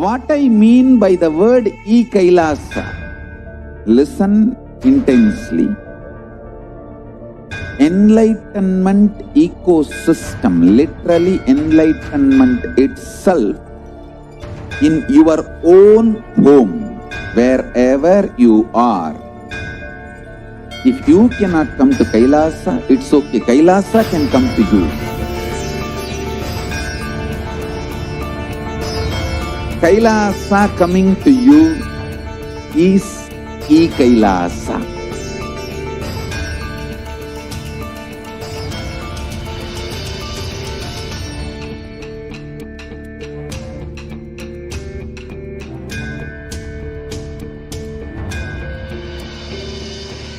What I mean by the word E-Kailasa, listen intensely. Enlightenment ecosystem, literally enlightenment itself in your own home, wherever you are. If you cannot come to Kailasa, it's okay. Kailasa can come to you. Kailasa coming to you is E-Kailasa.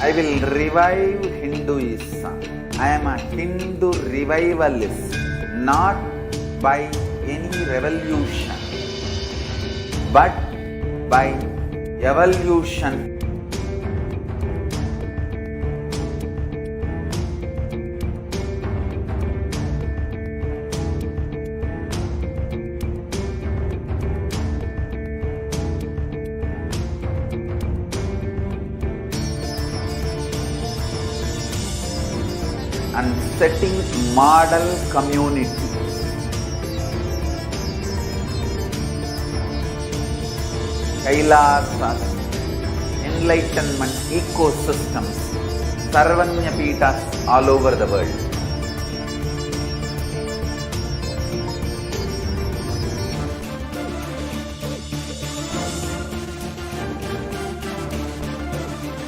I will revive Hinduism. I am a Hindu revivalist, not by any revolution, but by evolution. And setting model community. Kailasas, enlightenment ecosystems, Sarvanya Pitas all over the world.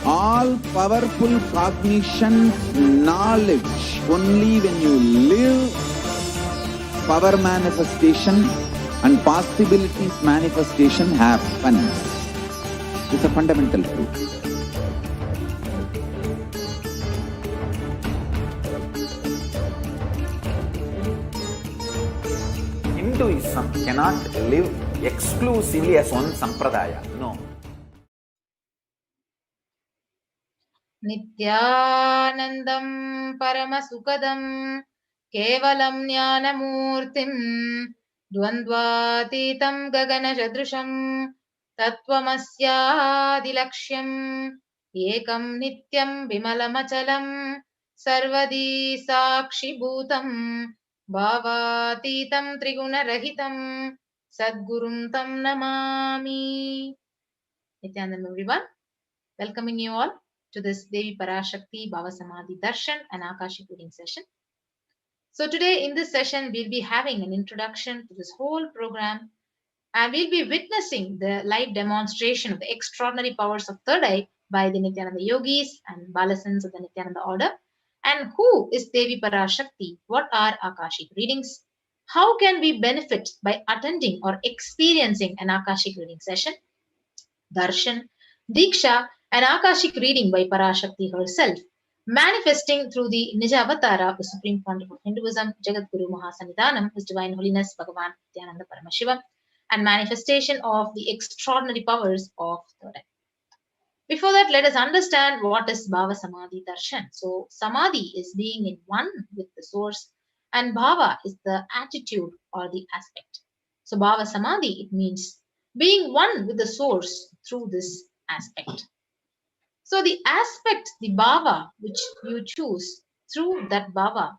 All powerful cognition, knowledge, only when you live, power manifestation and possibilities manifestation happens. It's a fundamental truth. Hinduism cannot live exclusively as one sampradaya. No. Nithyanandam Paramasukadam Kevalam Jnanamurtim Dvandvatitam Gaganashadrusham Tattvamasyaadilaksham Ekam Nityam Vimalamachalam Sarvadi Sakshi Bhutam Bhavatitam Trigunarahitam Sadgurum Tam Namami. Nithyanandam, everyone. Welcoming you all to this Devi PARASHAKTI Bhava Samadhi Darshan and Akashic reading session. So today in this session, we'll be having an introduction to this whole program, and we'll be witnessing the live demonstration of the extraordinary powers of third eye by the Nithyananda yogis and Balasans of the Nithyananda order. And who is Devi PARASHAKTI? What are Akashic readings? How can we benefit by attending or experiencing an Akashic reading session? Darshan, Diksha, an Akashic reading by Parashakti herself, manifesting through the Nija Avatara, the Supreme Pontiff of Hinduism, Jagadguru Mahasannidhanam, His Divine Holiness Bhagavan Nithyananda Paramashiva, and manifestation of the extraordinary powers of third eye. Before that, let us understand what is Bhava Samadhi Darshan. So, Samadhi is being in one with the source, and Bhava is the attitude or the aspect. So, Bhava Samadhi, it means being one with the source through this aspect. So the aspect, the bhava, which you choose through that bhava,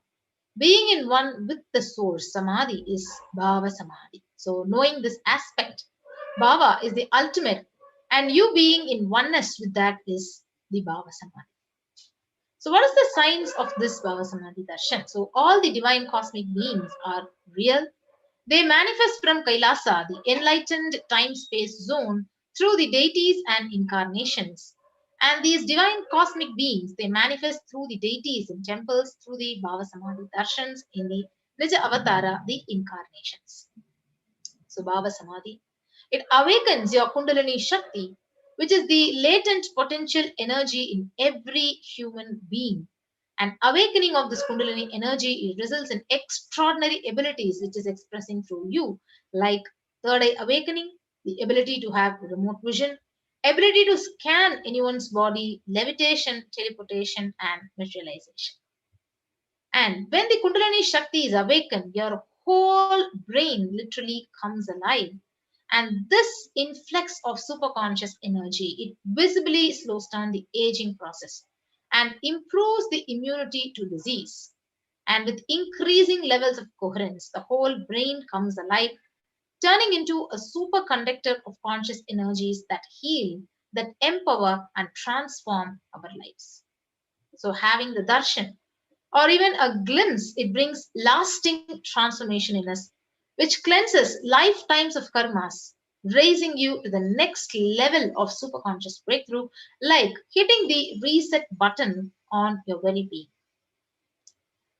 being in one with the source, samadhi, is bhava samadhi. So knowing this aspect, bhava is the ultimate, and you being in oneness with that is the bhava samadhi. So what is the science of this bhava samadhi darshan? So all the divine cosmic beings are real. They manifest from Kailasa, the enlightened time-space zone, through the deities and incarnations. And these divine cosmic beings, they manifest through the deities in temples, through the Bhava Samadhi Darshans, in the Nija Avatara, the incarnations. So Bhava Samadhi, it awakens your Kundalini Shakti, which is the latent potential energy in every human being. And awakening of this Kundalini energy, it results in extraordinary abilities which is expressing through you, like third eye awakening, the ability to have remote vision, ability to scan anyone's body, levitation, teleportation, and materialization. And when the Kundalini Shakti is awakened, your whole brain literally comes alive. And this influx of superconscious energy, it visibly slows down the aging process and improves the immunity to disease. And with increasing levels of coherence, the whole brain comes alive, turning into a superconductor of conscious energies that heal, that empower, and transform our lives. So, having the darshan or even a glimpse, it brings lasting transformation in us, which cleanses lifetimes of karmas, raising you to the next level of superconscious breakthrough, like hitting the reset button on your very being.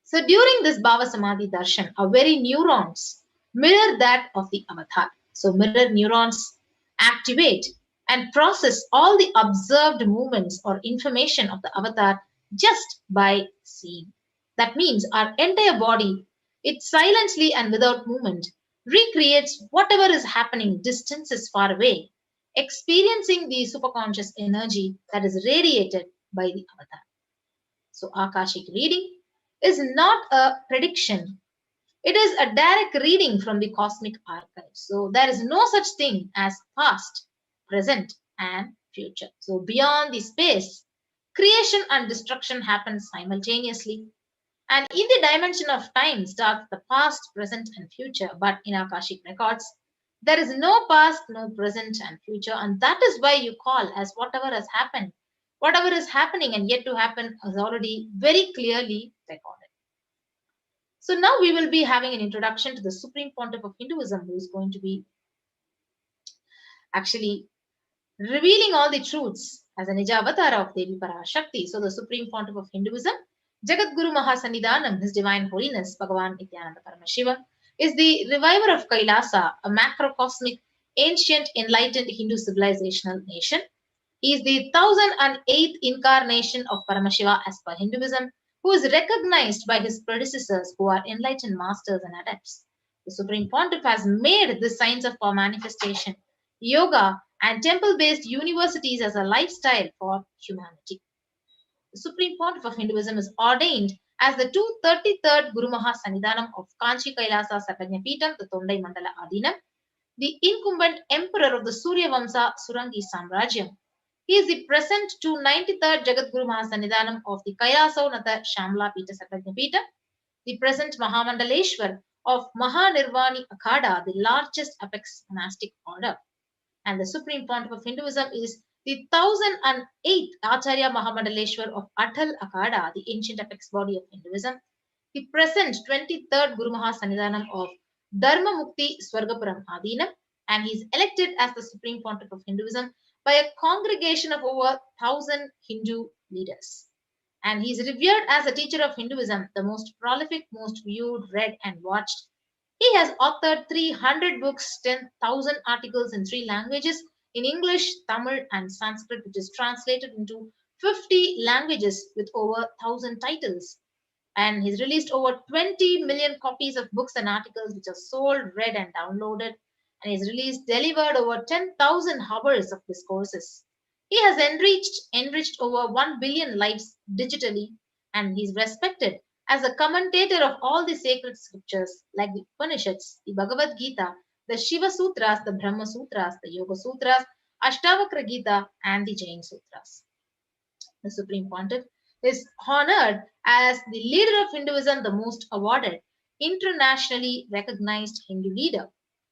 So during this Bhava Samadhi darshan, our very neurons mirror that of the avatar. So mirror neurons activate and process all the observed movements or information of the avatar just by seeing. That means our entire body, it silently and without movement recreates whatever is happening distances far away, experiencing the superconscious energy that is radiated by the avatar. So Akashic reading is not a prediction. It is a direct reading from the cosmic archive. So there is no such thing as past, present, and future. So beyond the space, creation and destruction happen simultaneously. And in the dimension of time starts the past, present, and future. But in Akashic records, there is no past, no present, and future. And that is why you call as whatever has happened. Whatever is happening and yet to happen is already very clearly recorded. So now we will be having an introduction to the Supreme Pontiff of Hinduism, who is going to be actually revealing all the truths as a Nija avatar of Devi PARASHAKTI. So the Supreme Pontiff of Hinduism, Jagat Guru Mahasannidhanam, His Divine Holiness Bhagavan Nithyananda Paramashiva, is the reviver of Kailasa, a macrocosmic, ancient, enlightened Hindu civilizational nation. He is the 1008th incarnation of Paramashiva as per Hinduism, who is recognized by his predecessors who are enlightened masters and adepts. The Supreme Pontiff has made the science of power manifestation, yoga, and temple based universities as a lifestyle for humanity. The Supreme Pontiff of Hinduism is ordained as the 233rd Guru Maha Sannidhanam of Kanchi Kailasa Sarvajnapeetham, the Tondai Mandala Adinam, the incumbent emperor of the Surya Vamsa Surangi Samrajyam. He is the present 293rd Jagat Guru Mahasannidhanam of the Kailasavnatha Shamla Pita Sarvajnapeetham, the present Mahamandaleshwar of Mahanirvani Akhada, the largest apex monastic order. And the Supreme Pontiff of Hinduism is the 1008th Acharya Mahamandaleshwar of Atal Akhada, the ancient apex body of Hinduism, the present 23rd Guru Mahasannidhanam of Dharma Mukti Swargapuram Adinam, and he is elected as the Supreme Pontiff of Hinduism by a congregation of over 1000 Hindu leaders. And he is revered as a teacher of Hinduism, the most prolific, most viewed, read, and watched. He has authored 300 books, 10,000 articles in 3 languages, in English, Tamil, and Sanskrit, which is translated into 50 languages with over 1,000 titles. And he's released over 20 million copies of books and articles which are sold, read, and downloaded. And he's delivered over 10,000 hours of discourses. He has enriched over 1 billion lives digitally, and he's respected as a commentator of all the sacred scriptures like the Upanishads, the Bhagavad Gita, the Shiva Sutras, the Brahma Sutras, the Yoga Sutras, Ashtavakra Gita, and the Jain Sutras. The Supreme Pontiff is honored as the leader of Hinduism, the most awarded, internationally recognized Hindu leader.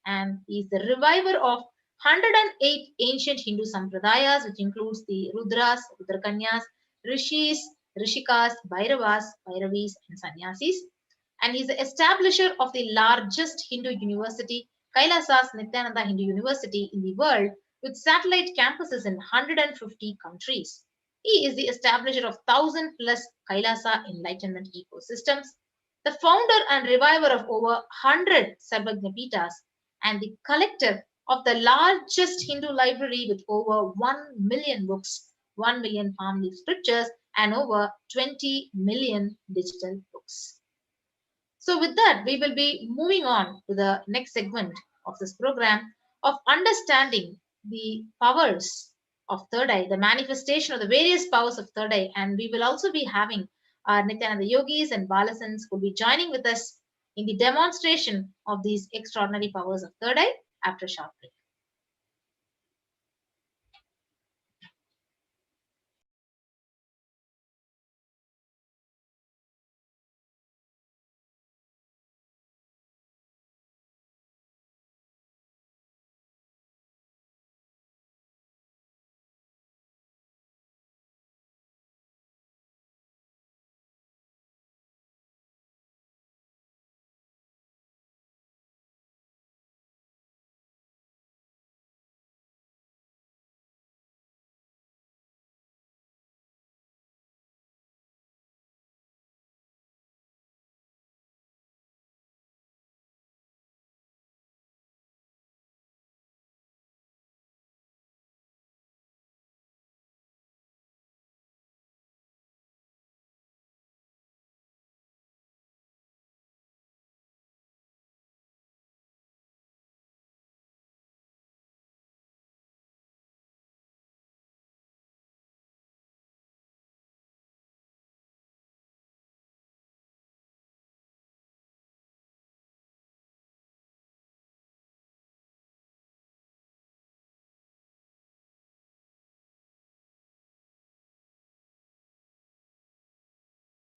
And he is the reviver of 108 ancient Hindu sampradayas, which includes the Rudras, Rudrakanyas, Rishis, Rishikas, Bhairavas, Bhairavis, and Sannyasis. And he is the establisher of the largest Hindu university, Kailasa's Nithyananda Hindu University in the world, with satellite campuses in 150 countries. He is the establisher of 1,000 plus Kailasa enlightenment ecosystems, the founder and reviver of over 100 Sarvajnapeethas, and the collector of the largest Hindu library with over 1 million books, 1 million palm leaf scriptures, and over 20 million digital books. So with that, we will be moving on to the next segment of this program of understanding the powers of third eye, the manifestation of the various powers of third eye. And we will also be having our Nithyananda yogis and balasans who will be joining with us in the demonstration of these extraordinary powers of third eye after a short break.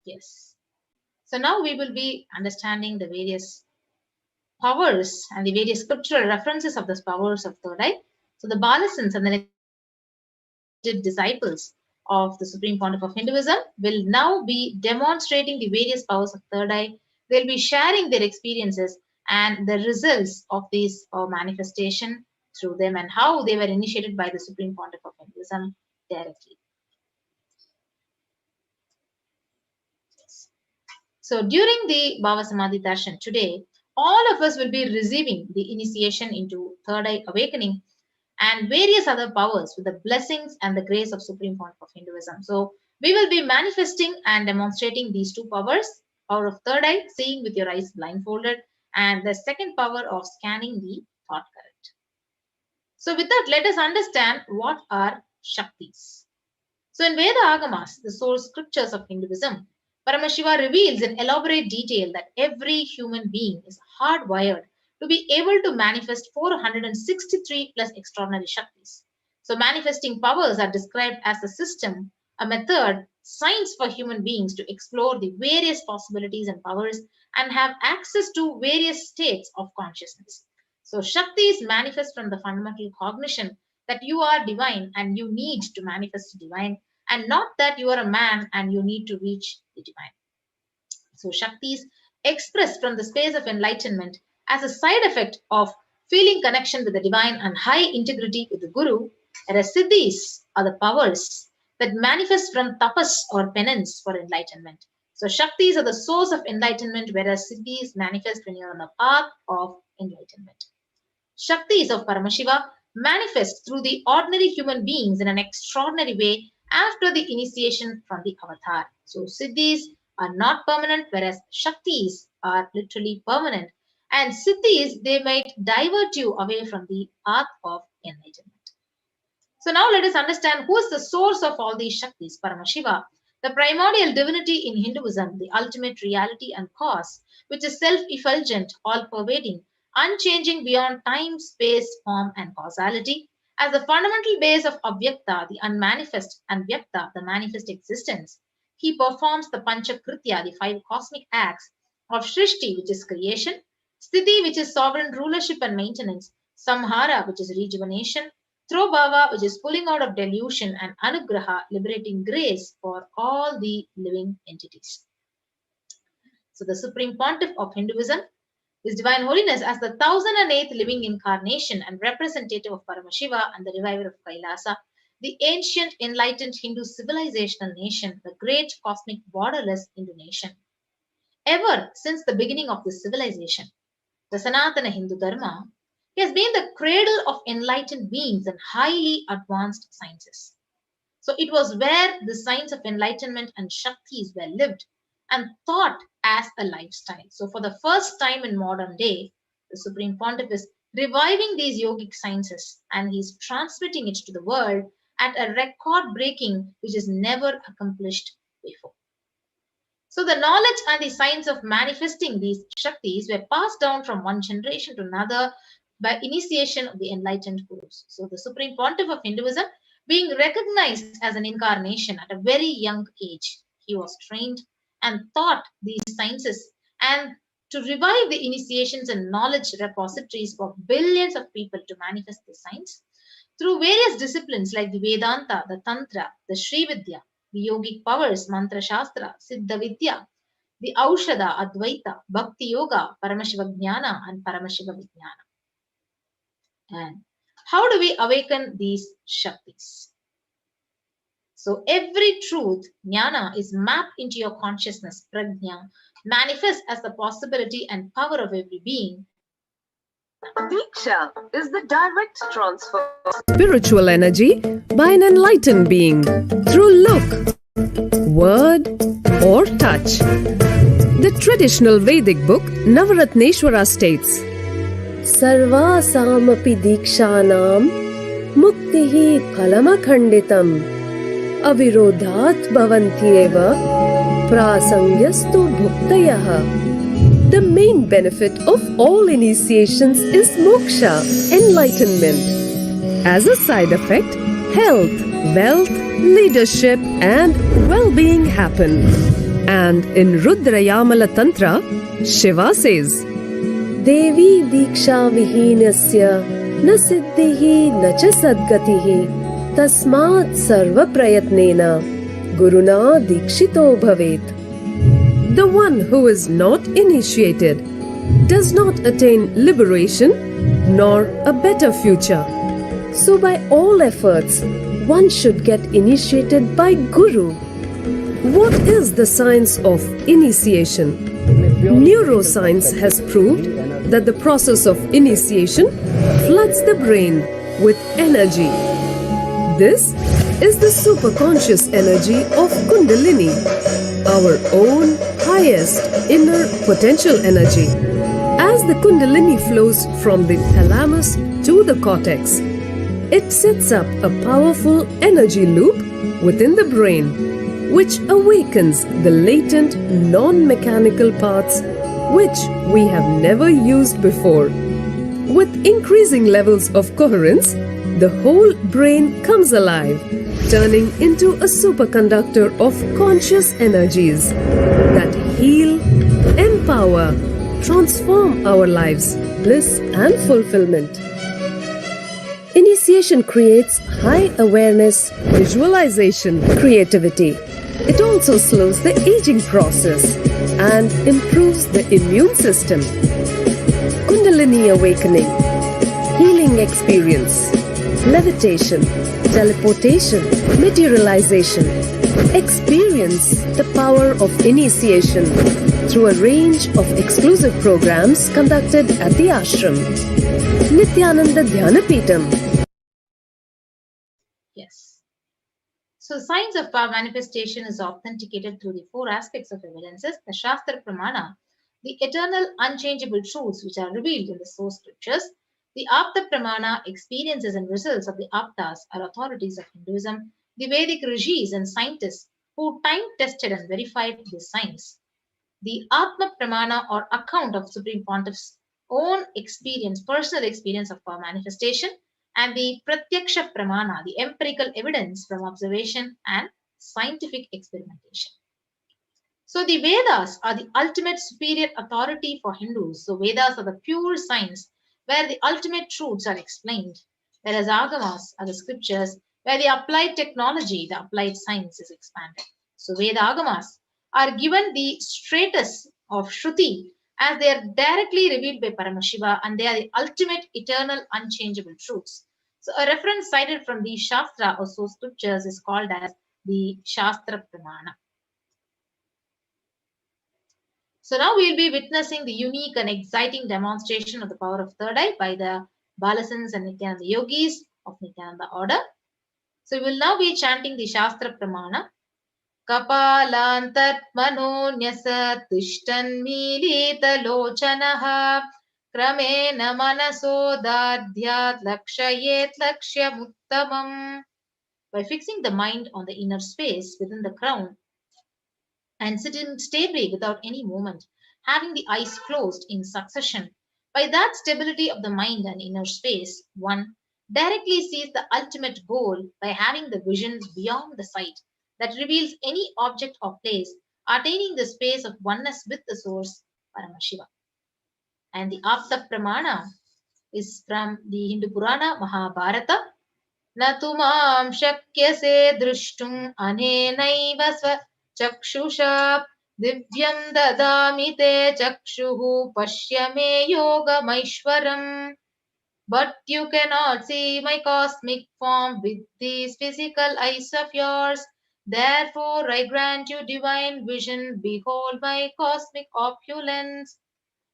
Yes. So now we will be understanding the various powers and the various scriptural references of the powers of third eye. So the Balasans and the disciples of the Supreme Pontiff of Hinduism will now be demonstrating the various powers of third eye. They'll be sharing their experiences and the results of this manifestation through them and how they were initiated by the Supreme Pontiff of Hinduism directly. So during the Bhava Samadhi Darshan today, all of us will be receiving the initiation into third eye awakening and various other powers with the blessings and the grace of Supreme Pontiff of Hinduism. So we will be manifesting and demonstrating these two powers, power of third eye, seeing with your eyes blindfolded, and the second power of scanning the thought current. So with that, let us understand what are Shaktis. So in Veda Agamas, the source scriptures of Hinduism, Paramashiva reveals in elaborate detail that every human being is hardwired to be able to manifest 463 plus extraordinary Shaktis. So manifesting powers are described as a system, a method, science for human beings to explore the various possibilities and powers and have access to various states of consciousness. So Shaktis manifest from the fundamental cognition that you are divine and you need to manifest divine, and not that you are a man and you need to reach the divine. So Shaktis expressed from the space of enlightenment as a side effect of feeling connection with the divine and high integrity with the Guru, whereas Siddhis are the powers that manifest from tapas or penance for enlightenment. So Shaktis are the source of enlightenment, whereas Siddhis manifest when you are on the path of enlightenment. Shaktis of Paramashiva manifest through the ordinary human beings in an extraordinary way after the initiation from the avatar. So Siddhis are not permanent, whereas Shaktis are literally permanent. And Siddhis, they might divert you away from the path of enlightenment. So now let us understand who is the source of all these Shaktis. Paramashiva, the primordial divinity in Hinduism, the ultimate reality and cause, which is self-effulgent, all-pervading, unchanging beyond time, space, form, and causality. As the fundamental base of Avyakta, the unmanifest, and Vyakta, the manifest existence, he performs the Panchakritya, the 5 cosmic acts of Shrishti, which is creation, Sthiti, which is sovereign rulership and maintenance, Samhara, which is rejuvenation, Throbhava, which is pulling out of delusion, and Anugraha, liberating grace for all the living entities. So the Supreme Pontiff of Hinduism, His Divine Holiness, as the 1008th living incarnation and representative of Paramashiva and the reviver of Kailasa, the ancient enlightened Hindu civilizational nation, the great cosmic borderless Hindu nation. Ever since the beginning of this civilization, the Sanatana Hindu Dharma, he has been the cradle of enlightened beings and highly advanced sciences. So it was where the science of enlightenment and Shaktis were lived and thought as a lifestyle. So for the first time in modern day, the Supreme Pontiff is reviving these yogic sciences and he's transmitting it to the world at a record breaking which is never accomplished before. So the knowledge and the science of manifesting these Shaktis were passed down from one generation to another by initiation of the enlightened Gurus. So the Supreme Pontiff of Hinduism, being recognized as an incarnation at a very young age, he was trained and taught these sciences and to revive the initiations and knowledge repositories for billions of people to manifest the science through various disciplines like the Vedanta, the Tantra, the Sri Vidya, the yogic powers, Mantra Shastra, Siddha Vidya, the Aushadha, Advaita, Bhakti Yoga, Paramashiva Jnana, and Paramashiva Vijnana. And how do we awaken these Shaktis? So every truth, Jnana, is mapped into your consciousness, Prajna, manifests as the possibility and power of every being. Diksha is the direct transfer of spiritual energy by an enlightened being through look, word, or touch. The traditional Vedic book Navaratneshwara states, Sarvasamapi dikshanam muktihi phalamakhanditam avirodhat bhavantyeva prasangyastu bhuktayah. The main benefit of all initiations is moksha, enlightenment. As a side effect, health, wealth, leadership, and well-being happen. And in Rudrayamala Tantra, Shiva says, Devi Diksha Vihinasya Na Siddhihi Na Cha Sadgatihi Tasmat Sarva Prayatnena Guruna Dikshito Bhavet. the one who is not initiated does not attain liberation nor a better future. So by all efforts, one should get initiated by Guru. What is the science of initiation? Neuroscience has proved that the process of initiation floods the brain with energy. This is the superconscious energy of Kundalini, our own highest inner potential energy. As the Kundalini flows from the thalamus to the cortex, it sets up a powerful energy loop within the brain, which awakens the latent non-mechanical parts which we have never used before. With increasing levels of coherence, the whole brain comes alive, turning into a superconductor of conscious energies that heal, empower, transform our lives, bliss and fulfillment. Initiation creates high awareness, visualization, creativity. It also slows the aging process and improves the immune system. Kundalini awakening, healing experience, levitation, teleportation, materialization. Experience the power of initiation through a range of exclusive programs conducted at the ashram. Nithyananda Dhyanapitham. Yes. So science of power manifestation is authenticated through the four aspects of evidences: the Shastra Pramana, the eternal unchangeable truths which are revealed in the source scriptures; the Apta Pramana, experiences and results of the Aptas are authorities of Hinduism; the Vedic rishis and scientists who time-tested and verified this science; the Atma Pramana, or account of Supreme Pontiff's own experience, personal experience of power manifestation; and the Pratyaksha Pramana, the empirical evidence from observation and scientific experimentation. So the Vedas are the ultimate superior authority for Hindus. So Vedas are the pure science where the ultimate truths are explained, whereas Agamas are the scriptures where the applied technology, the applied science is expanded. So Veda Agamas are given the status of Shruti as they are directly revealed by Paramashiva, and they are the ultimate eternal unchangeable truths. So a reference cited from the Shastra or source scriptures is called as the Shastra Pramana. So now we will be witnessing the unique and exciting demonstration of the power of third eye by the Balasans and Nithyananda yogis of Nithyananda order. So we will now be chanting the Shastra Pramana. Kapalantat manonyasa tishtan milita lochanaha kramena manaso dadhyat lakshayet lakshyamuttamam. By fixing the mind on the inner space within the crown and sitting stably without any movement, having the eyes closed in succession, by that stability of the mind and inner space, one directly sees the ultimate goal by having the vision beyond the sight that reveals any object or place, attaining the space of oneness with the source, Paramashiva. And the Apta Pramana is from the Hindu Purana Mahabharata. Natumam shakyase drishtum anenaiva sva chakshusha divyam dadami te chakshuhu pashyame yogamaishwaram. But you cannot see my cosmic form with these physical eyes of yours. Therefore, I grant you divine vision. Behold my cosmic opulence.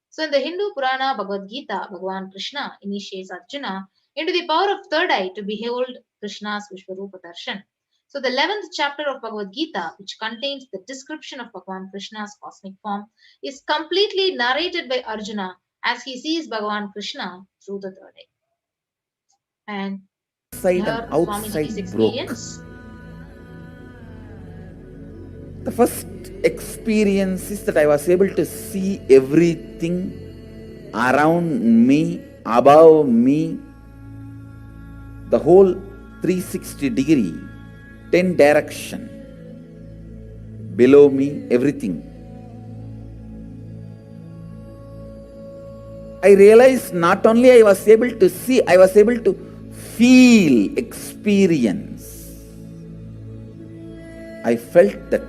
So, in the Hindu Purana Bhagavad Gita, Bhagavan Krishna initiates Arjuna into the power of third eye to behold Krishna's Vishwarupa Darshan. So, the 11th chapter of Bhagavad Gita, which contains the description of Bhagavan Krishna's cosmic form, is completely narrated by Arjuna as he sees Bhagavan Krishna through the third eye. And Inside and outside broke. The first experience is that I was able to see everything around me, above me, the whole 360 degree, 10 direction, below me, everything. I realized not only I was able to see, I was able to feel, experience. I felt that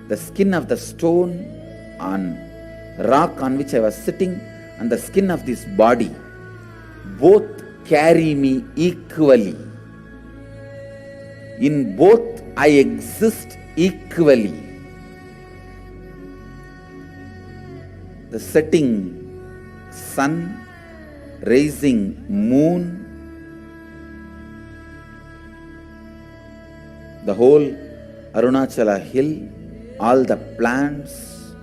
the skin of the stone on rock on which I was sitting and the skin of this body both carry me equally. In both I exist equally. The setting sun, rising moon, the whole Arunachala hill, all the plants,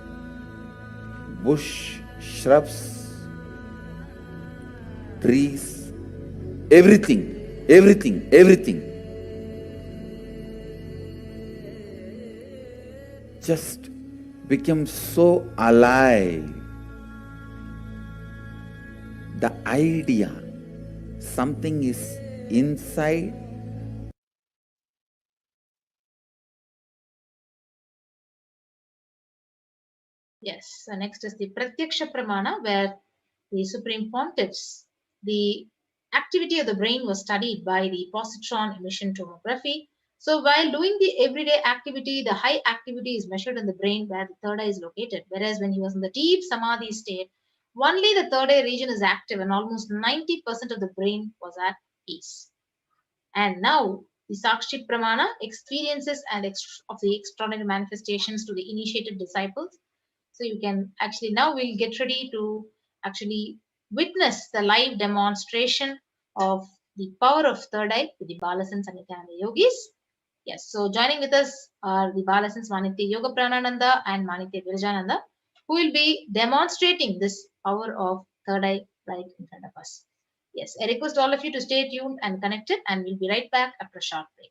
bush, shrubs, trees, everything, everything, everything. Just became so alive. The idea, something is inside. Yes, so next is the Pratyaksha Pramana, where the Supreme Pontiffs, the activity of the brain was studied by the positron emission tomography. So while doing the everyday activity, the high activity is measured in the brain where the third eye is located. Whereas when he was in the deep samadhi state, only the third eye region is active and almost 90% of the brain was at peace. And now the Sakshit Pramana experiences and of the extraordinary manifestations to the initiated disciples. So you can actually, now we'll get ready to actually witness the live demonstration of the power of third eye with the Balasans and Nithyananda yogis. Yes, so joining with us are the Balasans Manitya Yoga Pranananda and Manitya Virajananda, who will be demonstrating this power of third eye right in front of us. Yes, I request all of you to stay tuned and connected, and we'll be right back after a short break.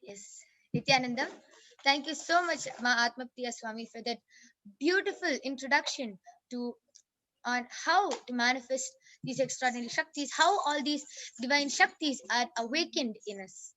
Yes, Nityananda, thank you so much, Ma Atma Priya Swami, for that beautiful introduction to on how to manifest these extraordinary Shaktis, how all these divine Shaktis are awakened in us.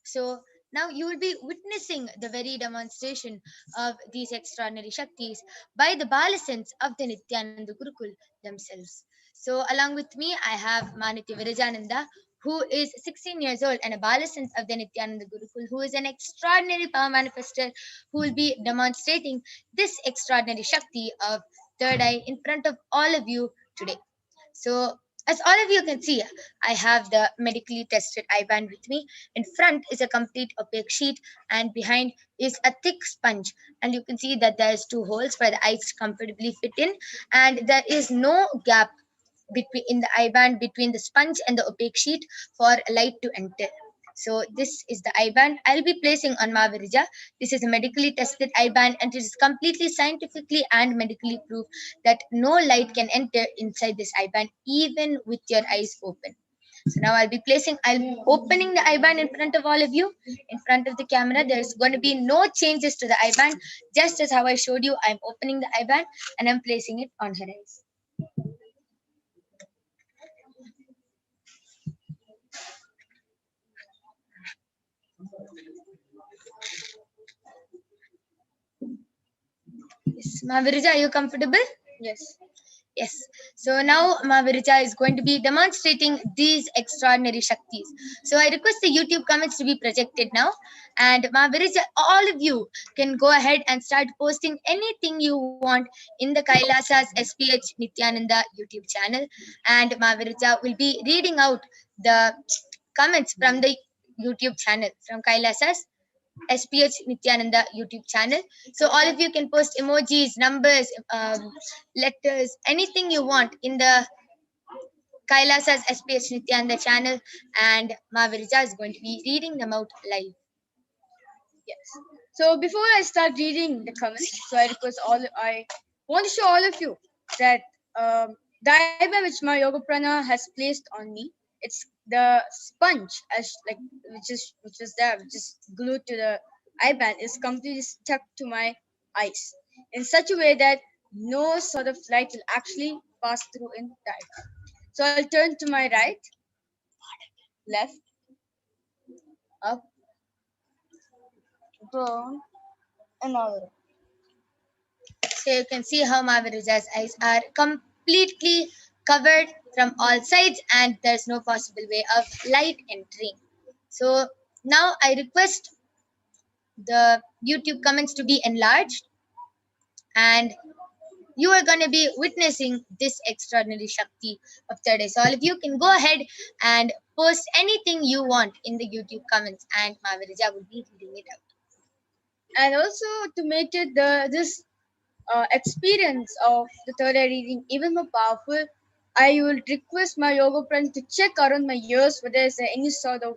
So now you will be witnessing the very demonstration of these extraordinary Shaktis by the Balasans of the Nithyananda Gurukul themselves. So along with me, I have Manitya Virajananda, who is 16 years old and a Balasant of the Nithyananda Gurukul, who is an extraordinary power manifester who will be demonstrating this extraordinary Shakti of third eye in front of all of you today. So, as all of you can see, I have the medically tested eye band with me. In front is a complete opaque sheet, and behind is a thick sponge. And you can see that there's two holes for the eyes to comfortably fit in, and there is no gap between in the eye band between the sponge and the opaque sheet for light to enter. So this is the eye band I'll be placing on Mahavirija. This is a medically tested eye band, and it is completely scientifically and medically proved that no light can enter inside this eye band even with your eyes open. So now I'll be opening the eye band in front of all of you, in front of the camera. There's going to be no changes to the eye band, just as how I showed you. I'm opening the eye band and I'm placing it on her eyes. Yes, Mahavirija, are you comfortable? Yes. Yes. So now Mahavirija is going to be demonstrating these extraordinary Shaktis. So I request the YouTube comments to be projected now. And Mahavirija, all of you can go ahead and start posting anything you want in the Kailasa's SPH Nithyananda YouTube channel. And Mahavirija will be reading out the comments from the YouTube channel, from Kailasa's SPH Nithyananda YouTube channel. So all of you can post emojis, numbers, letters, anything you want in the Kailasa's SPH Nithyananda channel, and Mahavirija is going to be reading them out live. Yes. So before I start reading the comments, so I want to show all of you that the eye band which my yoga prana has placed on me, it's the sponge as like which is glued to the eye band is completely stuck to my eyes in such a way that no sort of light will actually pass through in the eye band. So I'll turn to my right, left, up, down, and all. So you can see how Mahavirija's eyes are completely covered from all sides, and there's no possible way of light entering. So now I request the YouTube comments to be enlarged, and you are going to be witnessing this extraordinary Shakti of third eye. So all of you can go ahead and post anything you want in the YouTube comments, and Mahavirija will be reading it out. And also to make it this experience of the third eye reading even more powerful, I will request my yoga friend to check around my ears whether there's any sort of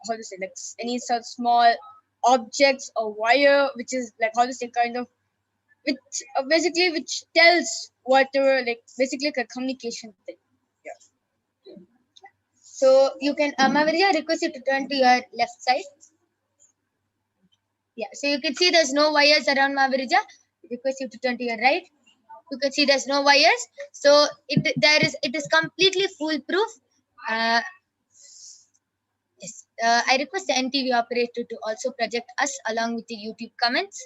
how to say, like any sort of small objects or wire which is like how to say kind of which basically which tells whatever, like basically like a communication thing. Yeah. So you can, Mahavirija, request you to turn to your left side. Yeah, so you can see there's no wires around Mahavirija. Request you to turn to your right. You can see there's no wires. So it is completely foolproof. Yes. I request the NTV operator to also project us along with the YouTube comments.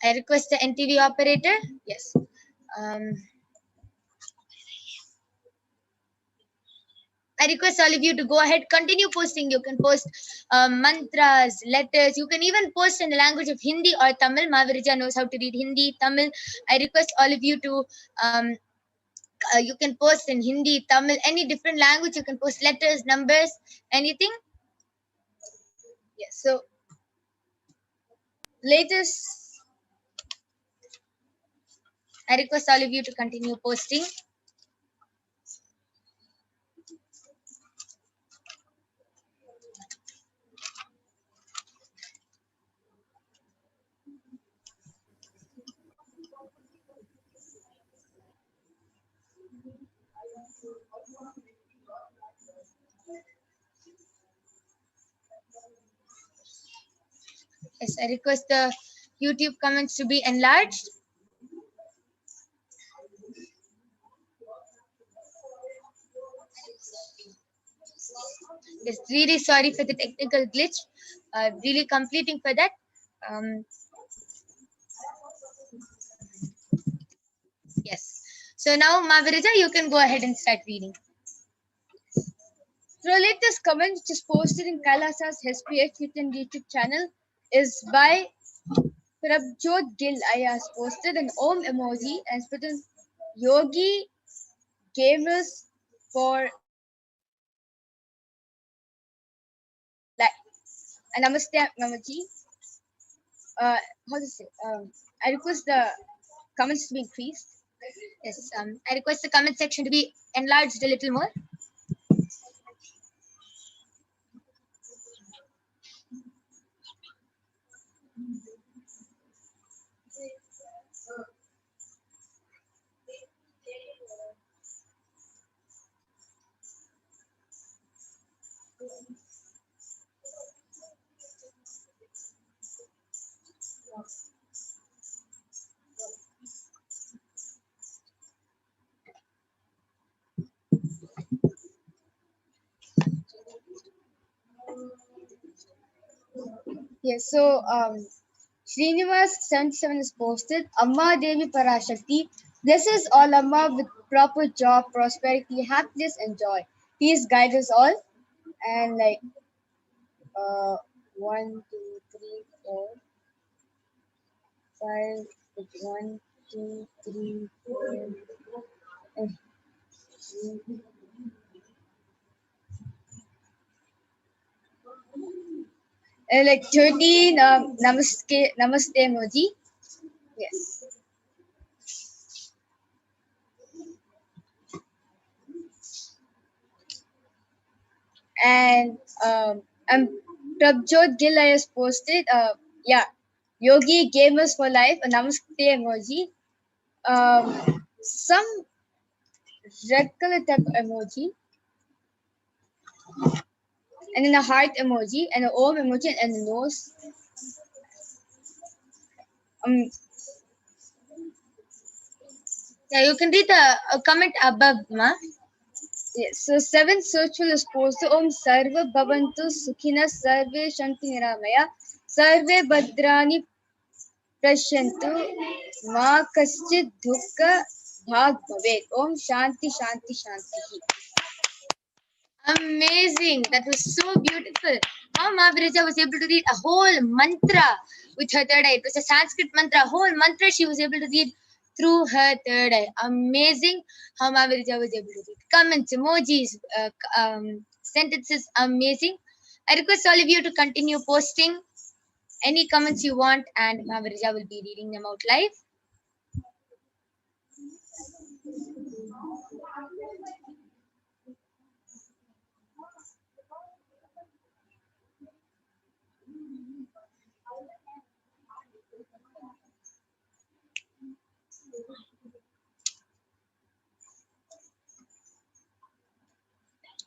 I request the NTV operator. Yes. I request all of you to go ahead, continue posting. You can post mantras, letters. You can even post in the language of Hindi or Tamil. Mahavirija knows how to read Hindi, Tamil. I request all of you to, you can post in Hindi, Tamil, any different language. You can post letters, numbers, anything. Yes, so Latest. I request all of you to continue posting. Yes, I request the YouTube comments to be enlarged. Yes, really sorry for the technical glitch. Really completing for that. Um, yes. So now, Mavirija, you can go ahead and start reading. So latest comment which is posted in Kailasa's HPH written YouTube channel is by Prabjot Gill. I has posted an Om emoji and written Yogi gamers for life. And Namaste emoji. How to say? I request the comments to be increased. Yes, I request the comment section to be enlarged a little more. Yes, so Srinivas 77 is posted. Amma Devi Parashakti blesses all Amma with proper job, prosperity, happiness, and joy. Please guide us all. And like 1, 2, 3, 4, 5, 1, 2, 3, 4. Like 13 namaste emoji. Yes. And Prabjot Gill has posted Yogi Gamers for Life, a namaste emoji. Some red color type emoji, and then a heart emoji, and an Om emoji, and a nose. Yeah, you can read the comment above, Ma. Yes, so 7th searchful is posted. Om Sarva Bhavantu Sukhina Sarve Shanti Niramaya Sarve Bhadrani Prashantu Ma Kaschid Dukka Bhag Bhavet. Om Shanti Shanti Shanti. Amazing. That was so beautiful. How Mahaviraja was able to read a whole mantra with her third eye. It was a Sanskrit mantra. A whole mantra she was able to read through her third eye. Amazing how Mahaviraja was able to read. Comments, emojis, sentences. Amazing. I request all of you to continue posting any comments you want, and Mahaviraja will be reading them out live.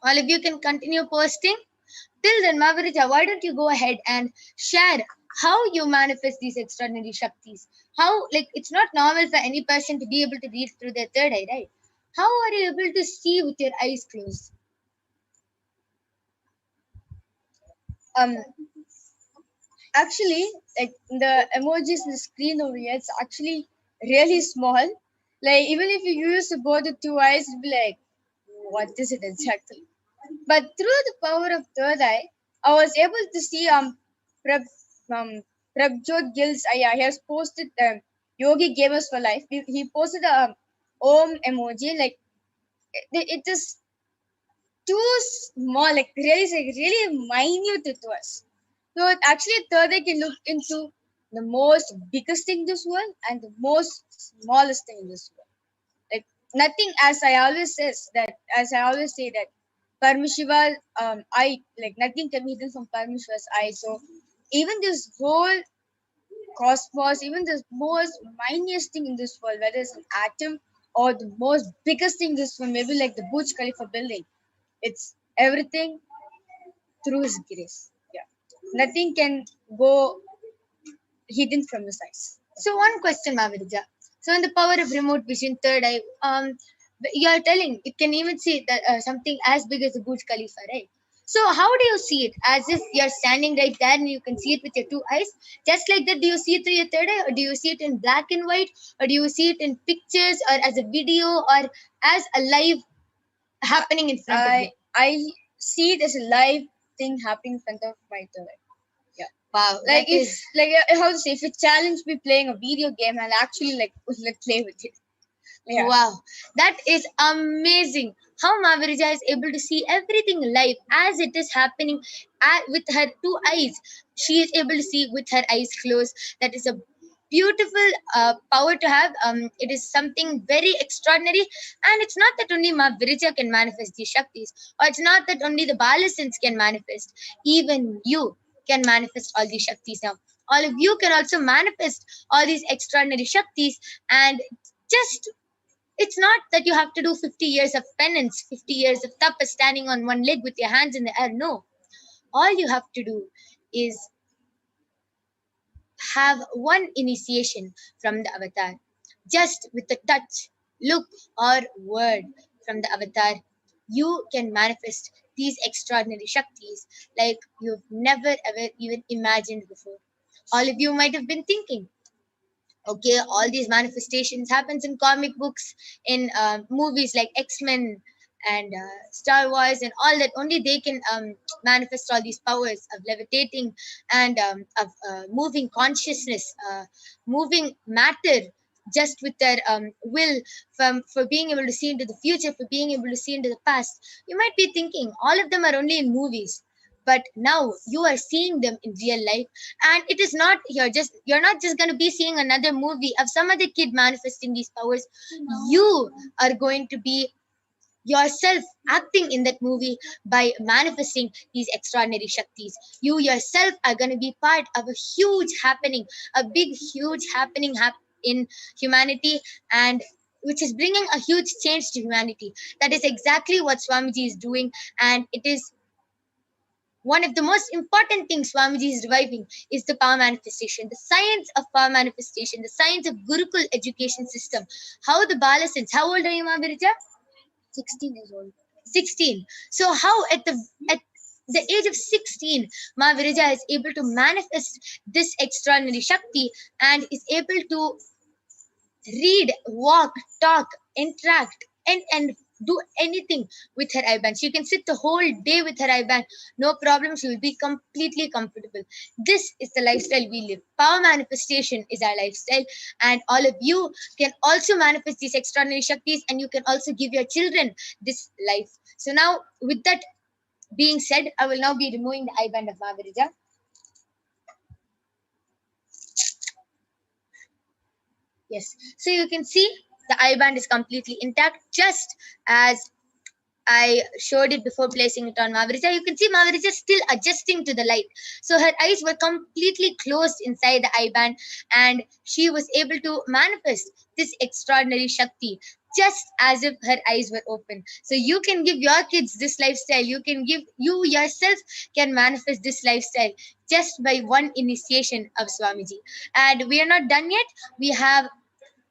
All of you can continue posting. Till then, Mahaviraja, why don't you go ahead and share how you manifest these extraordinary Shaktis? How, like, it's not normal for any person to be able to read through their third eye, right? How are you able to see with your eyes closed? Actually, like the emojis in the screen over here, it's actually really small. Like even if you use both the two eyes, it'll be like, what is it exactly? But through the power of third eye, I was able to see Prab, Prabjot Gill's eye. He has posted Yogi Gamers for Life. He posted a Om emoji. Like it is too small, like really minute to us. So it actually third eye can look into the most biggest thing in this world and the most smallest thing in this world. Like nothing, as I always say that Paramashiva eye, like nothing can be hidden from Paramashiva's eye. So even this whole cosmos, even the most minutest thing in this world, whether it's an atom or the most biggest thing is for maybe like the Burj Khalifa building. It's everything through His grace. Yeah, nothing can go hidden from His eyes. So one question, Mahavirija. So in the power of remote vision, third eye, you are telling it can even see that something as big as the Burj Khalifa, right? So how do you see it? As if you are standing right there and you can see it with your two eyes, just like that. Do you see it through your third eye, or do you see it in black and white, or do you see it in pictures, or as a video, or as a live happening in front of you? I see it as a live thing happening in front of my third eye. Yeah. Wow, Like that if is like how to say, if it challenged me playing a video game, I'll actually like play with it. Yeah. wow, that is amazing. How Mahavirija is able to see everything live as it is happening with her two eyes. She is able to see with her eyes closed. That is a beautiful power to have. It is something very extraordinary, and it's not that only Mahavirija can manifest these Shaktis, or it's not that only the Balasins can manifest. Even you can manifest all these Shaktis now. All of you can also manifest all these extraordinary Shaktis, and just it's not that you have to do 50 years of penance, 50 years of tapas standing on one leg with your hands in the air. No. All you have to do is have one initiation from the avatar. Just with a touch, look, or word from the avatar, you can manifest these extraordinary Shaktis like you've never ever even imagined before. All of you might have been thinking, okay, all these manifestations happens in comic books, in movies like X-Men and Star Wars and all that. Only they can manifest all these powers of levitating and of moving consciousness, moving matter just with their will, from for being able to see into the future, for being able to see into the past. You might be thinking all of them are only in movies, but now you are seeing them in real life, and it is not you're not just going to be seeing another movie of some other kid manifesting these powers. You are going to be yourself acting in that movie by manifesting these extraordinary Shaktis. You yourself are going to be part of a huge happening, a big huge happening in humanity, and which is bringing a huge change to humanity. That is exactly what Swamiji is doing, and it is one of the most important things Swamiji is reviving is the power manifestation, the science of power manifestation, the science of Gurukul education system. How the Balasins, how old are you, Mahavirija? 16 years old. 16. So how at the age of 16, Mahavirija is able to manifest this extraordinary Shakti and is able to read, walk, talk, interact, and do anything with her eye-band. She can sit the whole day with her eye-band. No problem. She will be completely comfortable. This is the lifestyle we live. Power manifestation is our lifestyle. And all of you can also manifest these extraordinary Shaktis, and you can also give your children this life. So now, with that being said, I will now be removing the eye-band of Mahavirija. Yes. So you can see the eye band is completely intact, just as I showed it before placing it on Mahavirija. You can see Mahavirija is still adjusting to the light. So her eyes were completely closed inside the eye band, and she was able to manifest this extraordinary Shakti just as if her eyes were open. So you can give your kids this lifestyle. You yourself can manifest this lifestyle just by one initiation of Swamiji. And we are not done yet. We have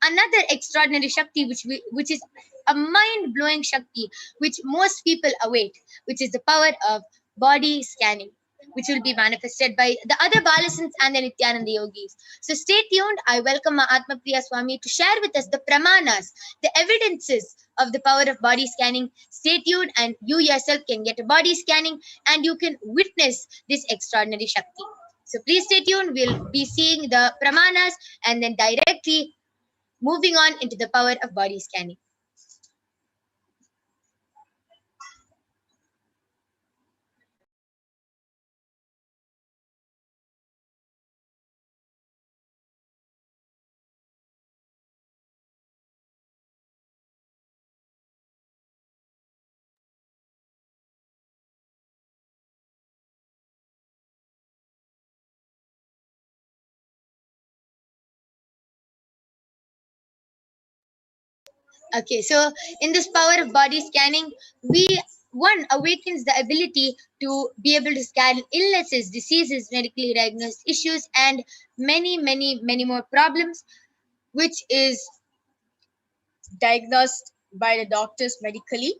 another extraordinary Shakti, which is a mind-blowing Shakti, which most people await, which is the power of body scanning, which will be manifested by the other Balasins and the Nithyananda Yogis. So stay tuned. I welcome Mahatma Priya Swami to share with us the pramanas, the evidences of the power of body scanning. Stay tuned, and you yourself can get a body scanning and you can witness this extraordinary Shakti. So please stay tuned. We'll be seeing the pramanas and then directly moving on into the power of body scanning. Okay, so in this power of body scanning, one awakens the ability to be able to scan illnesses, diseases, medically diagnosed issues, and many more problems, which is diagnosed by the doctors medically.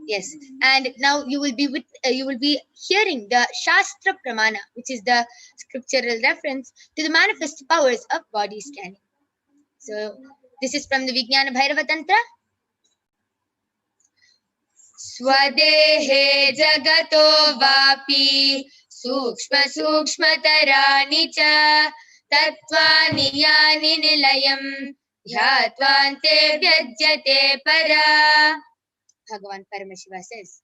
yes. And now you will be hearing the Shastra Pramana, which is the scriptural reference to the manifest powers of body scanning. So this is from the Vijnana Bhairava Tantra. Swadehe jagato vapi sukshma sukshmataraani cha tattvani yani nilayam dhyatvante vyajyate para. Bhagavan Paramashiva says,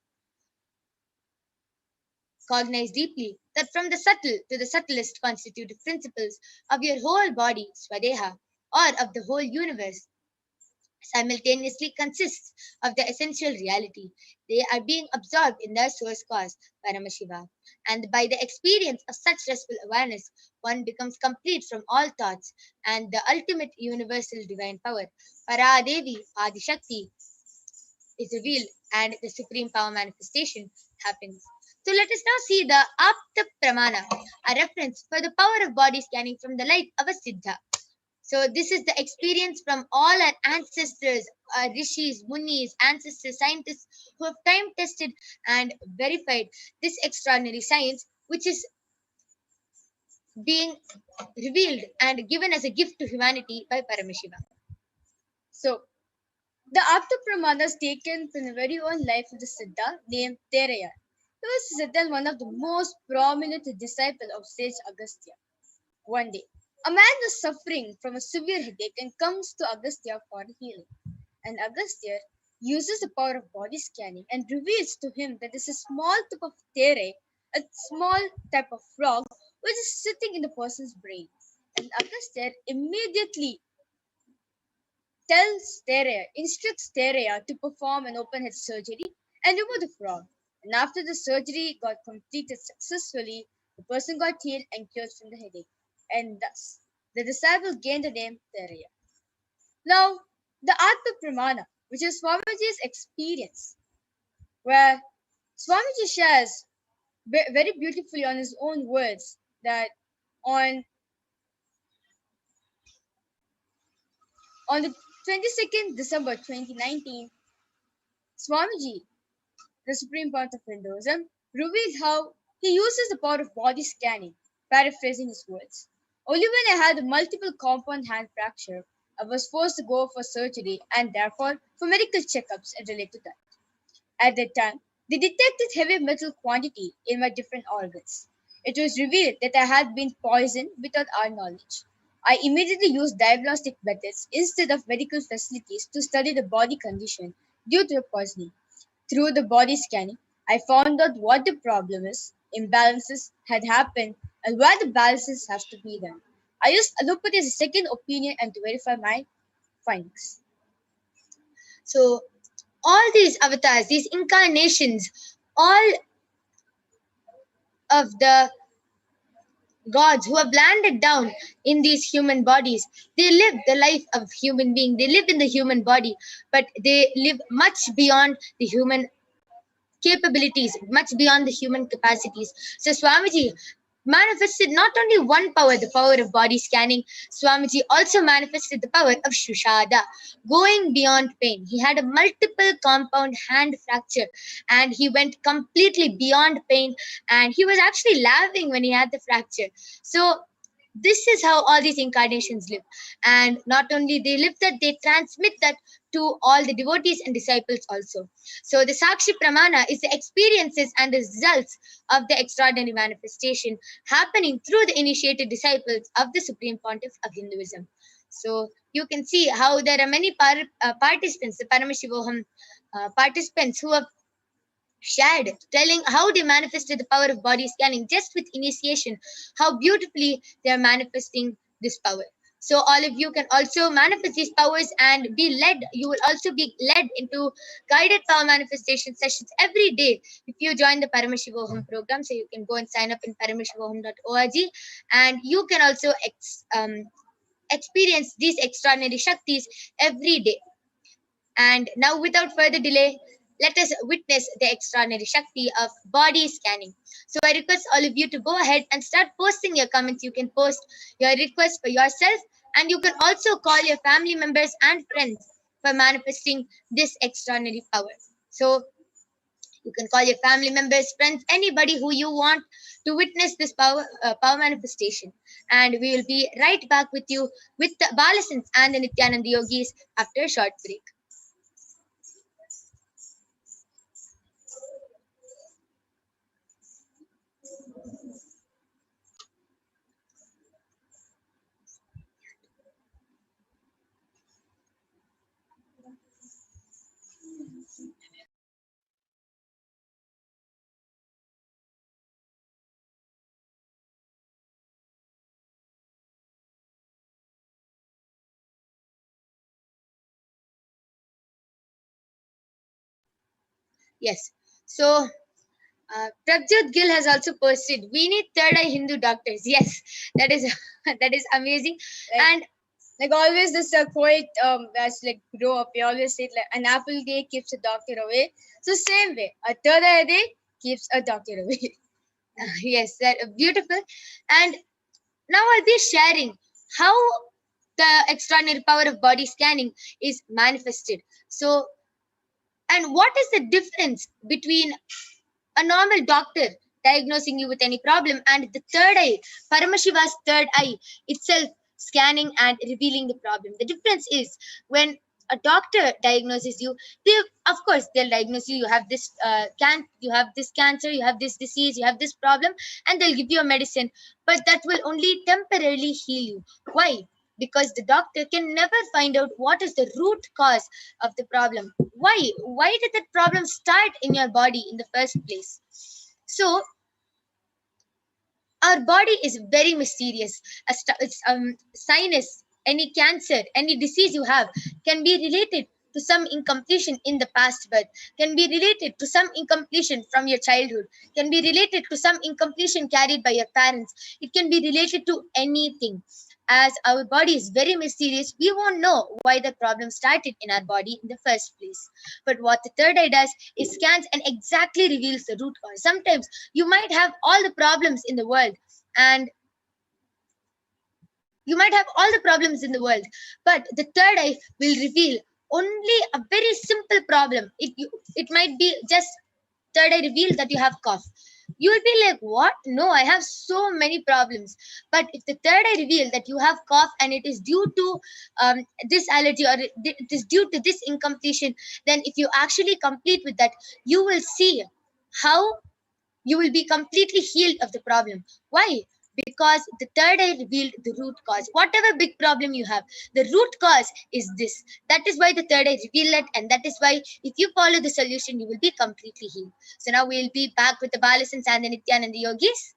cognize deeply that from the subtle to the subtlest constitutive principles of your whole body, Swadeha, or of the whole universe, simultaneously consists of the essential reality. They are being absorbed in their source cause, Paramashiva. And by the experience of such restful awareness, one becomes complete from all thoughts, and the ultimate universal divine power, Paradevi, PARASHAKTI, is revealed, and the supreme power manifestation happens. So let us now see the Apta Pramana, a reference for the power of body scanning from the light of a Siddha. So this is the experience from all our ancestors, our rishis, munis, ancestors, scientists who have time tested and verified this extraordinary science, which is being revealed and given as a gift to humanity by Paramashiva. So, the Apta Pramana is taken from the very own life of the Siddha named Teraya. He was Siddha and one of the most prominent disciples of sage Agastya. One day, a man was suffering from a severe headache and comes to Agastya for healing. And Agastya uses the power of body scanning and reveals to him that there's a small tip of tere, a small type of frog, which is sitting in the person's brain. And Agastya immediately instructs Teraya to perform an open head surgery and remove the frog. And after the surgery got completed successfully, the person got healed and cured from the headache. And thus, the disciple gained the name Teraya. Now, the Atma Pramana, which is Swamiji's experience, where Swamiji shares very beautifully on his own words that on the 22nd December 2019, Swamiji, the Supreme Point of Hinduism, revealed how he uses the power of body scanning, paraphrasing his words. Only when I had a multiple compound hand fracture, I was forced to go for surgery and therefore for medical checkups and related to that. At that time, they detected heavy metal quantity in my different organs. It was revealed that I had been poisoned without our knowledge. I immediately used diagnostic methods instead of medical facilities to study the body condition due to the poisoning. Through the body scanning, I found out what the problem is, imbalances had happened, and where the balances have to be done. I used allopathy as a second opinion and to verify my findings. So all these avatars, these incarnations, all of the gods who have landed down in these human bodies, they live the life of human being. They live in the human body, but they live much beyond the human capabilities, much beyond the human capacities. So Swamiji manifested not only one power, the power of body scanning, Swamiji also manifested the power of Shushada, going beyond pain. He had a multiple compound hand fracture and he went completely beyond pain, and he was actually laughing when he had the fracture. So this is how all these incarnations live. And not only they live that, they transmit that to all the devotees and disciples also. So the Sakshi Pramana is the experiences and the results of the extraordinary manifestation happening through the initiated disciples of the Supreme Pontiff of Hinduism. So you can see how there are many participants, the Paramashivoham participants who have shared, telling how they manifested the power of body scanning just with initiation, how beautifully they are manifesting this power. So all of you can also manifest these powers and be led. You will also be led into guided power manifestation sessions every day if you join the Paramashivoham program. So you can go and sign up in paramashivoham.org, and you can also experience these extraordinary Shaktis every day. And now, without further delay, let us witness the extraordinary Shakti of body scanning. So I request all of you to go ahead and start posting your comments. You can post your request for yourself, and you can also call your family members and friends for manifesting this extraordinary power. So you can call your family members, friends, anybody who you want to witness this power manifestation. And we will be right back with you with the Balasins and the Nithyananda Yogis after a short break. Yes. So Prabjot Gill has also posted, we need third eye Hindu doctors. Yes, that is that is amazing. And like always, this quote as like grow up, we always say like an apple day keeps a doctor away. So same way, a third eye day keeps a doctor away. yes, that beautiful. And now I'll be sharing how the extraordinary power of body scanning is manifested. So, and what is the difference between a normal doctor diagnosing you with any problem and the third eye, Paramashiva's third eye itself scanning and revealing the problem? The difference is when a doctor diagnoses you, they of course they'll diagnose you. You have this you have this cancer, you have this disease, you have this problem, and they'll give you a medicine, but that will only temporarily heal you. Why? Because the doctor can never find out what is the root cause of the problem. Why did that problem start in your body in the first place? So our body is very mysterious. Sinus, any cancer, any disease you have can be related to some incompletion in the past birth, can be related to some incompletion from your childhood, can be related to some incompletion carried by your parents. It can be related to anything. As our body is very mysterious, we won't know why the problem started in our body in the first place. But what the third eye does is scans and exactly reveals the root cause. Sometimes you might have all the problems in the world, and you might have all the problems in the world, but the third eye will reveal only a very simple problem. It might be just third eye reveal that you have cough. You will be like, what? No, I have so many problems. But if the third eye reveal that you have cough and it is due to this allergy, or it is due to this incompletion, then if you actually complete with that, you will see how you will be completely healed of the problem. Why? Because the third eye revealed the root cause. Whatever big problem you have, the root cause is this. That is why the third eye revealed it, and that is why if you follow the solution, you will be completely healed. So now we'll be back with the Balasins and the Nithyananda Yogis.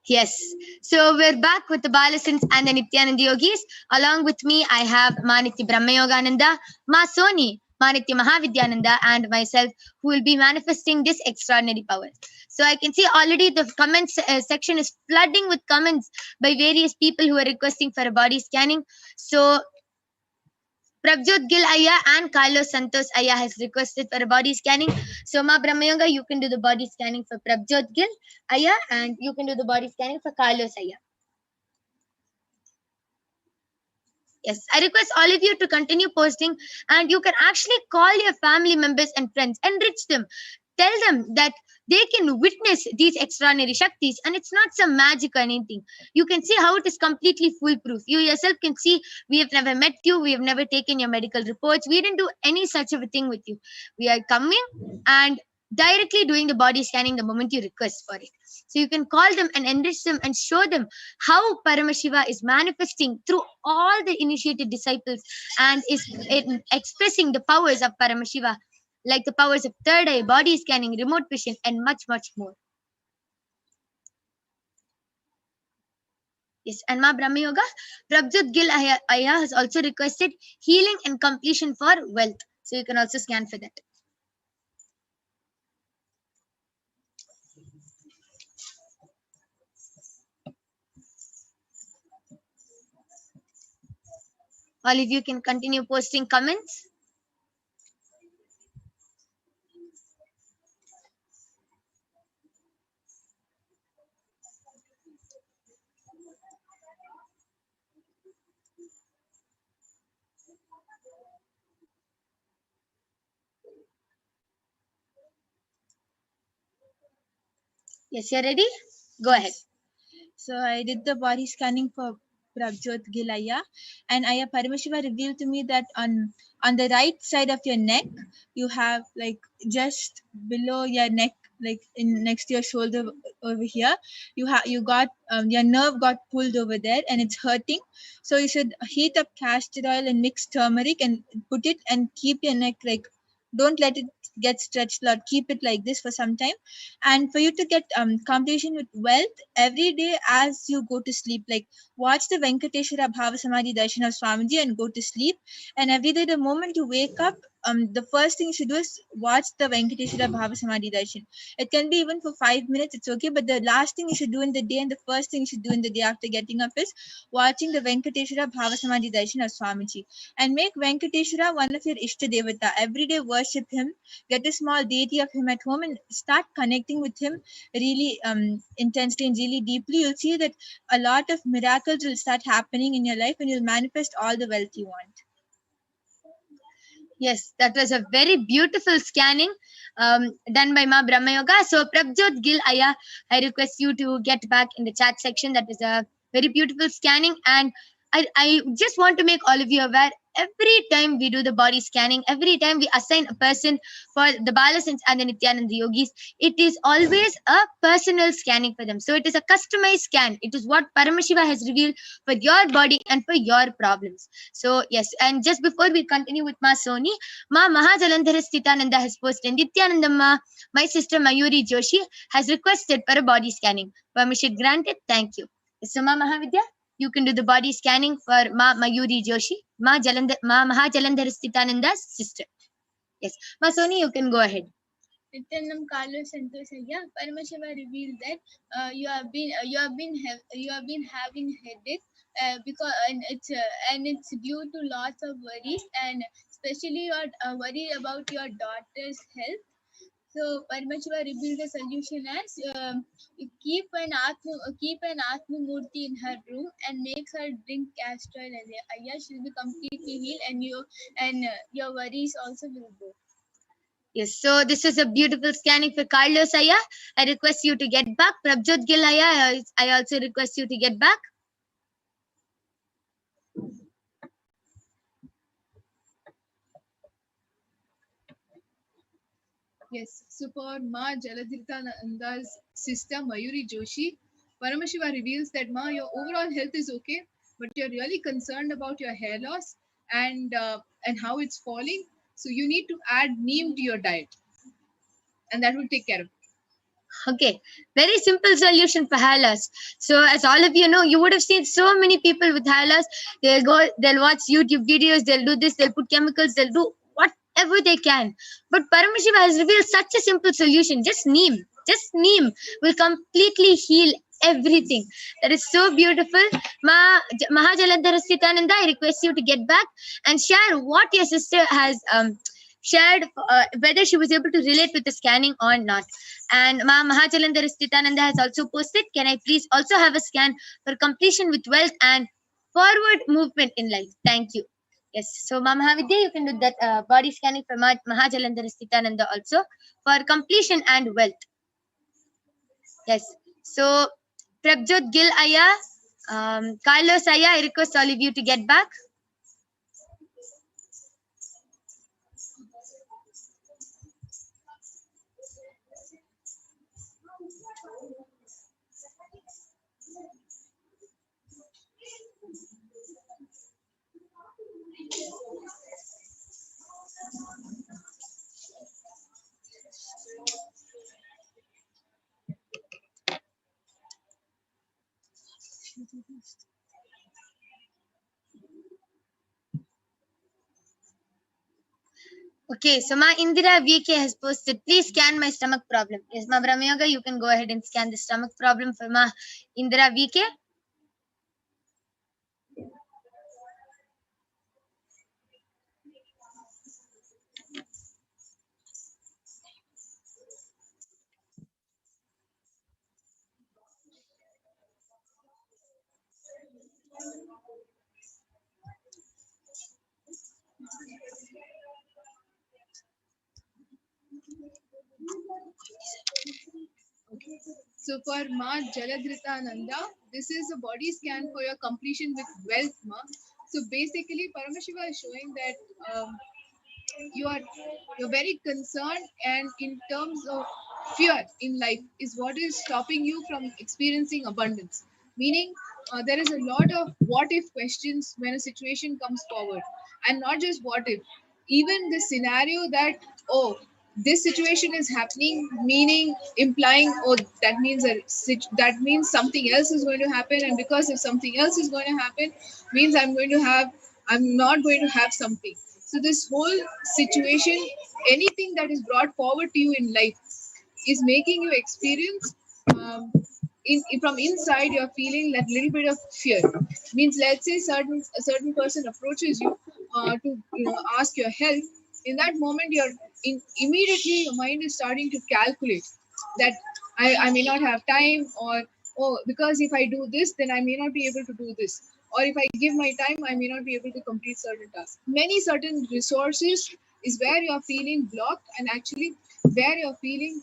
Yes. So we're back with the Balasins and the Nithyananda Yogis. Along with me, I have Manitya Brahmayogananda, Ma Soni, Manitya Mahavidyananda, and myself, who will be manifesting this extraordinary power. So I can see already the comments section is flooding with comments by various people who are requesting for a body scanning. So Prabjot Gill Aya and Carlos Santos Aya has requested for a body scanning. So Ma Brahmayanga, you can do the body scanning for Prabjot Gill Aya, and you can do the body scanning for Carlos Aya. Yes, I request all of you to continue posting, and you can actually call your family members and friends, enrich them. Tell them that they can witness these extraordinary Shaktis, and it's not some magic or anything. You can see how it is completely foolproof. You yourself can see, we have never met you, we have never taken your medical reports, we didn't do any such of a thing with you. We are coming and directly doing the body scanning the moment you request for it. So you can call them and enrich them and show them how Paramashiva is manifesting through all the initiated disciples and is expressing the powers of Paramashiva, like the powers of third eye, body scanning, remote vision, and much, much more. Yes, and Ma Brahma Yoga, Prabjot Gil Aya has also requested healing and completion for wealth. So you can also scan for that. All of you can continue posting comments. Yes, you're ready? Go ahead. So I did the body scanning for Prabjot Gilaya, and Aya Paramashiva revealed to me that on the right side of your neck, you have like just below your neck, like in next to your shoulder over here, you got your nerve got pulled over there and it's hurting. So you should heat up castor oil and mix turmeric and put it and keep your neck like, don't let it get stretched a lot, keep it like this for some time. And for you to get completion with wealth, every day as you go to sleep, like watch the Venkateshwara Bhava Samadhi Darshan of Swamiji and go to sleep. And every day the moment you wake up, the first thing you should do is watch the Venkateshwara Bhava Samadhi Darshan. It can be even for 5 minutes, it's okay, but the last thing you should do in the day and the first thing you should do in the day after getting up is watching the Venkateshwara Bhava Samadhi Darshan of Swamiji. And make Venkateshwara one of your Ishta Devata. Every day worship him, get a small deity of him at home and start connecting with him really intensely and really deeply. You'll see that a lot of miracles will start happening in your life and you'll manifest all the wealth you want. Yes, that was a very beautiful scanning done by Ma Brahma Yoga. So Prabjot Gil Aya, I request you to get back in the chat section. That is a very beautiful scanning, and I just want to make all of you aware, every time we do the body scanning, every time we assign a person for the Balasins and the Nithyananda Yogis, it is always a personal scanning for them. So it is a customized scan. It is what Paramashiva has revealed for your body and for your problems. So yes, and just before we continue with Ma Soni, Ma Mahajalandhara Sthitananda has posted, Nithyananda Ma, my sister Mayuri Joshi has requested for a body scanning. Permission granted. Thank you. So Ma Mahavidya, you can do the body scanning for Ma Mayuri Joshi, Ma Mahajalandhara Sthitananda's sister. Yes, Ma Soni, you can go ahead. Nityanam Carlos Santosaya, Paramashiva revealed that you have been having headache because and it's due to lots of worries, and especially you're worried about your daughter's health. So Paramashiva revealed the solution as you keep an Atma Murti in her room and make her drink castor oil. Aya, she'll be completely healed, and your worries also will go. Yes, so this is a beautiful scanning for Carlos Aya. I request you to get back. Prabjot Gil Aya, I also request you to get back. Yes, so for Ma Jaladhritananda's sister Mayuri Joshi, Paramashiva reveals that Ma, your overall health is okay, but you're really concerned about your hair loss and how it's falling. So you need to add neem to your diet, and that will take care of it. Okay, very simple solution for hair loss. So as all of you know, you would have seen so many people with hair loss. They'll watch YouTube videos, they'll do this, they'll put chemicals, they'll do whatever they can. But Paramashiva has revealed such a simple solution. Just neem will completely heal everything. That is so beautiful. Mahajalandhara Sthitananda, I request you to get back and share what your sister has shared, whether she was able to relate with the scanning or not. And Ma Mahajalandhara Sthitananda has also posted, can I please also have a scan for completion with wealth and forward movement in life? Thank you. Yes, so Ma Mahavidya, you can do that body scanning for Mahajalandhara Sthitananda also for completion and wealth. Yes. So, Prabjot Gill Aya, Carlos Aya, I request all of you to get back. Okay, so Ma Indira VK has posted, please scan my stomach problem. Yes, Ma Brahmayoga, you can go ahead and scan the stomach problem for Ma Indira VK. Okay. So for Ma Jaladritananda, this is a body scan for your completion with wealth, Ma. So basically, Paramashiva is showing that you are you're very concerned, and in terms of fear in life is what is stopping you from experiencing abundance. Meaning, there is a lot of what if questions when a situation comes forward, and not just what if, even the scenario that, oh, this situation is happening, meaning implying, oh, that means that means something else is going to happen, and because if something else is going to happen, means I'm not going to have something. So this whole situation, anything that is brought forward to you in life, is making you experience, from inside you're feeling that little bit of fear. Means, let's say a certain person approaches you to ask your help. In that moment, immediately your mind is starting to calculate that I may not have time, or oh, because if I do this, then I may not be able to do this, or if I give my time, I may not be able to complete certain tasks. Many certain resources is where you're feeling blocked, and actually where you're feeling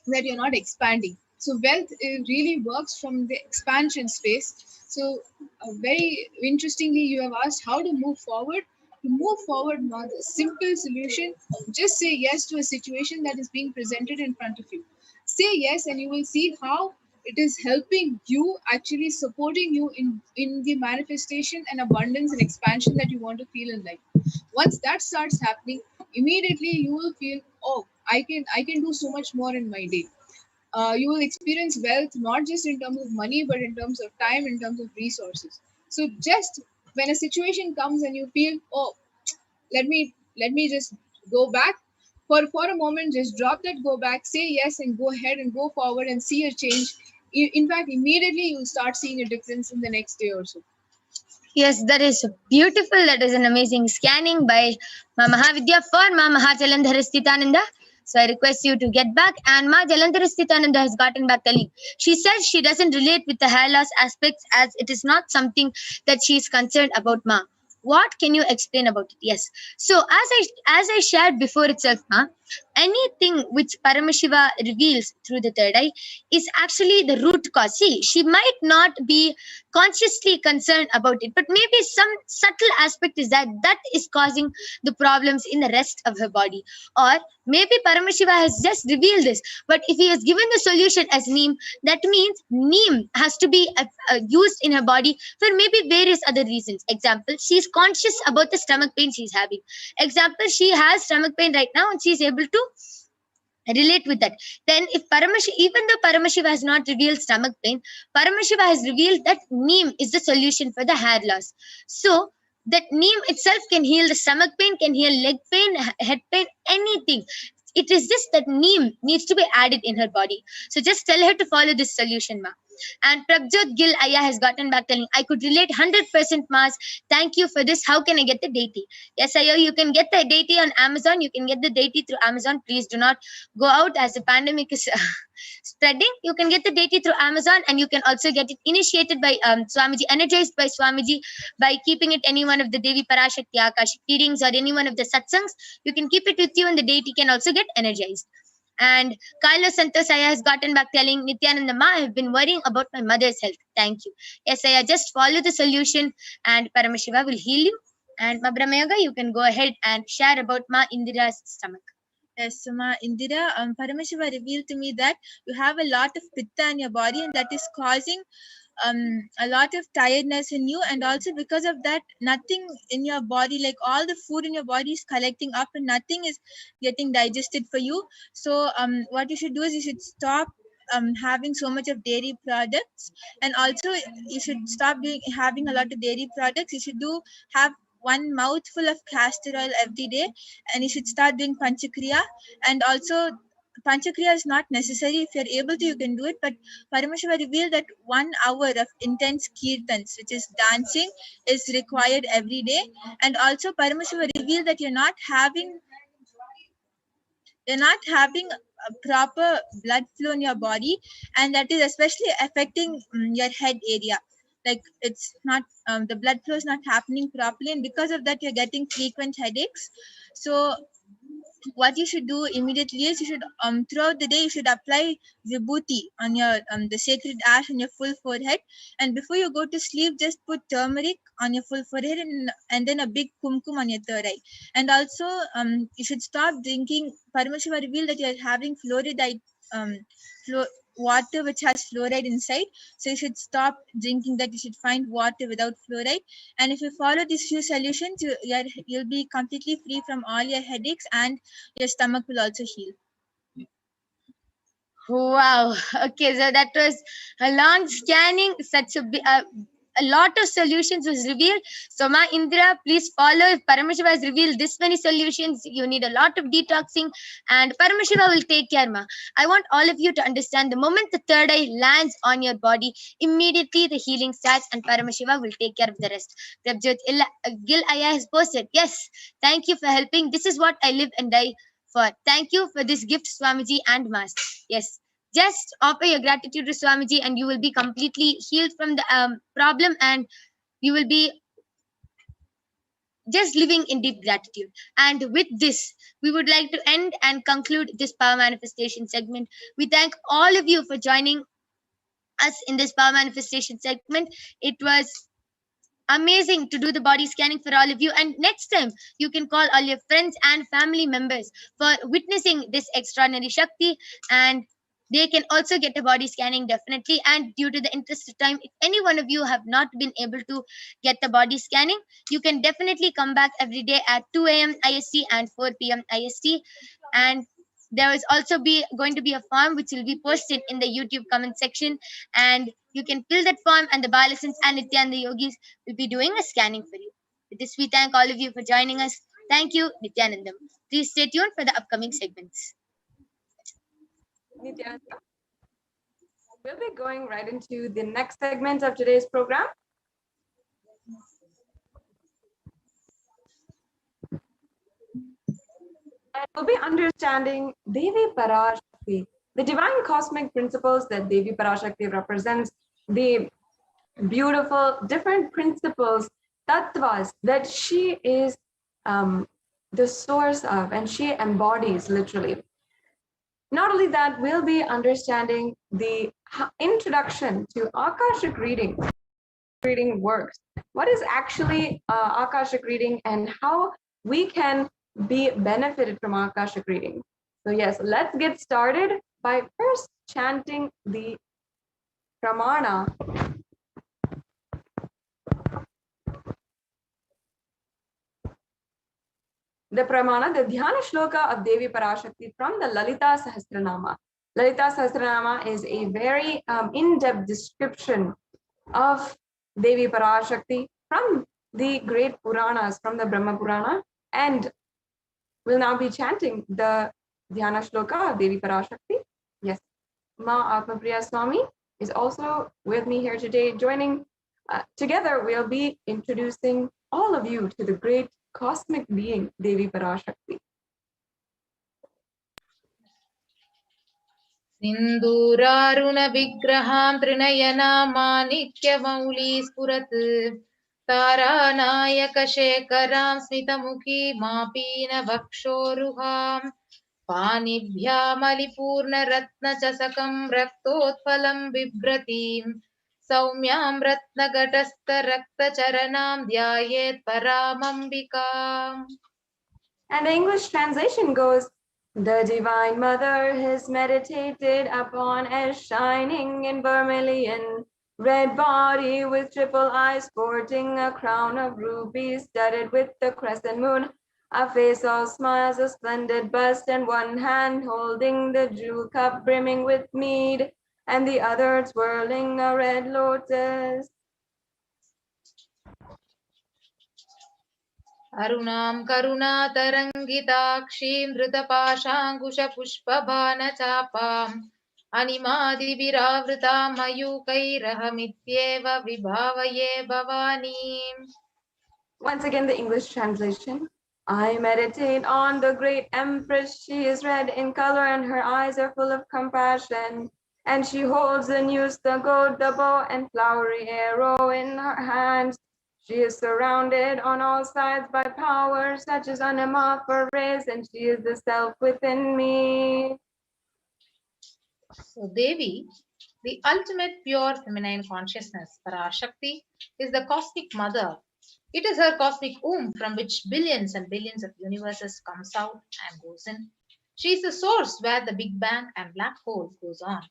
that you're not expanding. So wealth really works from the expansion space. So very interestingly, you have asked how to move forward. To move forward, not a simple solution. Just say yes to a situation that is being presented in front of you. Say yes, and you will see how it is helping you, actually supporting you in the manifestation and abundance and expansion that you want to feel in life. Once that starts happening, immediately you will feel, oh, I can do so much more in my day. You will experience wealth not just in terms of money, but in terms of time, in terms of resources. So just when a situation comes and you feel, oh, let me just go back, for a moment, just drop that go back, say yes, and go ahead and go forward and see a change. In fact, immediately you'll start seeing a difference in the next day or so. Yes, that is beautiful. That is an amazing scanning by Ma Mahavidya for Ma Mahajalandharasthitananda. So I request you to get back. And Ma Jalandharasthitananda has gotten back telling. She says she doesn't relate with the hair loss aspects as it is not something that she is concerned about, Ma. What can you explain about it? Yes. So as I shared before itself, Ma, anything which Paramashiva reveals through the third eye is actually the root cause. See, she might not be consciously concerned about it, but maybe some subtle aspect is that is causing the problems in the rest of her body. Or maybe Paramashiva has just revealed this, but if he has given the solution as neem, that means neem has to be used in her body for maybe various other reasons. Example, she is conscious about the stomach pain she's having. Example, she has stomach pain right now and she is able to relate with that. Then if even though Paramashiva has not revealed stomach pain, Paramashiva has revealed that neem is the solution for the hair loss. So that neem itself can heal the stomach pain, can heal leg pain, head pain, anything. It is just that neem needs to be added in her body. So just tell her to follow this solution, Ma. And Prabjot Gill Aya has gotten back telling, I could relate 100%, Mas. Thank you for this. How can I get the deity? Yes, Aya, you can get the deity on Amazon. You can get the deity through Amazon. Please do not go out as the pandemic is spreading. You can get the deity through Amazon, and you can also get it initiated by Swamiji, energized by Swamiji, by keeping it any one of the Devi PARASHAKTI Akashic readings or any one of the satsangs. You can keep it with you, and the deity can also get energized. And Carlos Santos Aya has gotten back telling Nithyananda Ma, I have been worrying about my mother's health. Thank you. Yes, Aya, just follow the solution and Paramashiva will heal you. And Ma Brahmayoga, you can go ahead and share about Ma Indira's stomach. Yes, so Ma Indira, Paramashiva revealed to me that you have a lot of pitta in your body and that is causing a lot of tiredness in you, and also because of that nothing in your body, like all the food in your body is collecting up and nothing is getting digested for you. So what you should do is you should stop having so much of dairy products, and also you should stop having a lot of dairy products. You should have one mouthful of castor oil every day, and you should start doing panchakriya. And also Panchakriya is not necessary. If you're able to, you can do it. But Paramashiva revealed that 1 hour of intense kirtans, which is dancing, is required every day. And also Paramashiva revealed that you're not having a proper blood flow in your body, and that is especially affecting your head area. Like it's not the blood flow is not happening properly, and because of that you're getting frequent headaches. So what you should do immediately is you should throughout the day you should apply vibhuti on your the sacred ash on your full forehead, and before you go to sleep just put turmeric on your full forehead and then a big kumkum on your third eye. And also you should stop drinking. Paramashiva revealed that you are having fluoride water which has fluoride inside, so you should stop drinking that. You should find water without fluoride, and if you follow these few solutions you'll be completely free from all your headaches, and your stomach will also heal. Wow. Okay, so that was a long scanning. Such a lot of solutions was revealed. So Ma Indira, please follow. If Paramashiva has revealed this many solutions, you need a lot of detoxing, and Paramashiva will take care, Ma. I want all of you to understand, the moment the third eye lands on your body, immediately the healing starts and Paramashiva will take care of the rest. Prabjot Gil Aya has posted, yes, thank you for helping. This is what I live and die for. Thank you for this gift, Swamiji and Mas. Yes, just offer your gratitude to Swamiji and you will be completely healed from the problem, and you will be just living in deep gratitude. And with this, we would like to end and conclude this power manifestation segment. We thank all of you for joining us in this power manifestation segment. It was amazing to do the body scanning for all of you, and next time you can call all your friends and family members for witnessing this extraordinary Shakti, and they can also get a body scanning definitely. And due to the interest of time, if any one of you have not been able to get the body scanning, you can definitely come back every day at 2 a.m. IST and 4 p.m. IST. And there is also going to be a form which will be posted in the YouTube comment section, and you can fill that form and the Balasans and Nithyananda Yogis will be doing a scanning for you. With this, we thank all of you for joining us. Thank you, Nithyanandam. Please stay tuned for the upcoming segments. Nithyananda, we'll be going right into the next segment of today's program. And we'll be understanding Devi PARASHAKTI, the divine cosmic principles that Devi PARASHAKTI represents, the beautiful different principles, tattvas, that she is the source of, and she embodies literally. Not only that, we'll be understanding the introduction to Akashic reading. Reading works. What is actually Akashic reading and how we can be benefited from Akashic reading. So yes, let's get started by first chanting the pramana. The pramana, the dhyana shloka of Devi PARASHAKTI from the Lalita Sahasranama. Lalita Sahasranama is a very in-depth description of Devi PARASHAKTI from the great Puranas, from the Brahma Purana, and we'll now be chanting the dhyana shloka of Devi PARASHAKTI. Yes, Ma Atmapriya Swami is also with me here today, joining. Together, we'll be introducing all of you to the great cosmic being, Devi PARASHAKTI. Sinduraruna vigraham trinayana manikya mauli spurat taranayaka shekaram smitamukhi mapina vakshoruham पाणिभ्यामलिपूर्णरत्नचषकं रक्तोत्फलं बिभ्रतीं सौम्यां रत्नघटस्थरक्तचरणां ध्यायेत् परामम्बिकाम्. And the English translation goes, the Divine Mother is meditated upon as shining in vermilion, red body with triple eyes, sporting a crown of rubies studded with the crescent moon, a face all smiles, a splendid bust, and one hand holding the jewel cup brimming with mead, and the other twirling a red lotus. अरुणां करुणातरङ्गिताक्षीं धृतपाशाङ्कुशपुष्पबाणचापाम् अनिमादिभिरावृतां मयूकैरहमित्येव विभावये भवानीम्. Once again, the English translation. I meditate on the great Empress. She is red in color and her eyes are full of compassion. And she holds the noose, the goad, the bow, and flowery arrow in her hands. She is surrounded on all sides by power such as Anima for rays, and she is the self within me. So Devi, the ultimate pure feminine consciousness, PARASHAKTI, is the cosmic mother. It is her cosmic womb from which billions and billions of universes comes out and goes in. She is the source where the Big Bang and black hole goes on.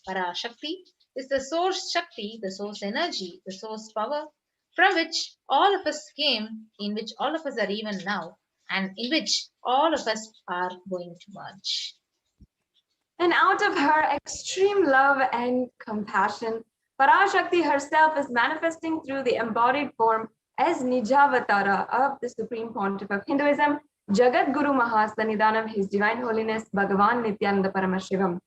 PARASHAKTI is the source Shakti, the source energy, the source power, from which all of us came, in which all of us are even now, and in which all of us are going to merge. And out of her extreme love and compassion, PARASHAKTI herself is manifesting through the embodied form as Nijavatara of the Supreme Pontiff of Hinduism, Jagat Guru Mahasanidanam, His Divine Holiness Bhagavan Nithyananda Paramashivam,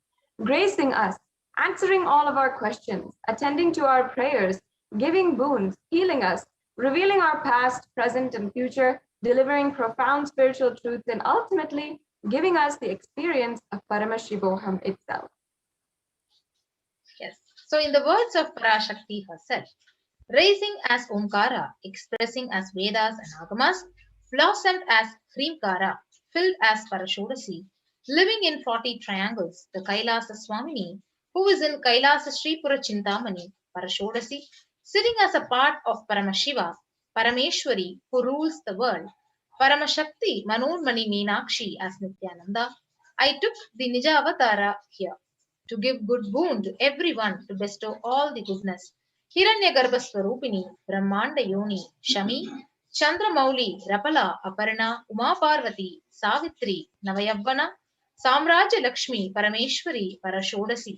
gracing us, answering all of our questions, attending to our prayers, giving boons, healing us, revealing our past, present, and future, delivering profound spiritual truths, and ultimately giving us the experience of Paramashivoham itself. Yes. So in the words of PARASHAKTI herself, rising as Omkara, expressing as Vedas and Agamas, blossomed as Hrimkara, filled as Parashodasi, living in 40 triangles, the Kailasa Swamini, who is in Kailasa Sripura Chintamani, Parashodasi, sitting as a part of Paramashiva, Parameshwari, who rules the world, Paramashakti, Manurmani Meenakshi as Nithyananda. I took the Nija Avatara here to give good boon to everyone, to bestow all the goodness. Hiranyagarbha Swarupini, Brahmanda Yoni, Shami, Chandramauli, Rapala, Aparna, Uma Parvati, Savitri, Navayavana, Samraja Lakshmi, Parameshwari, Parashodasi,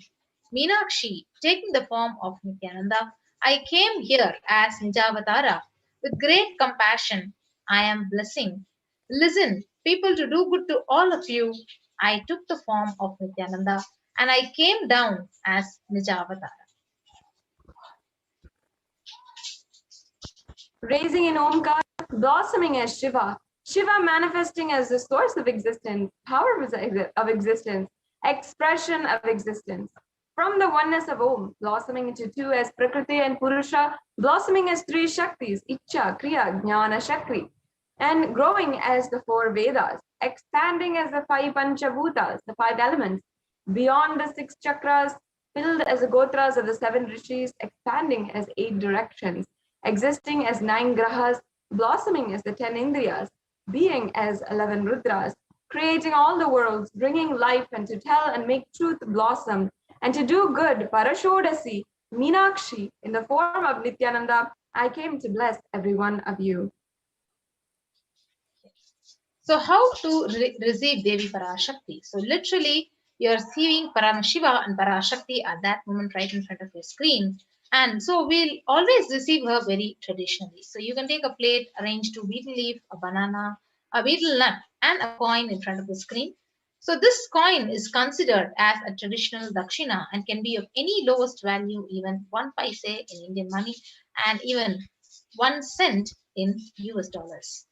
Meenakshi, taking the form of Nithyananda. I came here as Nijavatara with great compassion. I am blessing. Listen, people, to do good to all of you. I took the form of Nithyananda and I came down as Nijavatara. Raising in Omkar, blossoming as Shiva, Shiva manifesting as the source of existence, power of existence, expression of existence. From the oneness of Om, blossoming into two as Prakriti and Purusha, blossoming as three Shaktis, Icha, Kriya, Jnana, Shakti, and growing as the four Vedas, expanding as the five Panchabhutas, the five elements, beyond the six chakras, filled as the Gotras of the seven Rishis, expanding as 8 directions, existing as 9 Grahas, blossoming as the 10 Indriyas, being as 11 Rudras, creating all the worlds, bringing life and to tell and make truth blossom, and to do good, Parashodasi, Meenakshi, in the form of Nithyananda, I came to bless every one of you. So how to receive Devi Parashakti? So literally, you're seeing Paramashiva and Parashakti at that moment right in front of your screen. And so we'll always receive her very traditionally. So you can take a plate, arrange 2 betel leaf, a banana, a betel nut, and a coin in front of the screen. So this coin is considered as a traditional dakshina and can be of any lowest value, even 1 paise in Indian money and even 1 cent in US dollars.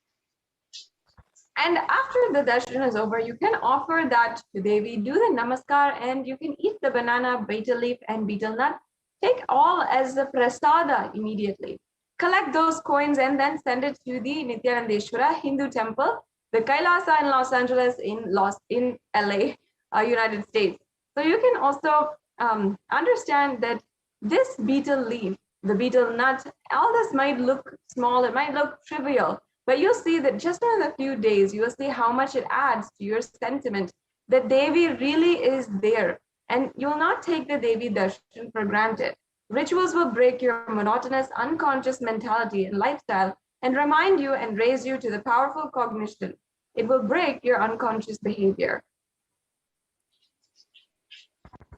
And after the darshan is over, you can offer that to Devi, do the namaskar, and you can eat the banana, betel leaf, and betel nut. Take all as the prasada immediately. Collect those coins and then send it to the Nithyanandeshwara Hindu temple the Kailasa in Los Angeles, in LA, United States. So you can also understand that this betel leaf, the betel nut, all this might look small, it might look trivial, but you'll see that just in a few days, you'll see how much it adds to your sentiment that Devi really is there. And you will not take the Devi darshan for granted. Rituals will break your monotonous, unconscious mentality and lifestyle and remind you and raise you to the powerful cognition. It will break your unconscious behavior.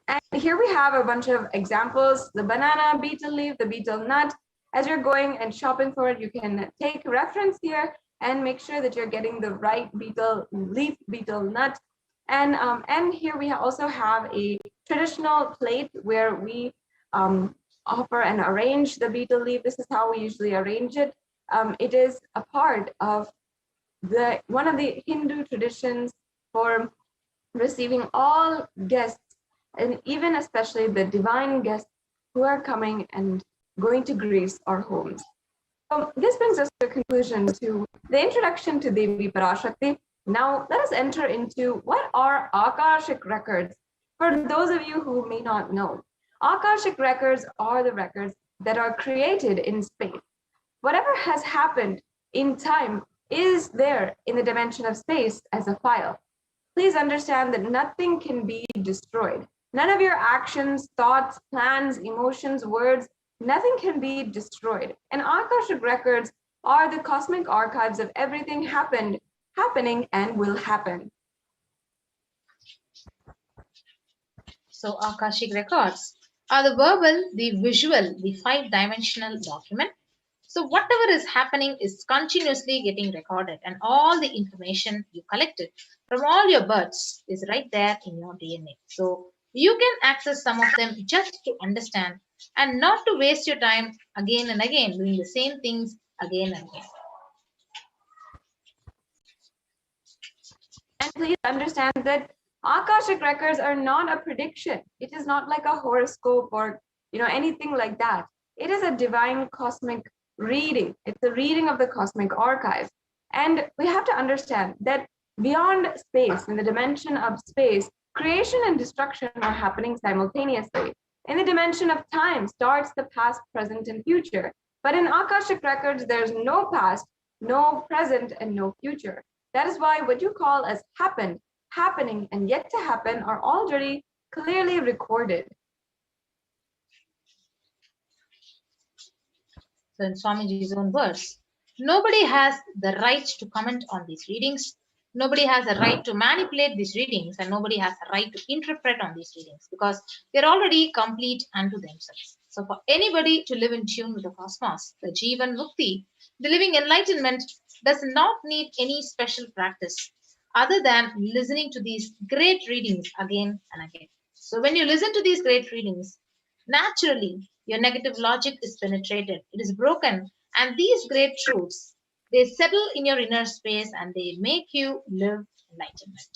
And here we have a bunch of examples, the banana, betel leaf, the betel nut. As you're going and shopping for it, you can take reference here and make sure that you're getting the right betel leaf, betel nut. And here we also have a traditional plate where we offer and arrange the betel leaf. This is how we usually arrange it. It is a part of one of the Hindu traditions for receiving all guests, and even especially the divine guests who are coming and going to grace our homes. So this brings us to a conclusion to the introduction to Devi PARASHAKTI. Now let us enter into what are Akashic records. For those of you who may not know, Akashic records are the records that are created in space. Whatever has happened in time is there in the dimension of space as a file. Please understand that nothing can be destroyed. None of your actions, thoughts, plans, emotions, words, nothing can be destroyed. And Akashic records are the cosmic archives of everything happening, and will happen. So Akashic records are the verbal, the visual, the five-dimensional document. So whatever is happening is continuously getting recorded, and all the information you collected from all your births is right there in your DNA. So you can access some of them just to understand and not to waste your time again and again doing the same things again and again. And please understand that Akashic records are not a prediction. It is not like a horoscope or anything like that. It is a divine cosmic reading. It's a reading of the cosmic archives. And we have to understand that beyond space, in the dimension of space, creation and destruction are happening simultaneously. In the dimension of time starts the past, present, and future. But in Akashic records, there's no past, no present, and no future. That is why what you call as happened, happening, and yet to happen are already clearly recorded. So in Swamiji's own words, nobody has the right to comment on these readings. Nobody has a right to manipulate these readings, and nobody has a right to interpret on these readings because they're already complete unto themselves. So for anybody to live in tune with the cosmos, the Jivan Mukti, the living enlightenment, does not need any special practice other than listening to these great readings again and again. So when you listen to these great readings, naturally your negative logic is penetrated, it is broken, and these great truths, they settle in your inner space and they make you live enlightenment.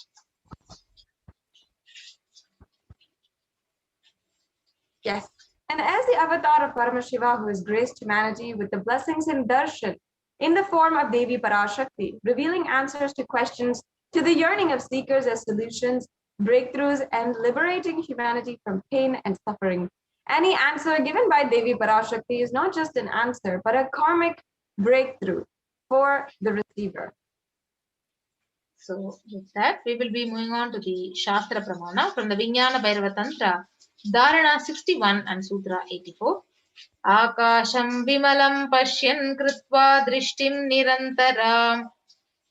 Yes. And as the avatar of Paramashiva who has graced humanity with the blessings and darshan in the form of Devi PARASHAKTI, revealing answers to questions, to the yearning of seekers as solutions, breakthroughs, and liberating humanity from pain and suffering. Any answer given by Devi PARASHAKTI is not just an answer, but a karmic breakthrough for the receiver. So with that, we will be moving on to the Shastra Pramana from the Vijnana Bhairava Tantra, Dharana 61 and Sutra 84. Akasham vimalam pashyan kritva drishtim nirantaram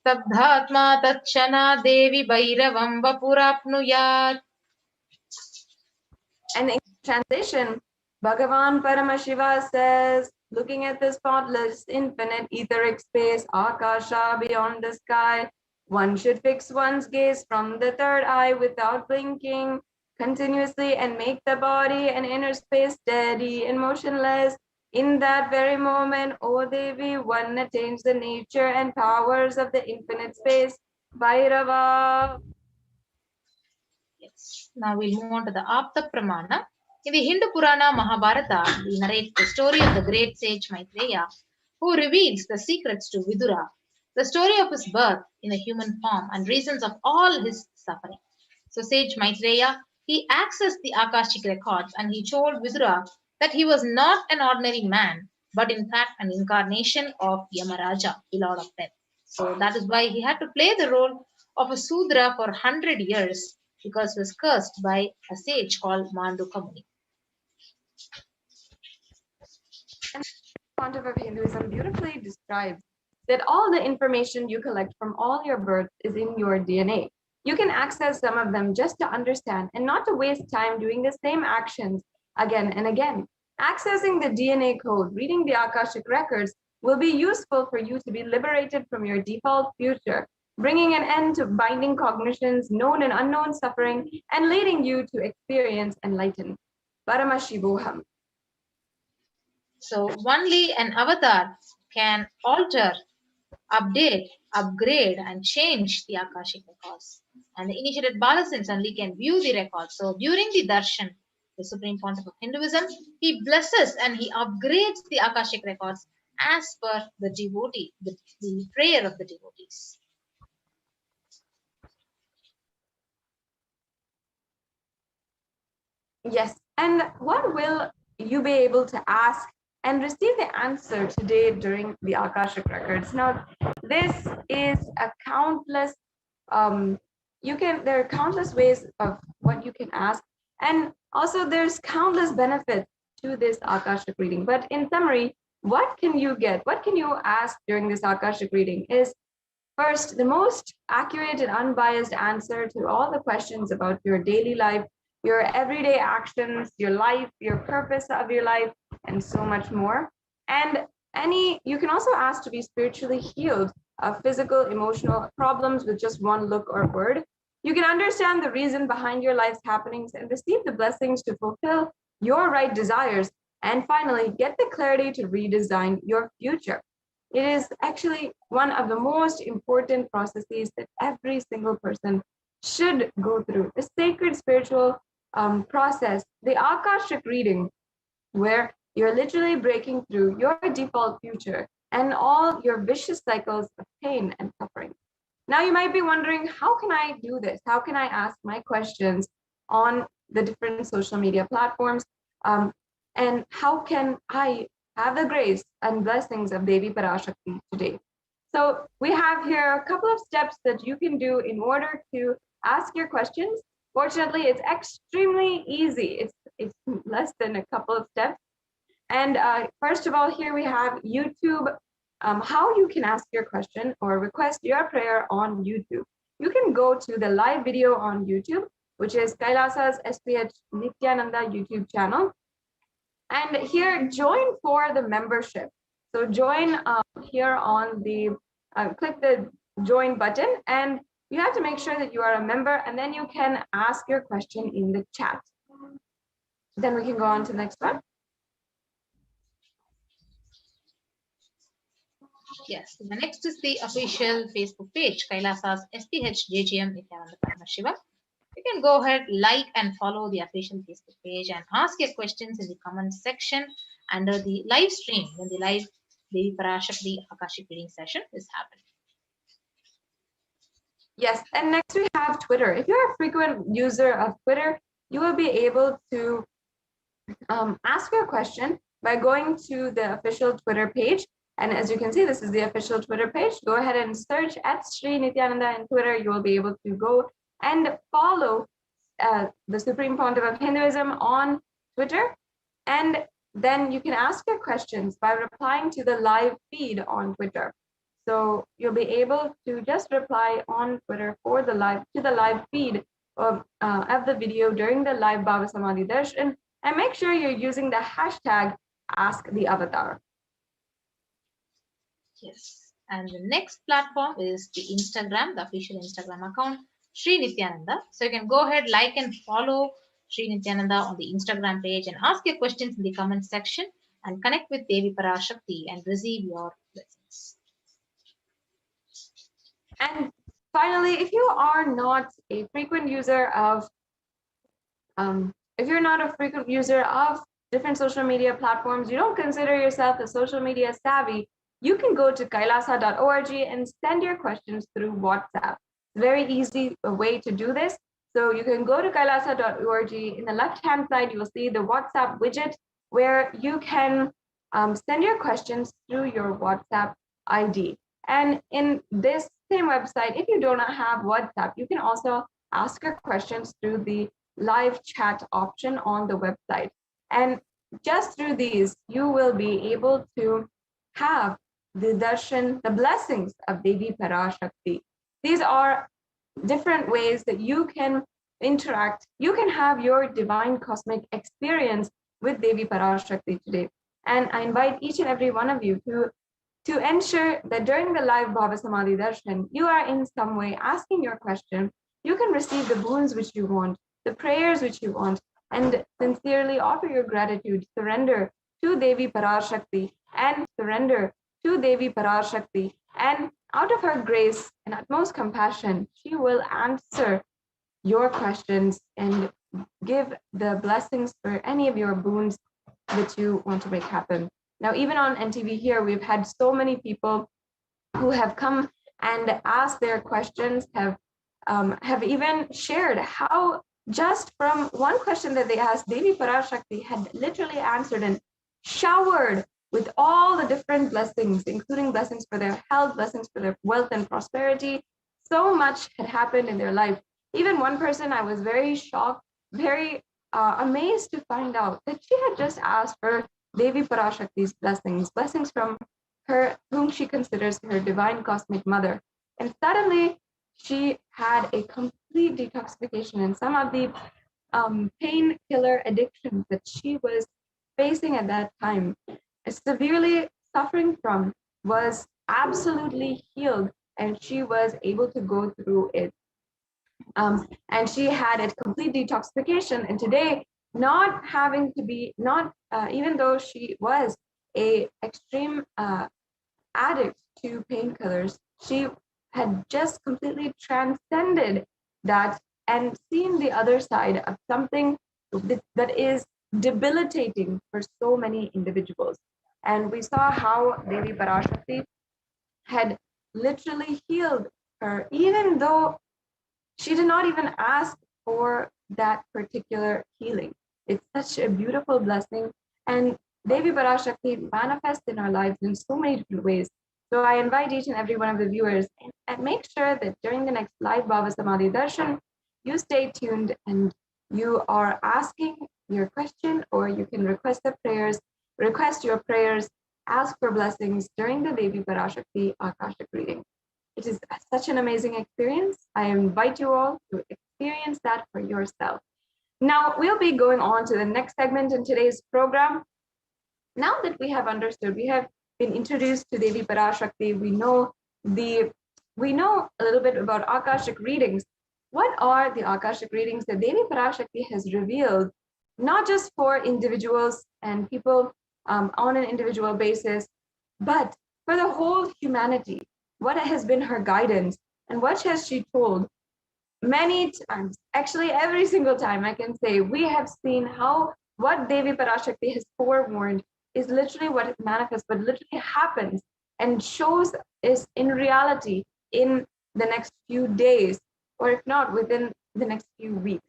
sabdhatma tatchana devi bhairavam vapurapnuyat. And in translation, Bhagavan Paramashiva says, looking at the spotless, infinite etheric space, Akasha, beyond the sky, one should fix one's gaze from the third eye without blinking continuously and make the body and inner space steady and motionless. In that very moment, O Devi, one attains the nature and powers of the infinite space, Bhairava. Yes. Now we'll move on to the Apta Pramana. In the Hindu Purana Mahabharata, we narrate the story of the great sage Maitreya, who reveals the secrets to Vidura the story of his birth in a human form, and reasons of all his suffering. So sage Maitreya, he accessed the Akashic records and he told Vidura that he was not an ordinary man, but in fact an incarnation of Yamaraja, the Lord of Death. So that is why he had to play the role of a Sudra for 100 years because he was cursed by a sage called Manduka Muni. Pontiff of Hinduism beautifully describes that all the information you collect from all your births is in your DNA. You can access some of them just to understand and not to waste time doing the same actions again and again. Accessing the DNA code, reading the Akashic records will be useful for you to be liberated from your default future, bringing an end to binding cognitions, known and unknown suffering, and leading you to experience enlightenment. Paramashivoham. So only an avatar can alter, update, upgrade, and change the Akashic records. And the initiated Balasins only can view the records. So during the darshan, the Supreme Pontiff of Hinduism, he blesses and he upgrades the Akashic records as per the devotee, the prayer of the devotees. Yes, and what will you be able to ask and receive the answer today during the Akashic records? Now, this is a countless, there are countless ways of what you can ask, and also there's countless benefits to this Akashic reading. But in summary, what can you get? What can you ask during this Akashic reading is first, the most accurate and unbiased answer to all the questions about your daily life, your everyday actions, your life, your purpose of your life, and so much more. And you can also ask to be spiritually healed of physical, emotional problems with just one look or word. You can understand the reason behind your life's happenings and receive the blessings to fulfill your right desires. And finally, get the clarity to redesign your future. It is actually one of the most important processes that every single person should go through. The sacred spiritual process, the Akashic reading, where you're literally breaking through your default future and all your vicious cycles of pain and suffering. Now you might be wondering, how can I do this? How can I ask my questions on the different social media platforms? And how can I have the grace and blessings of Devi PARASHAKTI today? So we have here a couple of steps that you can do in order to ask your questions. Fortunately, it's extremely easy. It's less than a couple of steps. And first of all, here we have YouTube, how you can ask your question or request your prayer on YouTube. You can go to the live video on YouTube, which is Kailasa's SPH Nithyananda YouTube channel. And here, join for the membership. So join here on the, click the join button, and you have to make sure that you are a member, and then you can ask your question in the chat. Then we can go on to the next one. Yes, the next is the official Facebook page, Kailasa's SPH JGM Nithyananda Satsang. You can go ahead, like and follow the official Facebook page and ask your questions in the comment section under the live stream when the live Devi PARASHAKTI Akashic reading session is happening. Yes, and next we have Twitter. If you're a frequent user of Twitter, you will be able to ask your question by going to the official Twitter page. And as you can see, this is the official Twitter page. Go ahead and search at Sri Nithyananda in Twitter. You will be able to go and follow the Supreme Pontiff of Hinduism on Twitter. And then you can ask your questions by replying to the live feed on Twitter. So you'll be able to just reply on Twitter for the live feed of the video during the live Bhava Samadhi Darshan, and make sure you're using the hashtag #AskTheAvatar. Yes, and the next platform is the Instagram, the official Instagram account, Sri Nithyananda. So you can go ahead, like and follow Sri Nithyananda on the Instagram page and ask your questions in the comment section and connect with Devi PARASHAKTI and receive your blessings. And finally, if you are not a frequent user of, different social media platforms, you don't consider yourself a social media savvy, you can go to kailasa.org and send your questions through WhatsApp. Very easy way to do this. So you can go to kailasa.org. In the left-hand side, you will see the WhatsApp widget where you can send your questions through your WhatsApp ID. And in this same website, if you do not have WhatsApp, you can also ask your questions through the live chat option on the website. And just through these, you will be able to have the darshan, the blessings of Devi PARASHAKTI. These are different ways that you can interact. You can have your divine cosmic experience with Devi PARASHAKTI today. And I invite each and every one of you to ensure that during the live Bhava Samadhi Darshan, you are in some way asking your question. You can receive the boons which you want, the prayers which you want, and sincerely offer your gratitude, surrender to Devi PARASHAKTI, and surrender to Devi PARASHAKTI. And out of her grace and utmost compassion, she will answer your questions and give the blessings for any of your boons that you want to make happen. Now, even on NTV here, we've had so many people who have come and asked their questions, have even shared how just from one question that they asked, Devi PARASHAKTI had literally answered and showered with all the different blessings, including blessings for their health, blessings for their wealth and prosperity. So much had happened in their life. Even one person, I was very shocked, very amazed to find out that she had just asked for Devi PARASHAKTI's blessings from her, whom she considers her divine cosmic mother. And suddenly she had a complete detoxification, and some of the painkiller addictions that she was facing at that time, severely suffering from, was absolutely healed, and she was able to go through it. And she had a complete detoxification, and today, not having to be, even though she was a extreme addict to painkillers, she had just completely transcended that and seen the other side of something that is debilitating for so many individuals. And we saw how Devi PARASHAKTI had literally healed her, even though she did not even ask for that particular healing. It's such a beautiful blessing, and Devi PARASHAKTI manifests in our lives in so many different ways. So I invite each and every one of the viewers and make sure that during the next live Bhava Samadhi Darshan, you stay tuned and you are asking your question, or you can request your prayers, ask for blessings during the Devi PARASHAKTI Akashic reading. It is such an amazing experience. I invite you all to experience that for yourself. Now we'll be going on to the next segment in today's program. Now that we have understood, we have been introduced to Devi PARASHAKTI, we know a little bit about Akashic readings. What are the Akashic readings that Devi PARASHAKTI has revealed, not just for individuals and people on an individual basis, but for the whole humanity? What has been her guidance, and what has she told? Many times, actually every single time, I can say we have seen how what Devi PARASHAKTI has forewarned is literally what it manifests, but literally happens and shows is in reality in the next few days, or if not within the next few weeks.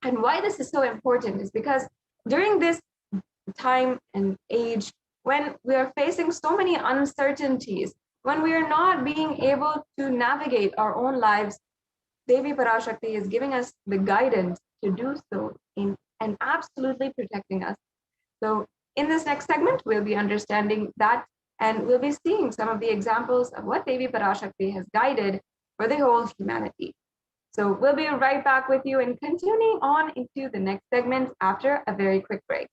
And why this is so important is because during this time and age, when we are facing so many uncertainties, when we are not being able to navigate our own lives, Devi PARASHAKTI is giving us the guidance to do so and absolutely protecting us. So in this next segment, we'll be understanding that, and we'll be seeing some of the examples of what Devi PARASHAKTI has guided for the whole humanity. So we'll be right back with you and continuing on into the next segment after a very quick break.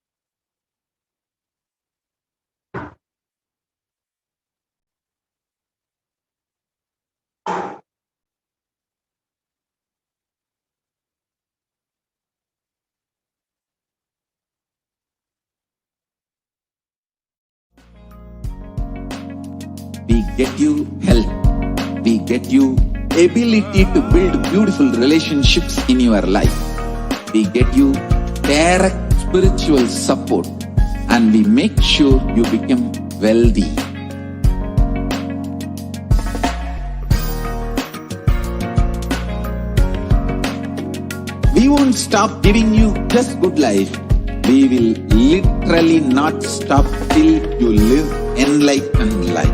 We get you health. We get you ability to build beautiful relationships in your life. We get you direct spiritual support, and we make sure you become wealthy. won't stop giving you just good life. We will literally not stop till you live enlightened life.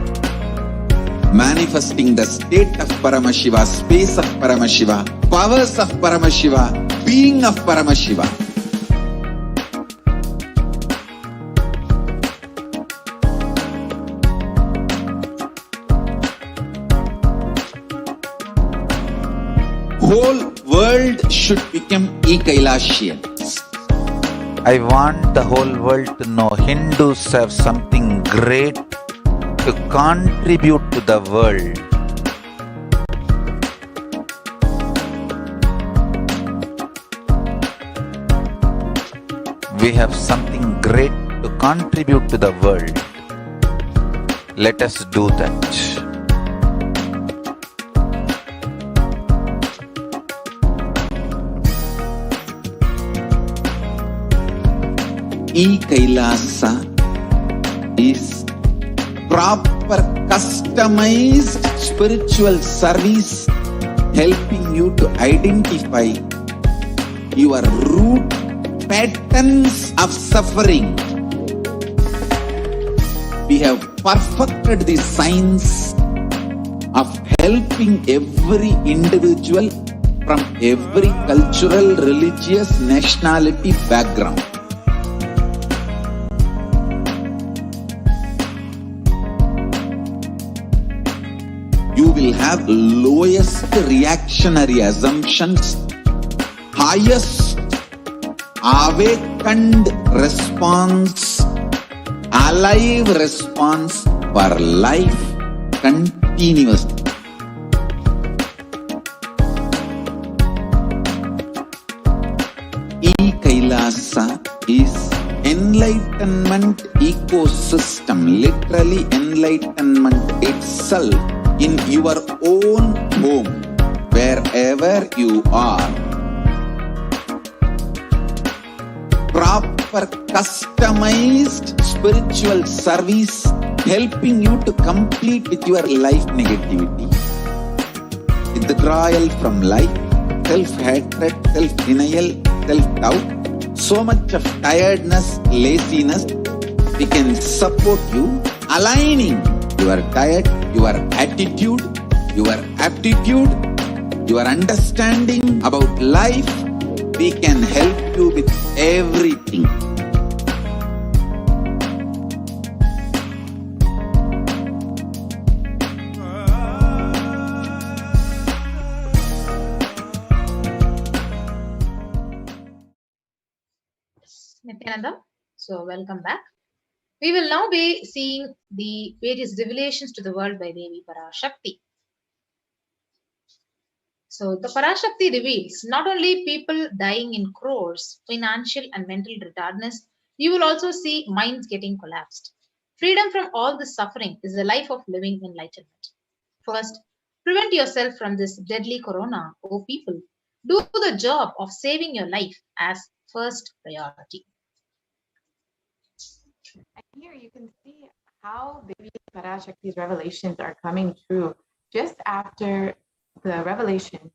Manifesting the state of Paramashiva, space of Paramashiva, powers of Paramashiva, being of Paramashiva. Whole world should become e-Kailashians. I want the whole world to know Hindus have something great to contribute to the world. We have something great to contribute to the world. Let us do that. E-Kailasa is proper customized spiritual service helping you to identify your root patterns of suffering. We have perfected the science of helping every individual from every cultural, religious, nationality background. You will have lowest reactionary assumptions, highest awakened response, alive response for life continuously. E-Kailasa is enlightenment ecosystem, literally enlightenment itself in your own home, wherever you are. Proper customized spiritual service helping you to complete with your life negativity, withdrawal from life, self-hatred, self-denial, self-doubt, so much of tiredness, laziness. We can support you aligning your diet, your attitude, your aptitude, your understanding about life. We can help you with everything. Nithyananda, so welcome back. We will now be seeing the various revelations to the world by Devi PARASHAKTI. So the PARASHAKTI reveals not only people dying in crores, financial and mental retardedness, you will also see minds getting collapsed. Freedom from all this suffering is the life of living enlightenment. First, prevent yourself from this deadly corona, O people. Do the job of saving your life as first priority. And here you can see how Devi Parashakti's revelations are coming true. Just after the revelation,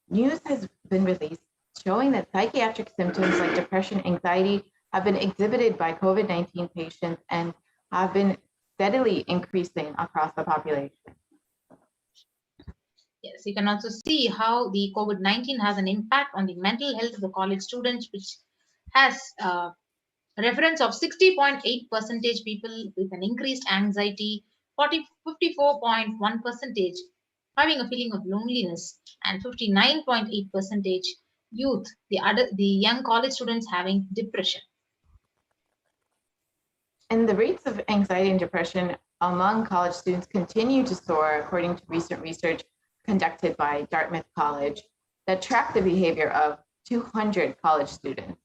news has been released showing that psychiatric symptoms like depression, anxiety have been exhibited by COVID-19 patients and have been steadily increasing across the population. Yes, you can also see how the COVID-19 has an impact on the mental health of the college students, which has reference of 60.8% people with an increased anxiety, 54.1% having a feeling of loneliness, and 59.8% youth, the young college students having depression. And the rates of anxiety and depression among college students continue to soar, according to recent research conducted by Dartmouth College that tracked the behavior of 200 college students.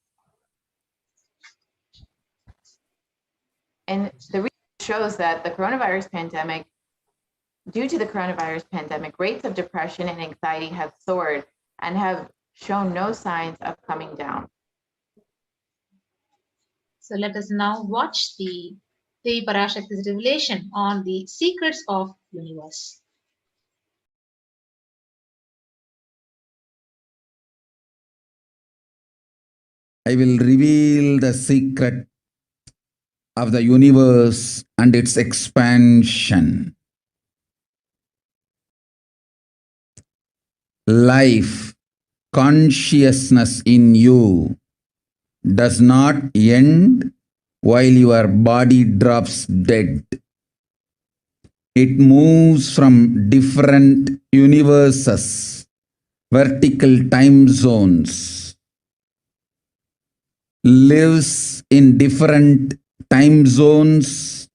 And the research shows that due to the coronavirus pandemic, rates of depression and anxiety have soared and have shown no signs of coming down. So let us now watch the Devi Parashakti's revelation on the secrets of universe. I will reveal the secret of the universe and its expansion. Life, consciousness in you does not end while your body drops dead. It moves from different universes, vertical time zones, lives in different time zones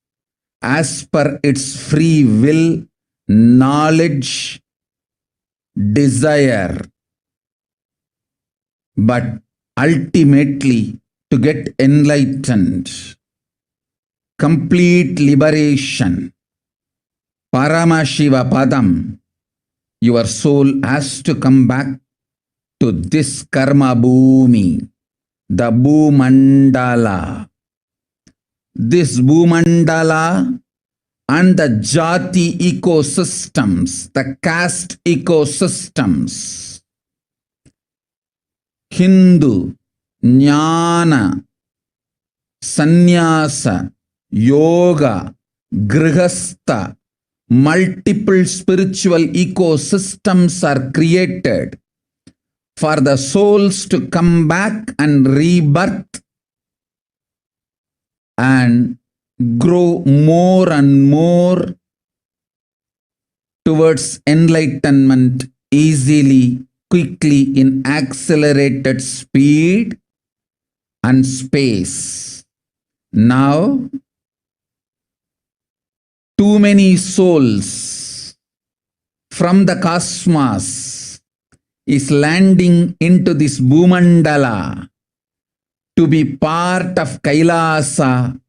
as per its free will, knowledge, desire, but ultimately to get enlightened, complete liberation, Paramashiva Padam, your soul has to come back to this karma bhumi, the Bhumandala. This Bhumandala and the Jati ecosystems, the caste ecosystems, Hindu, Jnana, Sannyasa, Yoga, Grihastha, multiple spiritual ecosystems are created for the souls to come back and rebirth and grow more and more towards enlightenment easily, quickly, in accelerated speed and space. Now, too many souls from the cosmos is landing into this Bhumandala to be part of Kailasa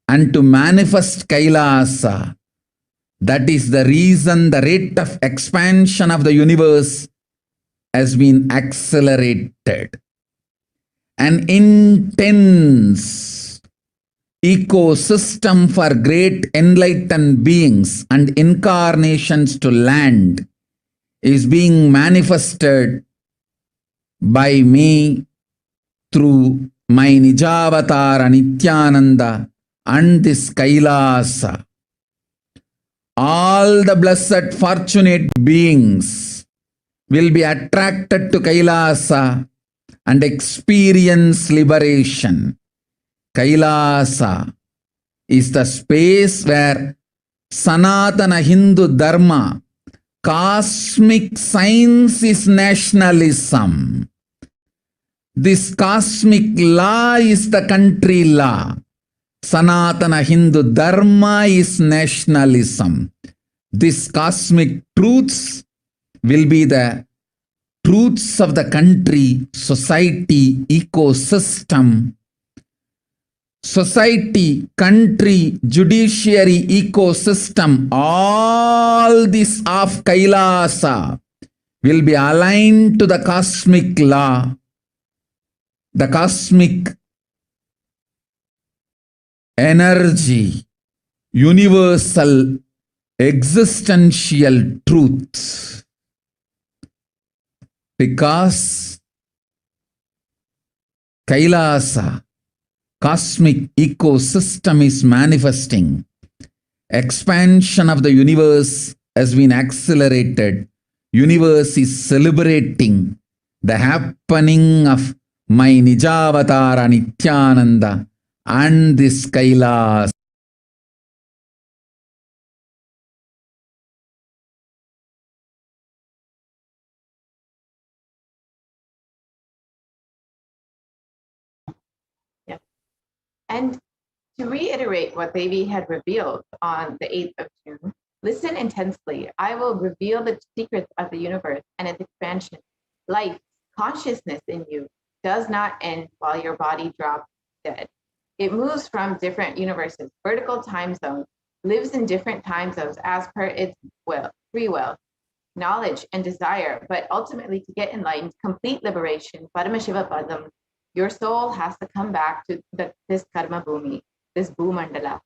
and to manifest Kailasa. That is the reason the rate of expansion of the universe has been accelerated. An intense ecosystem for great enlightened beings and incarnations to land is being manifested by me through my Nijavatara Nithyananda and this Kailasa. All the blessed fortunate beings will be attracted to Kailasa and experience liberation. Kailasa is the space where Sanatana Hindu Dharma, cosmic science is nationalism. This cosmic law is the country law. Sanatana Hindu Dharma is nationalism. These cosmic truths will be the truths of the country, society, ecosystem. Society, country, judiciary, ecosystem, all this of Kailasa will be aligned to the cosmic law, the cosmic energy, universal existential truth. Because Kailasa, cosmic ecosystem is manifesting. Expansion of the universe has been accelerated. Universe is celebrating the happening of my Nijavatara Nithyananda and this Kailas. And to reiterate what Devi had revealed on the 8th of June, listen intensely. I will reveal the secrets of the universe and its expansion. Life, consciousness in you does not end while your body drops dead. It moves from different universes, vertical time zones, lives in different time zones as per its will, free will, knowledge, and desire, but ultimately to get enlightened, complete liberation, Paramashiva Padam, your soul has to come back to this karma bhumi, this Bhumandala.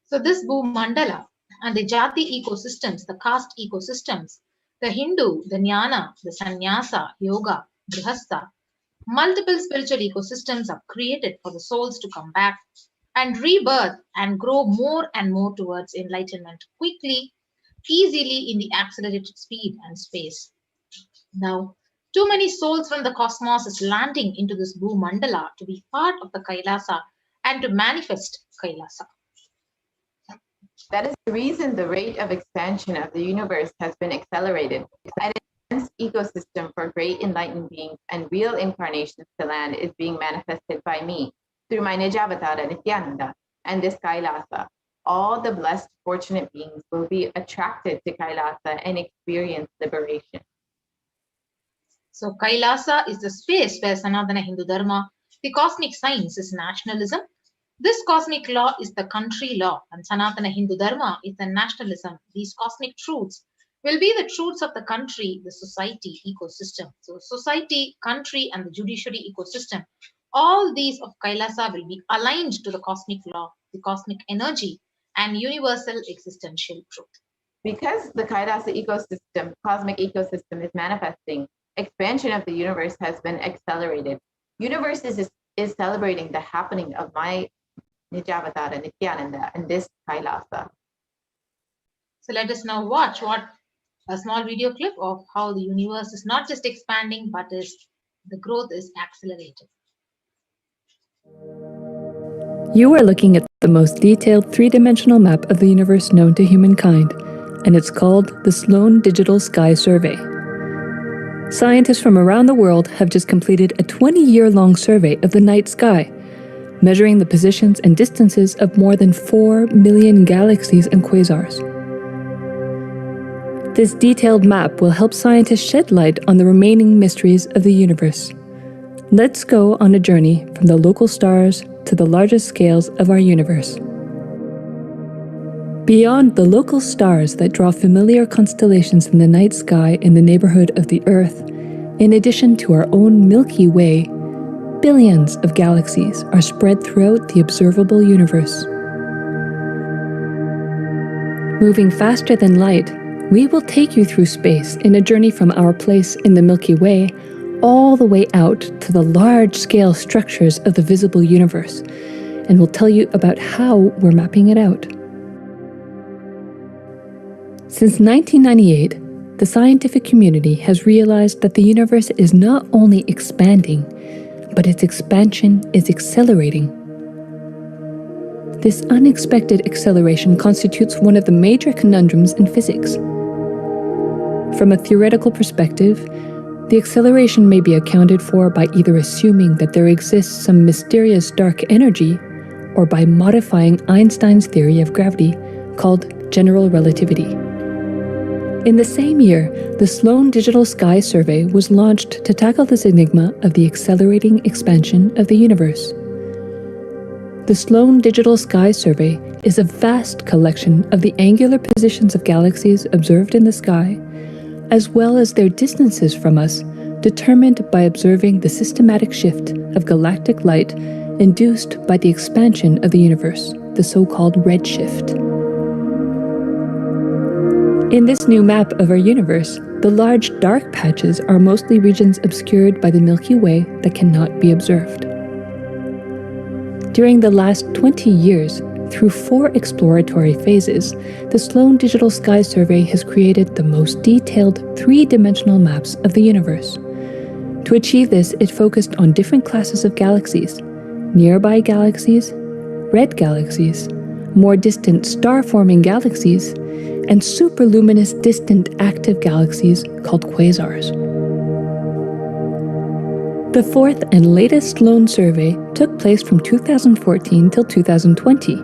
So this Bhumandala and the Jati ecosystems, the caste ecosystems, the Hindu, the Jnana, the Sannyasa, Yoga, Grihastha, Multiple spiritual ecosystems are created for the souls to come back and rebirth and grow more and more towards enlightenment quickly, easily in the accelerated speed and space. Now, too many souls from the cosmos is landing into this Bhumandala to be part of the Kailasa and to manifest Kailasa. That is the reason the rate of expansion of the universe has been accelerated. An immense ecosystem for great enlightened beings and real incarnations to land is being manifested by me through my Nijavatara Nithyananda and this Kailasa. All the blessed, fortunate beings will be attracted to Kailasa and experience liberation. So Kailasa is the space where Sanatana Hindu Dharma, the cosmic science, is nationalism. This cosmic law is the country law, and Sanatana Hindu Dharma is the nationalism. These cosmic truths will be the truths of the country, the society, ecosystem. So society, country, and the judiciary ecosystem, all these of Kailasa will be aligned to the cosmic law, the cosmic energy, and universal existential truth. Because the Kailasa ecosystem, cosmic ecosystem is manifesting, expansion of the universe has been accelerated. Universe is celebrating the happening of my Nijavatara Nithyananda and this Kailasa. So let us now watch a small video clip of how the universe is not just expanding, but the growth is accelerated. You are looking at the most detailed three-dimensional map of the universe known to humankind, and it's called the Sloan Digital Sky Survey. Scientists from around the world have just completed a 20-year-long survey of the night sky, measuring the positions and distances of more than 4 million galaxies and quasars. This detailed map will help scientists shed light on the remaining mysteries of the universe. Let's go on a journey from the local stars to the largest scales of our universe. Beyond the local stars that draw familiar constellations in the night sky in the neighborhood of the Earth, in addition to our own Milky Way, billions of galaxies are spread throughout the observable universe. Moving faster than light, we will take you through space in a journey from our place in the Milky Way all the way out to the large-scale structures of the visible universe, and we'll tell you about how we're mapping it out. Since 1998, the scientific community has realized that the universe is not only expanding, but its expansion is accelerating. This unexpected acceleration constitutes one of the major conundrums in physics. From a theoretical perspective, the acceleration may be accounted for by either assuming that there exists some mysterious dark energy, or by modifying Einstein's theory of gravity, called general relativity. In the same year, the Sloan Digital Sky Survey was launched to tackle this enigma of the accelerating expansion of the universe. The Sloan Digital Sky Survey is a vast collection of the angular positions of galaxies observed in the sky, as well as their distances from us, determined by observing the systematic shift of galactic light induced by the expansion of the universe, the so-called redshift. In this new map of our universe, the large dark patches are mostly regions obscured by the Milky Way that cannot be observed. During the last 20 years, through 4 exploratory phases, the Sloan Digital Sky Survey has created the most detailed 3-dimensional maps of the universe. To achieve this, it focused on different classes of galaxies: nearby galaxies, red galaxies, more distant star-forming galaxies, and superluminous distant active galaxies called quasars. The 4th and latest Sloan survey took place from 2014 till 2020.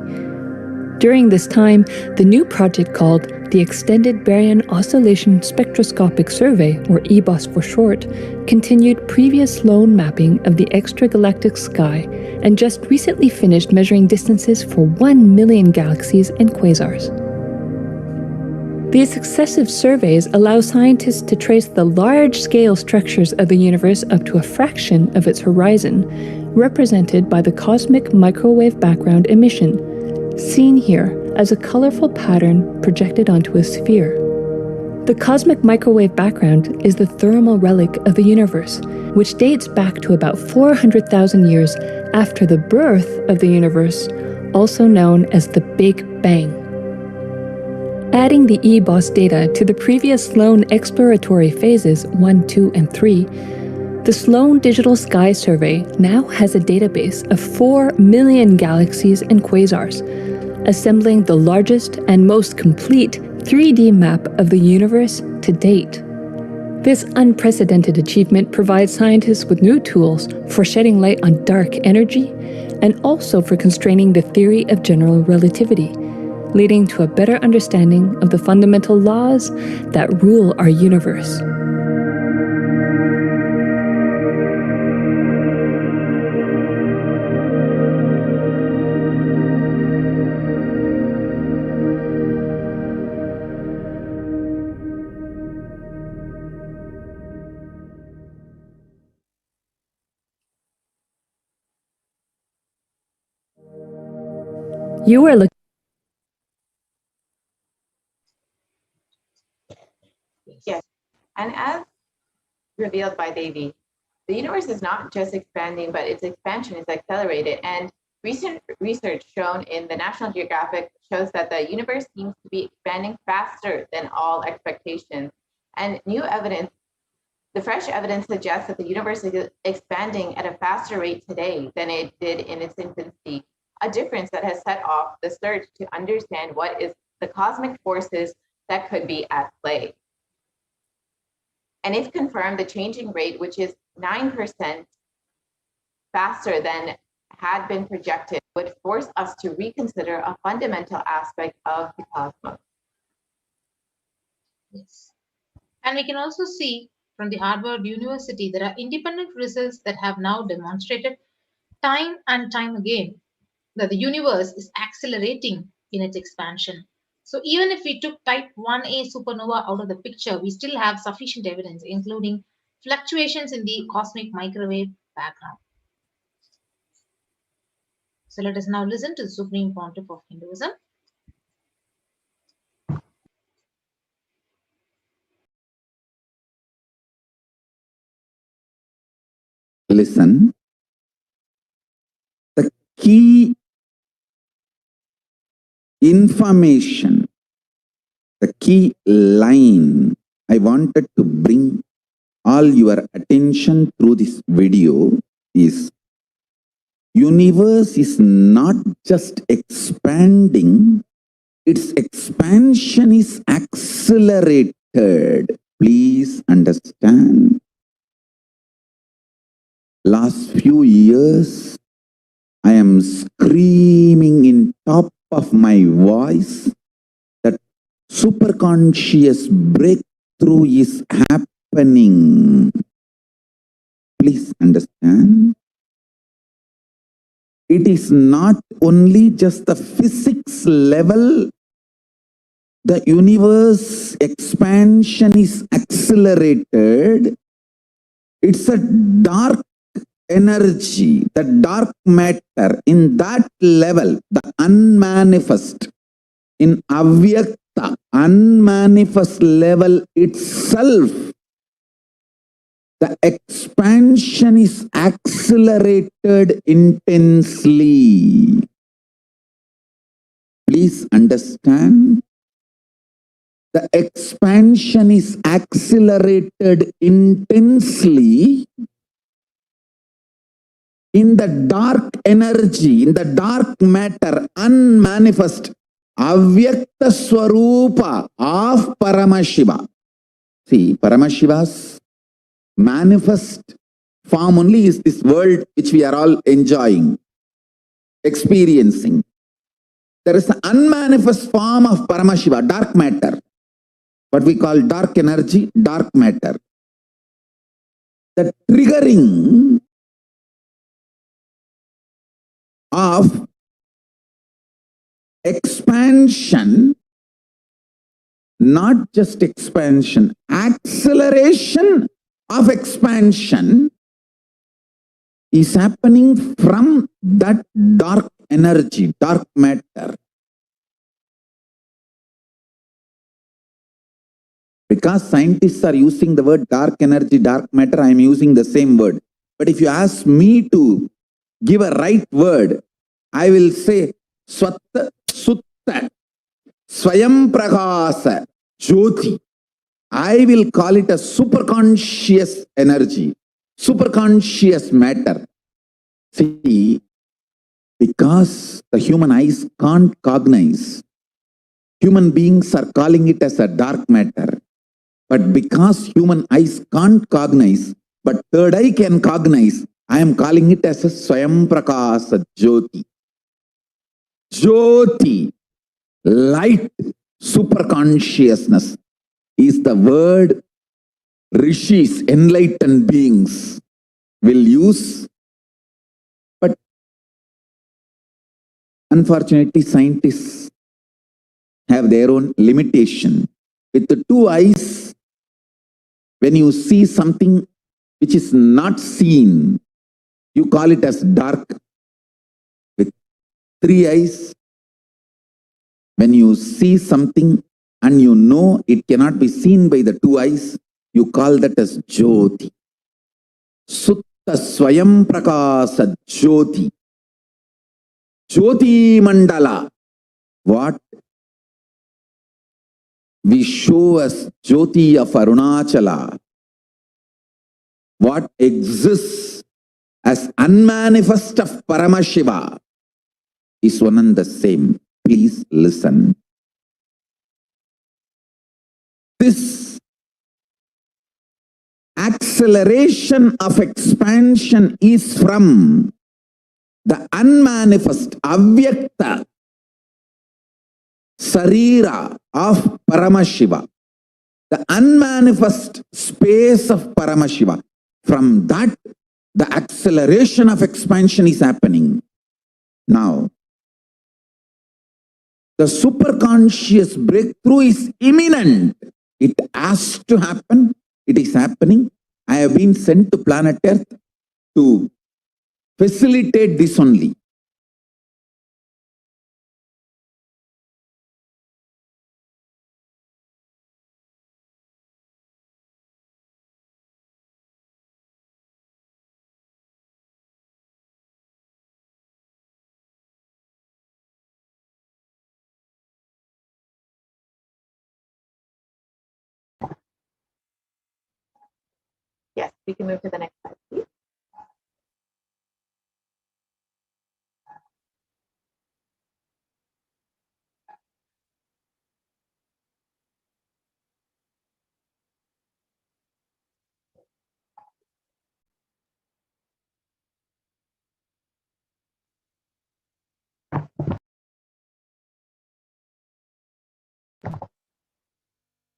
During this time, the new project called the Extended Baryon Oscillation Spectroscopic Survey, or EBOS for short, continued previous Sloan mapping of the extragalactic sky and just recently finished measuring distances for 1 million galaxies and quasars. These successive surveys allow scientists to trace the large-scale structures of the universe up to a fraction of its horizon, represented by the cosmic microwave background emission, seen here as a colorful pattern projected onto a sphere. The cosmic microwave background is the thermal relic of the universe, which dates back to about 400,000 years after the birth of the universe, also known as the Big Bang. Adding the EBOS data to the previous Sloan exploratory phases 1, 2, and 3, the Sloan Digital Sky Survey now has a database of 4 million galaxies and quasars, assembling the largest and most complete 3D map of the universe to date. This unprecedented achievement provides scientists with new tools for shedding light on dark energy and also for constraining the theory of general relativity, leading to a better understanding of the fundamental laws that rule our universe. You are looking. Yes. And as revealed by Devi, the universe is not just expanding, but its expansion is accelerated. And recent research shown in the National Geographic shows that the universe seems to be expanding faster than all expectations. And new evidence, the fresh evidence suggests that the universe is expanding at a faster rate today than it did in its infancy, a difference that has set off the search to understand what is the cosmic forces that could be at play. And if confirmed, the changing rate, which is 9% faster than had been projected, would force us to reconsider a fundamental aspect of the cosmos. Yes. And we can also see from the Harvard University, there are independent results that have now demonstrated time and time again that the universe is accelerating in its expansion. So even if we took type 1a supernova out of the picture, we still have sufficient evidence, including fluctuations in the cosmic microwave background. So let us now listen to the Supreme Pontiff of Hinduism. Listen. The key information, the key line I wanted to bring all your attention through this video is universe is not just expanding, its expansion is accelerated. Please understand. Last few years, I am screaming in top of my voice that superconscious breakthrough is happening. Please understand. It is not only just the physics level. The universe expansion is accelerated. It's a dark energy, the dark matter, in that level, the unmanifest, in avyakta, unmanifest level itself, the expansion is accelerated intensely. Please understand. The expansion is accelerated intensely in the dark energy, in the dark matter, unmanifest, avyakta swarupa of Paramashiva. See, Paramashiva's manifest form only is this world which we are all enjoying, experiencing. There is an unmanifest form of Paramashiva, dark matter, what we call dark energy, dark matter. The triggering of expansion, not just expansion, acceleration of expansion is happening from that dark energy, dark matter. Because scientists are using the word dark energy, dark matter, I am using the same word. But if you ask me to give a right word, I will say Swatta Sutta Swayam Prakasa Jyoti. I will call it a superconscious energy, superconscious matter. See, because the human eyes can't cognize, human beings are calling it as a dark matter. But because human eyes can't cognize, but third eye can cognize, I am calling it as a Swayam Prakasa Jyoti. Jyoti, light, superconsciousness is the word rishis, enlightened beings will use. But unfortunately, scientists have their own limitation. With the two eyes, when you see something which is not seen, you call it as dark. With three eyes, when you see something and you know it cannot be seen by the two eyes, you call that as Jyoti. Sutta Swayam Prakasa Jyoti. Jyoti Mandala. What we show as Jyoti of Arunachala, what exists as unmanifest of Paramashiva is one and the same. Please listen. This acceleration of expansion is from the unmanifest, avyakta sarira of Paramashiva, the unmanifest space of Paramashiva. From that, the acceleration of expansion is happening. Now, the superconscious breakthrough is imminent. It has to happen. It is happening. I have been sent to planet Earth to facilitate this only. Yes, we can move to the next slide, please.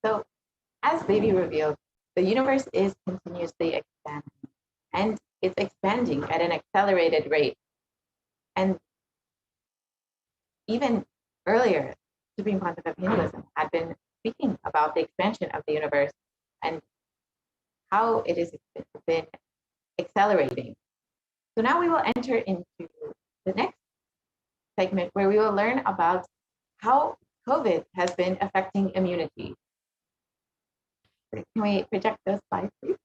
So, as Devi revealed, the universe is continuously expanding, and it's expanding at an accelerated rate. And even earlier, Supreme Pontiff of Hinduism had been speaking about the expansion of the universe and how it has been accelerating. So now we will enter into the next segment where we will learn about how COVID has been affecting immunity. Can we project those slides, please?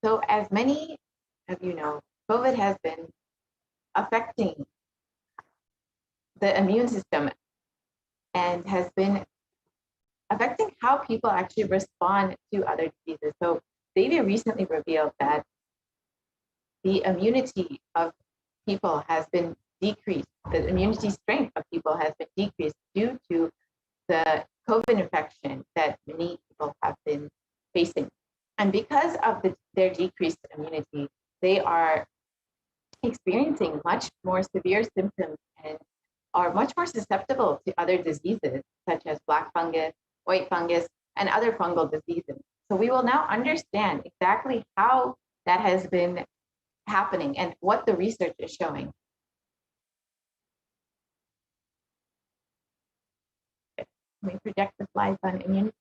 So as many of you know, COVID has been affecting the immune system and has been affecting how people actually respond to other diseases. So Devi recently revealed that the immunity of people has been decreased. The immunity strength of people has been decreased due to the COVID infection that many people have been facing. And because of their decreased immunity, they are experiencing much more severe symptoms and are much more susceptible to other diseases such as black fungus, white fungus, and other fungal diseases. So we will now understand exactly how that has been happening and what the research is showing. Can we project the slides on immunity?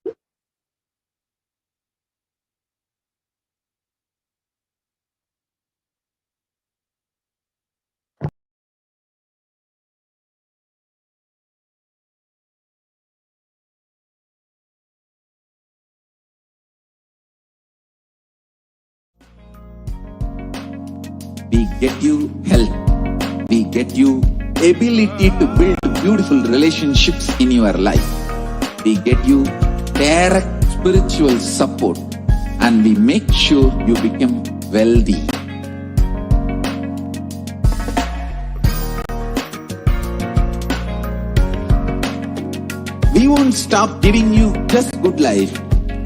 we get you health, we get you ability to build beautiful relationships in your life, we get you direct spiritual support, and we make sure you become wealthy. We won't stop giving you just good life.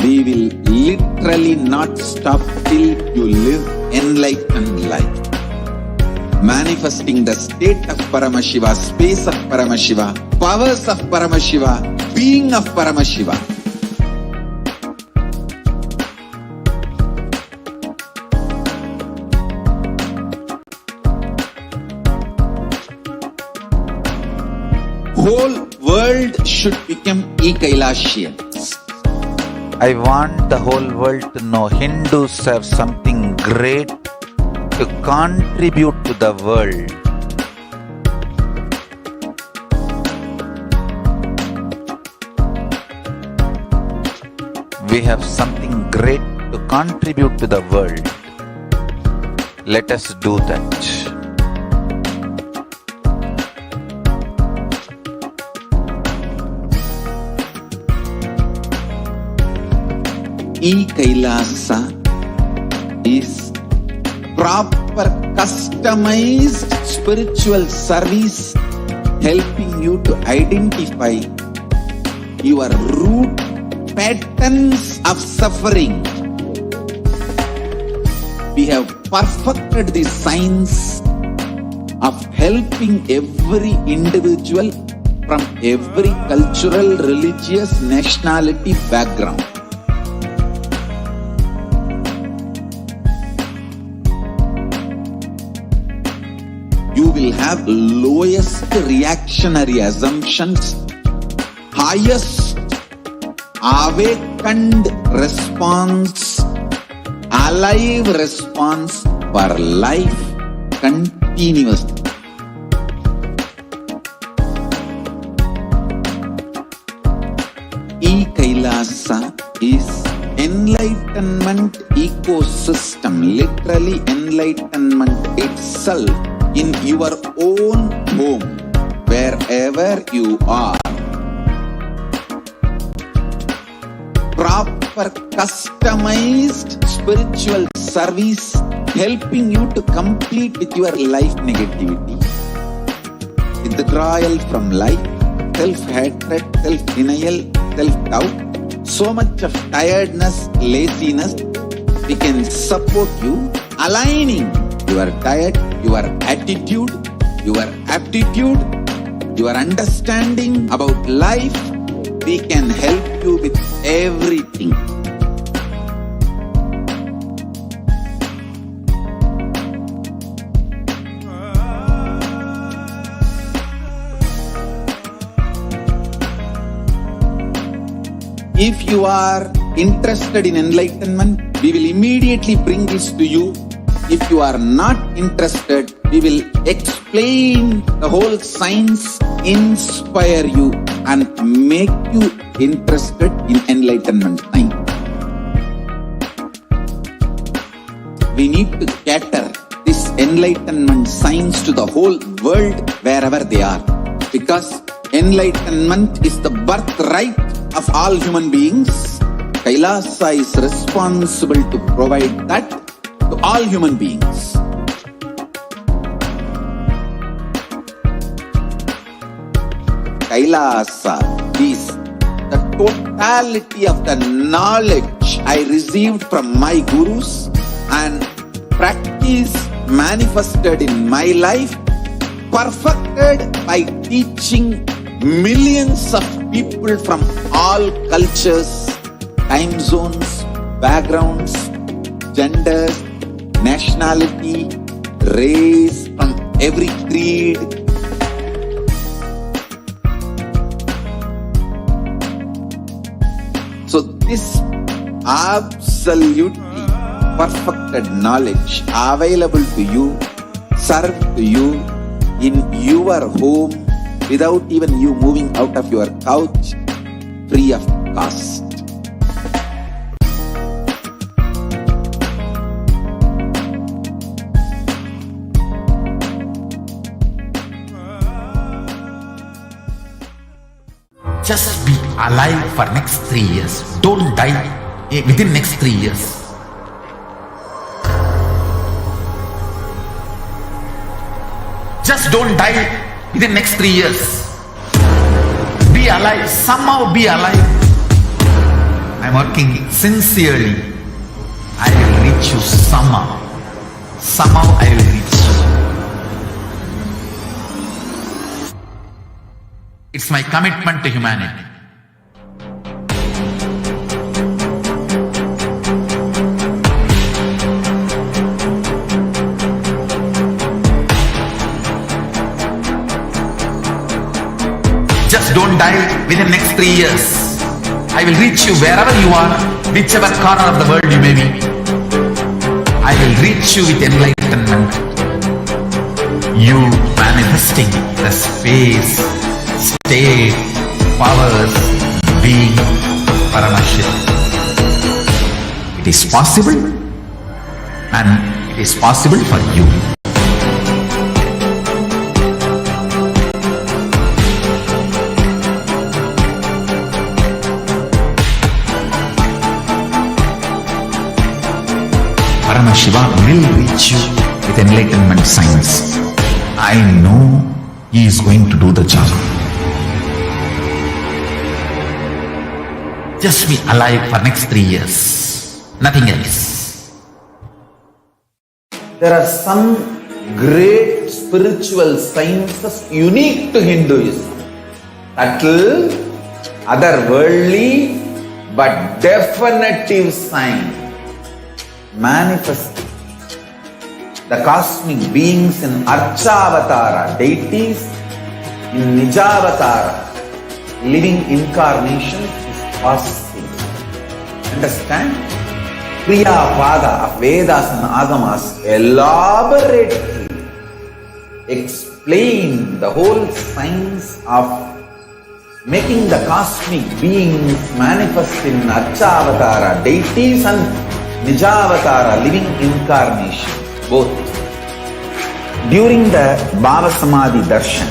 We will literally not stop till you live enlightened life. Manifesting the state of Paramashiva, space of Paramashiva, powers of Paramashiva, being of Paramashiva. Whole world should become e-Kailashians. I want the whole world to know Hindus have something great to contribute to the world. We have something great to contribute to the world. Let us do that. E-Kailasa is proper customized spiritual service helping you to identify your root patterns of suffering. We have perfected the science of helping every individual from every cultural, religious, nationality background. You will have lowest reactionary assumptions, highest awakened response, alive response for life continuously. E-Kailasa is enlightenment ecosystem, literally enlightenment itself in your own home, wherever you are. Proper customized spiritual service helping you to complete with your life negativity, withdrawal from life, self-hatred, self-denial, self-doubt, so much of tiredness, laziness. We can support you aligning your diet, your attitude, your aptitude, your understanding about life. We can help you with everything. If you are interested in enlightenment, we will immediately bring this to you. If you are not interested, we will explain the whole science, inspire you and make you interested in enlightenment time. We need to cater this enlightenment science to the whole world wherever they are, because enlightenment is the birthright of all human beings. Kailasa is responsible to provide that to all human beings. Kailasa is the totality of the knowledge I received from my gurus and practice manifested in my life, perfected by teaching millions of people from all cultures, time zones, backgrounds, genders, nationality, race, from every creed. So this absolutely perfected knowledge available to you, served to you in your home without even you moving out of your couch, free of cost. Just be alive for next 3 years. Don't die within next 3 years. Just don't die within next 3 years. Be alive, somehow be alive. I'm working sincerely. I will reach you somehow. Somehow I will reach you. It's my commitment to humanity. Just don't die within the next 3 years. I will reach you wherever you are, whichever corner of the world you may be. I will reach you with enlightenment. You manifesting the space, state, powers, being, Paramashakti. It is possible, and it is possible for you. Paramashiva will reach you with enlightenment science. I know he is going to do the job. Just be alive for next 3 years. Nothing else. There are some great spiritual sciences unique to Hinduism. Subtle, otherworldly, but definitive science. Manifesting the cosmic beings in Archavatara, deities in Nijavatara, living incarnations is possible. Understand? Kriya Pada of Vedas and Agamas elaborately explain the whole science of making the cosmic beings manifest in Archavatara, deities and Nijavatara, living incarnation, both. During the Bhava Samadhi Darshan,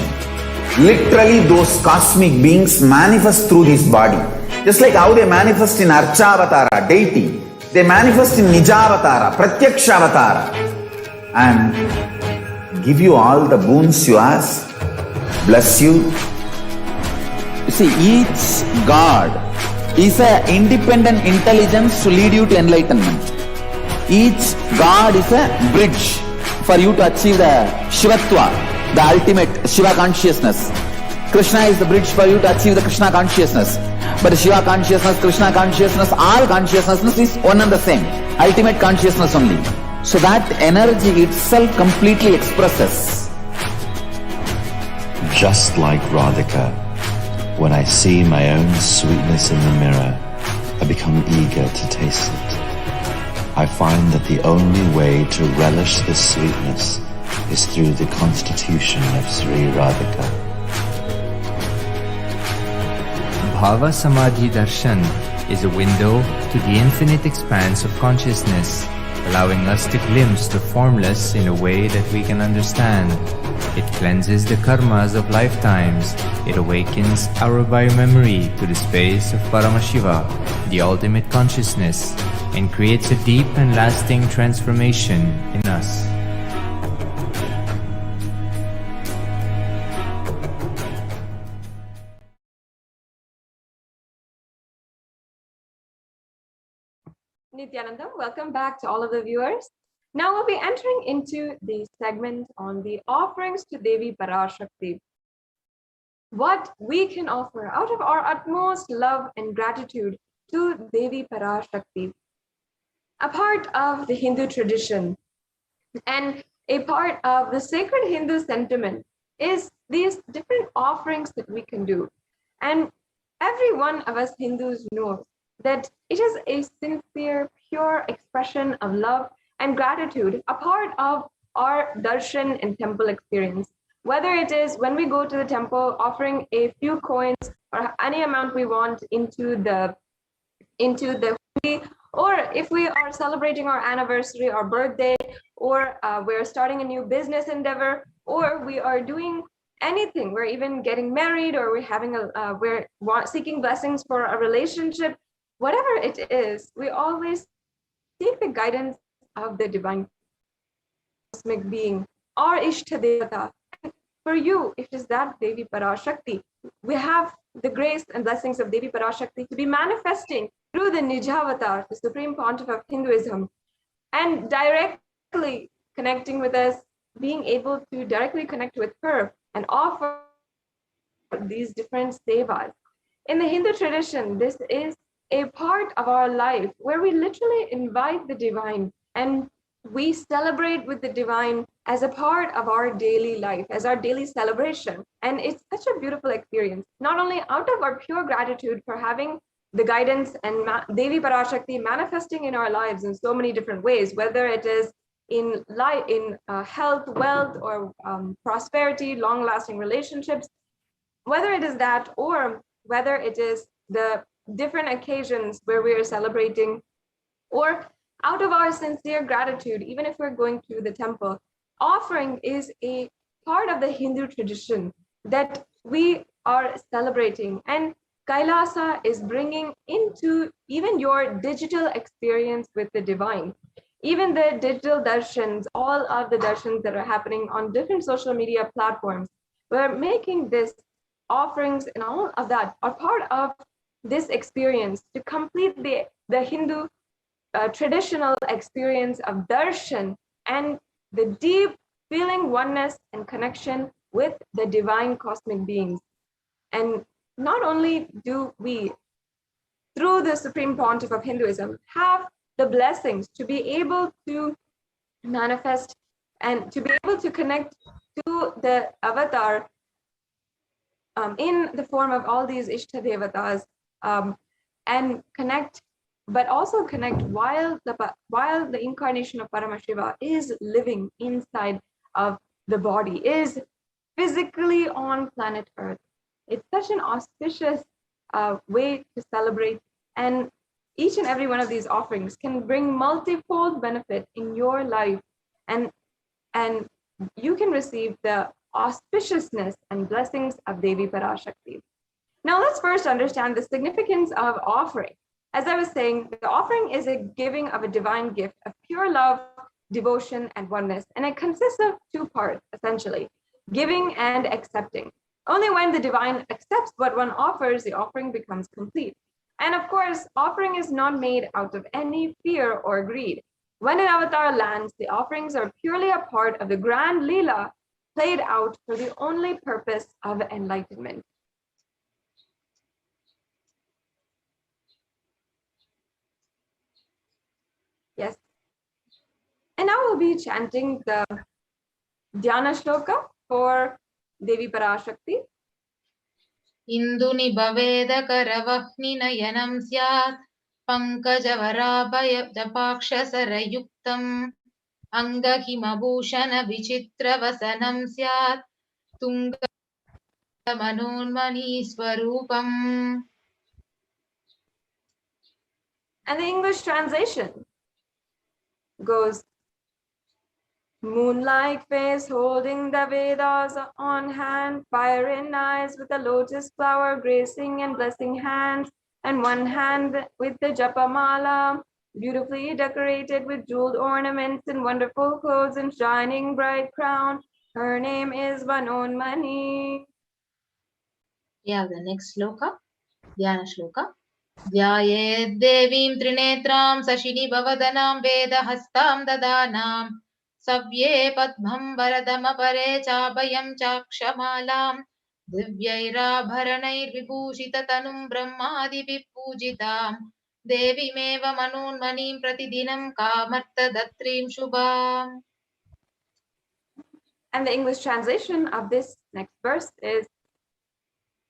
literally those cosmic beings manifest through his body. Just like how they manifest in Archavatara, deity, they manifest in Nijavatara, Pratyakshavatara, and give you all the boons you ask, bless you. You see, each God is an independent intelligence to lead you to enlightenment. Each God is a bridge for you to achieve the Shivatva, the ultimate Shiva consciousness. Krishna is the bridge for you to achieve the Krishna consciousness. But Shiva consciousness, Krishna consciousness, all consciousness is one and the same. Ultimate consciousness only. So that energy itself completely expresses. Just like Radhika, when I see my own sweetness in the mirror, I become eager to taste it. I find that the only way to relish this sweetness is through the constitution of Sri Radhika. Bhava Samadhi Darshan is a window to the infinite expanse of consciousness, allowing us to glimpse the formless in a way that we can understand. It cleanses the karmas of lifetimes. It awakens our biomemory to the space of Paramashiva, the ultimate consciousness, and creates a deep and lasting transformation in us. Nithyananda, welcome back to all of the viewers. Now we'll be entering into the segment on the offerings to Devi PARASHAKTI. What we can offer out of our utmost love and gratitude to Devi PARASHAKTI. A part of the Hindu tradition and a part of the sacred Hindu sentiment is these different offerings that we can do. And every one of us Hindus knows that it is a sincere, pure expression of love and gratitude, a part of our darshan and temple experience. Whether it is when we go to the temple offering a few coins or any amount we want into the hundi, or if we are celebrating our anniversary or birthday, or we're starting a new business endeavor, or we are doing anything. We're even getting married, or we're having seeking blessings for a relationship. Whatever it is, we always seek the guidance of the divine cosmic being or Ishta Devata. For you, it is that Devi Parashakti. We have the grace and blessings of Devi Parashakti to be manifesting through the Nijavatar, the Supreme Pontiff of Hinduism, and directly connecting with us, being able to directly connect with her and offer these different sevas. In the Hindu tradition, this is a part of our life where we literally invite the divine and we celebrate with the divine as a part of our daily life, as our daily celebration. And it's such a beautiful experience, not only out of our pure gratitude for having the guidance and Devi Parashakti manifesting in our lives in so many different ways, whether it is in life, in health, wealth, or prosperity, long-lasting relationships, whether it is that, or whether it is the different occasions where we are celebrating, or out of our sincere gratitude, even if we're going to the temple, offering is a part of the Hindu tradition that we are celebrating. And Kailasa is bringing into even your digital experience with the divine. Even the digital darshans, all of the darshans that are happening on different social media platforms, we're making this offerings and all of that are part of this experience to complete the Hindu traditional experience of darshan and the deep feeling oneness and connection with the divine cosmic beings. And not only do we, through the Supreme Pontiff of Hinduism, have the blessings to be able to manifest and to be able to connect to the avatar in the form of all these Ishta Devatas, and connect, but also connect while the incarnation of Paramashiva is living inside of the body, is physically on planet Earth. It's such an auspicious way to celebrate, and each and every one of these offerings can bring multifold benefit in your life, and you can receive the auspiciousness and blessings of Devi Parashakti. Now let's first understand the significance of offering. As I was saying, the offering is a giving of a divine gift of pure love, devotion, and oneness, and it consists of two parts, essentially, giving and accepting. Only when the divine accepts what one offers, the offering becomes complete. And of course, offering is not made out of any fear or greed. When an avatar lands, the offerings are purely a part of the grand Leela played out for the only purpose of enlightenment. Yes. And now we'll be chanting the Dhyana Shloka for Devi Parashakti. Induni bhaveda karavahni nayanam syat pankajavaraabhaya japakshasarayuktam angahimabhushana vichitra vasanam syat tunga manonmani swarupam. And the English translation goes, moonlight face holding the Vedas on hand, fire in eyes with a lotus flower gracing and blessing hands, and one hand with the Japamala, beautifully decorated with jeweled ornaments and wonderful clothes and shining bright crown. Her name is Vanonmani. Yeah, the next sloka, Dhyana Shloka. Dhyayed Devim Trinetram Sashini Bhavadanam Vedahastam Dadanam Savye Padmam Varadama Pare Chabayam Chakshamalam Divyairabharanair Vibhushita Tanum Brahmadi Vipujitam Devi Meva Manunmanim Pratidinam Kamarta Datrim Shubham. And the English translation of this next verse is,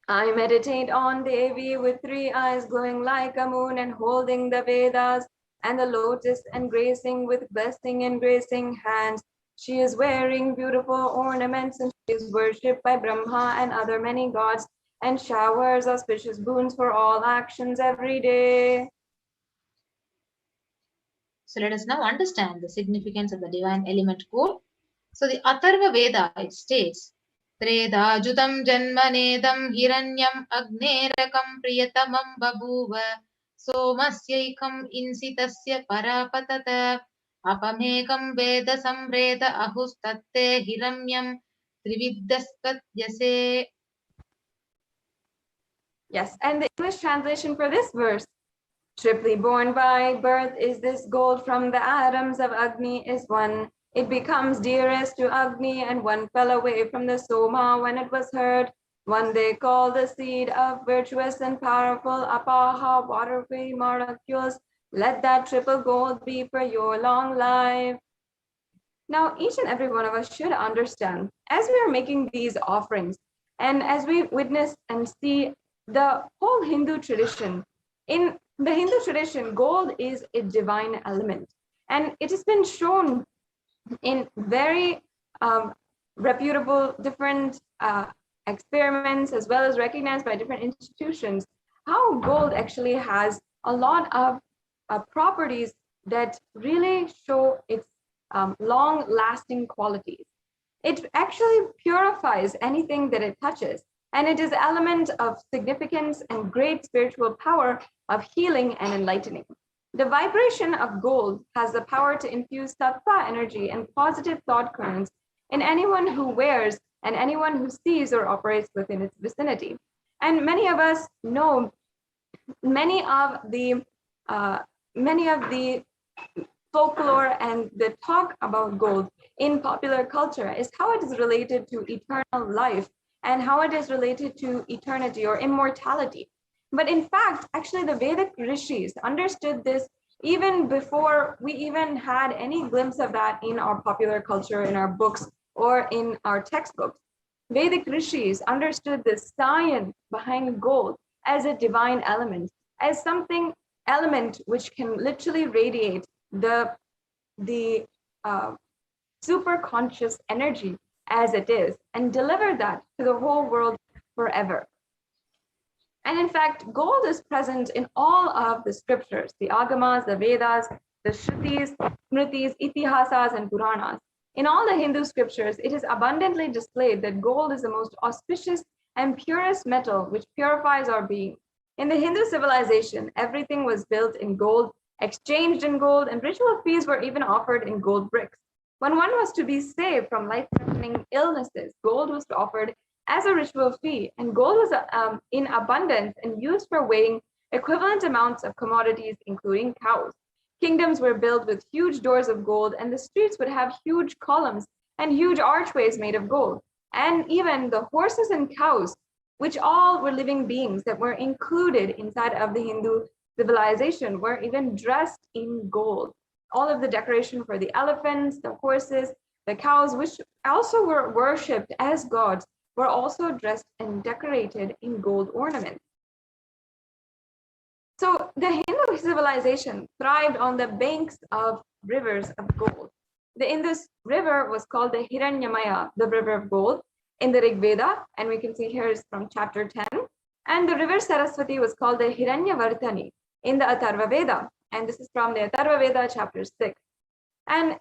I meditate on Devi with three eyes glowing like a moon and holding the Vedas and the lotus and gracing with blessing and gracing hands. She is wearing beautiful ornaments and she is worshipped by Brahma and other many gods and showers auspicious boons for all actions every day. So let us now understand the significance of the divine element core. So the Atharva Veda, it states, त्रेधाजुतं जन्मनेदं हिरण्यम् अग्नेरकं प्रियतमं बभूव सोमस्यैकम् इंसितस्य परापतत अपमेकं वेद संवेद अहुस्तत्ते हिरण्यं त्रिविद्धस्तद्यसे. Yes, and the English translation for this verse: triply born by birth is this gold from the atoms of Agni is one. It becomes dearest to Agni, and one fell away from the Soma when it was heard. One they call the seed of virtuous and powerful Apaha water-free molecules. Let that triple gold be for your long life. Now, each and every one of us should understand, as we are making these offerings, and as we witness and see the whole Hindu tradition, in the Hindu tradition, gold is a divine element. And it has been shown in very reputable different experiments, as well as recognized by different institutions, how gold actually has a lot of properties that really show its long-lasting qualities. It actually purifies anything that it touches, and it is an element of significance and great spiritual power of healing and enlightening. The vibration of gold has the power to infuse sattva energy and positive thought currents in anyone who wears and anyone who sees or operates within its vicinity. And many of us know many of the folklore and the talk about gold in popular culture is how it is related to eternal life and how it is related to eternity or immortality. But in fact, actually the Vedic rishis understood this even before we even had any glimpse of that in our popular culture, in our books, or in our textbooks. Vedic rishis understood the science behind gold as a divine element, as something element which can literally radiate the super conscious energy as it is and deliver that to the whole world forever. And in fact, gold is present in all of the scriptures, the Agamas, the Vedas, the Shrutis, Smritis, Itihasas, and Puranas. In all the Hindu scriptures, it is abundantly displayed that gold is the most auspicious and purest metal which purifies our being. In the Hindu civilization, everything was built in gold, exchanged in gold, and ritual feasts were even offered in gold bricks. When one was to be saved from life-threatening illnesses, gold was offered as a ritual fee, and gold was in abundance and used for weighing equivalent amounts of commodities, including cows. Kingdoms were built with huge doors of gold, and the streets would have huge columns and huge archways made of gold. And even the horses and cows, which all were living beings that were included inside of the Hindu civilization, were even dressed in gold. All of the decoration for the elephants, the horses, the cows, which also were worshipped as gods, were also dressed and decorated in gold ornaments. So the Hindu civilization thrived on the banks of rivers of gold. The Indus River was called the Hiranyamaya, the river of gold, in the Rig Veda, and we can see here is from chapter 10. And the river Saraswati was called the Hiranyavartani in the Atharva Veda, and this is from the Atharva Veda, chapter 6. And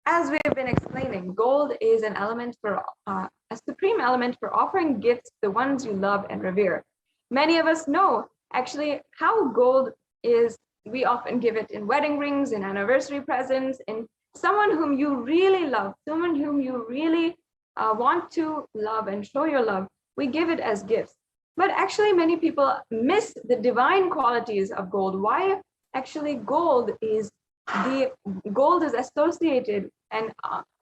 as we have been explaining, gold is an element for a supreme element for offering gifts to the ones you love and revere. Many of us know actually how gold is. We often give it in wedding rings, in anniversary presents, in someone whom you really love, someone whom you really want to love and show your love. We give it as gifts. But actually, many people miss the divine qualities of gold. Why actually gold is associated and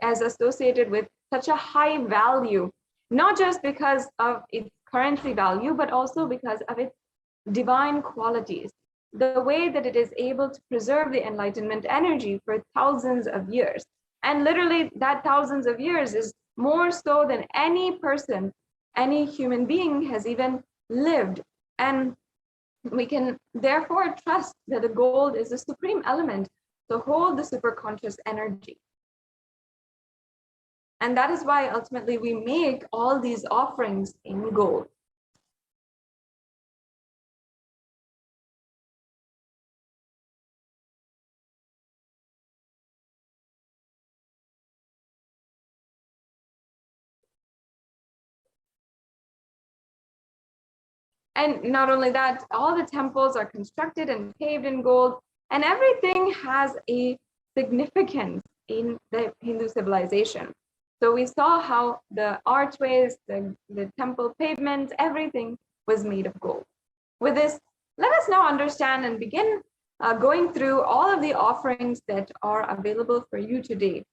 as associated with such a high value, not just because of its currency value, but also because of its divine qualities, the way that it is able to preserve the enlightenment energy for thousands of years. And literally that thousands of years is more so than any person, any human being has even lived. And we can therefore trust that the gold is the supreme element to hold the superconscious energy. And that is why ultimately we make all these offerings in gold. And not only that, all the temples are constructed and paved in gold, and everything has a significance in the Hindu civilization. So we saw how the archways, the temple pavements, everything was made of gold. With this, let us now understand and begin going through all of the offerings that are available for you today.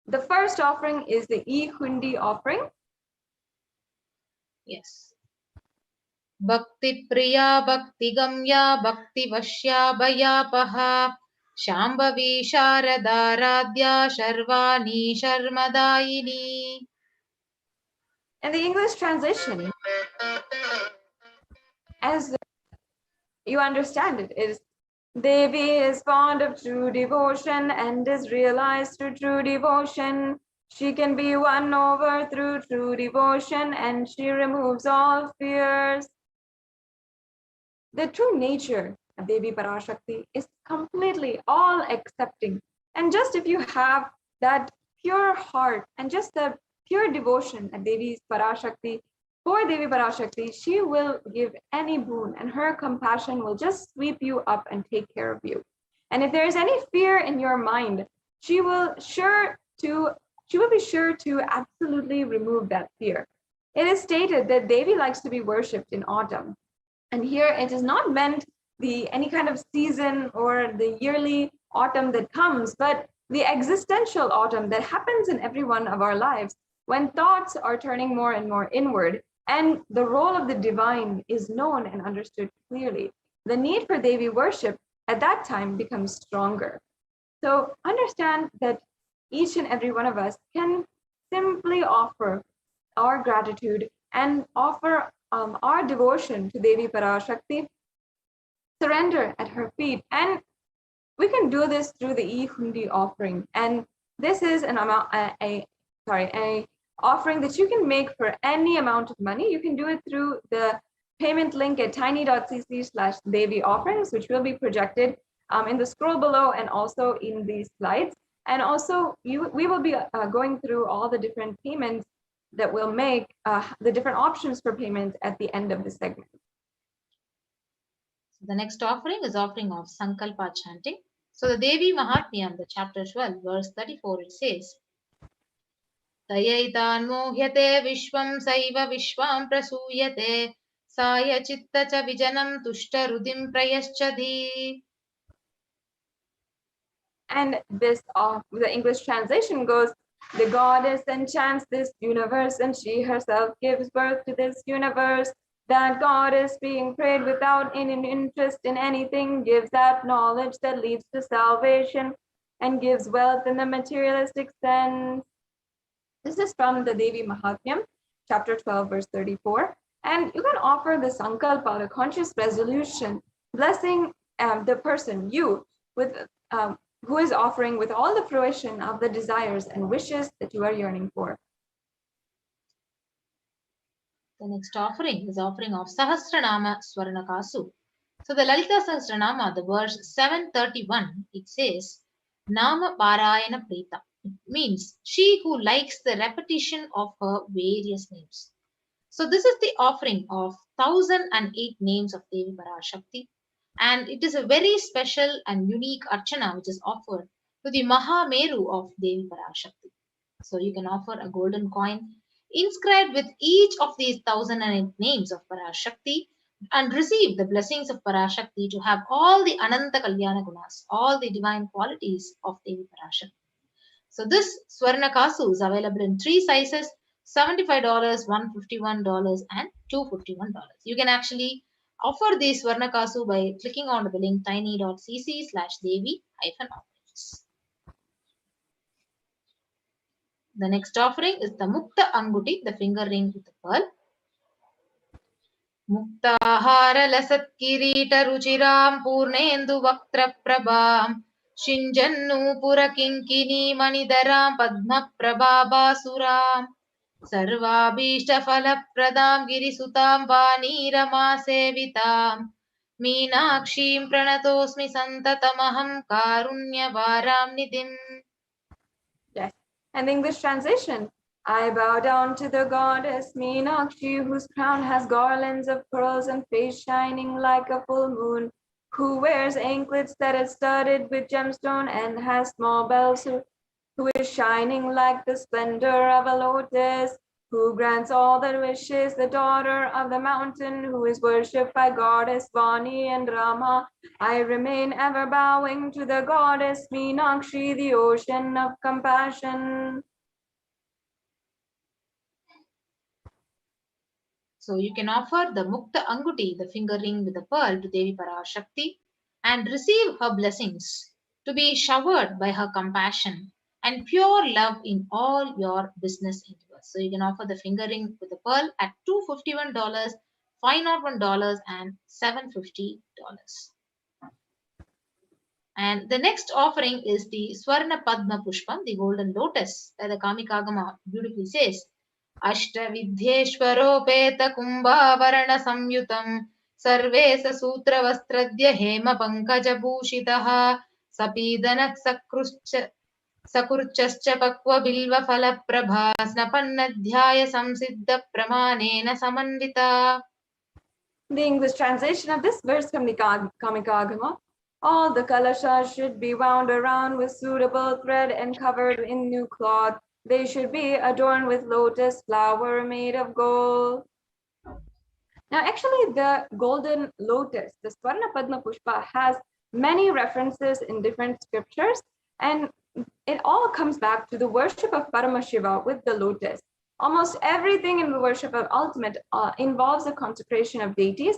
The first offering is the e-hundi offering. Yes. Bhakti Priya Bhakti Gamya Bhakti Vashya Bhayapaha Shambhavi Sharadaradhya Sharvani Sharmadayini. And the English translation, as you understand it, is Devi is fond of true devotion and is realized through true devotion. She can be won over through true devotion and she removes all fears. The true nature of Devi Parashakti is completely all accepting. And just if you have that pure heart and just the pure devotion at Devi's Parashakti, for Devi Parashakti, she will give any boon and her compassion will just sweep you up and take care of you. And if there is any fear in your mind, she will be sure to absolutely remove that fear. It is stated that Devi likes to be worshipped in autumn. And here it is not meant any kind of season or the yearly autumn that comes, but the existential autumn that happens in every one of our lives when thoughts are turning more and more inward and the role of the divine is known and understood clearly. The need for Devi worship at that time becomes stronger. So understand that each and every one of us can simply offer our gratitude and offer our devotion to Devi Parashakti, surrender at her feet. And we can do this through the e-hundi offering. And this is an offering that you can make for any amount of money. You can do it through the payment link at tiny.cc/Devi offerings, which will be projected in the scroll below and also in these slides. And also we will be going through all the different payments that will make the different options for payment at the end of the segment. The next offering is offering of Sankalpa chanting. So the Devi Mahatmyam, the chapter 12, verse 34, it says, Tayaitan mohyate vishwam saiva vishwam prasuyate saya chitta cha vijanam tushta rudim prayaschadi. And this, the English translation goes, the goddess enchants this universe and she herself gives birth to this universe. That goddess being prayed without any interest in anything gives that knowledge that leads to salvation and gives wealth in the materialistic sense. This is from the Devi Mahatmyam, chapter 12, verse 34. And you can offer the Sankalpa, the conscious resolution, blessing the person, you, with who is offering with all the fruition of the desires and wishes that you are yearning for. The next offering is offering of Sahasranama Swarnakasu. So the Lalita Sahasranama, the verse 731, it says, Nama Parayana Prita. It means she who likes the repetition of her various names. So this is the offering of 1008 names of Devi Parashakti. And it is a very special and unique archana which is offered to the Mahameru of Devi Parashakti. So you can offer a golden coin inscribed with each of these 1008 names of Parashakti and receive the blessings of Parashakti to have all the Ananta Kalyana Gunas, all the divine qualities of Devi Parashakti. So this Swarnakasu is available in 3 sizes, $75, $151 and $251. You can actually offer the Swarnakasu by clicking on the link tiny.cc/Devi-offerings. The next offering is the Mukta Anguti, the finger ring with the pearl. Muktahara lasat kirita ruchiram purnendu vaktra prabham Shinjannu pura kinkini manidaram padma prabhabasuram Sarvabhishta falapradam girisutam vanirama sevitam Meenakshim pranatosmi santatamaham karunyavaram nidhim. Yes, and the English translation, I bow down to the goddess Meenakshi, whose crown has garlands of pearls and face shining like a full moon, who wears anklets that are studded with gemstone and has small bells, who is shining like the splendor of a lotus, who grants all the wishes, the daughter of the mountain, who is worshipped by goddess Vani and Rama. I remain ever bowing to the goddess Meenakshi, the ocean of compassion. So you can offer the Mukta Anguti, the finger ring with the pearl, to Devi Parashakti and receive her blessings to be showered by her compassion and pure love in all your business endeavors. So you can offer the finger ring with the pearl at $251, $501, and $750. And the next offering is the Swarna Padma Pushpam, the golden lotus, that the Kamikagama beautifully says. अष्टविद्येश्वरोपेत कुम्भावरण संयुतं सर्वे सूत्रवस्त्रद्य हेम पङ्कजभूषितः सपीदनः सकृच्च पक्वबिल्वफलप्रभा स्नपन्नध्याय संसिद्ध प्रमाणेन समन्विता. The English translation of this verse from the Kamikagama: all the kalashas should be wound around with suitable thread and covered in new cloth. They should be adorned with lotus flower made of gold. Now, actually, the golden lotus, the Swarna Padma Pushpa, has many references in different scriptures, and it all comes back to the worship of Paramashiva with the lotus. Almost everything in the worship of ultimate involves the consecration of deities,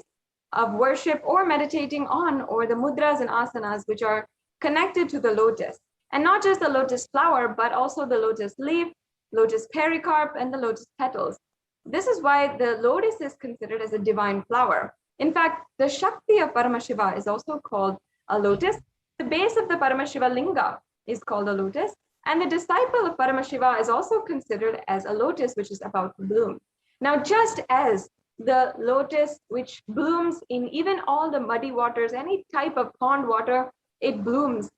of worship or meditating on, or the mudras and asanas which are connected to the lotus. And not just the lotus flower, but also the lotus leaf, lotus pericarp, and the lotus petals. This is why the lotus is considered as a divine flower. In fact, the Shakti of Paramashiva is also called a lotus. The base of the Paramashiva linga is called a lotus. And the disciple of Paramashiva is also considered as a lotus, which is about to bloom. Now, just as the lotus which blooms in even all the muddy waters, any type of pond water, it blooms,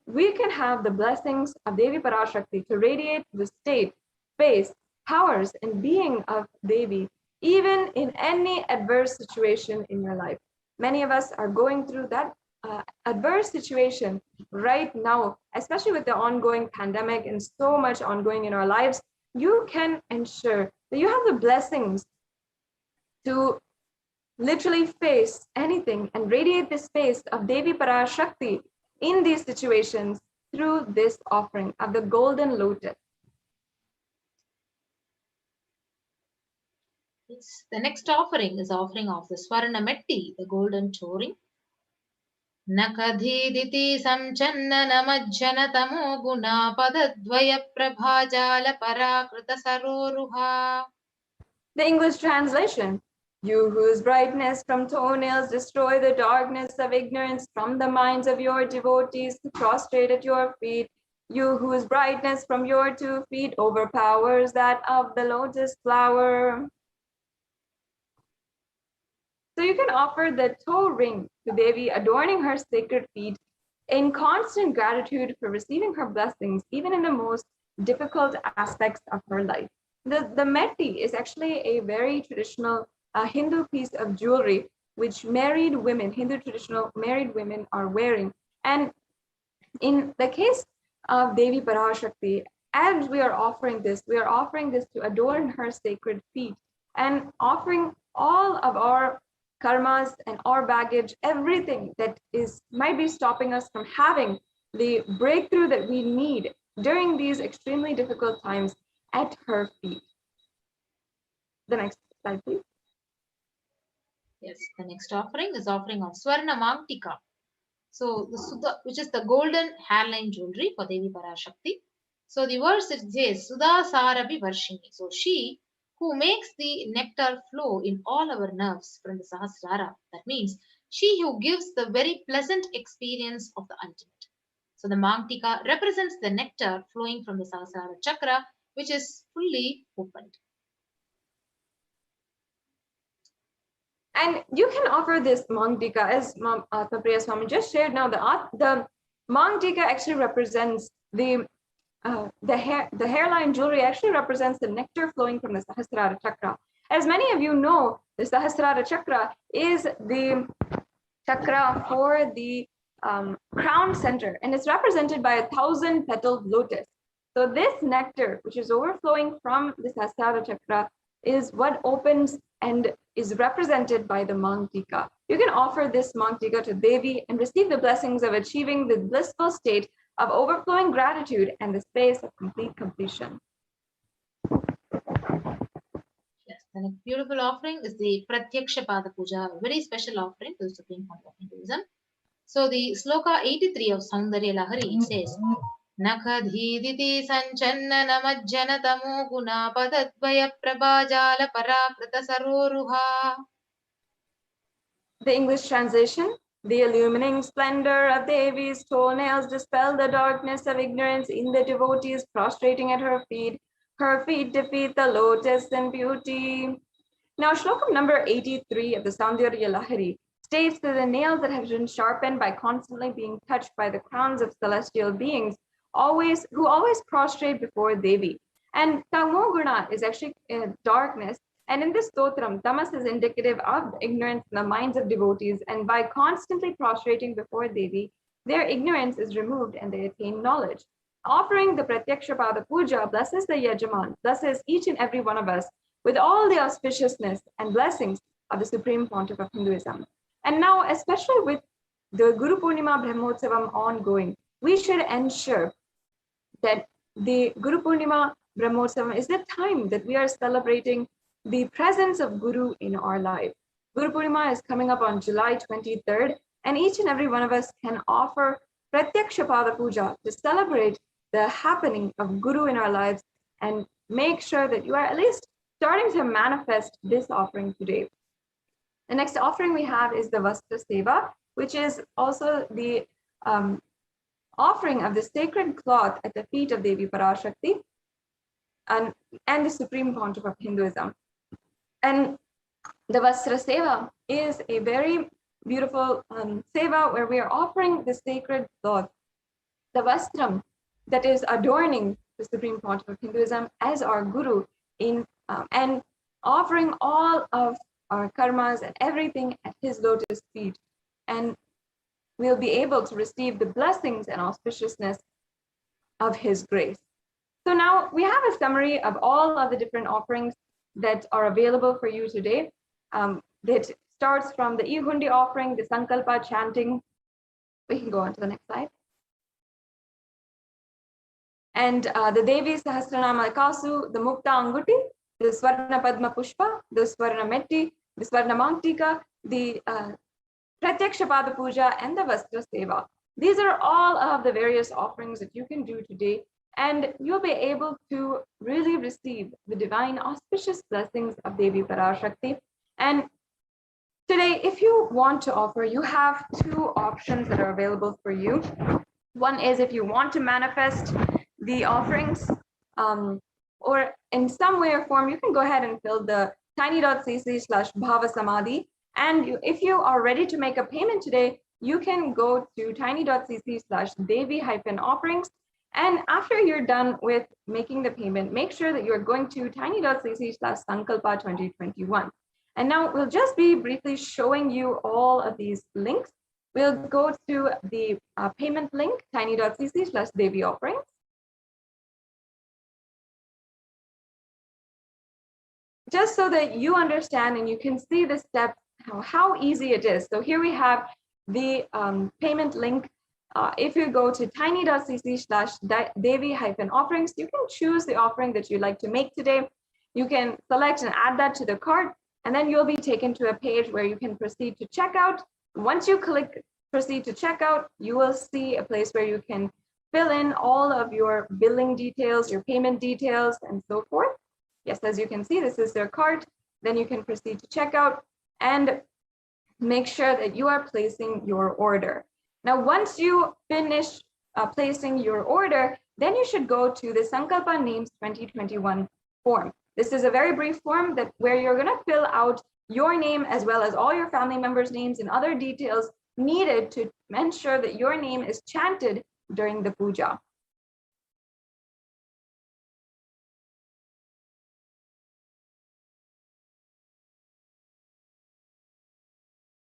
we can have the blessings of Devi Parashakti to radiate the state, space, powers, and being of Devi, even in any adverse situation in your life. Many of us are going through that adverse situation right now, especially with the ongoing pandemic and so much ongoing in our lives. You can ensure that you have the blessings to literally face anything and radiate the space of Devi Parashakti in these situations through this offering of the golden lotus. The next offering is offering of the Swarna Metti, the golden touring. Nakadhiditi samchanna namajjana tamo guna padadvaya prabhajala parakrita saroruha. The English translation: you whose brightness from toenails destroy the darkness of ignorance from the minds of your devotees who prostrate at your feet, you whose brightness from your 2 feet overpowers that of the lotus flower. So you can offer the toe ring to Devi, adorning her sacred feet in constant gratitude for receiving her blessings, even in the most difficult aspects of her life. The metti is actually a very traditional Hindu piece of jewelry which married women, Hindu traditional married women, are wearing. And in the case of Devi Parashakti, as we are offering this to adorn her sacred feet and offering all of our karmas and our baggage, everything that might be stopping us from having the breakthrough that we need during these extremely difficult times at her feet. The next slide, please. Yes, the next offering is offering of Swarna Mangtika. So, which is the golden hairline jewelry for Devi Parashakti. So, the verse it says, Sudha Sarabi Varshini. So, she who makes the nectar flow in all our nerves from the Sahasrara. That means she who gives the very pleasant experience of the ultimate. So, the Mangtika represents the nectar flowing from the Sahasrara chakra, which is fully opened. And you can offer this Mangtika, as Atmapriya Swami just shared now. The Mangtika actually represents the the hairline jewelry actually represents the nectar flowing from the Sahasrara chakra. As many of you know, the Sahasrara chakra is the chakra for the crown center, and it's represented by 1,000-petaled lotus. So this nectar, which is overflowing from the Sahasrara chakra, is what opens and is represented by the Mangtika. You can offer this Mangtika to Devi and receive the blessings of achieving the blissful state of overflowing gratitude and the space of complete completion. Yes, and a beautiful offering is the Pratyaksha Pada Puja, a very special offering to the Supreme Fount of Hinduism. So the sloka 83 of Saundarya Lahari says, Nakhadhiditi Sanchanna Namajjana Tamo Guna Padadvaya Prabhajala Parakrita Saroruha. The English translation: the illumining splendor of Devi's toenails dispel the darkness of ignorance in the devotees prostrating at her feet. Her feet defeat the lotus in beauty. Now, slokam number 83 of the Saundarya Lahari states that the nails that have been sharpened by constantly being touched by the crowns of celestial beings who always prostrate before Devi. And Tamoguna is actually darkness. And in this stotram, tamas is indicative of ignorance in the minds of devotees. And by constantly prostrating before Devi, their ignorance is removed and they attain knowledge. Offering the Pratyaksha Pada Puja blesses the Yajaman, blesses each and every one of us with all the auspiciousness and blessings of the Supreme Pontiff of Hinduism. And now, especially with the Guru Purnima Brahmotsavam ongoing, we should ensure that the Guru Purnima Brahmotsavam is the time that we are celebrating the presence of Guru in our life. Guru Purnima is coming up on July 23rd, and each and every one of us can offer Pratyaksha Pada Puja to celebrate the happening of Guru in our lives and make sure that you are at least starting to manifest this offering today. The next offering we have is the Vastra Seva, which is also the offering of the sacred cloth at the feet of Devi PARASHAKTI and the Supreme Pontiff of Hinduism. And the Vastra Seva is a very beautiful seva where we are offering the sacred cloth, the Vastram, that is adorning the Supreme Pontiff of Hinduism as our Guru and offering all of our karmas and everything at his lotus feet. And we'll be able to receive the blessings and auspiciousness of his grace. So now we have a summary of all of the different offerings that are available for you today. That starts from the Ihundi offering, the Sankalpa chanting. We can go on to the next slide. And the Devi Sahasranama Kasu, the Mukta Anguti, the Swarna Padma Pushpa, the Swarna Metti, the Swarna Mangtika, the Pratyaksha Pada Puja, and the Vastra Seva. These are all of the various offerings that you can do today, and you'll be able to really receive the divine auspicious blessings of Devi PARASHAKTI. And today, if you want to offer, you have two options that are available for you. One is if you want to manifest the offerings, or in some way or form, you can go ahead and fill the tiny.cc/bhavasamadhi. And if you are ready to make a payment today, you can go to tiny.cc/Devi-offerings. And after you're done with making the payment, make sure that you're going to tiny.cc/Sankalpa2021. And now we'll just be briefly showing you all of these links. We'll go to the payment link, tiny.cc/Devi-offerings. Just so that you understand and you can see the steps, how easy it is. So here we have the payment link. If you go to tiny.cc/Devi-offerings, you can choose the offering that you'd like to make today. You can select and add that to the cart, and then you'll be taken to a page where you can proceed to checkout. Once you click proceed to checkout, you will see a place where you can fill in all of your billing details, your payment details, and so forth. Yes, as you can see, this is their cart. Then you can proceed to checkout and make sure that you are placing your order. Now, once you finish placing your order, then you should go to the Sankalpa Names 2021 form. This is a very brief form where you're going to fill out your name as well as all your family members' names and other details needed to ensure that your name is chanted during the puja.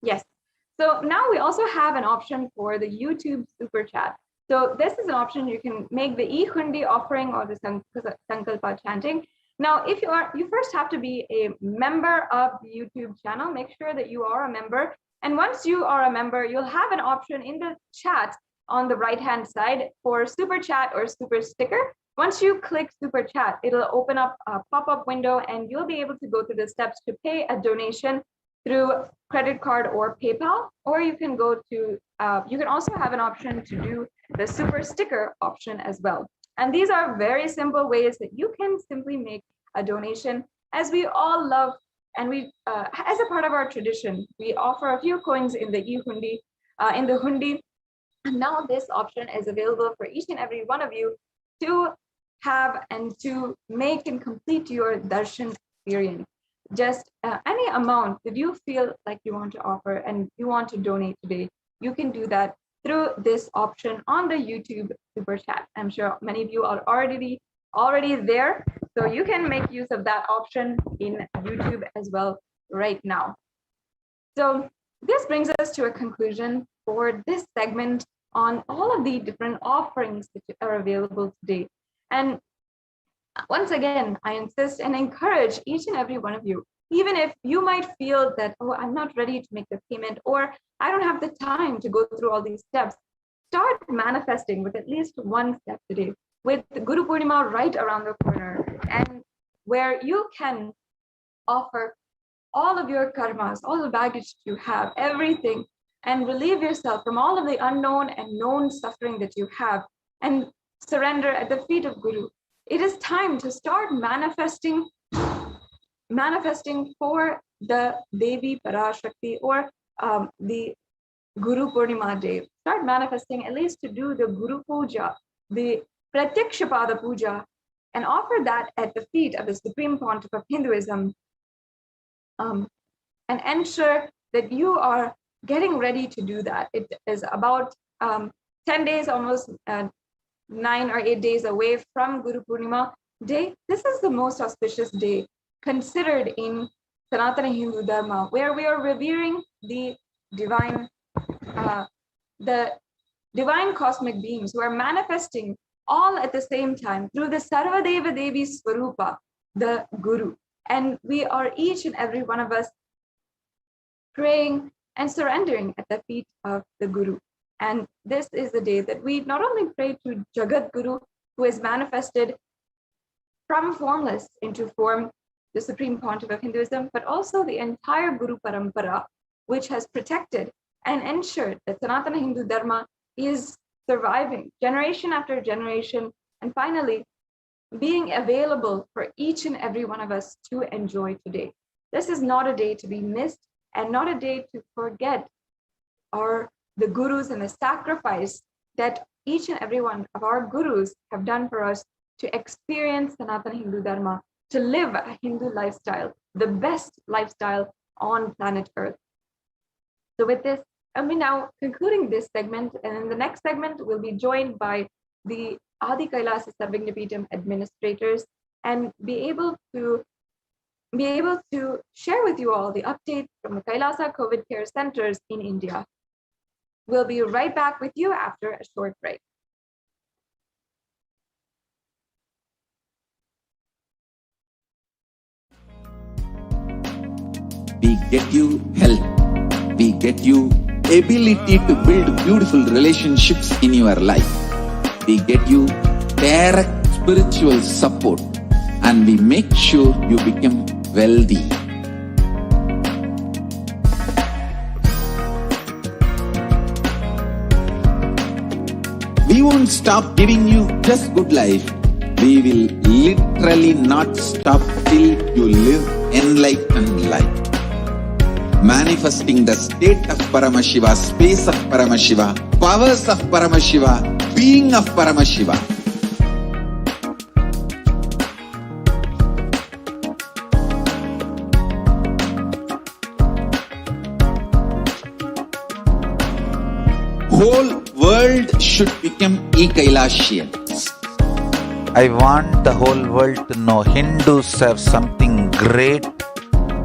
Yes. So now we also have an option for the YouTube Super Chat. So this is an option you can make the e-hundi offering or the Sankalpa chanting. Now, if you first have to be a member of the YouTube channel. Make sure that you are a member. And once you are a member, you'll have an option in the chat on the right-hand side for Super Chat or Super Sticker. Once you click Super Chat, it'll open up a pop-up window and you'll be able to go through the steps to pay a donation through credit card or PayPal, or you can go to, you can also have an option to do the Super Sticker option as well. And these are very simple ways that you can simply make a donation. As we all love, and we, as a part of our tradition, we offer a few coins in the e-hundi, in the hundi. And now this option is available for each and every one of you to have and to make and complete your darshan experience. Just any amount that you feel like you want to offer and you want to donate today, you can do that through this option on the YouTube Super Chat. I'm sure many of you are already there, so you can make use of that option in YouTube as well right now. So this brings us to a conclusion for this segment on all of the different offerings that are available today. And once again, I insist and encourage each and every one of you, even if you might feel that, oh, I'm not ready to make the payment, or I don't have the time to go through all these steps, start manifesting with at least one step today, with Guru Purnima right around the corner, and where you can offer all of your karmas, all the baggage you have, everything, and relieve yourself from all of the unknown and known suffering that you have, and surrender at the feet of Guru. It is time to start manifesting for the Devi Parashakti or the Guru Purnima Day. Start manifesting at least to do the Guru Puja, the Pratyakshapada Puja, and offer that at the feet of the Supreme Pontiff of Hinduism, and ensure that you are getting ready to do that. It is about 10 days, almost 9 or 8 days away from Guru Purnima Day. This is the most auspicious day considered in Sanatana Hindu Dharma, where we are revering the divine cosmic beings who are manifesting all at the same time through the Sarvadeva Devi Swarupa, the Guru. And we are each and every one of us praying and surrendering at the feet of the Guru. And this is the day that we not only pray to Jagat Guru, who is manifested from formless into form, the Supreme Pontiff of Hinduism, but also the entire Guru Parampara, which has protected and ensured that Sanatana Hindu Dharma is surviving generation after generation, and finally being available for each and every one of us to enjoy today. This is not a day to be missed and not a day to forget the gurus and the sacrifice that each and every one of our gurus have done for us to experience Sanatana Hindu Dharma, to live a Hindu lifestyle, the best lifestyle on planet Earth. So with this, I'll be now concluding this segment, and in the next segment, we'll be joined by the Adi Kailasa Sarvagnapeetham administrators and be able to share with you all the updates from the Kailasa COVID care centers in India. We'll be right back with you after a short break. We get you health. We get you ability to build beautiful relationships in your life. We get you direct spiritual support, and we make sure you become wealthy. We won't stop giving you just good life. We will literally not stop till you live enlightened life. Manifesting the state of Paramashiva, space of Paramashiva, powers of Paramashiva, being of Paramashiva. Whole world should become e-Kailashians. I want the whole world to know Hindus have something great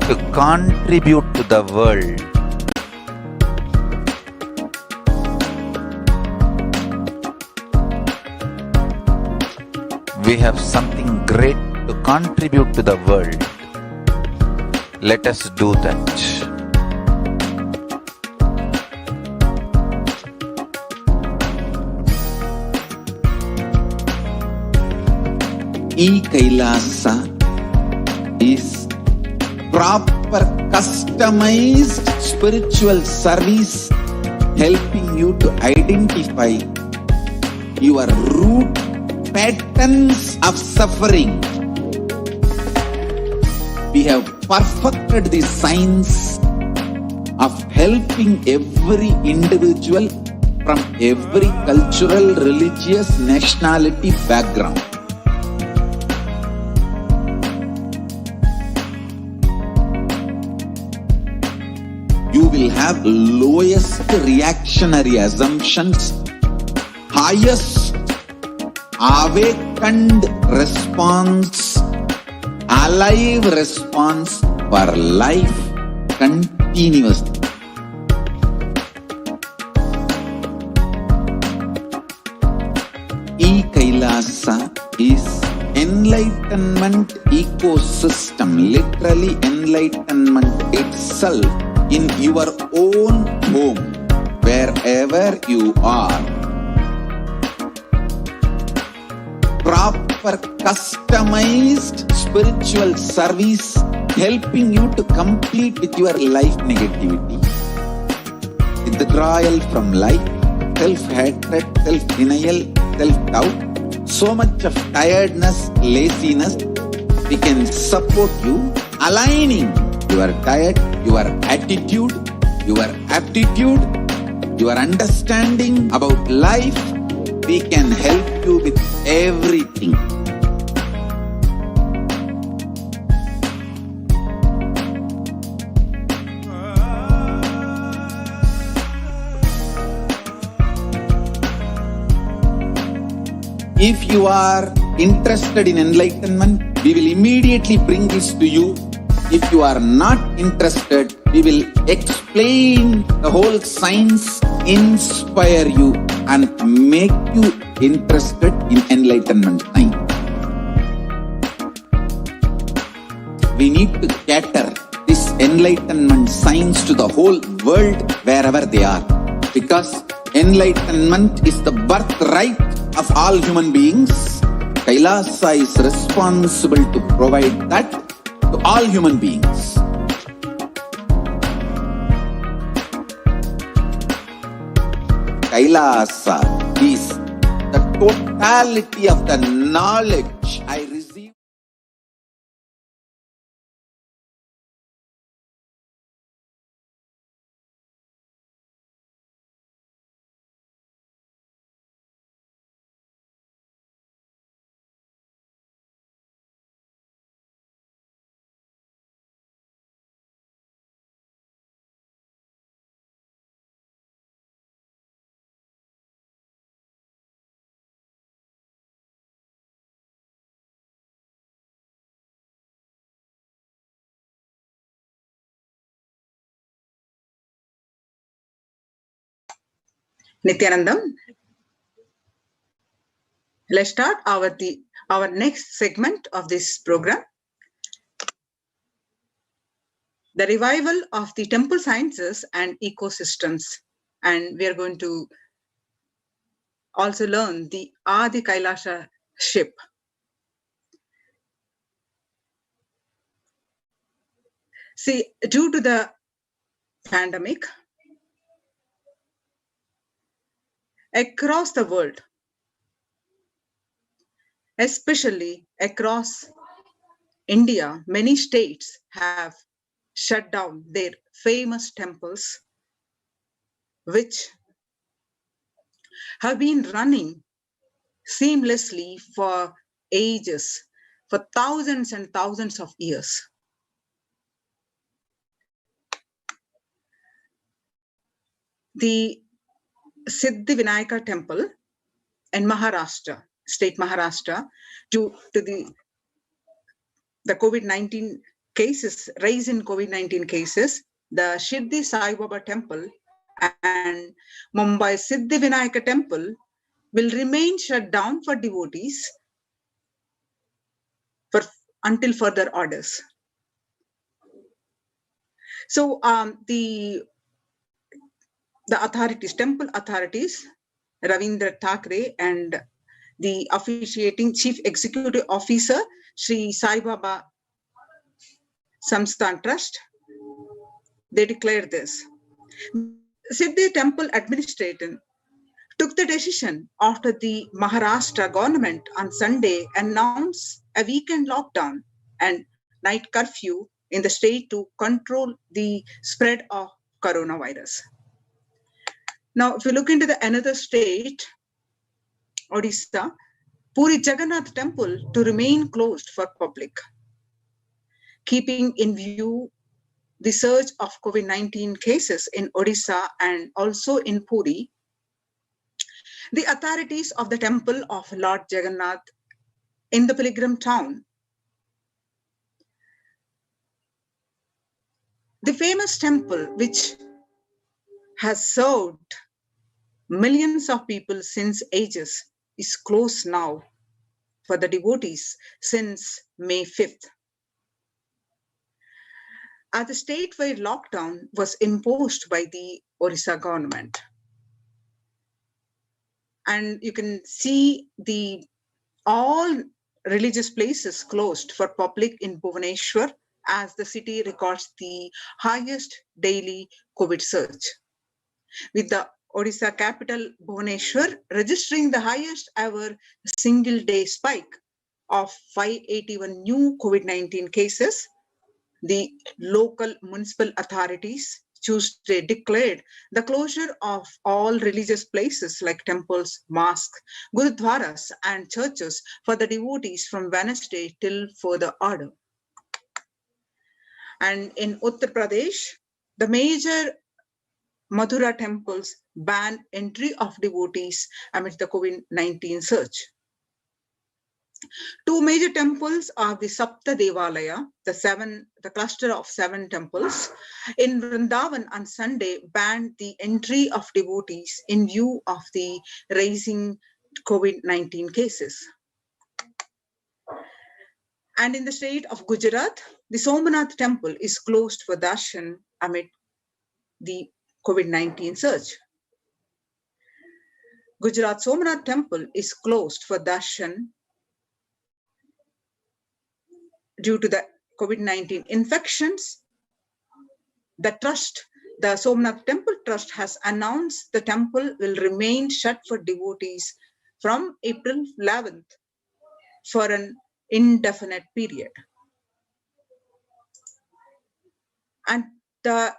to contribute to the world. We have something great to contribute to the world. Let us do that. E-Kailasa is proper customized spiritual service helping you to identify your root patterns of suffering. We have perfected the science of helping every individual from every cultural, religious, nationality background. You will have lowest reactionary assumptions, highest awakened response, alive response for life continuously. E-Kailasa is enlightenment ecosystem, literally enlightenment itself in your own home, wherever you are. Proper customized spiritual service helping you to complete with your life negativity, withdrawal from life, self-hatred, self-denial, self-doubt, so much of tiredness, laziness. We can support you aligning your diet, your attitude, your aptitude, your understanding about life. We can help you with everything. If you are interested in enlightenment, we will immediately bring this to you. If you are not interested, we will explain the whole science, inspire you and make you interested in enlightenment time. We need to cater this enlightenment science to the whole world wherever they are, because enlightenment is the birthright of all human beings. Kailasa is responsible to provide that to all human beings. Kailasa is the totality of the knowledge I receive. Nithyanandam, let's start our next segment of this program, the revival of the temple sciences and ecosystems. And we are going to also learn the Adi Kailasa ship. See, due to the pandemic, across the world, especially across India, many states have shut down their famous temples, which have been running seamlessly for ages, for thousands and thousands of years. The Siddhivinayaka temple in Maharashtra, state Maharashtra, due to the COVID-19 cases, rise in COVID-19 cases, the Shirdi Sai Baba temple and Mumbai Siddhivinayaka temple will remain shut down for devotees until further orders. So the authorities, temple authorities, Ravindra Thakre and the officiating chief executive officer, Sri Sai Baba Samsthan Trust, they declared this. Siddhi temple administrator took the decision after the Maharashtra government on Sunday announced a weekend lockdown and night curfew in the state to control the spread of coronavirus. Now, if you look into the another state, Odisha, Puri Jagannath temple to remain closed for public, keeping in view the surge of COVID-19 cases in Odisha and also in Puri. The authorities of the temple of Lord Jagannath in the pilgrim town, the famous temple which has served millions of people since ages, is closed now for the devotees since May 5th. As the statewide lockdown was imposed by the Orissa government. And you can see all religious places closed for public in Bhubaneswar as the city records the highest daily COVID surge, with the Odisha capital Bhubaneswar registering the highest ever single day spike of 581 new COVID-19 cases. The local municipal authorities Tuesday declared the closure of all religious places like temples, mosques, gurudwaras, and churches for the devotees from Wednesday till further order. And in Uttar Pradesh, the major Mathura temples ban entry of devotees amidst the COVID-19 surge. Two major temples are the Sapta Devalaya, the cluster of 7 temples in Vrindavan on Sunday banned the entry of devotees in view of the rising COVID-19 cases. And in the state of Gujarat, the Somnath temple is closed for darshan amid the COVID-19 surge. Gujarat Somnath temple is closed for darshan due to the COVID-19 infections. The Somnath Temple Trust has announced the temple will remain shut for devotees from April 11th for an indefinite period. And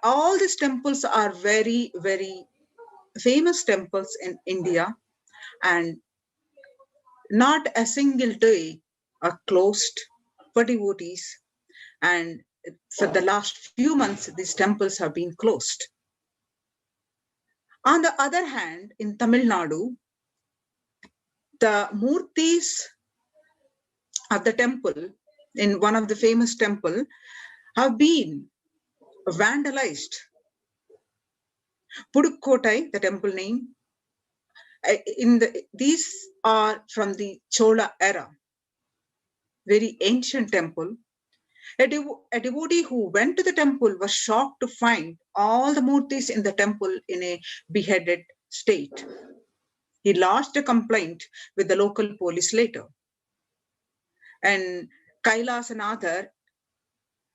all these temples are very, very famous temples in India, and not a single day are closed for devotees. And for the last few months, these temples have been closed. On the other hand, in Tamil Nadu, the murtis of the temple, in one of the famous temple, have been vandalized. Pudukkotai, the temple name, these are from the Chola era, very ancient temple. A devotee who went to the temple was shocked to find all the murtis in the temple in a beheaded state. He lodged a complaint with the local police later. And Kailasanathar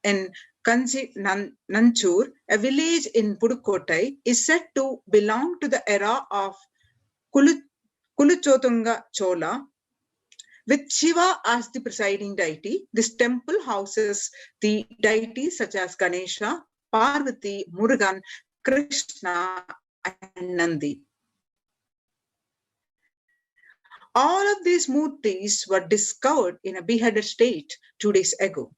in Kanchi Nanchur, a village in Pudukkotai, is said to belong to the era of Kuluchotunga Chola. With Shiva as the presiding deity, this temple houses the deities such as Ganesha, Parvati, Murugan, Krishna, and Nandi. All of these murtis were discovered in a beheaded state 2 days ago.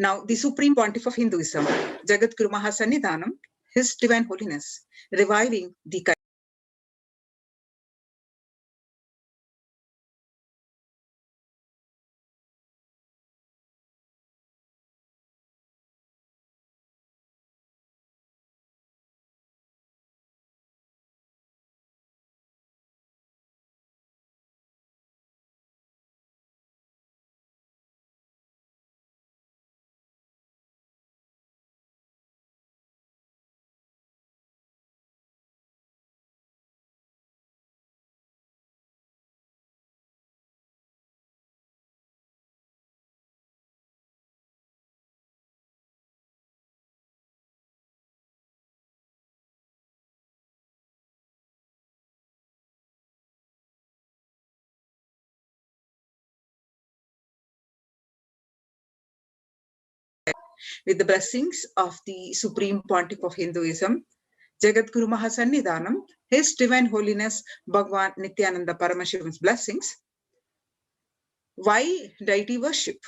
Now, the Supreme Pontiff of Hinduism, Jagadguru Mahasannidhanam, His Divine Holiness, reviving the With the blessings of the Supreme Pontiff of Hinduism, Jagadguru Mahasannidhanam, His Divine Holiness Bhagwan Nithyananda Paramashivan's blessings. Why deity worship?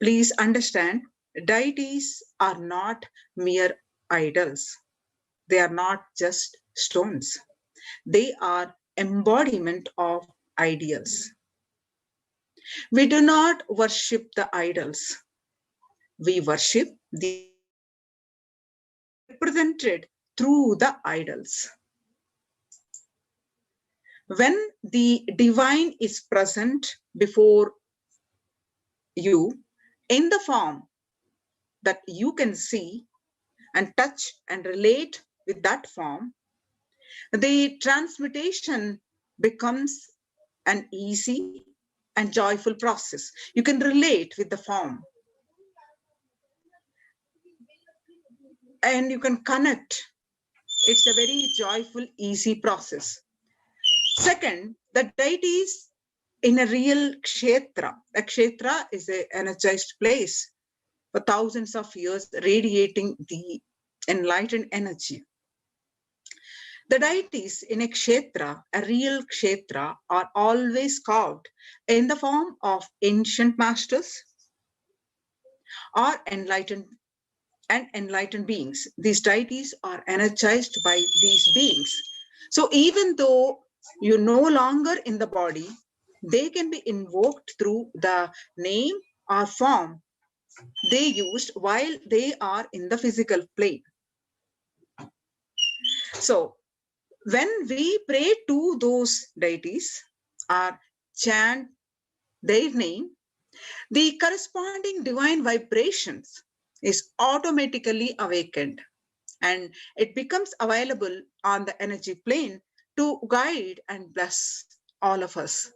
Please understand, deities are not mere idols. They are not just stones. They are embodiment of ideals. We do not worship the idols. We worship the represented through the idols. When the divine is present before you in the form that you can see and touch and relate with that form, the transmutation becomes an easy and joyful process. You can relate with the form and you can connect. It's a very joyful, easy process. Second, the deities in a real kshetra. A kshetra is an energized place for thousands of years, radiating the enlightened energy. The deities in a kshetra, a real kshetra, are always carved in the form of ancient masters or enlightened beings. These deities are energized by these beings. So even though you're no longer in the body, they can be invoked through the name or form they used while they are in the physical plane. So when we pray to those deities or chant their name, the corresponding divine vibrations is automatically awakened and it becomes available on the energy plane to guide and bless all of us.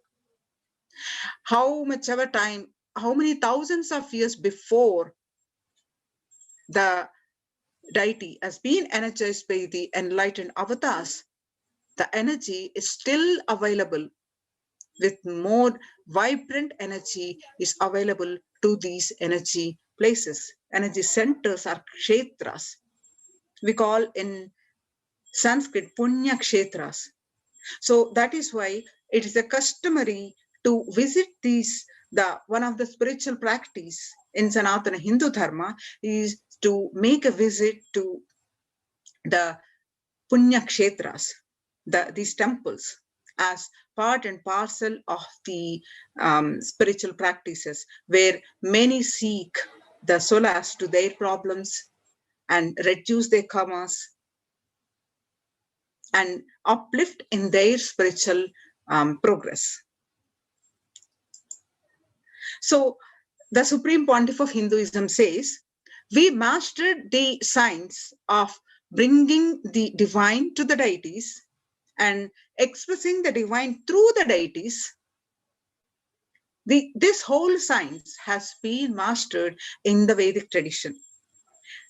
How much ever time, how many thousands of years before the deity has been energized by the enlightened avatars, the energy is still available. With more vibrant energy is available to these energy places. Energy centers are kshetras. We call in Sanskrit punya kshetras. So that is why it is a customary to visit these. One of the spiritual practice in Sanatana Hindu Dharma is to make a visit to the punya kshetras, these temples, as part and parcel of the spiritual practices, where many seek the solace to their problems and reduce their karmas and uplift in their spiritual progress. So the Supreme Pontiff of Hinduism says, we mastered the science of bringing the divine to the deities and expressing the divine through the deities. This whole science has been mastered in the Vedic tradition.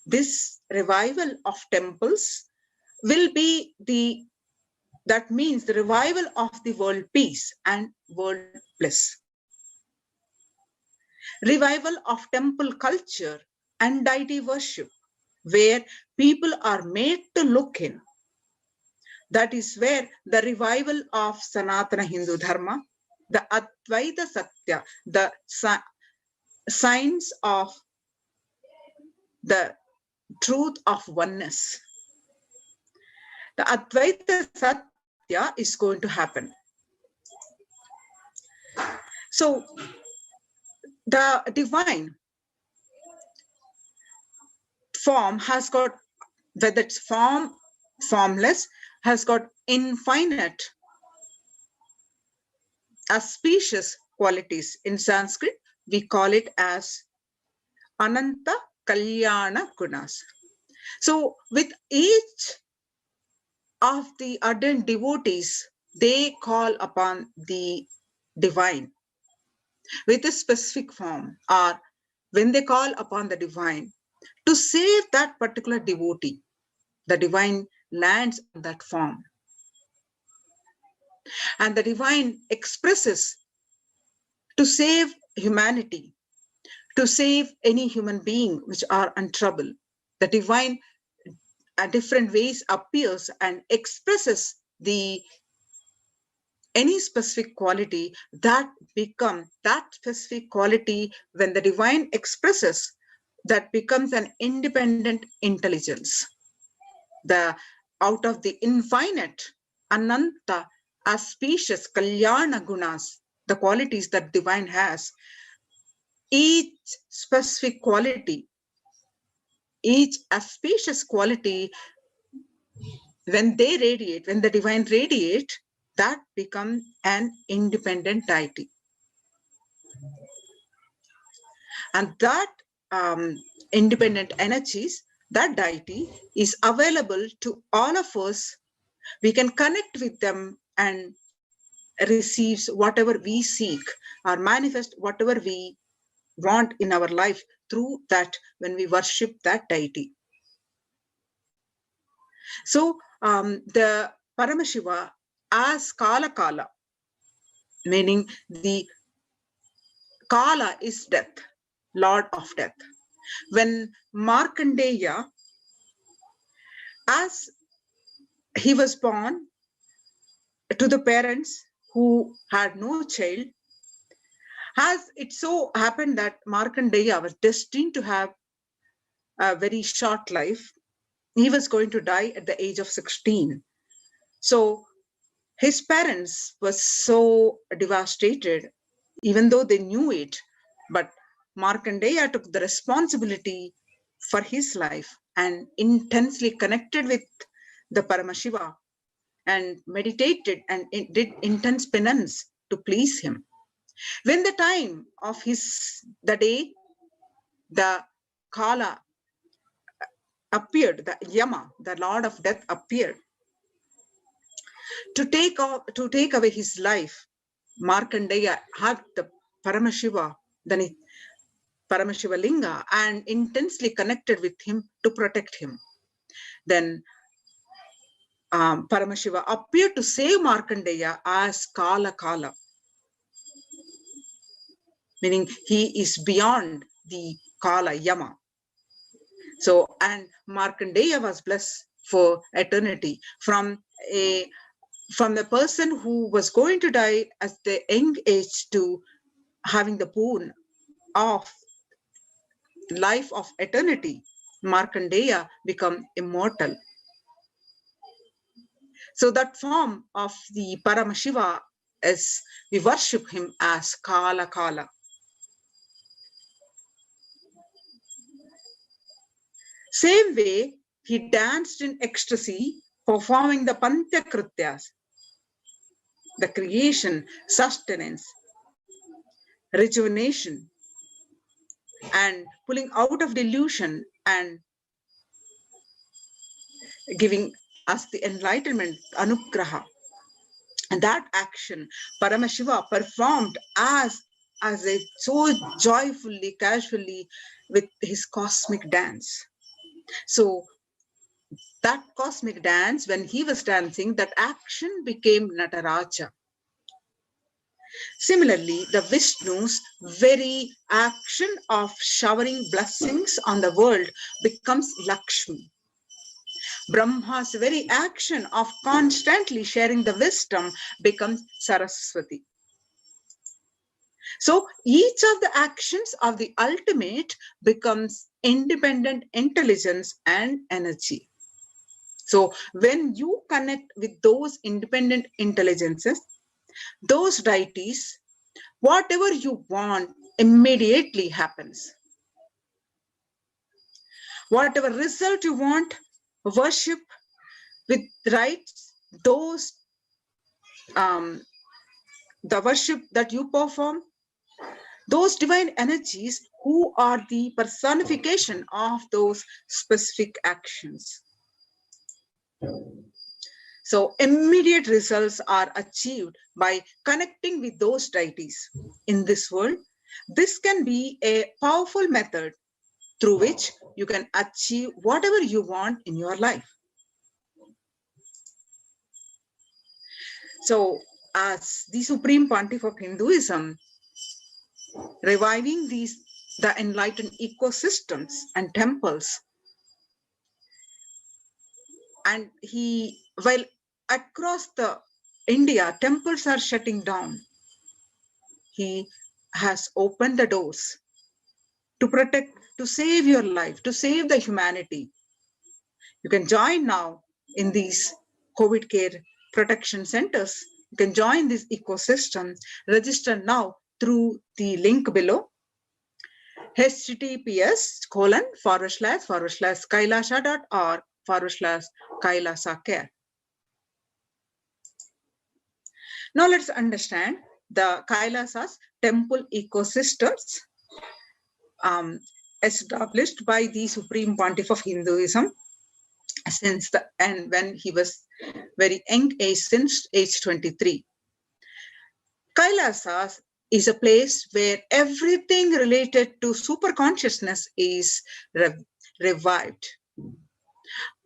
This revival of temples will be that means the revival of the world peace and world bliss. Revival of temple culture and deity worship, where people are made to look in. That is where the revival of Sanatana Hindu Dharma, the Advaita Satya, the science of the truth of oneness, the Advaita Satya is going to happen. So the divine form has got, whether it's formless, has got infinite auspicious qualities. In Sanskrit, we call it as Ananta Kalyana Gunas. So with each of the ardent devotees, they call upon the divine with a specific form, or when they call upon the divine to save that particular devotee, the divine lands in that form. And the divine expresses to save humanity, to save any human being which are in trouble. The divine at different ways appears and expresses any specific quality that specific quality when the divine expresses, that becomes an independent intelligence. Out of the infinite, ananta, auspicious, kalyana gunas, the qualities that divine has, each specific quality, each auspicious quality, when they radiate, when the divine radiate, that becomes an independent deity. And that independent energies, that deity is available to all of us. We can connect with them and receives whatever we seek or manifest whatever we want in our life through that when we worship that deity. So the Paramashiva as Kala Kala, meaning the Kala is death, Lord of death. When Markandeya, as he was born to the parents who had no child, as it so happened that Markandeya was destined to have a very short life. He was going to die at the age of 16. So his parents were so devastated, even though they knew it, but Markandeya took the responsibility for his life and intensely connected with the Paramashiva and meditated and did intense penance to please him. When the time of the day, the Kala appeared, the Yama, the Lord of Death appeared to take away his life. Markandeya hugged the Paramashiva, the Paramashiva Linga, and intensely connected with him to protect him. Then Paramashiva appeared to save Markandeya as Kala Kala, meaning he is beyond the Kala Yama. So, and Markandeya was blessed for eternity from the person who was going to die at the young age to having the boon of life of eternity. Markandeya become immortal. So that form of the Paramashiva is, we worship him as Kala Kala. Same way, he danced in ecstasy, performing the Pantya Krityas, the creation, sustenance, rejuvenation, and pulling out of delusion and giving us the enlightenment, anugraha. And that action, Paramashiva performed as a so joyfully, casually with his cosmic dance. So that cosmic dance, when he was dancing, that action became Nataraja. Similarly, the Vishnu's very action of showering blessings on the world becomes Lakshmi. Brahma's very action of constantly sharing the wisdom becomes Saraswati. So each of the actions of the ultimate becomes independent intelligence and energy. So when you connect with those independent intelligences, those deities, whatever you want immediately happens. Whatever result you want, worship with rites, those the worship that you perform, those divine energies who are the personification of those specific actions. So immediate results are achieved by connecting with those deities in this world. This can be a powerful method through which you can achieve whatever you want in your life. So as the Supreme Pontiff of Hinduism, reviving these the enlightened ecosystems and temples. And while across the India, temples are shutting down, he has opened the doors to protect, to save your life, to save the humanity. You can join now in these COVID care protection centers. You can join this ecosystem. Register now through the link below. https://kailasha.org/kailasa Now let's understand the Kailasa's temple ecosystems established by the Supreme Pontiff of Hinduism when he was very young age, since age 23. Kailasa is a place where everything related to super consciousness is revived.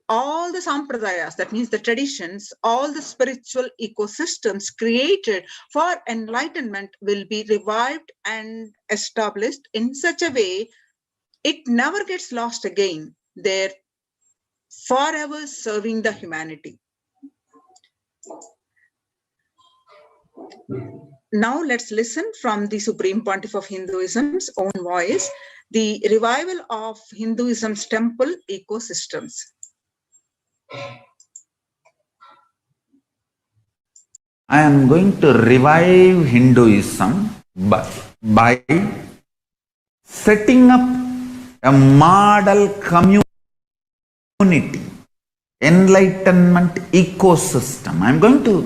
All the sampradayas, that means the traditions, all the spiritual ecosystems created for enlightenment will be revived and established in such a way it never gets lost again. They're forever serving the humanity. Now let's listen from the Supreme Pontiff of Hinduism's own voice, the revival of Hinduism's temple ecosystems. I am going to revive Hinduism by setting up a model community, enlightenment ecosystem. I am going to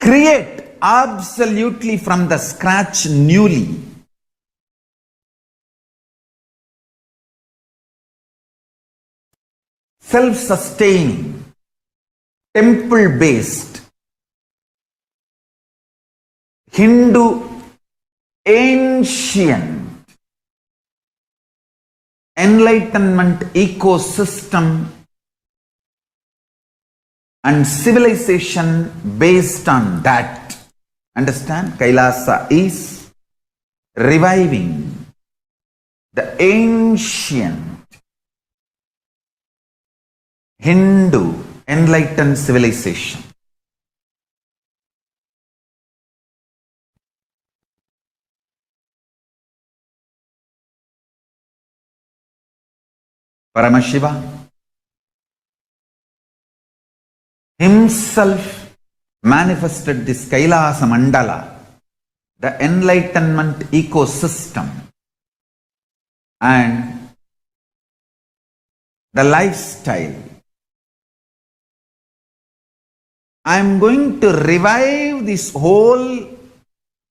create absolutely from the scratch newly self-sustaining, temple-based, Hindu ancient enlightenment ecosystem and civilization based on that. Understand? Kailasa is reviving the ancient Hindu enlightened civilization. Paramashiva himself manifested this Kailasa Mandala, the enlightenment ecosystem, and the lifestyle. I am going to revive this whole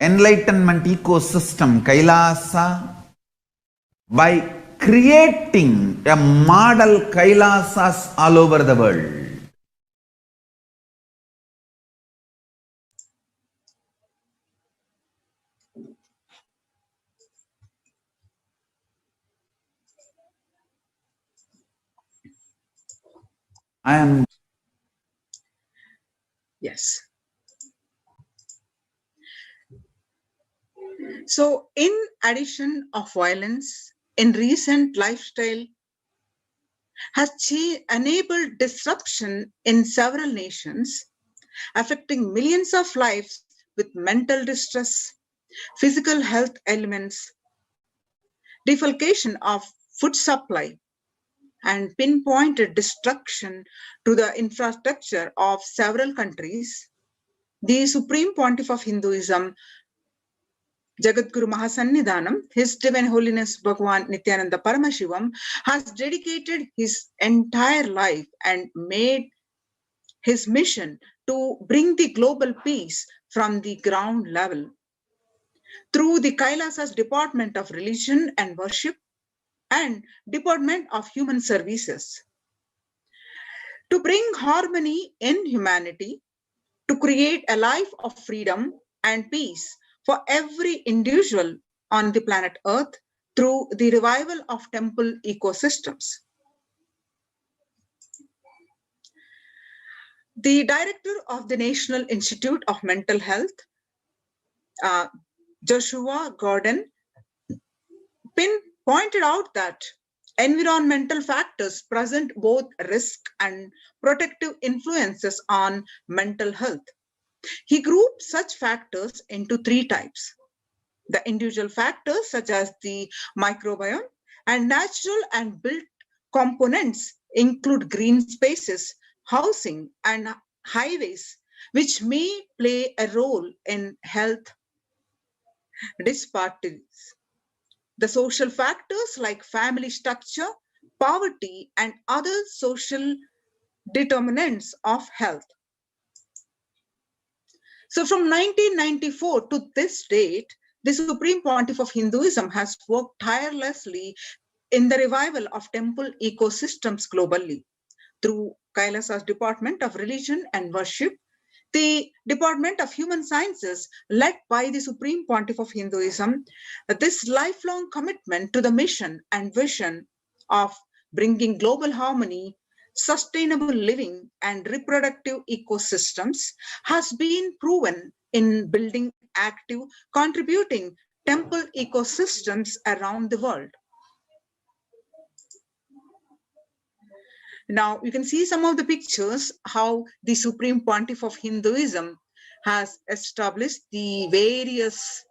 enlightenment ecosystem, Kailasa, by creating a model Kailasas all over the world. Yes. So, in addition of violence, in recent lifestyle has enabled disruption in several nations, affecting millions of lives with mental distress, physical health ailments, defalcation of food supply, and pinpointed destruction to the infrastructure of several countries. The Supreme Pontiff of Hinduism, Jagadguru Mahasannidhanam, His Divine Holiness Bhagwan Nithyananda Paramashivam, has dedicated his entire life and made his mission to bring the global peace from the ground level through the Kailasa's Department of Religion and Worship and Department of Human Services. To bring harmony in humanity, to create a life of freedom and peace for every individual on the planet Earth through the revival of temple ecosystems. The director of the National Institute of Mental Health, Joshua Gordon pointed out that environmental factors present both risk and protective influences on mental health. He grouped such factors into three types: the individual factors such as the microbiome, and natural and built components include green spaces, housing, and highways, which may play a role in health disparities. The social factors like family structure, poverty, and other social determinants of health. So from 1994 to this date, the Supreme Pontiff of Hinduism has worked tirelessly in the revival of temple ecosystems globally through Kailasa's Department of Religion and Worship, the Department of Human Sciences, led by the Supreme Pontiff of Hinduism. This lifelong commitment to the mission and vision of bringing global harmony, sustainable living, and reproductive ecosystems has been proven in building active, contributing temple ecosystems around the world. Now you can see some of the pictures how the Supreme Pontiff of Hinduism has established the various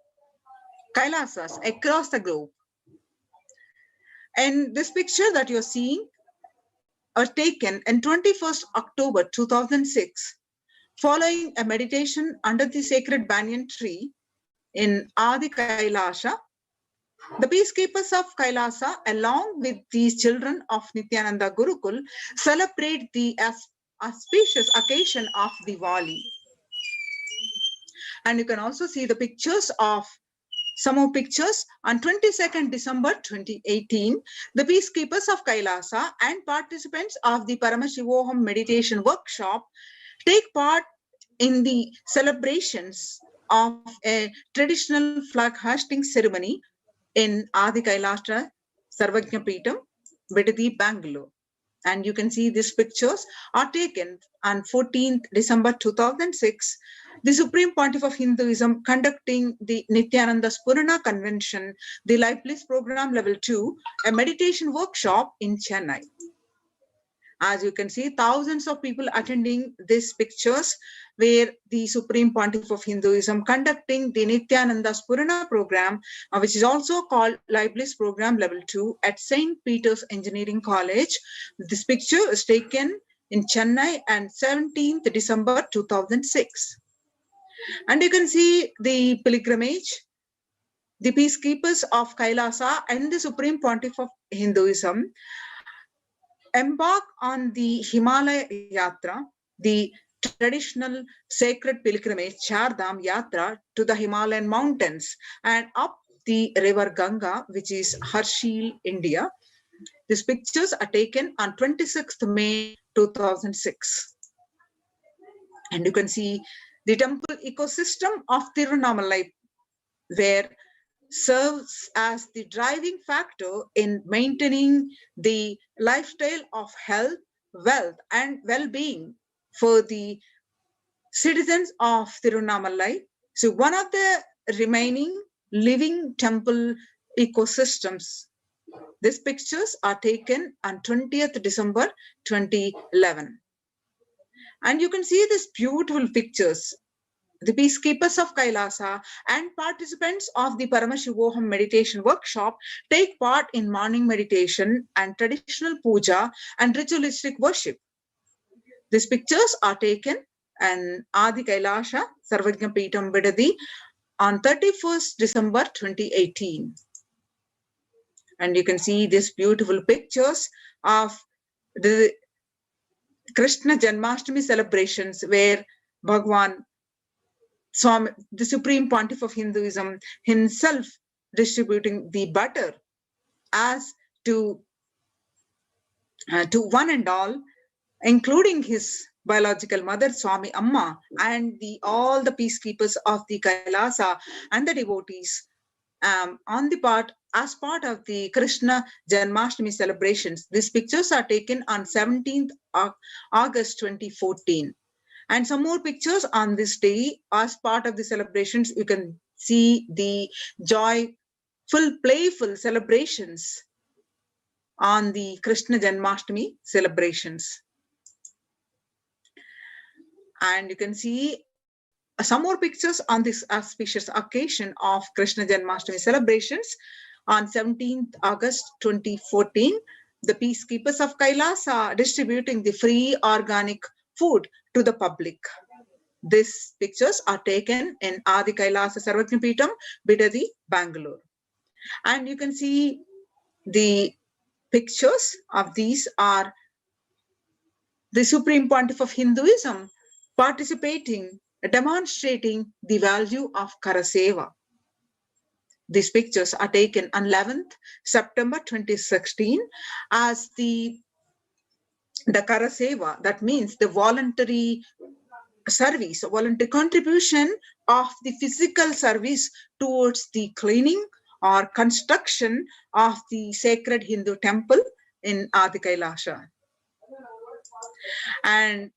Kailasas across the globe. And this picture that you're seeing are taken on 21st October 2006, following a meditation under the sacred banyan tree in Adi Kailasa. The peacekeepers of Kailasa, along with these children of Nithyananda Gurukul, celebrate the auspicious occasion of Diwali. And you can also see the pictures of some more pictures on 22nd December 2018. The peacekeepers of Kailasa and participants of the Paramashivoham meditation workshop take part in the celebrations of a traditional flag hoisting ceremony in Adi Kailasa Sarvajna Peetham, Vidadi, Bangalore. And you can see these pictures are taken on 14th December 2006. The Supreme Pontiff of Hinduism conducting the Nithyananda Spurana Convention, the Life Bliss Program Level 2, a meditation workshop in Chennai. As you can see, thousands of people attending these pictures where the Supreme Pontiff of Hinduism conducting the Nithyananda Spurana program, which is also called Life Bliss Program Level 2 at St. Peter's Engineering College. This picture is taken in Chennai on 17th December 2006. And you can see the pilgrimage, the peacekeepers of Kailasa and the Supreme Pontiff of Hinduism embark on the Himalaya Yatra, the traditional sacred pilgrimage Chardham Yatra to the Himalayan mountains and up the river Ganga, which is Harshil, India. These pictures are taken on 26th May 2006. And you can see the temple ecosystem of Tiruvannamalai, where serves as the driving factor in maintaining the lifestyle of health, wealth, and well-being for the citizens of Tiruvannamalai. So one of the remaining living temple ecosystems. These pictures are taken on 20th December 2011. And you can see these beautiful pictures. The peacekeepers of Kailasa and participants of the Paramashivoham meditation workshop take part in morning meditation and traditional puja and ritualistic worship. These pictures are taken in Adi Kailasa Sarvajna Peetham, Vidadi on 31st December 2018. And you can see these beautiful pictures of the Krishna Janmashtami celebrations where Bhagwan Swami, the Supreme Pontiff of Hinduism himself distributing the butter as to one and all, including his biological mother Swami Amma and all the peacekeepers of the Kailasa and the devotees on the part as part of the Krishna Janmashtami celebrations. These pictures are taken on 17th August 2014. And some more pictures on this day as part of the celebrations you can see the joyful, playful celebrations on the Krishna Janmashtami celebrations. And you can see some more pictures on this auspicious occasion of Krishna Janmashtami celebrations. On 17th August 2014, the peacekeepers of Kailas are distributing the free organic food to the public. These pictures are taken in Adi Kailasa Sarvajnapeetham, Bidadi, Bangalore. And you can see the pictures of these are the Supreme Pontiff of Hinduism participating, demonstrating the value of Karaseva. These pictures are taken on 11th September 2016 as the Karaseva, that means the voluntary service, voluntary contribution of the physical service towards the cleaning or construction of the sacred Hindu temple in Adi Kailasha. And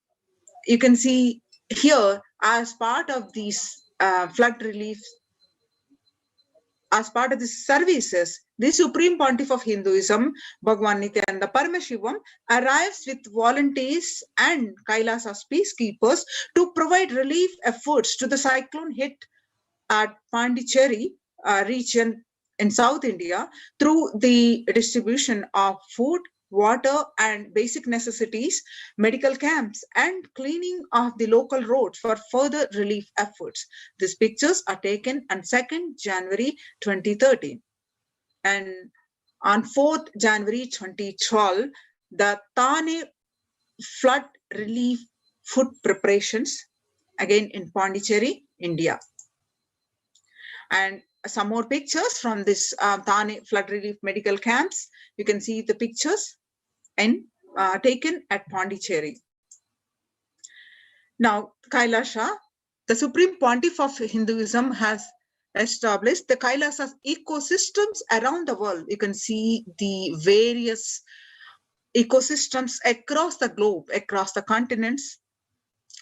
you can see here, as part of these flood relief, as part of the services, the Supreme Pontiff of Hinduism, Bhagwan Nithyananda Paramashivam, arrives with volunteers and Kailasa's peacekeepers to provide relief efforts to the cyclone hit at Pondicherry region in South India through the distribution of food, water and basic necessities, medical camps and cleaning of the local roads for further relief efforts. These pictures are taken on 2nd January 2013. And on 4th January 2012, the Thane flood relief food preparations, again in Pondicherry, India. And some more pictures from this Thane flood relief medical camps. You can see the pictures and taken at Pondicherry. Now, Kailasha, the Supreme Pontiff of Hinduism, has established the Kailasa's ecosystems around the world. You can see the various ecosystems across the globe, across the continents,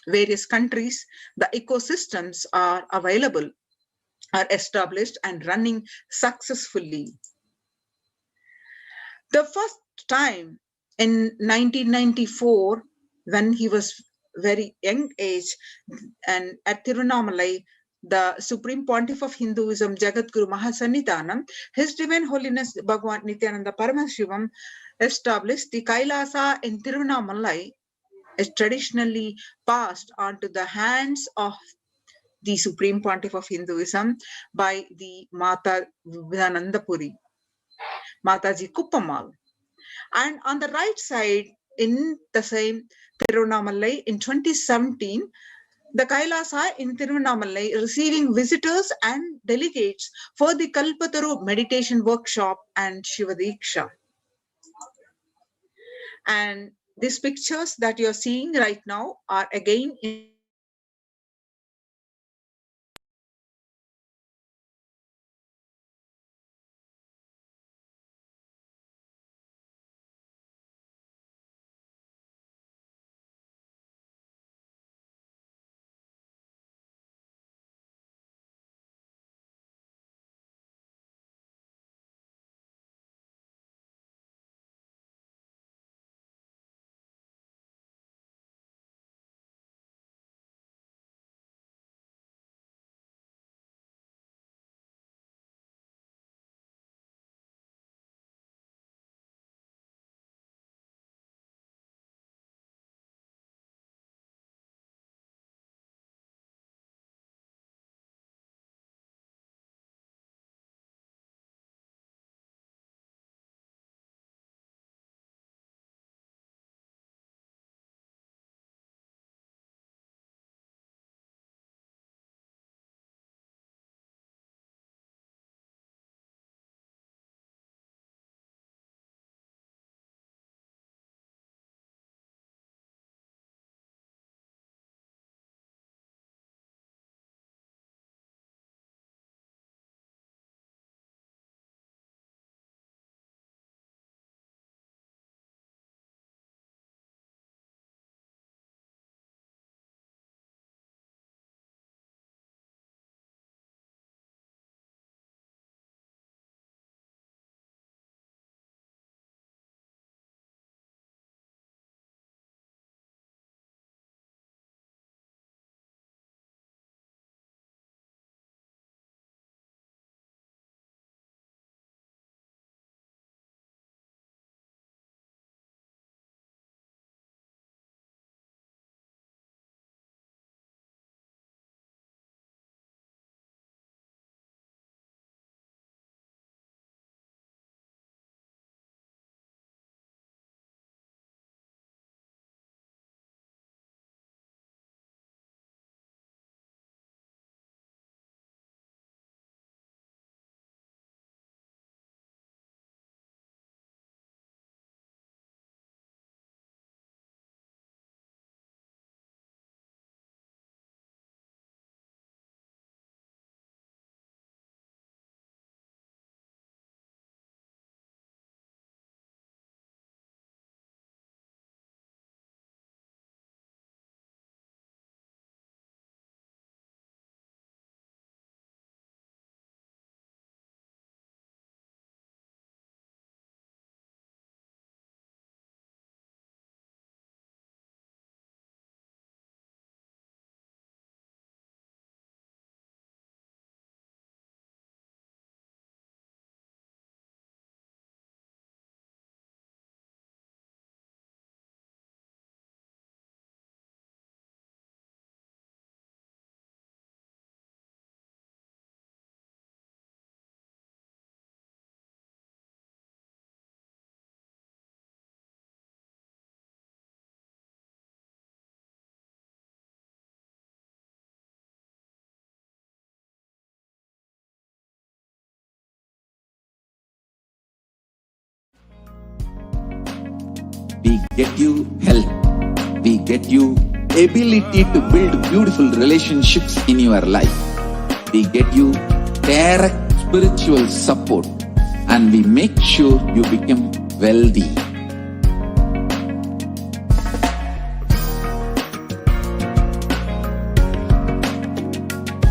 various countries. The ecosystems are available, are established and running successfully. The first time in 1994, when he was very young age, and at Tirunamalai, the Supreme Pontiff of Hinduism, Jagadguru Mahasannidhanam, His Divine Holiness Bhagwan Nithyananda Paramashivam, established the Kailasa in Tirunamalai, is traditionally passed on to the hands of the Supreme Pontiff of Hinduism by the Mata Vidanandapuri, Mataji Kuppamal. And on the right side, in the same Tirunamalai in 2017, the Kailasa in Tirunamalai receiving visitors and delegates for the Kalpataru meditation workshop and Shiva Diksha. And these pictures that you're seeing right now are again in we get you health. We get you ability to build beautiful relationships in your life. We get you direct spiritual support, and we make sure you become wealthy.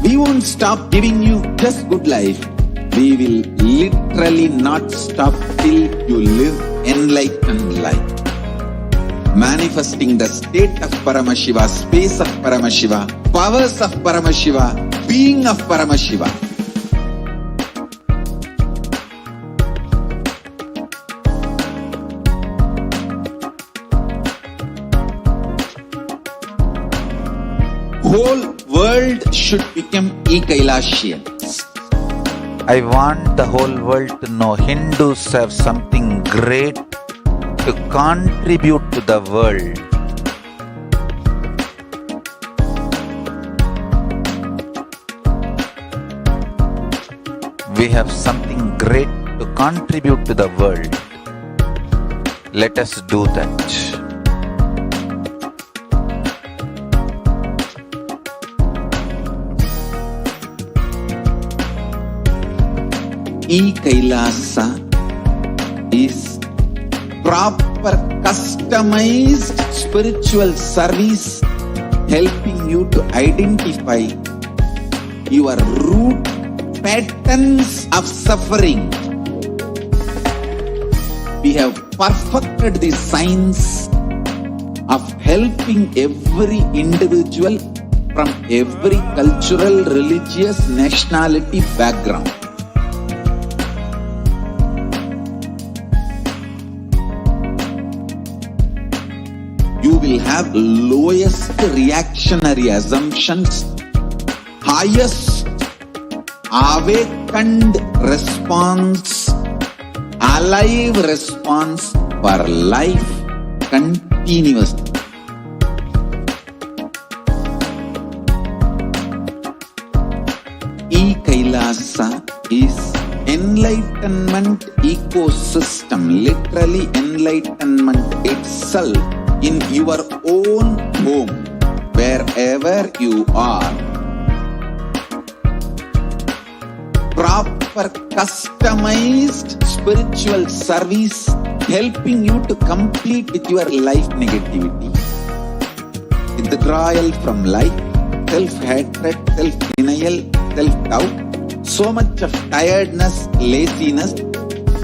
We won't stop giving you just good life. We will literally not stop till you live enlightened life. Manifesting the state of Paramashiva, space of Paramashiva, powers of Paramashiva, being of Paramashiva. Whole world should become e-Kailashians. I want the whole world to know Hindus have something great to contribute to the world. We have something great to contribute to the world. Let us do that. E-Kailasa is proper customized spiritual service helping you to identify your root patterns of suffering. We have perfected the science of helping every individual from every cultural, religious, nationality background. You will have lowest reactionary assumptions, highest awakened response, alive response for life continuously. E-Kailasa is enlightenment ecosystem, literally enlightenment itself in your own home, wherever you are. Proper customized spiritual service helping you to complete with your life negativity. Withdrawal from life, self-hatred, self-denial, self-doubt, so much of tiredness, laziness.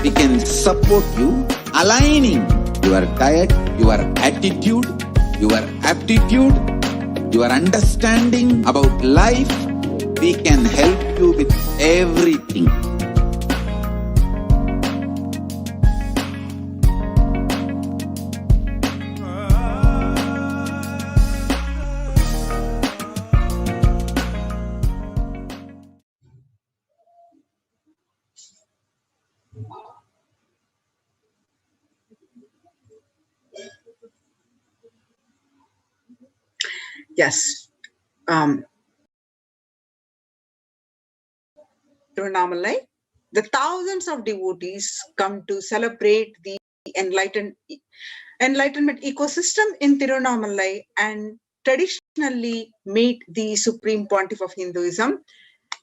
We can support you aligning your diet, your attitude, your aptitude, your understanding about life. We can help you with everything. Yes. Tiruvannamalai, the thousands of devotees come to celebrate the enlightenment ecosystem in Tiruvannamalai and traditionally meet the Supreme Pontiff of Hinduism,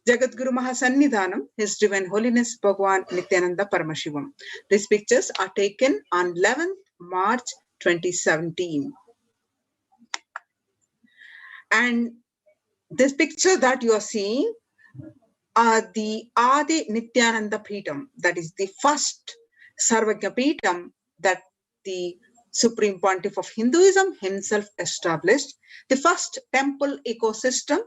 Jagadguru Mahasannidhanam, His Divine Holiness Bhagwan Nithyananda Paramashivam. These pictures are taken on 11th March 2017. And this picture that you are seeing are the Adi Nithyananda Peetham, that is the first Sarvagya Peetham that the Supreme Pontiff of Hinduism himself established, the first temple ecosystem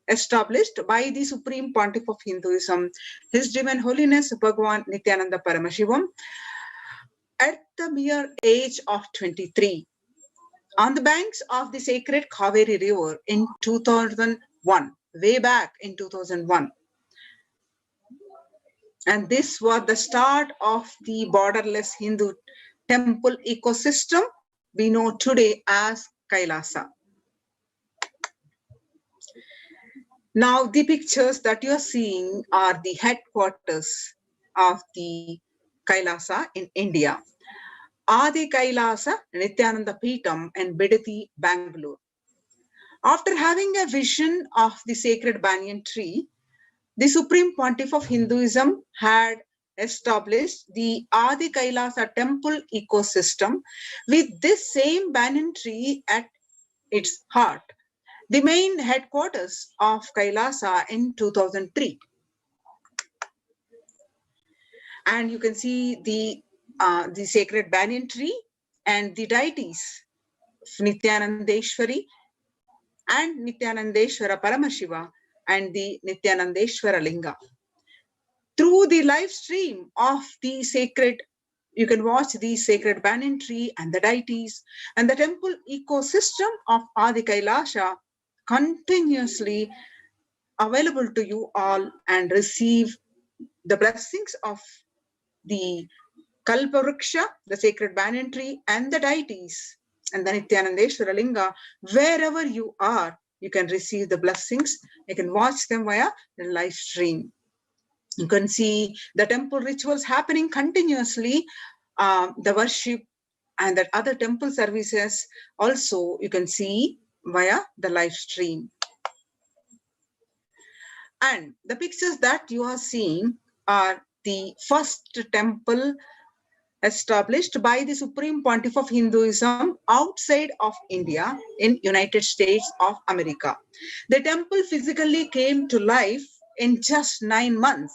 established by the Supreme Pontiff of Hinduism, His Divine Holiness Bhagwan Nithyananda Paramashivam, at the mere age of 23, on the banks of the sacred Kaveri River in 2001, way back in 2001. And this was the start of the borderless Hindu temple ecosystem we know today as Kailasa. Now, the pictures that you are seeing are the headquarters of the Kailasa in India. Adi Kailasa Nithyananda Peetam in Bidati, Bangalore. After having a vision of the sacred banyan tree, the Supreme Pontiff of Hinduism had established the Adi Kailasa temple ecosystem with this same banyan tree at its heart, the main headquarters of Kailasa in 2003. And you can see the sacred banyan tree and the deities Nithyanandeshwari and Nithyanandeshwara Paramashiva and the Nithyanandeshwara Linga. Through the live stream of the sacred, you can watch the sacred banyan tree and the deities and the temple ecosystem of Adi Kailasha continuously available to you all and receive the blessings of the Kalpavriksha, the sacred banyan tree, and the deities, and the Nithyanandeshwara Linga. Wherever you are, you can receive the blessings. You can watch them via the live stream. You can see the temple rituals happening continuously, the worship and that other temple services also you can see via the live stream. And the pictures that you are seeing are the first temple established by the Supreme Pontiff of Hinduism outside of India in United States of America. The temple physically came to life in just 9 months.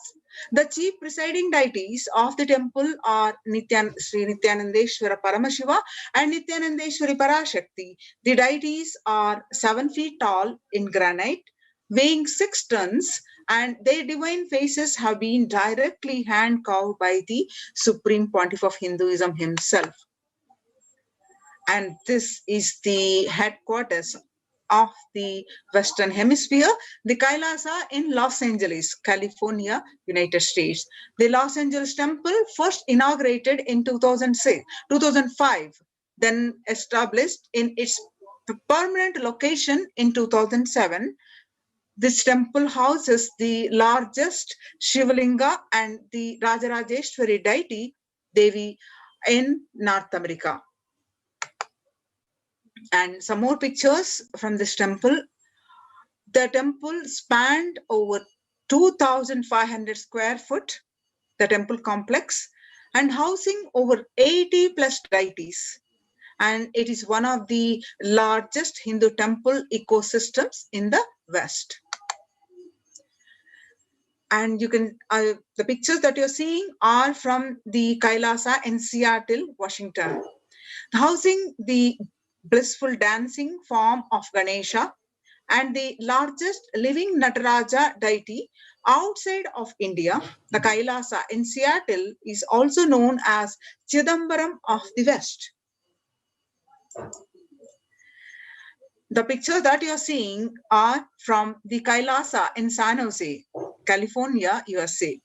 The chief presiding deities of the temple are Sri Nithyanandeshwara Paramashiva and Nithyanandeshwari Parashakti. The deities are 7 feet tall in granite, weighing 6 tons, and their divine faces have been directly hand carved by the Supreme Pontiff of Hinduism himself. And this is the headquarters of the Western Hemisphere, the Kailasa in Los Angeles, California, United States. The Los Angeles temple first inaugurated in 2005, then established in its permanent location in 2007. This temple houses the largest Shivalinga and the Rajarajeshwari deity, Devi, in North America. And some more pictures from this temple. The temple spanned over 2,500 square foot, the temple complex, and housing over 80 plus deities. And it is one of the largest Hindu temple ecosystems in the West. And you can, the pictures that you're seeing are from the Kailasa in Seattle, Washington, housing the blissful dancing form of Ganesha and the largest living Nataraja deity outside of India. The Kailasa in Seattle is also known as Chidambaram of the West. The pictures that you're seeing are from the Kailasa in San Jose, California, USA.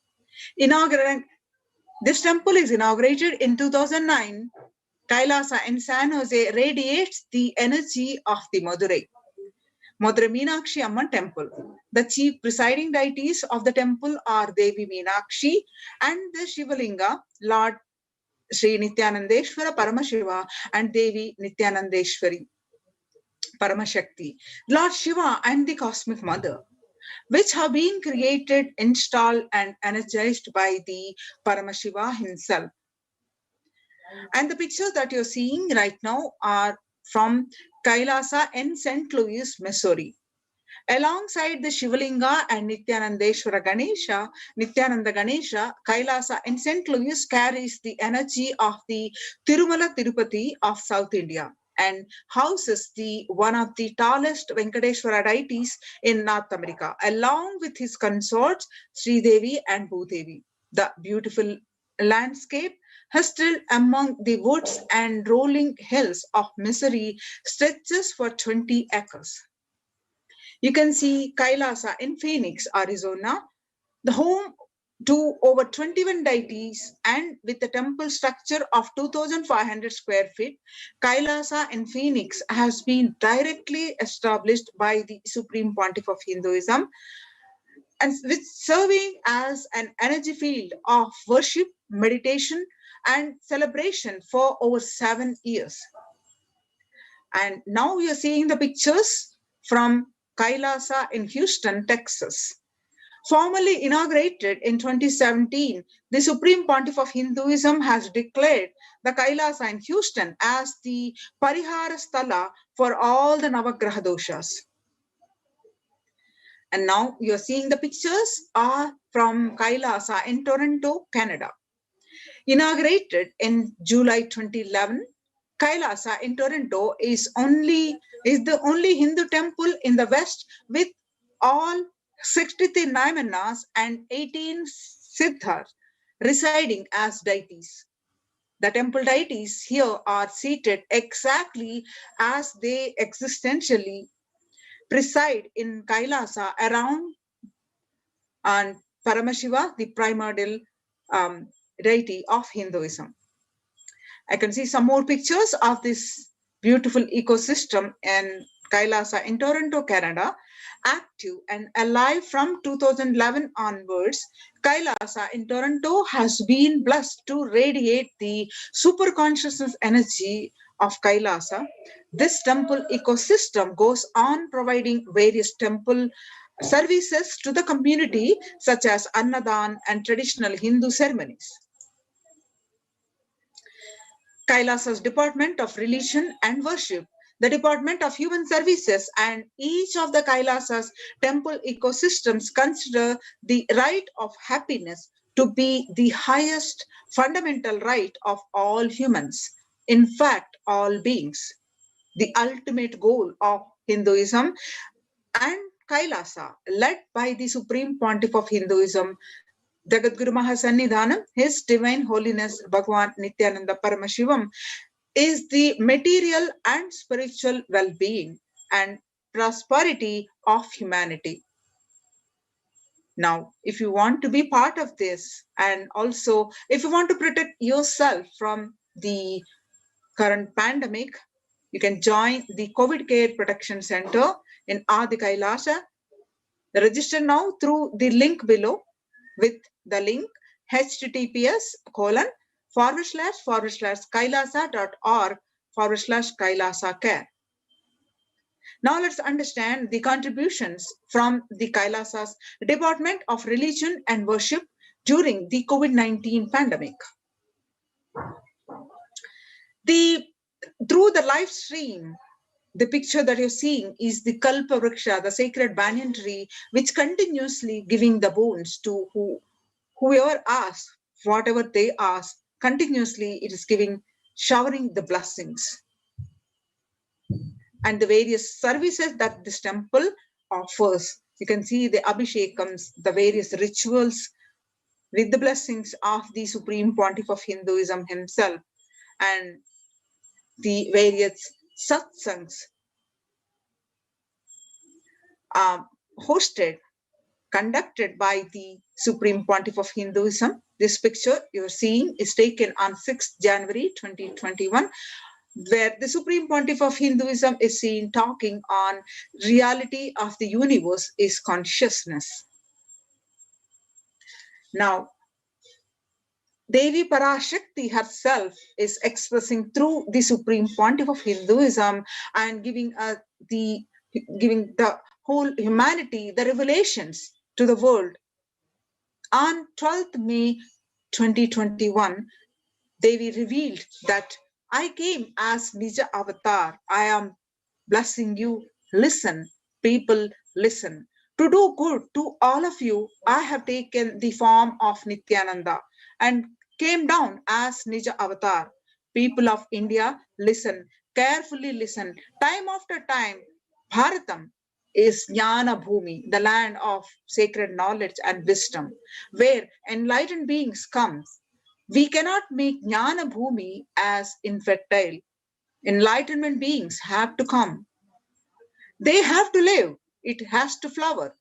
This temple is inaugurated in 2009. Kailasa in San Jose radiates the energy of the Madurai Meenakshi Amman temple. The chief presiding deities of the temple are Devi Meenakshi and the Shivalinga, Lord Sri Nithyanandeshwara Paramashiva and Devi Nithyanandeshwari Paramashakti, Lord Shiva and the Cosmic Mother, which have been created, installed and energized by the Paramashiva himself. And the pictures that you're seeing right now are from Kailasa in St. Louis, Missouri. Alongside the Shivalinga and Nithyanandeshwara Ganesha, Nithyananda Ganesha, Kailasa in St. Louis carries the energy of the Tirumala Tirupati of South India and houses the one of the tallest Venkateshwara deities in North America, along with his consorts Sri Devi and Bhudevi. The beautiful landscape hustled among the woods and rolling hills of Missouri stretches for 20 acres. You can see Kailasa in Phoenix, Arizona, the home to over 21 deities and with a temple structure of 2,500 square feet. Kailasa in Phoenix has been directly established by the Supreme Pontiff of Hinduism and with serving as an energy field of worship, meditation, and celebration for over 7 years. And now you're seeing the pictures from Kailasa in Houston, Texas. Formally inaugurated in 2017, the Supreme Pontiff of Hinduism has declared the Kailasa in Houston as the Parihara Sthala for all the Navagraha doshas. And now you're seeing the pictures are from Kailasa in Toronto, Canada. Inaugurated in July 2011, Kailasa in Toronto is the only Hindu temple in the West with all 63 Nayamanas and 18 Siddhas residing as deities. The temple deities here are seated exactly as they existentially preside in Kailasa around and Paramashiva, the primordial deity of Hinduism. I can see some more pictures of this beautiful ecosystem in Kailasa in Toronto, Canada, active and alive from 2011 onwards. Kailasa in Toronto has been blessed to radiate the super consciousness energy of Kailasa. This temple ecosystem goes on providing various temple services to the community, such as Annadan and traditional Hindu ceremonies. Kailasa's Department of Religion and Worship, the Department of Human Services, and each of the Kailasa's temple ecosystems consider the right of happiness to be the highest fundamental right of all humans, in fact, all beings. The ultimate goal of Hinduism and Kailasa, led by the Supreme Pontiff of Hinduism, Jagadguru Mahasannidhanam, His Divine Holiness Bhagavan Nithyananda Paramashivam, is the material and spiritual well-being and prosperity of humanity. Now, if you want to be part of this, and also if you want to protect yourself from the current pandemic, you can join the COVID Care Protection Center in Adi Kailasa. Register now through the link below with the link https://kailasa.org/kailasa care. Now let's understand the contributions from the Kailasa's Department of Religion and Worship during the COVID-19 pandemic. Through the live stream, the picture that you're seeing is the Kalpa Vriksha, the sacred banyan tree, which continuously giving the boons to whoever asks, whatever they ask, continuously it is showering the blessings. And the various services that this temple offers. You can see the Abhishekams, the various rituals with the blessings of the Supreme Pontiff of Hinduism himself, and the various satsangs conducted by the Supreme Pontiff of Hinduism. This picture you're seeing is taken on 6th January 2021, where the Supreme Pontiff of Hinduism is seen talking on reality of the universe is consciousness. Now, Devi PARASHAKTI herself is expressing through the Supreme Pontiff of Hinduism and giving the whole humanity the revelations to the world. On 12th May 2021, Devi revealed that I came as Nija Avatar. I am blessing you. Listen, people, listen. To do good to all of you, I have taken the form of Nithyananda and came down as Nija Avatar. People of India, listen, carefully listen. Time after time, Bharatam is Jnana Bhumi, the land of sacred knowledge and wisdom, where enlightened beings come. We cannot make Jnana Bhumi as infertile. Enlightenment beings have to come. They have to live. It has to flower.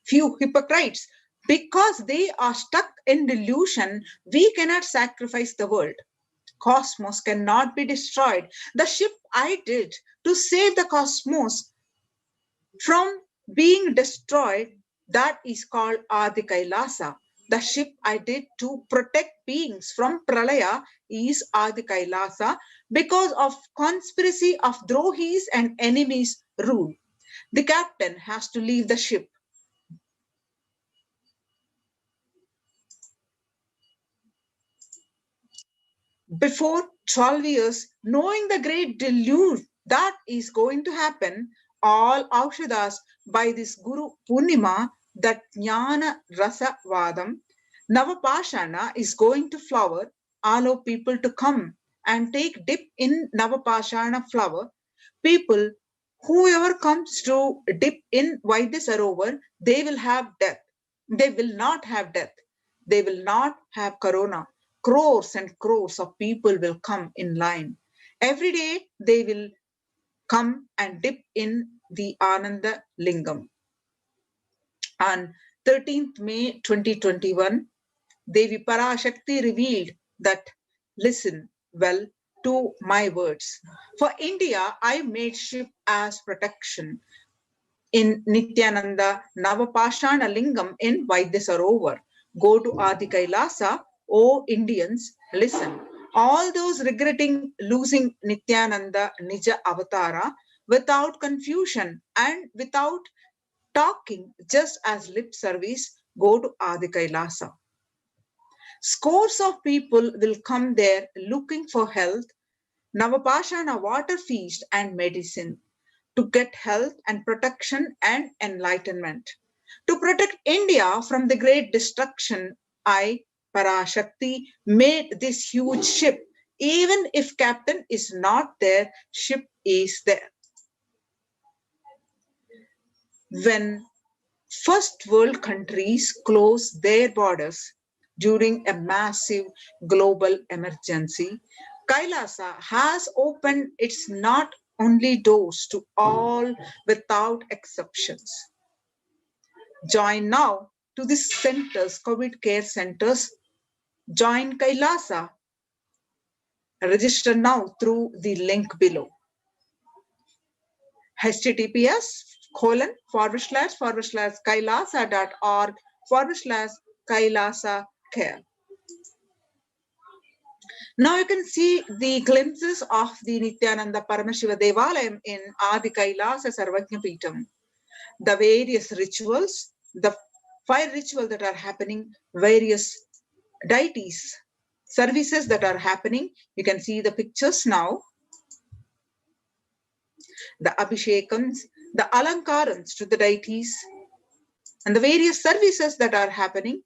Few hypocrites, because they are stuck in delusion, we cannot sacrifice the world. Cosmos cannot be destroyed. The ship I did to save the cosmos from being destroyed, that is called Adi Kailasa. The ship I did to protect beings from Pralaya is Adi Kailasa because of conspiracy of Drohis and enemies rule. The captain has to leave the ship. Before 12 years, knowing the great deluge that is going to happen, all Aukshadas by this Guru Purnima, that Jnana Rasa Vadam, Navapashana is going to flower, allow people to come and take dip in Navapashana flower. People, whoever comes to dip in Vaidya Sarovar, they will have death. They will not have death. They will not have corona. Crores and crores of people will come in line. Every day they will come and dip in the Ananda Lingam. On 13th May 2021, Devi PARASHAKTI revealed that, listen well to my words. For India, I made ship as protection in Nithyananda Navapashana Lingam in Vaidya Sarovar. Go to Adi Kailasa, O Indians, listen. All those regretting losing Nithyananda Nija Avatara without confusion and without talking, just as lip service, go to Adi Kailasa. Scores of people will come there looking for health, Navapashana water feast and medicine to get health and protection and enlightenment. To protect India from the great destruction, I, Parashakti, made this huge ship. Even if captain is not there, ship is there. When first world countries closed their borders during a massive global emergency, Kailasa has opened its not only doors to all without exceptions. Join now to the centers, COVID care centers. Join Kailasa. Register now through the link below. https://kailasa.org/kailasa care. Now you can see the glimpses of the Nithyananda Paramashiva Devalayam in Adi Kailasa Sarvajna Peetam. The various rituals, the fire ritual that are happening, various deities, services that are happening. You can see the pictures now. The Abhishekams, the Alankarans to the deities, and the various services that are happening.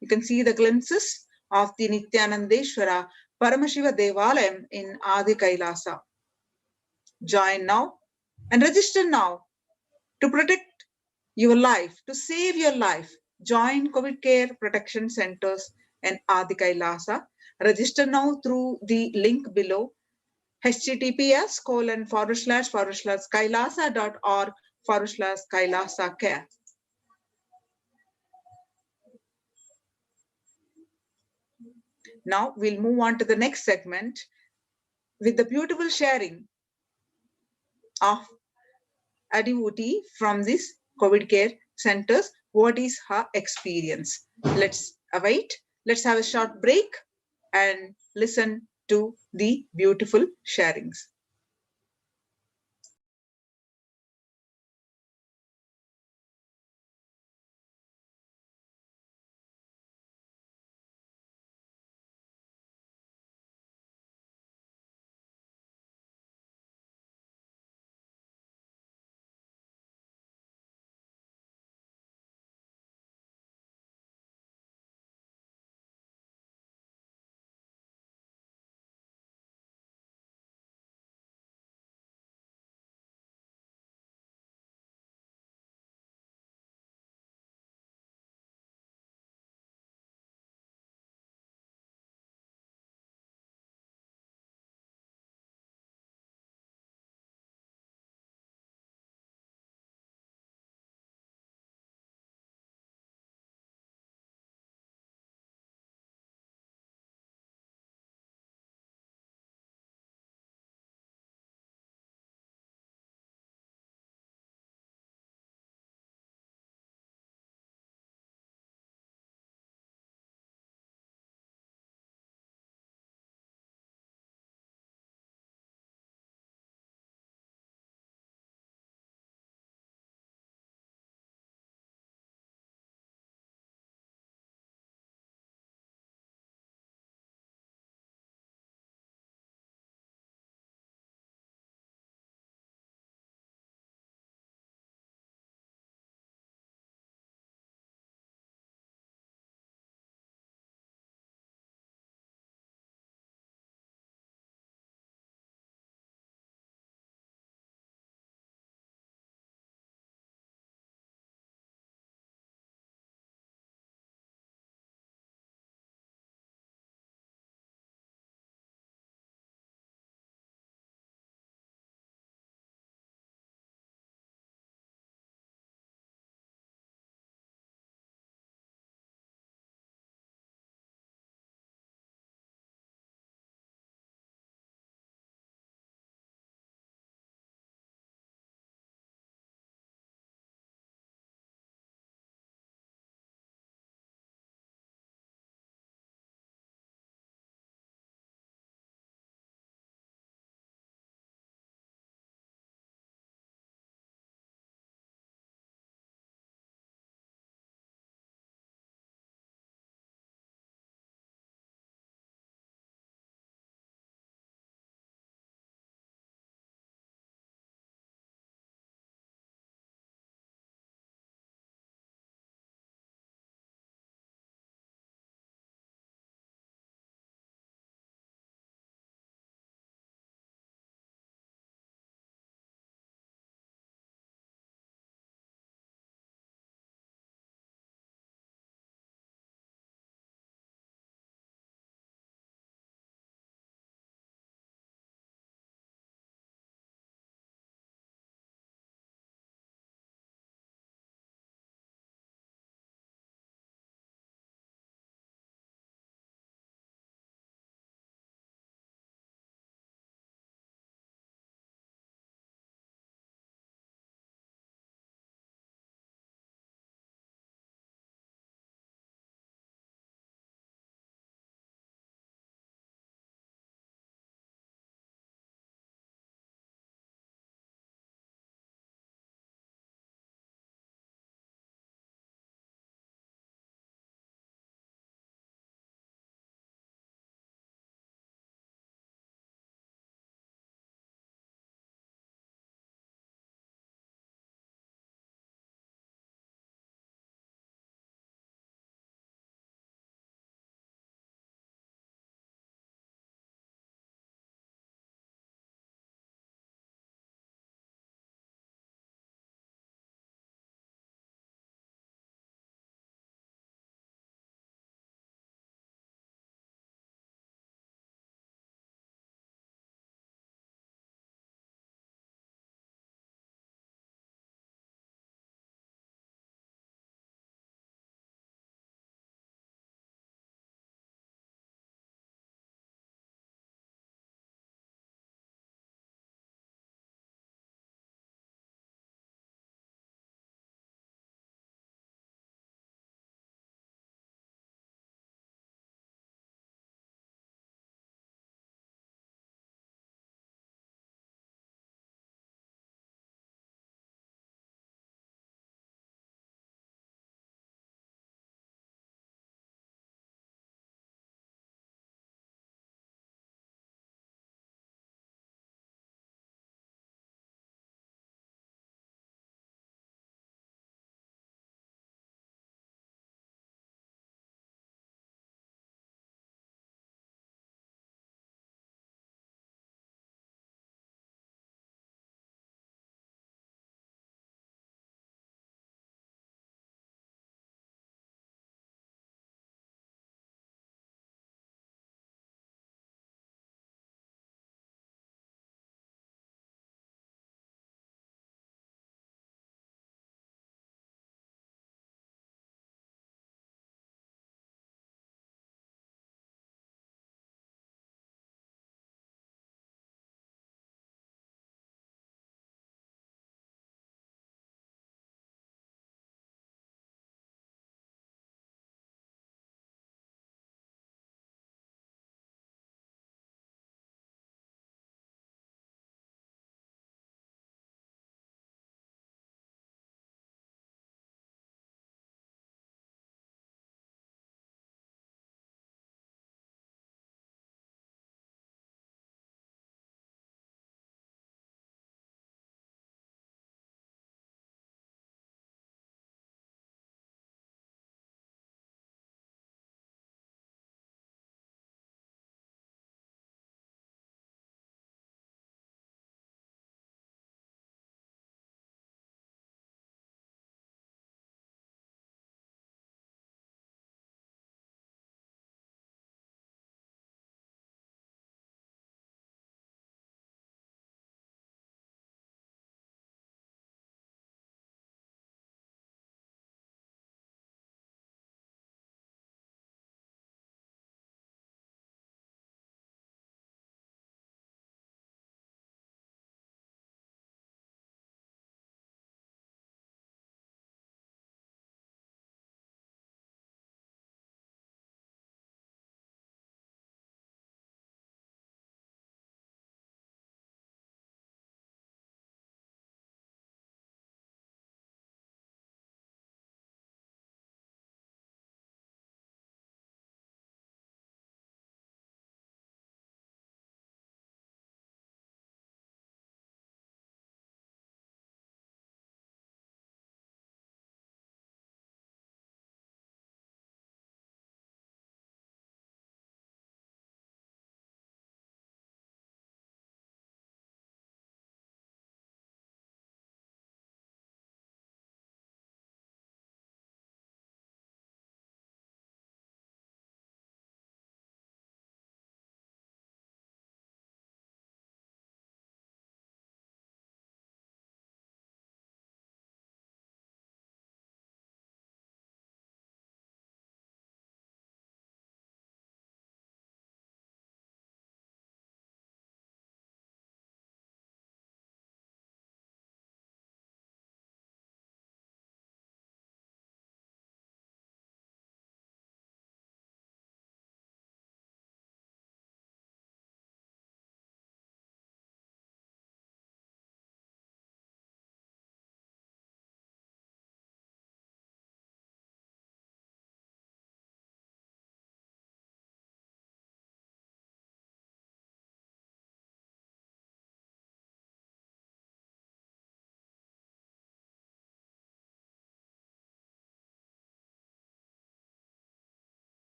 You can see the glimpses of the Nithyanandeshwara Paramashiva Devalayam in Adi Kailasa. Join now and register now to protect your life, to save your life. Join COVID care protection centers in Adi Kailasa. Register now through the link below. https://kailasa.org/kailasa care. Now we'll move on to the next segment with the beautiful sharing of a devotee from these COVID care centers. What is her experience? Let's await. Let's have a short break and listen to the beautiful sharings.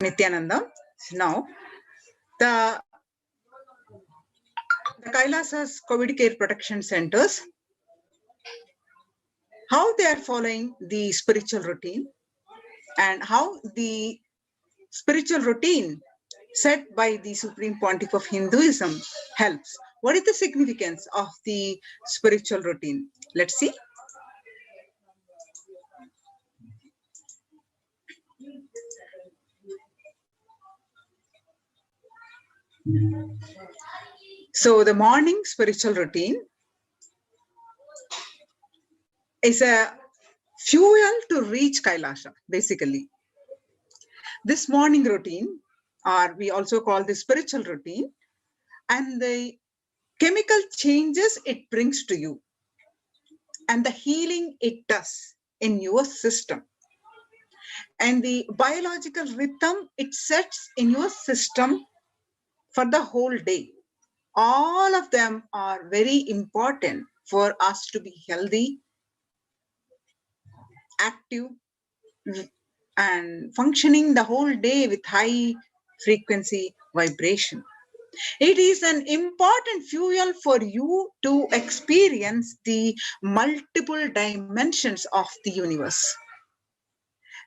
Nithyananda. Now, the Kailasa's COVID care protection centers, how they are following the spiritual routine and how the spiritual routine set by the Supreme Pontiff of Hinduism helps. What is the significance of the spiritual routine? Let's see. So the morning spiritual routine is a fuel to reach Kailasa, basically. This morning routine, or we also call this spiritual routine, and the chemical changes it brings to you, and the healing it does in your system, and the biological rhythm it sets in your system for the whole day. All of them are very important for us to be healthy, active, and functioning the whole day with high frequency vibration. It is an important fuel for you to experience the multiple dimensions of the universe.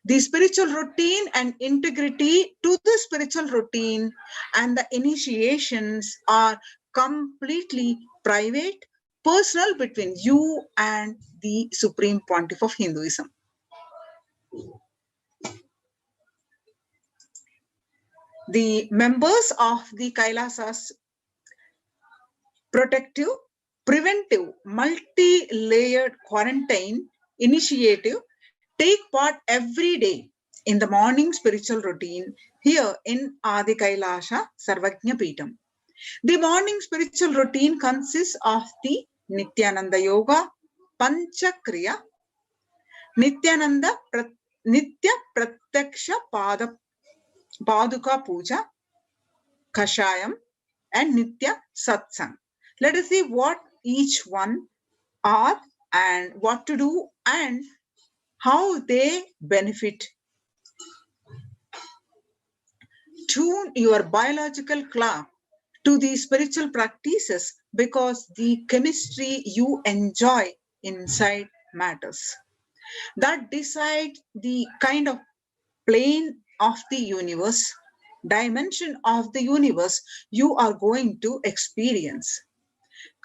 The spiritual routine and integrity to the spiritual routine and the initiations are completely private, personal between you and the Supreme Pontiff of Hinduism. The members of the Kailasa's protective, preventive, multi-layered quarantine initiative take part every day in the morning spiritual routine here in Adi Kailasa Sarvajna Peetham. The morning spiritual routine consists of the Nithyananda Yoga, Panchakriya, Nithya Pratyaksha Paduka Puja, Kashayam, and Nithya Satsang. Let us see what each one are and what to do and how they benefit. Tune your biological clock to the spiritual practices because the chemistry you enjoy inside matters. That decides the kind of plane of the universe, dimension of the universe you are going to experience.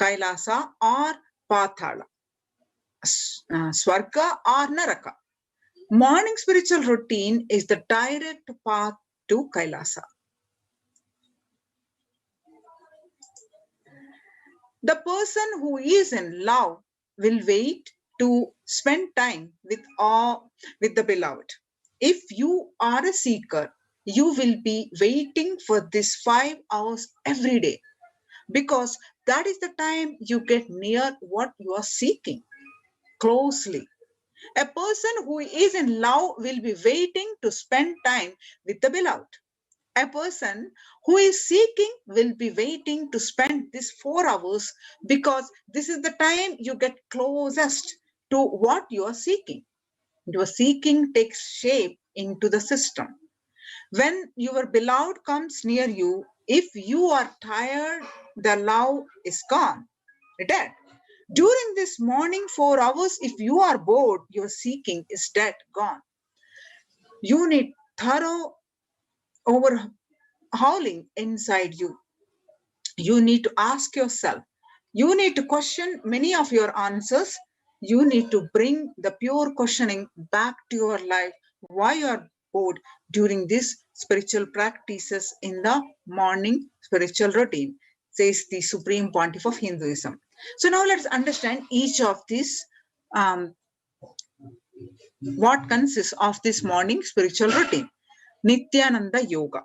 Kailasa or Pathala, Swarga or Naraka. Morning spiritual routine is the direct path to Kailasa. The person who is in love will wait to spend time with the beloved. If you are a seeker, you will be waiting for this 5 hours every day because that is the time you get near what you are seeking closely. A person who is in love will be waiting to spend time with the beloved. A person who is seeking will be waiting to spend this 4 hours because this is the time you get closest to what you are seeking. Your seeking takes shape into the system. When your beloved comes near you, if you are tired, the love is gone, dead. During this morning 4 hours, if you are bored, your seeking is dead, gone. You need thorough overhauling inside you. You need to ask yourself. You need to question many of your answers. You need to bring the pure questioning back to your life. Why you are bored during these spiritual practices in the morning spiritual routine, says the Supreme Pontiff of Hinduism. So now let's understand each of these, what consists of this morning spiritual routine. Nithyananda Yoga.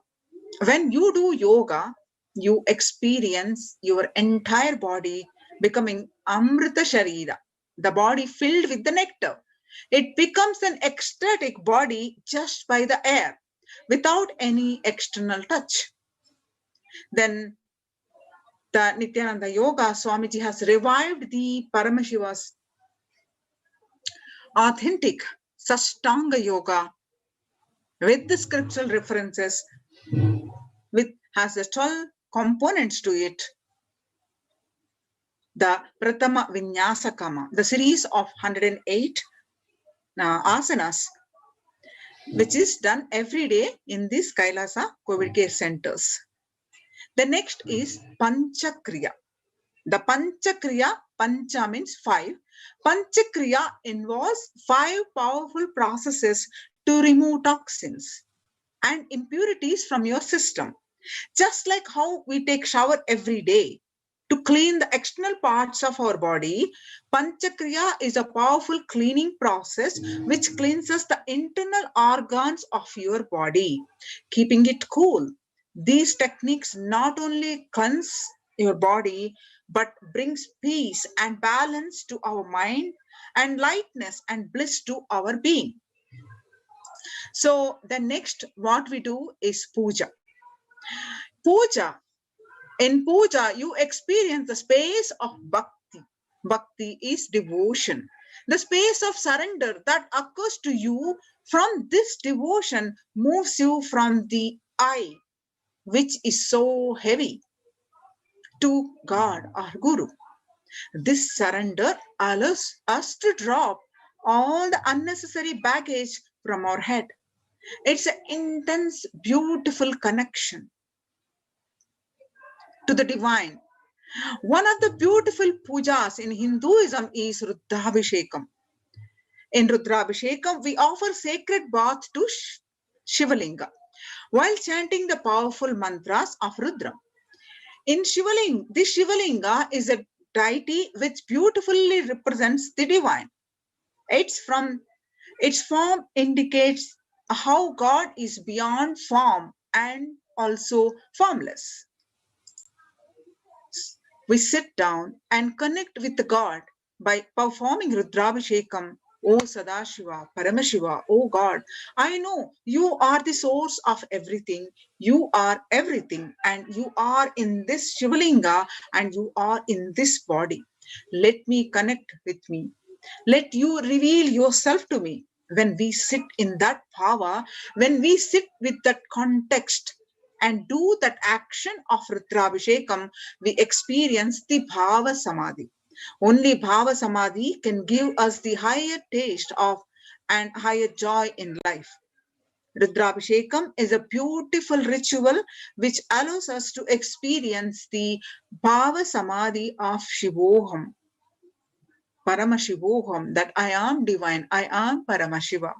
When you do yoga, you experience your entire body becoming Amrita Sharira, the body filled with the nectar. It becomes an ecstatic body just by the air, without any external touch. Then the Nithyananda Yoga, Swamiji has revived the Paramashiva's authentic Sastanga Yoga with the scriptural references, has the 12 components to it. The Pratama Vinyasa Kama, the series of 108 asanas, which is done every day in these Kailasa COVID care centers. The next is Panchakriya. The Panchakriya, Pancha means 5. Panchakriya involves 5 powerful processes to remove toxins and impurities from your system. Just like how we take shower every day to clean the external parts of our body, Panchakriya is a powerful cleaning process which cleanses the internal organs of your body, keeping it cool. These techniques not only cleanse your body, but brings peace and balance to our mind and lightness and bliss to our being. So the next what we do is puja. Puja. In puja, you experience the space of bhakti. Bhakti is devotion. The space of surrender that occurs to you from this devotion moves you from the I, which is so heavy, to God or Guru. This surrender allows us to drop all the unnecessary baggage from our head. It's an intense, beautiful connection to the divine. One of the beautiful pujas in Hinduism is Rudrabhishekam. In Rudrabhishekam, we offer sacred bath to Shivalinga while chanting the powerful mantras of Rudra. In Shivalinga, this Shivalinga is a deity which beautifully represents the divine. Its form indicates how God is beyond form and also formless. We sit down and connect with God by performing Rudrabhishekam. O Sadashiva, Paramashiva, O God, I know you are the source of everything. You are everything, and you are in this Shivalinga, and you are in this body. Let me connect with me. Let you reveal yourself to me. When we sit in that power, when we sit with that context and do that action of Rudrabhishekam, we experience the Bhava Samadhi. Only Bhava Samadhi can give us the higher taste of and higher joy in life. Rudrabhishekam is a beautiful ritual which allows us to experience the Bhava Samadhi of Shivoham, Paramashivoham, that I am divine, I am Paramashiva.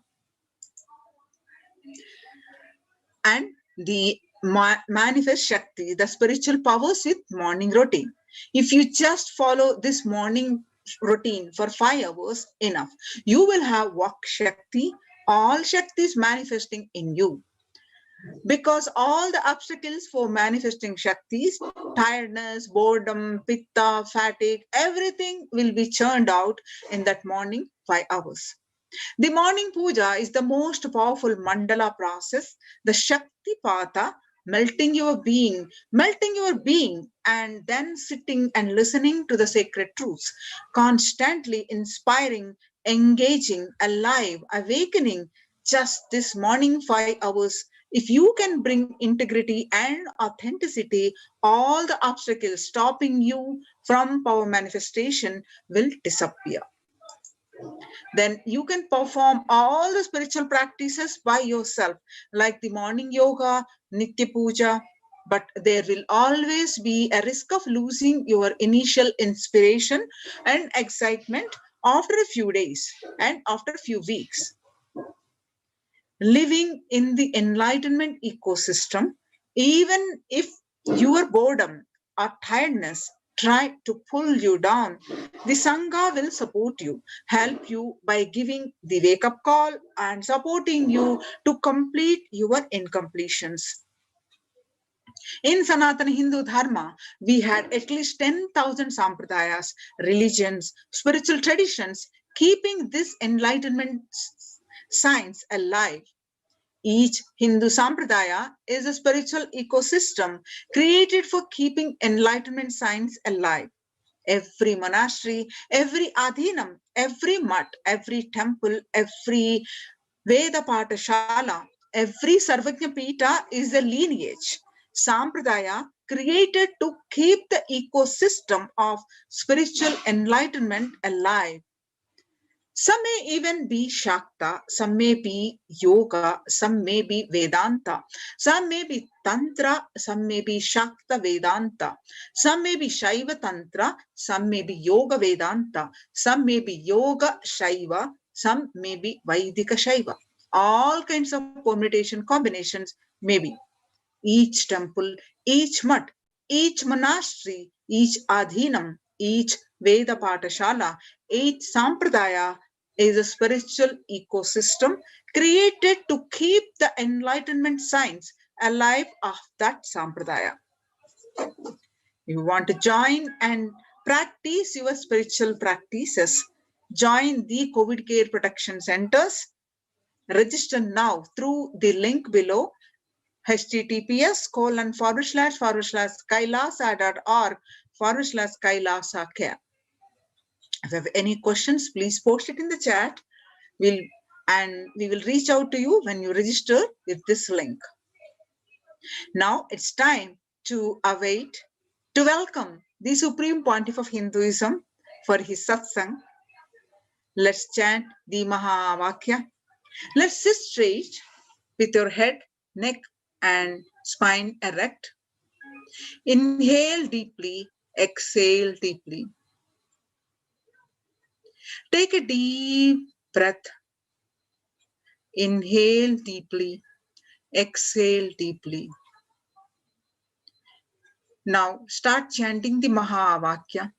And the manifest Shakti, the spiritual powers with morning routine. If you just follow this morning routine for 5 hours, enough. You will have Vak Shakti, all Shaktis manifesting in you. Because all the obstacles for manifesting Shaktis, tiredness, boredom, pitta, fatigue, everything will be churned out in that morning 5 hours. The morning puja is the most powerful mandala process, the Shakti Pata, melting your being, and then sitting and listening to the sacred truths, constantly inspiring, engaging, alive, awakening. Just this morning 5 hours, if you can bring integrity and authenticity, all the obstacles stopping you from power manifestation will disappear. Then you can perform all the spiritual practices by yourself, like the morning yoga, Nitya Puja, but there will always be a risk of losing your initial inspiration and excitement after a few days and after a few weeks. Living in the enlightenment ecosystem, even if your boredom or tiredness try to pull you down, the Sangha will support you, help you by giving the wake-up call and supporting you to complete your incompletions. In Sanatana Hindu Dharma, we had at least 10,000 sampradayas, religions, spiritual traditions, keeping this enlightenment science alive. Each Hindu sampradaya is a spiritual ecosystem created for keeping enlightenment science alive. Every monastery, every adhinam, every mutt, every temple, every Veda Patashala every Sarvajna Pita is a lineage. Sampradaya created to keep the ecosystem of spiritual enlightenment alive. Some may even be Shakta, some may be Yoga, some may be Vedanta, some may be Tantra, some may be Shakta Vedanta, some may be Shaiva Tantra, some may be Yoga Vedanta, some may be Yoga Shaiva, some may be Vaidika Shaiva. All kinds of permutation combinations may be. Each temple, each mutt, each monastery, each adhinam, each Veda Patashala, each Sampradaya is a spiritual ecosystem created to keep the enlightenment signs alive of that Sampradaya. You want to join and practice your spiritual practices, join the COVID Care Protection Centers. Register now through the link below, https://kailasa.org/kailasa-care. If you have any questions, please post it in the chat. We will reach out to you when you register with this link. Now it's time to welcome the Supreme Pontiff of Hinduism for his satsang. Let's chant the Mahavakya. Let's sit straight with your head, neck, and spine erect. Inhale deeply, exhale deeply. Take a deep breath. Inhale deeply, exhale deeply. Now start chanting the Mahavakya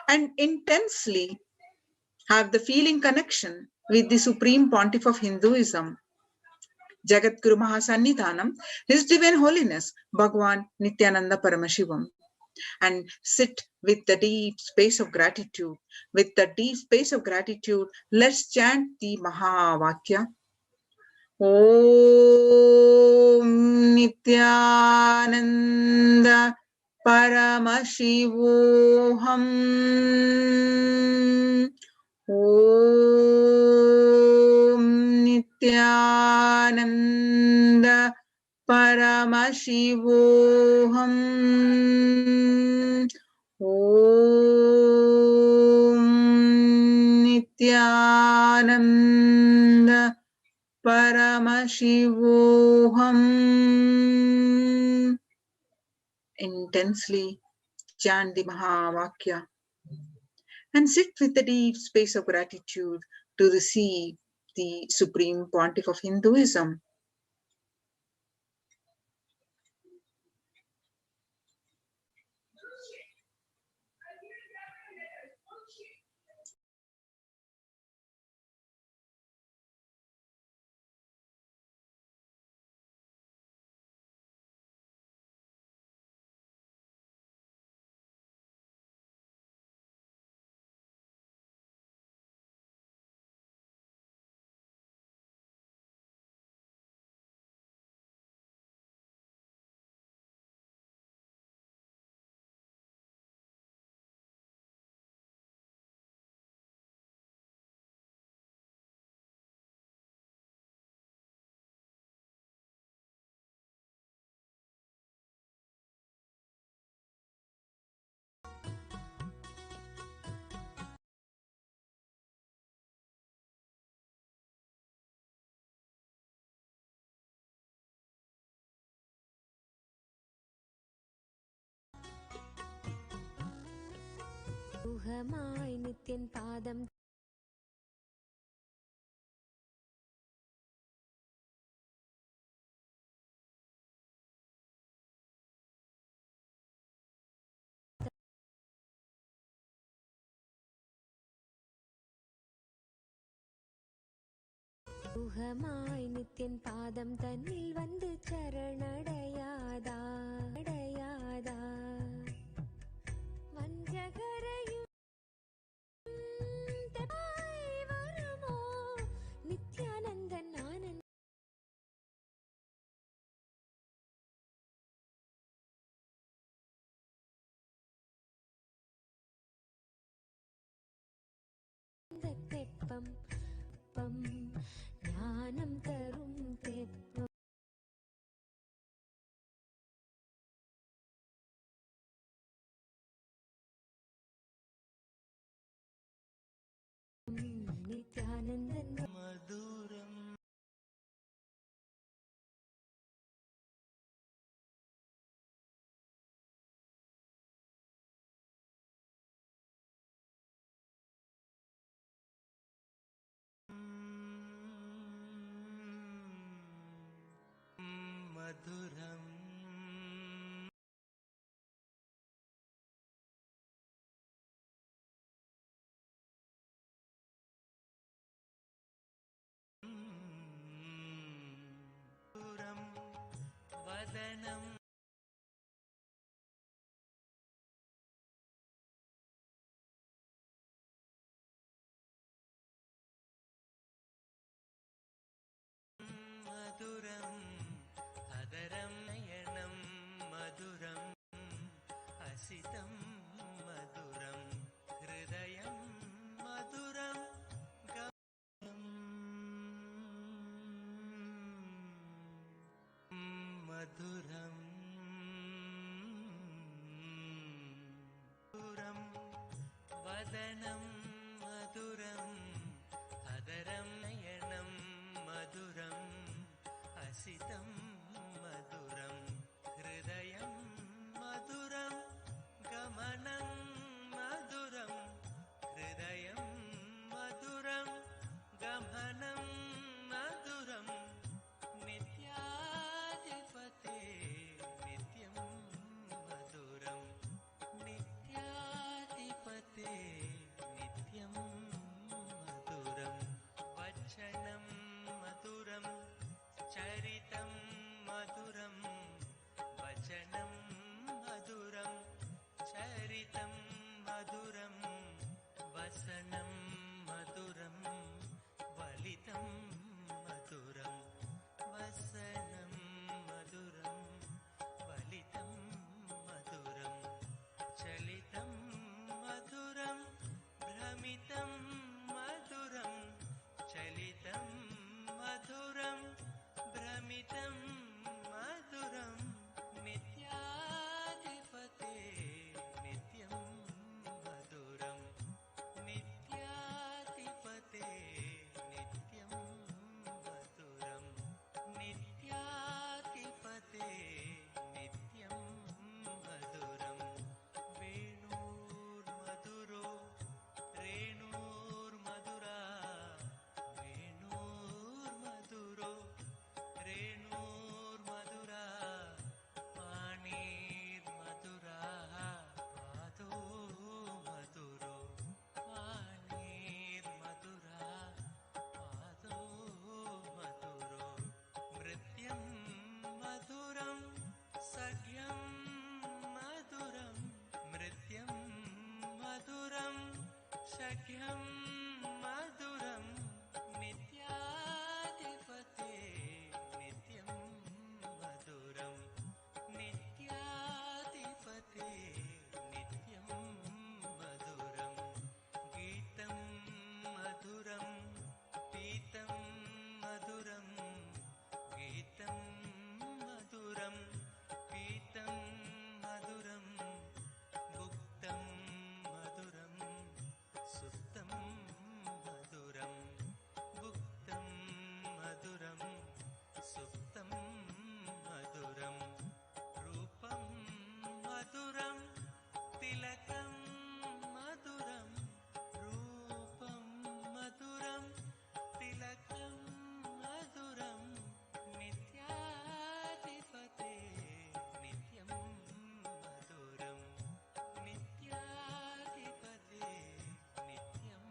and intensely have the feeling connection with the Supreme Pontiff of Hinduism, Jagat Guru Mahasannidhanam, His Divine Holiness, Bhagwan Nithyananda Paramashivam, and sit with the deep space of gratitude. With the deep space of gratitude, let's chant the Mahavakya. Om Nithyananda Paramashivoham. Om Nithyananda Paramashivoham. Om Nithyananda Paramashivoham. Intensely chant the Mahavakya and sit with the deep space of gratitude to receive the Supreme Pontiff of Hinduism. നിത്യൻ പാദം നിത്യൻ പാദം തന്നിൽ വന്ന് ചരണടയാതാ വഞ്ചകരയും വരുമോ നിത്യാനന്ദൻ ആനന്ദ തെപ്പം ജ്ഞാനം തരും തെപ്പം वदनं मधुरम् अदरं नयनं मधुरम् हसितं मधुरं हृदयं मधुरं मधुरम् मधुरं वदनं मधुरम् अदरं नयनं मधुरं हसितं मधुरं हृदयं मधुरं गमनं मधुरं हृदयं मधुरं गमनं मधुरं नित्याधिपते नित्यं मधुरं नित्याधिपते नित्यं मधुरं वचनं मधुरं चरितं मधुरं वचनं मधुरं चरितं मधुरं वसनं मधुरं वलितं मधुरं वसनं मधुरं वलितं मधुरं चलितं मधुरं भ्रमितं मधुरं चलितं मधुरं भ्रमितं मधुरं नित्याधिपते नित्यं मधुरं नित्याधिपते नित्यं मधुरं नित्याधिपते नित्यं मधुरं वेणुर्मधुरो रेणुर्मधुरा वेणुर्मधुरो रेणुर्मधुरा पाणिर्मधुरा पादो मधुरो पाणिर्मधुरा पादो मधुरो नृत्यं मधुरं सख्यं मधुरं नृत्यं मधुरं सख्यं मधुरं नित्याधिपते नित्यं मधुरं नित्याधिपते नित्यं मधुरं गीतं मधुरं पीतं मधुरं गीतं मधुरं पीतं मधुरं भुक्तं मधुरं सुप्तं मधुरं भुक्तं मधुरं सुप्तं मधुरं रूपं मधुरं तिलकं मधुरं रूपं मधुरं तिलकं मधुरं नित्याधिपते नित्यं मधुरं नित्याधिपते नित्यं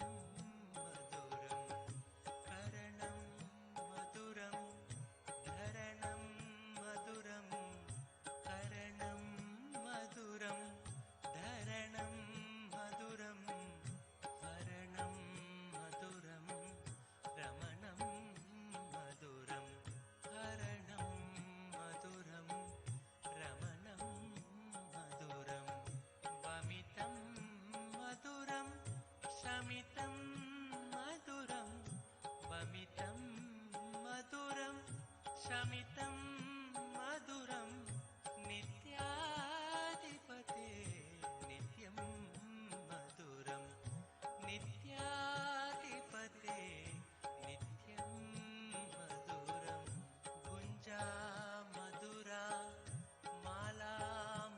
मधुरं करणं मधुरं धरणं मधुरं करणं मधुरं धरणं मधुरं हरणं मधुरं रमणं मधुरं हरणं मधुरं रमणं मधुरं वमितं मधुरं शमितं मधुरं वमितं मधुरं शमितं मधुरं नित्याधिपते नित्यं मधुरं नित्याधिपते नित्यं मधुरं गुञ्जा मधुरा माला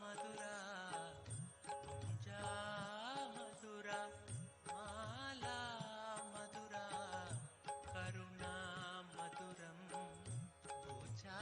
मधुरा गुञ्जा मधुरा माला मधुरा करुणा मधुरं पूजा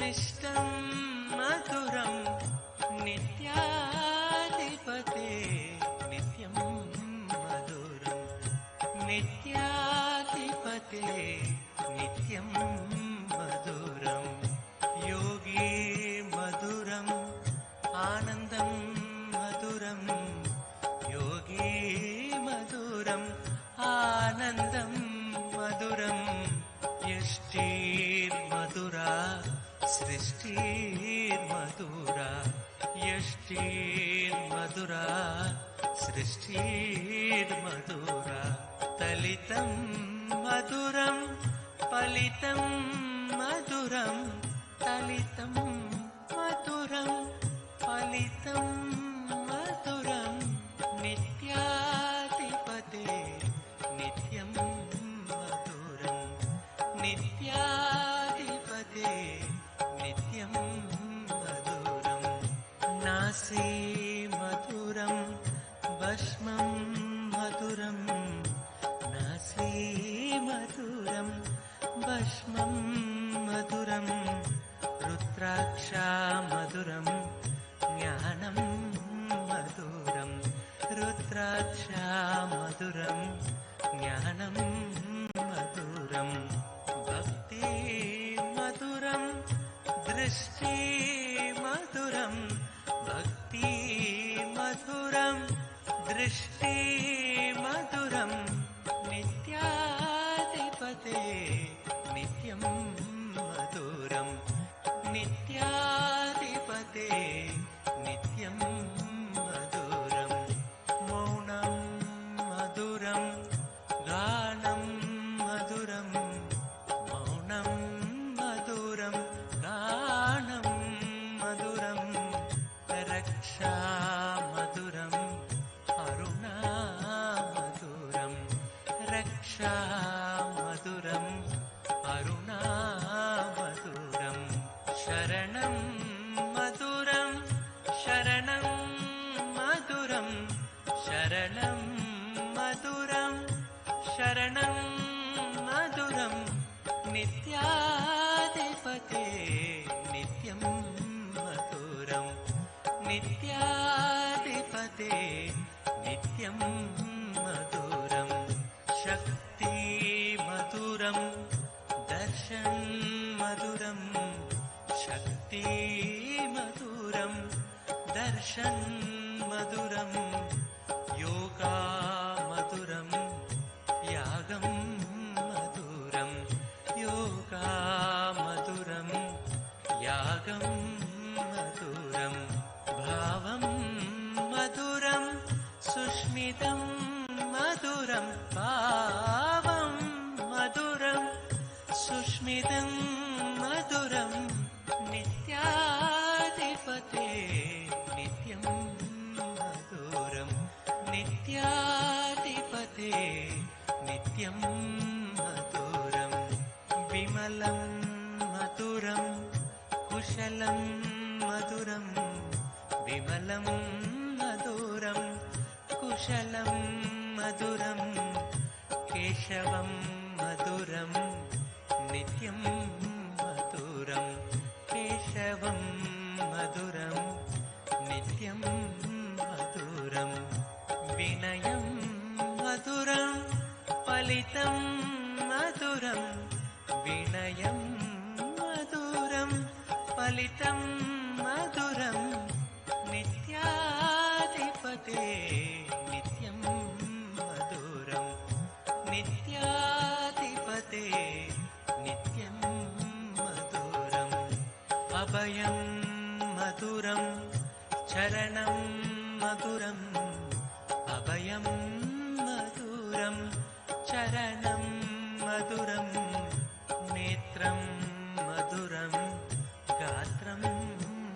निष्टं मधुरं नित्याधिपते नित्यं मधुरं नित्याधिपते नित्यं मधुरं योगी मधुरम् आनन्दं मधुरं योगी मधुरम् आनन्दं मधुरं यष्टिर्मधुरा सृष्टिर्मधुरा यष्टिर्मधुरा सृष्टिर्मधुरा तलितं मधुरं फलितं मधुरं तलितं मधुरं फलितं मधुरं नित्याधिपते नित्यं मधुरं नित्याधिपते नित्यं मधुरं नासी मधुरं भस्मं मधुरं नासी मधुरं भस्मं मधुरं रुद्राक्षा मधुरं ज्ञानं मधुरं रुद्राक्षा मधुरं ज्ञानं मधुरं भक्ति मधुरं दृष्टि मधुरं भक्ति मधुरं दृष्टि मधुरं नित्याधिपते नित्यं मधुरं नित्याधिपते नित्यं मधुरं मौनं मधुरं गानं मधुरं मौनं मधुरं गानं मधुरं रक्षा मधुरं अरुणा मधुरं रक्षा मधुरं अरुणा मधुरं शरणं मधुरं शरणं मधुरं शरणं मधुरं शरणं मधुरं नित्याधिपते नित्यं मधुरं नित्याधिपते नित्यं मधुरं शक्ति मधुरं दर्शन मधुरं शक्ति मधुरं दर्शन मधुरं योगा मधुरं यागं मधुरं योगा मधुरं यागं मधुरं भावं मधुरं सुष्मितं मधुरं भावं मधुरं सुष्मितं मधुरं नित्याधिपते नित्यं मधुरं नित्याधिपते नित्यं मधुरं विमलं मधुरं कुशलं मधुरं विमलं मधुरं कुशलं मधुरं केशवं मधुरं नित्यं मधुरं केशवं मधुरं नित्यं मधुरं विनयं मधुरं फलितं मधुरं विनयं मधुरं फलितं मधुरं नित्याधिपते नित्यं मधुरं नित्याधिपते नित्यं मधुरम् अभयं मधुरं चरणं मधुरम् अभयं मधुरं चरणं मधुरं नेत्रं मधुरं गात्रं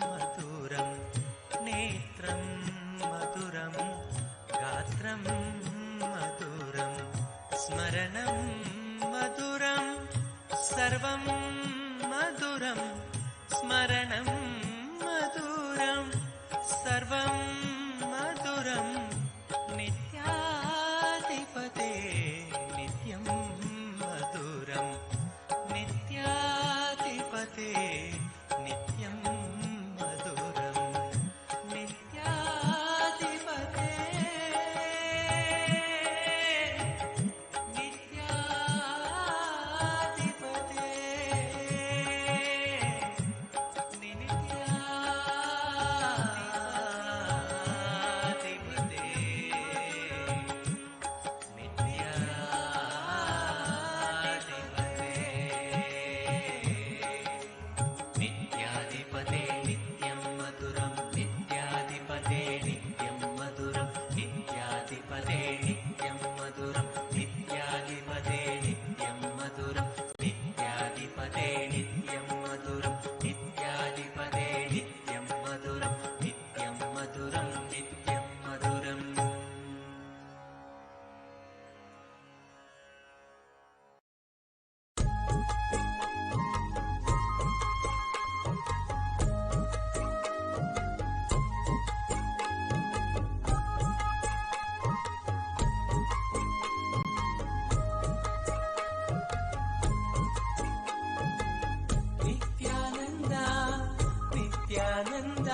मधुरं नेत्रं मधुरं गात्रं मधुरं स्मरणं मधुरं सर्वं मधुरं स्मरणं मधुरं सर्वं मधुरं नित्याधिपते नित्यं मधुरं नित्याधिपते नित्यं मधुरं नित्याधिपते नित्याधिपते नित्याधिपते नित्यं मधुरं नित्याधिपते नित्यं मधुरं नित्याधिपते नित्यं मधुरं नित्याधिपते नित्यं मधुरं नित्याधिपते नित्यं मधुरं नित्याधिपते नित्यं मधुरं नित्यं मधुरं नित्यं मधुरम् नित्यानन्द नित्यानन्द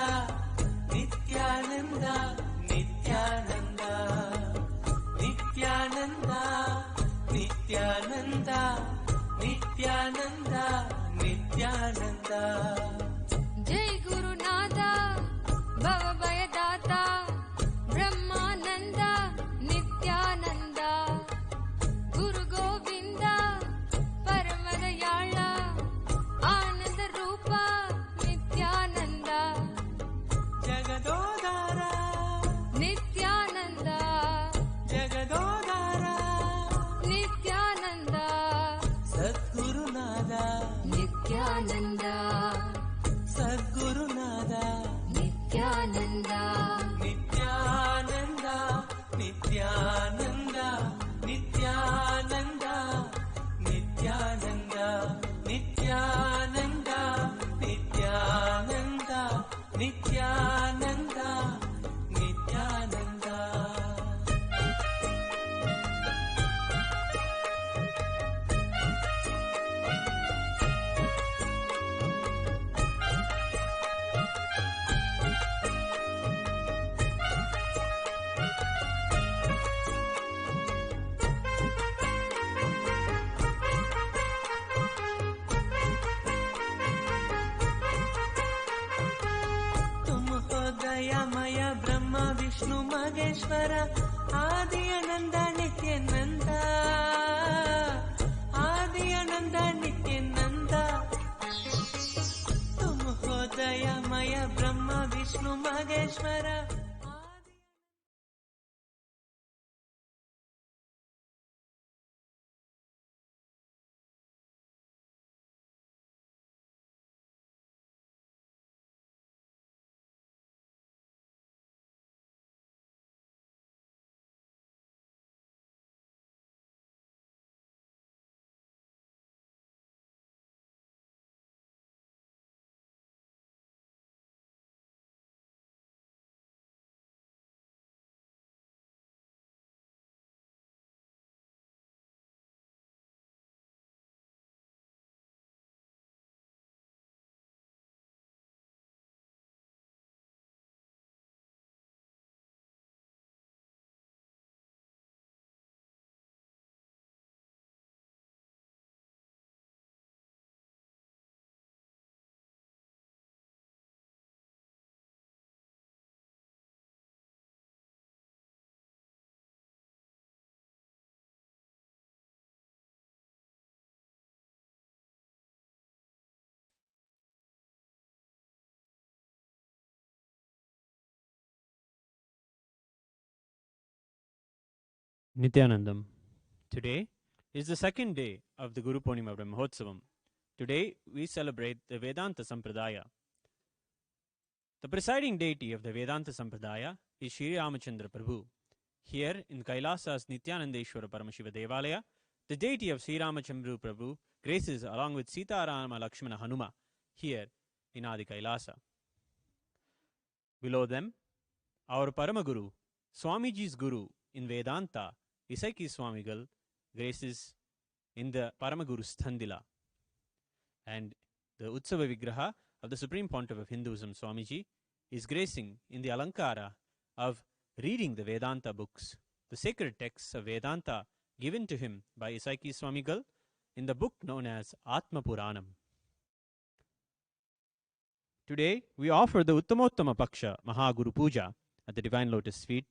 नित्यानन्द नित्यानन्द नित्यानन्द नित्यानन्द नित्यानन्द नित्यानन्द जय गुरुनाथ भवभयदाता ब्रह्मानंद नित्यानंद गुरु गोविंद परमदयाळ आनंद रूप नित्यानंद जगदोधार नित्यानंद जगदोधार नित्यानंद सद्गुरुनाथ नित्यानंद सद्गुरुनाथ नित्यानंद नित्यानन्द नित्यानन्द नित्यानन्द नित्यानन्द नित्यानन्द नित्यानन्द नित्यानन्द नित्यानन्द तुम हो दयामय ब्रह्म विष्णु महेश्वर आदि आनंद नित्यानंद आदि आनंद नित्यानंद तुम हो दयामय ब्रह्म Vishnu Maheshwar Nithyanandam. Today is the second day of the Guru Purnima Brahmotsavam. Today we celebrate the Vedanta Sampradaya. The presiding deity of the Vedanta Sampradaya is Sri Ramachandra Prabhu. Here in Kailasa's Nithyanandeshwara Paramashiva Devalaya, the deity of Sri Ramachandra Prabhu graces along with Sita Rama Lakshmana Hanuma here in Adi Kailasa. Below them, our Paramaguru, Swamiji's Guru in Vedanta, Isaiki Swamigal, graces in the Paramaguru Sthandila. And the Utsava Vigraha of the Supreme Pontiff of Hinduism, Swamiji, is gracing in the Alankara of reading the Vedanta books, the sacred texts of Vedanta given to him by Isaiki Swamigal in the book known as Atma Puranam. Today, we offer the Uttamottama Paksha Mahaguru Puja at the Divine Lotus feet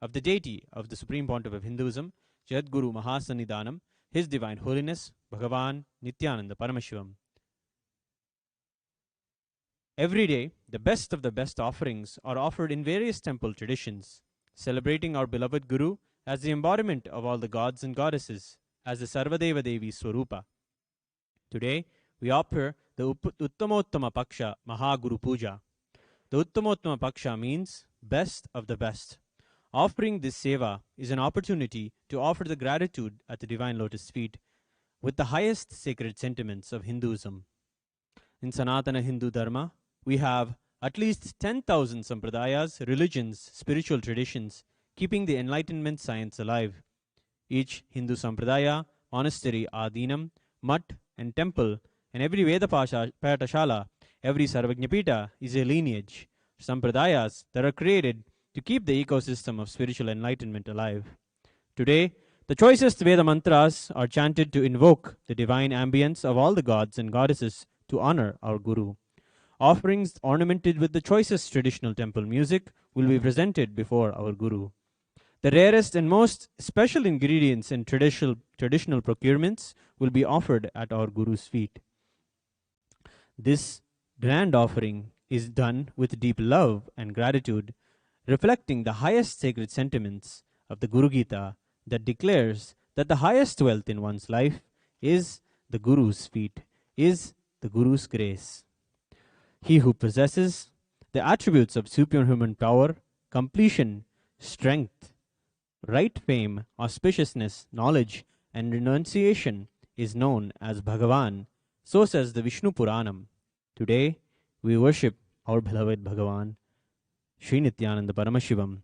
of the deity of the Supreme Pontiff of Hinduism, Jagadguru Mahasannidhanam, His Divine Holiness, Bhagavan Nithyananda Paramashivam. Every day, the best of the best offerings are offered in various temple traditions, celebrating our beloved Guru as the embodiment of all the gods and goddesses, as the Sarvadeva Devi Swarupa. Today, we offer the Uttamottama Paksha Mahaguru Puja. The Uttamottama Paksha means best of the best. Offering this seva is an opportunity to offer the gratitude at the Divine Lotus feet with the highest sacred sentiments of Hinduism. In Sanatana Hindu Dharma, we have at least 10,000 sampradayas, religions, spiritual traditions, keeping the enlightenment science alive. Each Hindu sampradaya, monastery, adinam, mutt, and temple, and every Veda Patashala, every Sarvajñapita is a lineage, sampradayas that are created to keep the ecosystem of spiritual enlightenment alive. Today, the choicest Veda mantras are chanted to invoke the divine ambience of all the gods and goddesses to honor our Guru. Offerings ornamented with the choicest traditional temple music will be presented before our Guru. The rarest and most special ingredients and traditional procurements will be offered at our Guru's feet. This grand offering is done with deep love and gratitude, reflecting the highest sacred sentiments of the Guru Gita that declares that the highest wealth in one's life is the Guru's feet, is the Guru's grace. He who possesses the attributes of superhuman power, completion, strength, right fame, auspiciousness, knowledge, and renunciation is known as Bhagavan. So says the Vishnu Puranam. Today, we worship our beloved Bhagavan, Sri Nithyananda Paramashivam.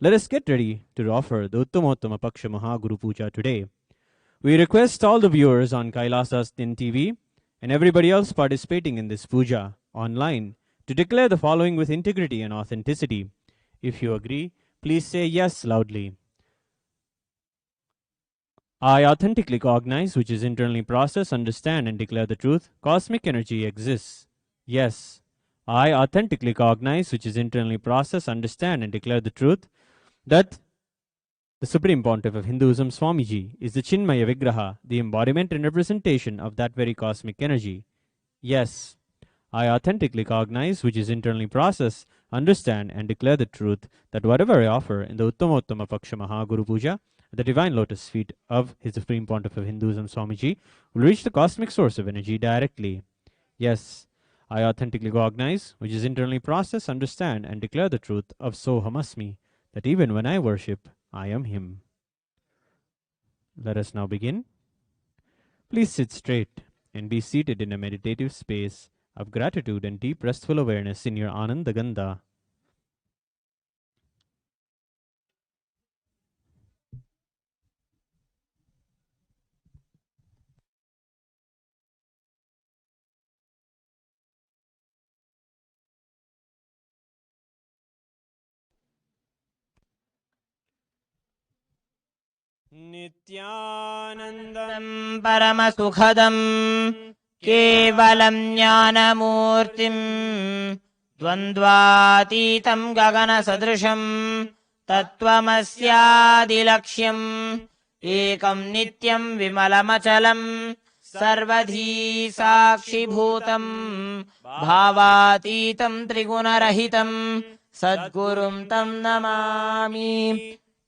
Let us get ready to offer the Uttamottama Paksha Mahaguru Puja today. We request all the viewers on Kailasas Tin TV and everybody else participating in this puja online to declare the following with integrity and authenticity. If you agree, please say yes loudly. I authentically cognize, which is internally process, understand, and declare the truth. Cosmic energy exists. Yes. I authentically cognize, which is internally process, understand, and declare the truth, that the Supreme Pontiff of Hinduism, Swamiji, is the Chinmaya Vigraha, the embodiment and representation of that very cosmic energy. Yes. I authentically cognize, which is internally process, understand, and declare the truth, that whatever I offer in the Uttamottama Paksha Mahaguru Puja, at the Divine Lotus feet of His Supreme Pontiff of Hinduism, Swamiji, will reach the cosmic source of energy directly. Yes. I authentically cognize, which is internally process, understand, and declare the truth of Sohamasmi, that even when I worship, I am Him. Let us now begin. Please sit straight and be seated in a meditative space of gratitude and deep restful awareness in your Ananda Gandha. नित्यानन्दं परमसुखदं केवलं ज्ञानमूर्तिं द्वन्द्वातीतं गगनसदृशं तत्त्वमस्यादिलक्ष्यम् एकं नित्यं विमलमचलं सर्वधी साक्षिभूतं भावातीतं त्रिगुणरहितं सद्गुरुं तं नमामि।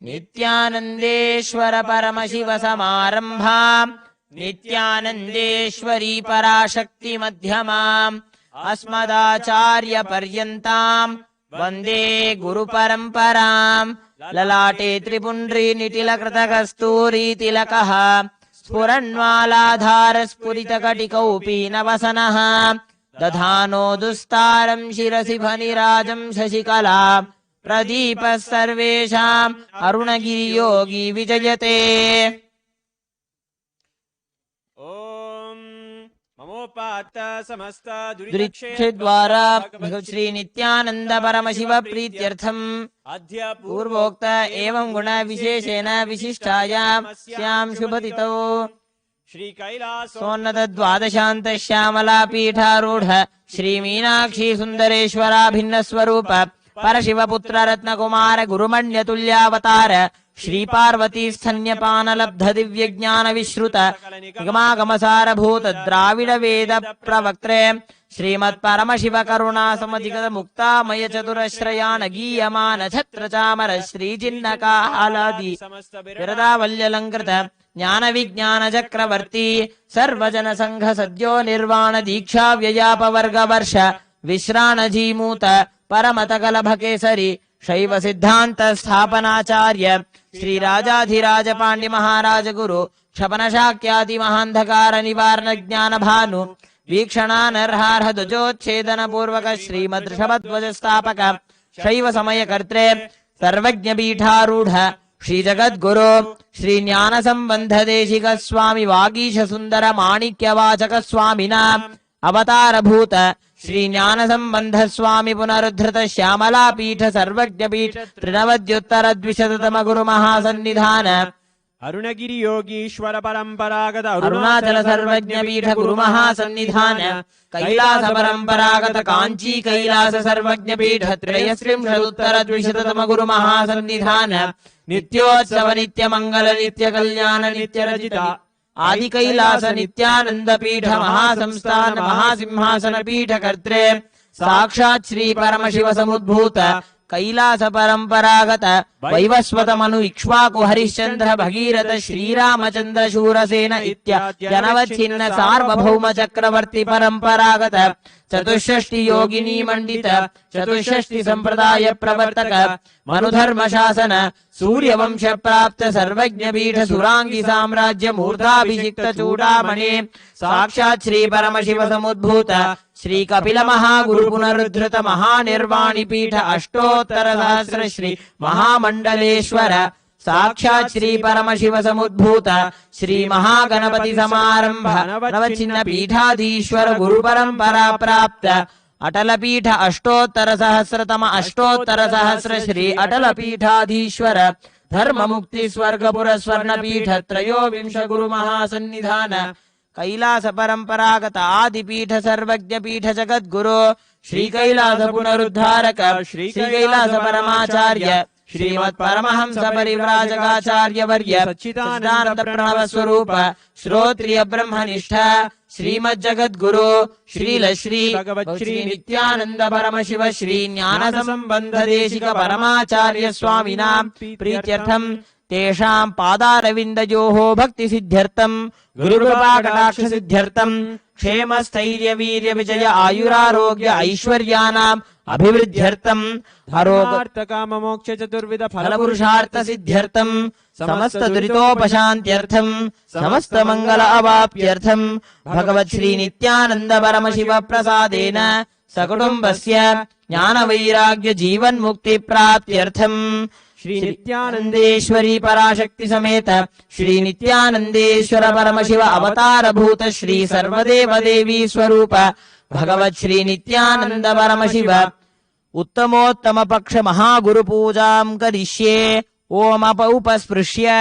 नित्यानन्देश्वर परमशिव समारम्भाम् नित्यानन्देश्वरी पराशक्ति मध्यमाम् अस्मदाचार्य पर्यन्ताम् वन्दे गुरुपरम्पराम्। ललाटे त्रिपुण्ड्री निटिलकृतकस्तूरी तिलकः स्फुरन्मालाधार स्फुरितकटिकौ पीनवसनः दधानो दुस्तारम् शिरसि फणिराजम् शशिकला प्रदीपः सर्वेषाम् अरुणगिरियोगी विजयते। ॐ ममो दुरिक्षद्वारा श्री नित्यानंद परम शिव प्रीत्यर्थम पूर्वोक्त एवं गुण विशेषेण विशिष्टायां शुभतितौ श्री कैलासोन्नत द्वादशांत श्यामला पीठारूढ़ श्री मीनाक्षी सुंदरेश्वराभिन्न स्वरूप परशिव पुत्र रत्न कुमार गुरुमण्य तुल्यावतार श्री पार्वती स्तन्यपान लब्ध दिव्य ज्ञान विश्रुत निगमागमसार भूत द्राविड वेद प्रवक्त्रे श्रीमत् परम शिव करुणा समधिगत मुक्तामय चतुरश्रयान गीयमान छत्र चामर श्री जिन्नकालादि विरदावल्यलंकृत ज्ञान विज्ञान चक्रवर्ती सर्वजन संघ सद्यो निर्वाण दीक्षा व्ययापवर्ग वर्ष विश्राण जीमूत परमत कलभ केसरी शैव सिद्धांत स्थापनाचार्य श्री राजाधिराज पांड्य महाराज गुरु क्षपन शाक्यादि महांधकार निवारण ज्ञान भानु वीक्षणानर्हार्ह ध्वजोच्छेदन पूर्वक श्रीमद् ऋषभध्वज स्थापक शैव समय कर्त्रे सर्वज्ञ पीठारूढ़ श्री जगद्गुरु श्री ज्ञान संबंध देशिक स्वामी वागीश सुंदर माणिक्य वाचक स्वामिना अवतार भूत श्री ज्ञान संबंध स्वामी पुनरुद्धृत श्यामला पीठ सर्वज्ञ पीठ त्रिनवद्युत्तर द्विशततम गुरु महासन्निधान अरुणगिरि योगीश्वर परंपरागत अरुणाचल सर्वज्ञ पीठ गुरु महासन्निधान कैलास परंपरागत कांची कैलास सर्वज्ञ पीठ त्रयस्त्रिंशदुत्तर द्विशततम गुरु महासन्निधान नित्योत्सव नित्य मंगल नित्य कल्याण नित्य रजिता आदि कैलास नित्यानंद पीठ महासंस्थान महासिंहासन पीठ कर्त्रे साक्षात् श्री परम शिव समुद्भूत कैलास परंपरागत वैवस्वत मनु इक्ष्वाकु हरिश्चंद्र भगीरथ श्रीरामचंद्र शूरसेन इत्याद्यनवच्छिन्न सार्वभौम चक्रवर्ती परंपरागत चतुष्षष्टि योगिनी मंडित चतुष्षष्टि संप्रदाय प्रवर्तक मनुधर्म शासन सूर्यवंश प्राप्त सर्वज्ञ पीठ सुरांगी साम्राज्य मूर्धाभिषिक्त चूड़ामणि साक्षात् श्री परम शिव समुद्भूत श्री कपिल महागुरु पुनरुद्धृत महानिर्वाणि पीठ अष्टोत्तर सहस्र श्री महामंडलेश्वर साक्षात् श्री परम शिव समुद्भूत श्री महागणपति समारंभ नवचिन्न पीठाधीश्वर गुरु परंपरा प्राप्त अटल पीठ अष्टोत्तर सहस्र श्री अटल पीठाधीश्वर धर्म मुक्ति स्वर्गपुर स्वर्ण पीठ त्रयोविंश गुरु महासन्निधान कैलास परंपरागत आदि पीठ सर्वज्ञ पीठ जगद्गुरु श्री कैलास पुनरुद्धारक श्री कैलास परमाचार्य श्रीमत् परमहंस परिव्राजकाचार्य वर्य सच्चिदानंद प्रणव स्वरूप श्रोत्रिय ब्रह्मनिष्ठ श्रीमद् जगद्गुरु श्रील श्री भगवत् श्री नित्यानंद परम शिव श्री ज्ञान संबंध देशिक परमाचार्य स्वामिनां प्रीत्यर्थम तेषां पादारविन्दयोः भक्ति सिद्ध्यर्थम गुरुकृपा कटाक्ष सिद्ध्यर्थम क्षेम स्थैर्य वीर्य विजय आयुरारोग्य ऐश्वर्यानाम् अभिवृद्ध्यर्थम हरोगार्थ काम मोक्ष चतुर्विध फल पुरुषार्थ सिद्ध्यर्थम समस्त दुरितोपशान्त्यर्थम समस्त मंगल अवाप्त्यर्थम भगवत् श्री नित्यानंद परम शिव प्रसादेन सकुटुम्बस्य ज्ञान वैराग्य जीवन मुक्ति प्राप्त्यर्थम श्री नित्यानंदेश्वरी पराशक्ति समेत श्री नित्यानंदेश्वर परम शिव अवतार भूत श्री सर्वदेव देवी स्वरूप भगवत् श्री नित्यानंद परम शिव उत्तमोत्तम पक्ष महागुरु पूजां करिष्ये ओम उपस्पृश्य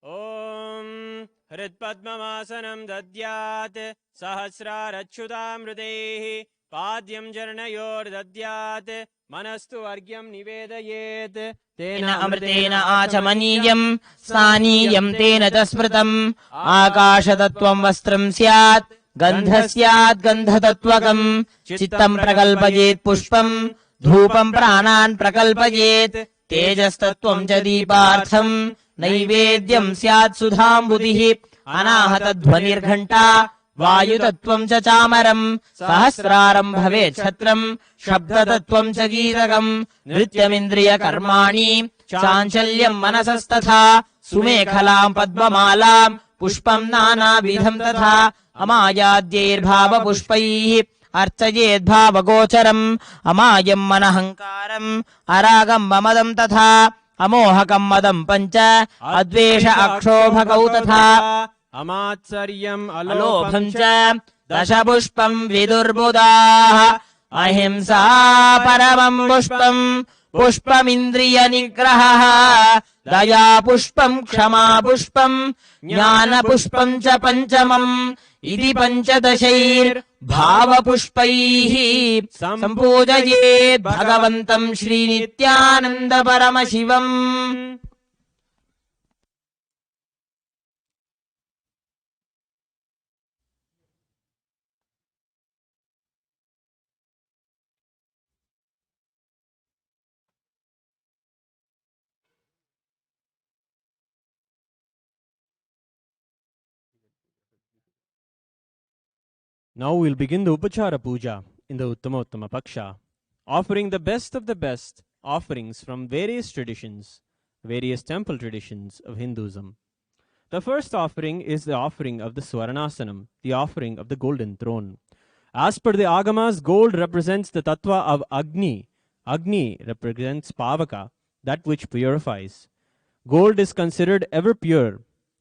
ओम हृत्पद्ममासनं दद्यात् सहस्रारच्युतामृतैः पाद्यं चरणयोर्दद्यात् मनस्तु अर्घ्यं निवेदयेत् तेन अमृतेन आचमनीयं स्थानीयं तेन च स्मृतम् आकाशतत्त्वं वस्त्रं स्यात् गन्धः स्यात् गन्धतत्त्वकम् चित्तं प्रकल्पयेत् पुष्पं धूपं प्राणान् प्रकल्पयेत् तेजस्तत्त्वं च दीपार्थं नैवेद्यं स्यात् सुधाम्बुधिः अनाहतध्वनिर्घण्टा वायुतत्त्वं च चामरम् सहस्रारं भवेत् छत्रम् शब्दतत्त्वं च गीतकम् नृत्यमिन्द्रियकर्माणि चाञ्चल्यं मनसस्तथा सुमेखलां पद्ममालां पुष्पं नानाविधं तथा अमायाद्यैर्भावपुष्पैः अर्चयेद्भावगोचरम् अमायम् मनहङ्कारम् अरागम् ममदम् तथा अमोहकम् मदम् पञ्च अद्वेष अक्षोभकौ तथा अमात्सर्यम् अलोभम् च दशपुष्पम् विदुर्बुधाः अहिंसा परमम् पुष्पम् पुष्पमिन्द्रियनिग्रहः दया पुष्पम् क्षमा पुष्पम् ज्ञानपुष्पम् च पञ्चमम् इति पञ्चदशैर्भावपुष्पैः सम्पूजयेत् भगवन्तम् Shri Nityananda Paramashivam. Now we'll begin the Upachara Puja in the Uttama Paksha, offering the best of the best offerings from various traditions, various temple traditions of Hinduism. The first offering is the offering of the Swaranasanam, the offering of the golden throne. As per the Agamas, gold represents the tattva of Agni. Agni represents Pavaka, that which purifies. Gold is considered ever pure.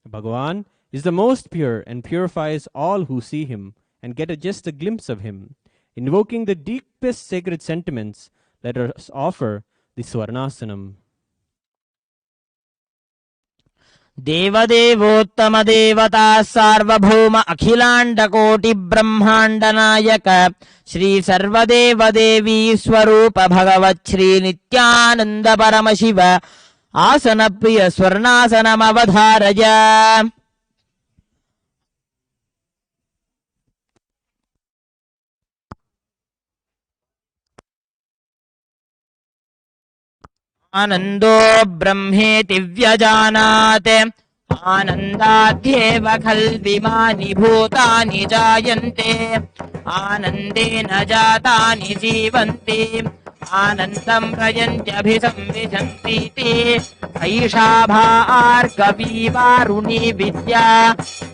Bhagavan is the most pure and purifies all who see him and get just a glimpse of him. Invoking the deepest sacred sentiments, let us offer the Swaranasanam. देवदेवोत्तम देवता सार्वभौम अखिलांड कोटि ब्रह्मांड नायक श्री सर्वदेव देवी स्वरूप भगवत् श्री नित्यानंद परमशिव आसन प्रिय स्वर्णासनमवधारय. आनंदो ब्रह्मेति व्यजानात् आनन्दाद्येव खल्विमानि भूतानि जायन्ते आनन्देन जातानि जीवन्ति आनन्दम् प्रयन्त्यभिसंविशन्तीति ऐषा भार्गवीवारुणी विद्या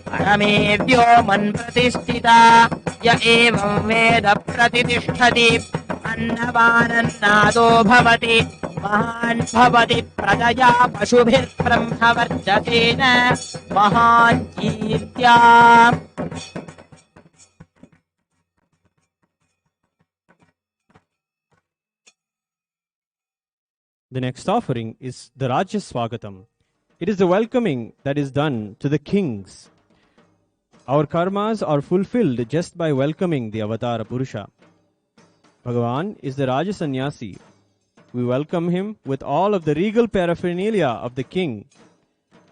परमेव्यो मन्प्रतिष्ठिता य एवं वेद प्रतिष्ठति अन्नवानन्नादो भवति महान् भवति प्रजया पशुभिर्ब्रह्मवर्चसेन महान् कीर्त्या. The next offering is the Rajya Swagatam. It is the welcoming that is done to the kings. Our karmas are fulfilled just by welcoming the Avatara Purusha. Bhagavan is the Raja Sannyasi. We welcome him with all of the regal paraphernalia of the king,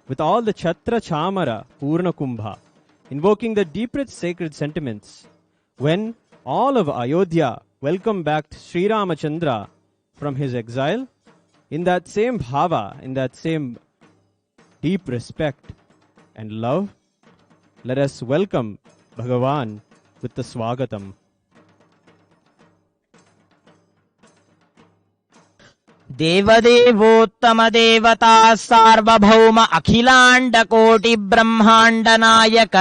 with all the Chhatra Chamara Purna Kumbha, invoking the deepest sacred sentiments. When all of Ayodhya welcomed back Sri Ramachandra from his exile, in that same bhava, in that same deep respect and love, let us welcome Bhagavan with the Swagatam. देवदेवोत्तम देवता सार्वभौम अखिलांड कोटि ब्रह्मांड नायक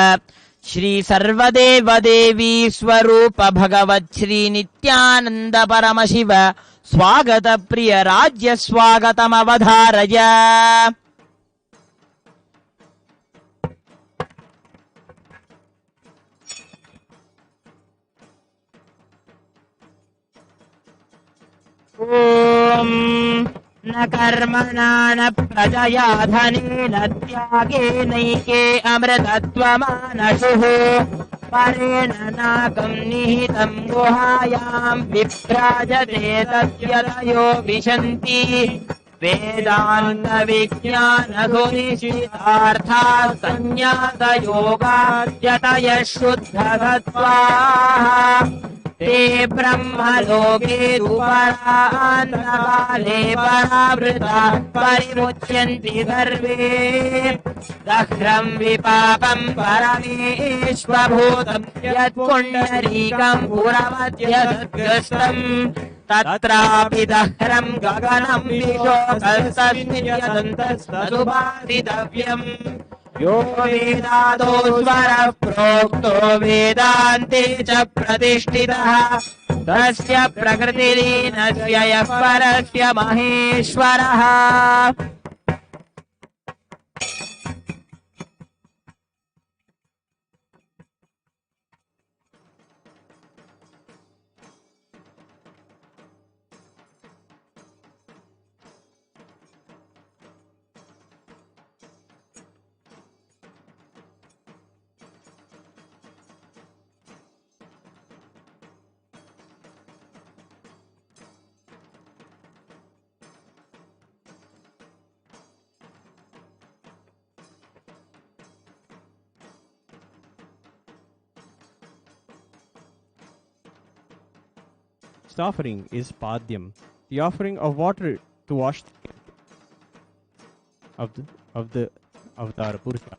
श्री सर्वदेव देवी स्वरूप भगवत् श्री नित्यानंद परमशिव स्वागत प्रिय राज्य स्वागतम अवधारय. न कर्मणा न प्रजया धनेन त्यागेनैके अमृतत्वमानशुः परेण नाकम् निहितम् गुहायाम् विभ्राजते तद्यतयो विशन्ति वेदान्त विज्ञान सुनिश्चितार्थाः सन्न्यासयोगाद्यतयः शुद्धसत्त्वाः ते ब्रह्मलोके दुपरान्तकाले परावृता परिमुच्यन्ति सर्वे दह्रम् विपाकम् परमेष्वभूतम् यत्पुण्डरीकम् पुरमध्यसद्ग्रस्तम् तत्रापि दह्रम् गगनम् विशोकस्तस्मिन् यदन्तस्तदुपासितव्यम् यो वेदादो स्वरः प्रोक्तो वेदान्ते च प्रतिष्ठितः तस्य प्रकृतिरीनस्य यः परस्य महेश्वरः Next offering is Padyam, the offering of water to wash of the Avatar Purusha.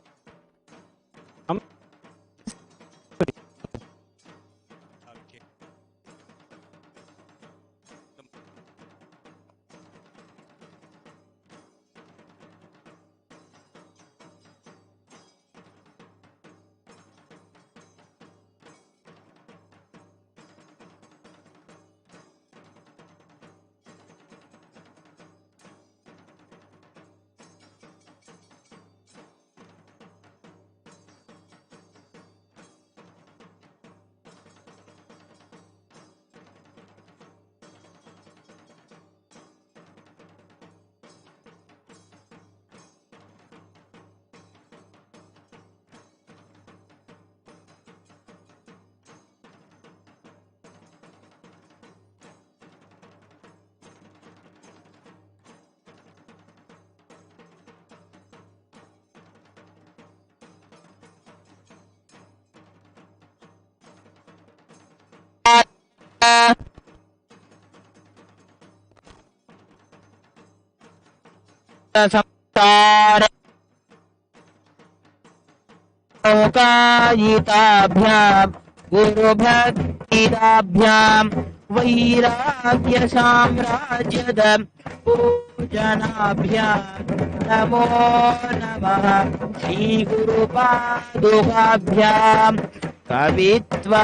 संसार लोकायिताभ्यां गुरुभक्तिदाभ्यां वैराग्य साम्राज्यद पूजनाभ्यां नमो नमः श्रीगुरुपादुकाभ्यां कवित्ववाराशि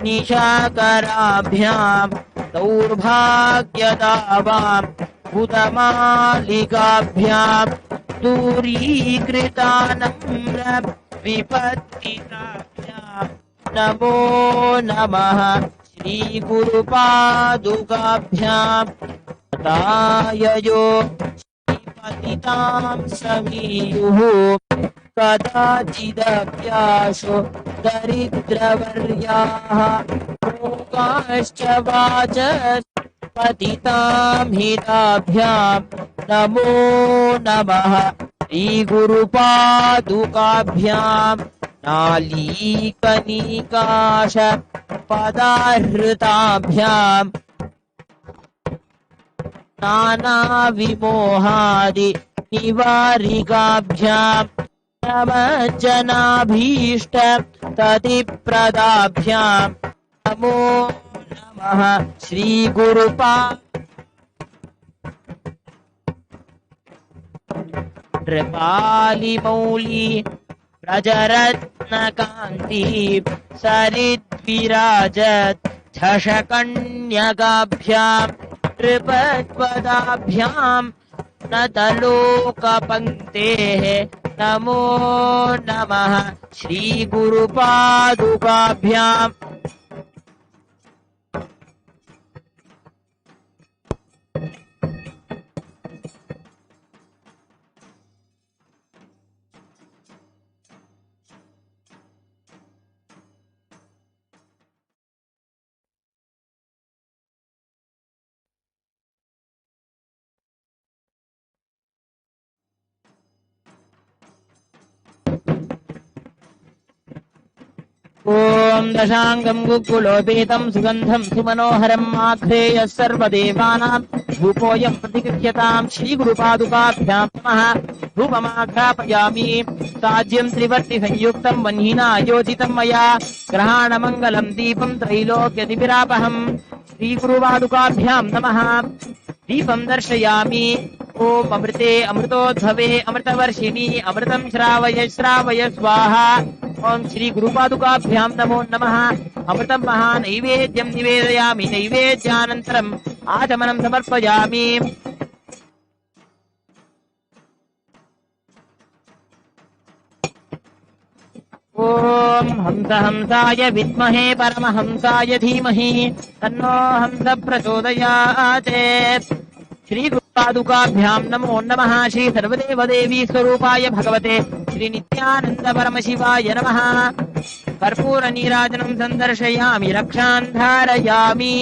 निशाकराभ्यां दौर्भाग्यदावां भूतमालिकाभ्यां दूरीकृतानम्र विपत्तिताभ्यां नमो नमः श्रीगुरुपादुकाभ्यां ताययो श्रीपतितां समीयुः कदाचिदभ्यासो दरिद्रवर्याः लोकाश्च वाचस् पतितां हिताभ्यां नमो नमः श्रीगुरुपादुकाभ्यां नालीकनिकाश पदाहृताभ्यां नानाविमोहादि निवारिकाभ्यां नमज्जनाभीष्ट ततिप्रदाभ्यां नमो नमः श्रीगुरुपा कृपालिमौली व्रजरत्नकान्ति सरिद्विराजत् झषकन्यकाभ्यां नृपत्वदाभ्यां नतलोकपङ्क्तेः नमो नमः श्रीगुरुपादुकाभ्यां ॐ दशाङ्गं गुकुलोपेतं सुगन्धं सुमनोहरम् आघ्रेयः सर्वदेवानां धूपोऽयं प्रतिगृह्यतां श्रीगुरुपादुकाभ्यां नमः धूपमाघ्रापयामि साज्यं त्रिवर्तिसंयुक्तं वह्निना योजितं मया ग्रहाणमङ्गलं दीपं त्रैलोक्यदिविरापहम् श्रीगुरुपादुकाभ्यां नमः दीपं दर्शयामि ॐ अमृते अमृतोद्भवे अमृतवर्षिणि अमृतं श्रावय श्रावय स्वाहा ॐ श्री गुरुपादुकाभ्यां नमो नमः अमृतं महानैवेद्यं निवेदयामि नैवेद्यानन्तरम् आचमनं समर्पयामि ॐ हंसाय विद्महे परमहंसाय धीमहि तन्नो हंस प्रचोदयात् श्रीगुरुपादुकाभ्यां नमो नमः श्री सर्वदेवदेवी स्वरूपाय भगवते श्री नित्यानन्द परमशिवाय नमः कर्पूरनीराजनं सन्दर्शयामि रक्षान् धारयामि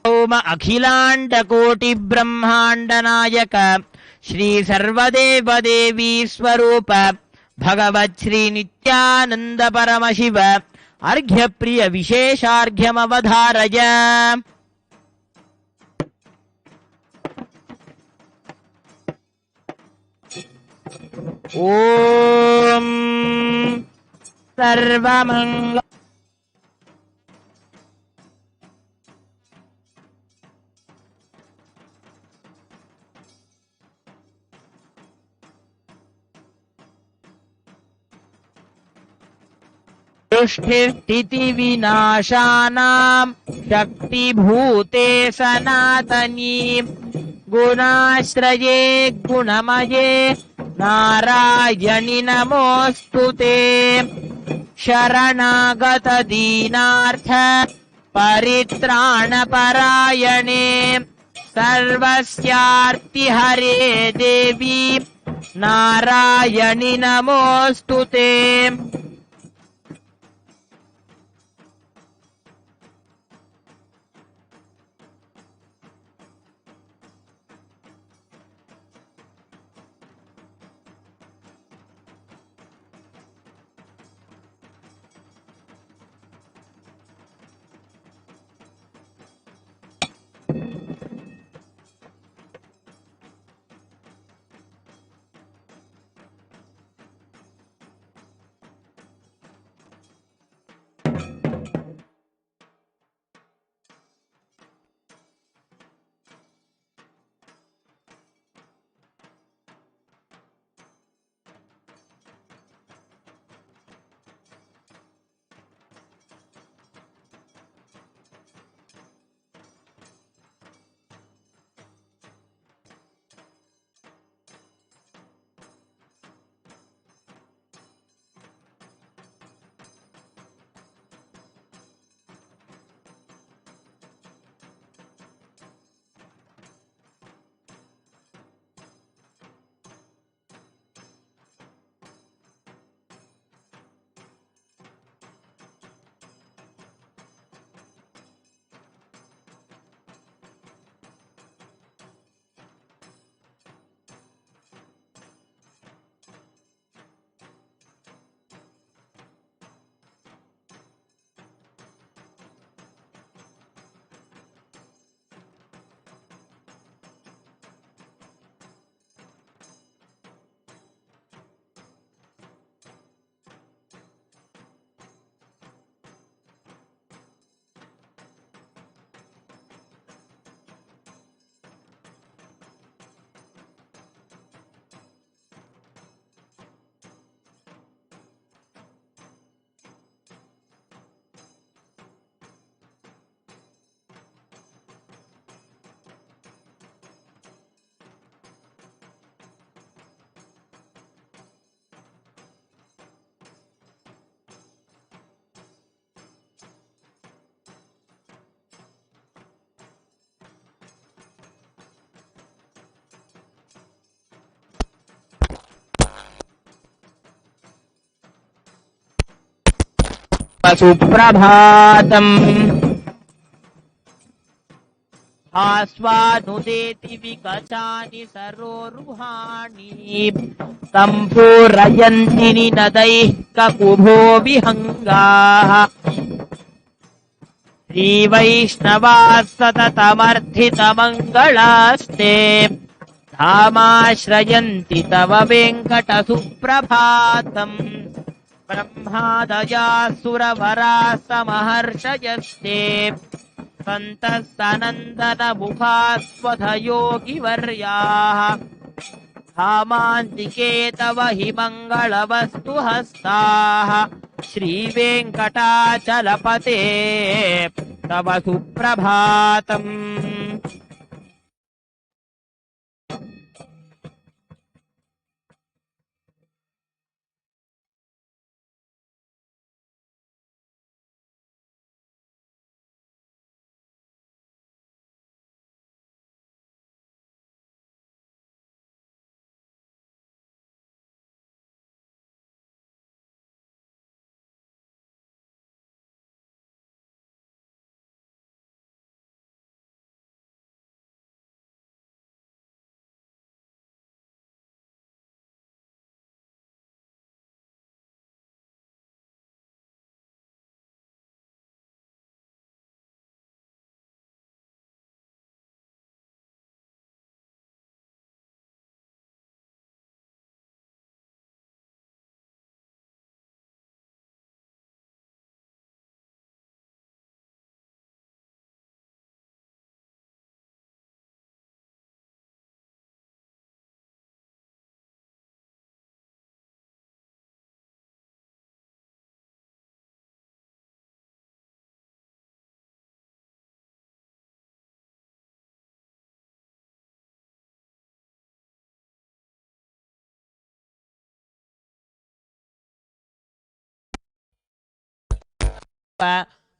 ओम अखिलांडकोटि ब्रह्मांड नायक श्री सर्वदेव देवी स्वरूप भगवत् श्री नित्यानंद परमशिव अर्घ्य प्रिय विशेषार्घ्यमवधारय ओम सर्वमंगल सृष्टिस्थिति विनाशानां शक्तिभूते सनातनी गुणाश्रये गुणमये नारायणि नमोऽस्तुते शरणागत दीनार्थ परित्राणपरायणे सर्वस्यार्तिहरे देवी नारायणि नमोऽस्तुते सुप्रभातम् आस्वानुदेति विकचानि सरोरुहाणि सम्पूरयन्ति निनदैः ककुभो विहङ्गाः श्रीवैष्णवाः सततमर्थितमङ्गलास्ते धामाश्रयन्ति तव वेङ्कटसुप्रभातम् ब्रह्मादयाः समहर्षयस्ते सन्तः सनन्दनमुखास्वधयोगिवर्याः धामान्तिके तव हि मङ्गलवस्तु हस्ताः श्रीवेङ्कटाचलपते तव सुप्रभातम्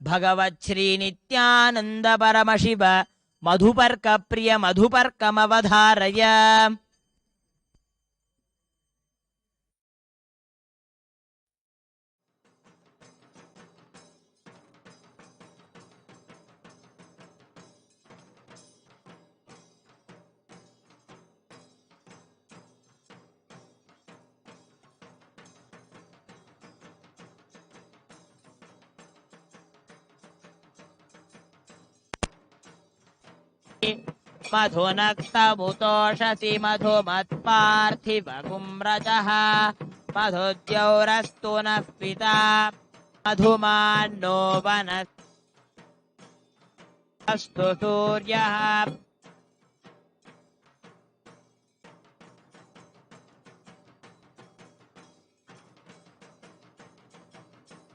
भगवच्छ्री नित्यानन्द परमशिव मधुपर्क प्रिय मधुपर्कमवधारय मधुनक्तमुतोषसि मधुमत्पार्थिवगुम्रजः मधुद्यौरस्तु नः पिता मधुमान्नो वनस्तु सूर्यः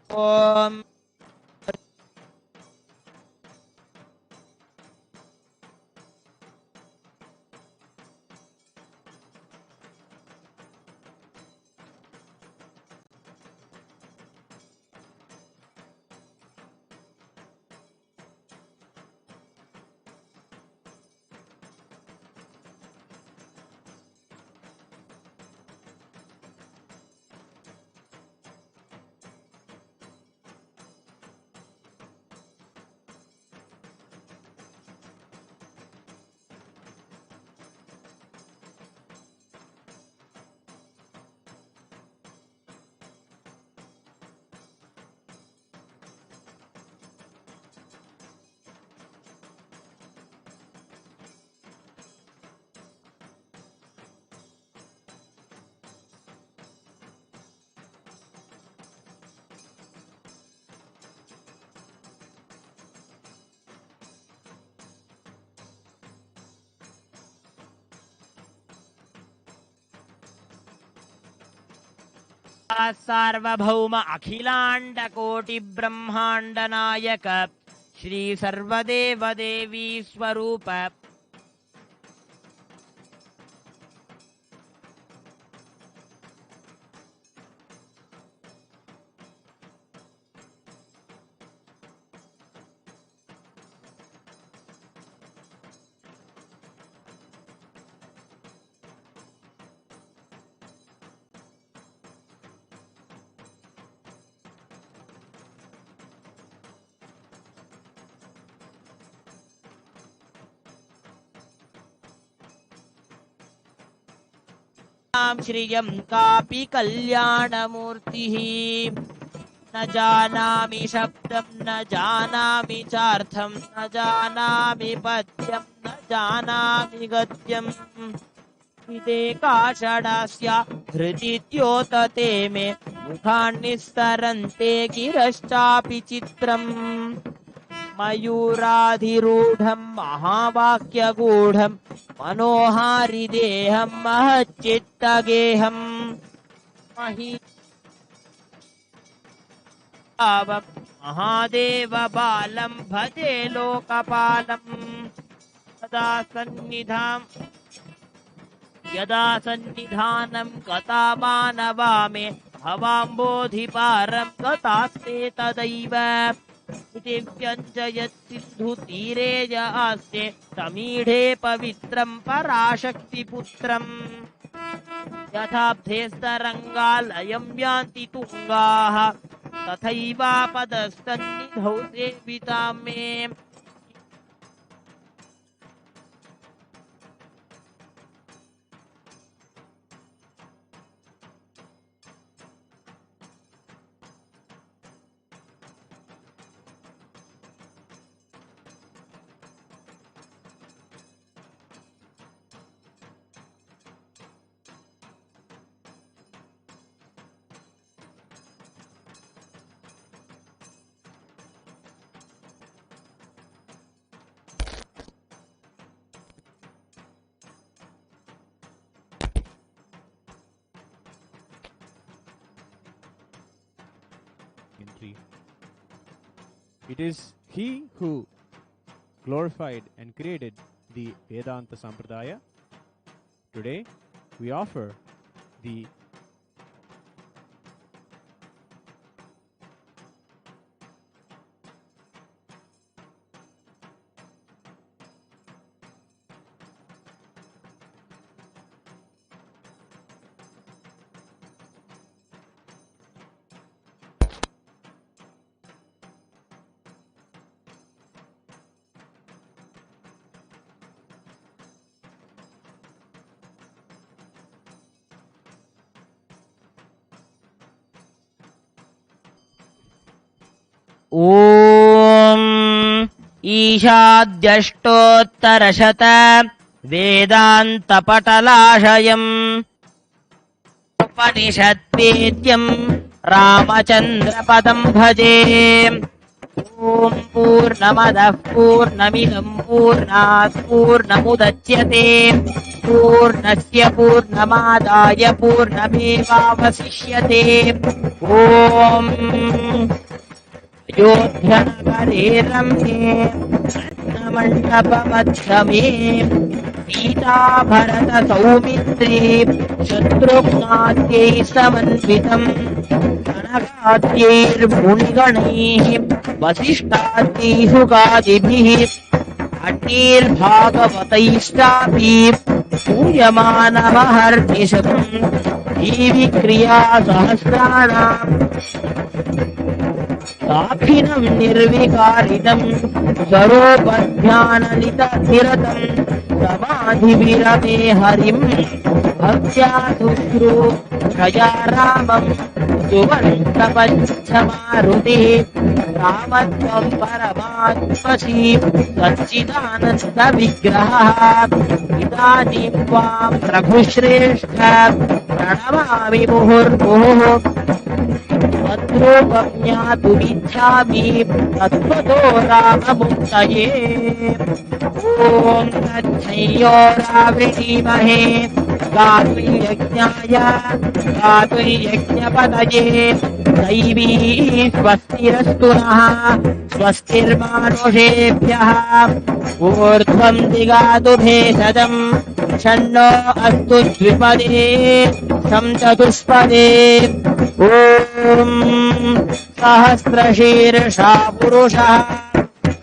ॐ सार्वभौम अखिलाण्डकोटि ब्रह्माण्ड नायक श्री सर्वदेव देवी स्वरूप मां श्रियं कापि कल्याणमूर्तिः न जानामि शब्दं न जानामि चार्थं न जानामि पद्यं न जानामि गद्यम् इते काषडास्य हृदिद्योतते मे मुखान्निस्तरन्ते गिरश्चापि चित्रम् मयूराधिरूढं महावाक्यगूढं मनोहारिदेहं महच्चित्तगेहं महादेवबालं भजे लोकपालम् यदा सन्निधानं गता मानवा मे भवाम्बोधिपारं गतास्ते तदैव इति व्यञ्जयत् सिन्धुतीरे य आस्ते समीढे पवित्रं पराशक्तिपुत्रम् यथाब्धेस्तरङ्गालयं यान्ति तुङ्गाः तथैवापदस्तन्निधौ सेवितां मे It is he who glorified and created the Vedanta Sampradaya. Today, we offer the ॐ ईशाद्यष्टोत्तरशत वेदान्तपटलाशयम् उपनिषद्वेद्यं रामचन्द्रपदं भजे ॐ पूर्णमदः पूर्णमिदं पूर्णात् पूर्णमुदच्यते पूर्णस्य पूर्णमादाय पूर्णमेवावशिष्यते ॐ अयोध्यानगरे रम्ये रत्नमण्डपमध्यमे सीताभरतसौमित्रे शत्रुघ्नाद्यैः समन्वितम् कनकाद्यैर्मुनिगणैः वसिष्ठाद्यैः सुगादिभिः अन्यैर्भागवतैश्चापि पूयमानमहर्निशम् जीविक्रिया सहस्राणाम् साक्षिणं निर्विकारिणं स्वरूपध्याननिरतं समाधिविरमे हरिं भक्त्या शुश्रूषया रामं सुवन्तपञ्चमारुतिः रामत्वं परमात्मसि सच्चिदानन्दविग्रहः इदानीं त्वां रघुश्रेष्ठ प्रणमामि मुहुर्मुहुः तद्रूपं ज्ञातुमिच्छामि तत्त्वतो राममुक्तये ॐ तच्छ्यो रावृणीमहे गातुं यज्ञपतये दैवी स्वस्तिरस्तु नः स्वस्तिर्मानुषेभ्यः ऊर्ध्वं दिगातु भेषजम् षण्णो अस्तु द्विपदे शं चतुष्पदे ॐ सहस्रशीर्षा पुरुषः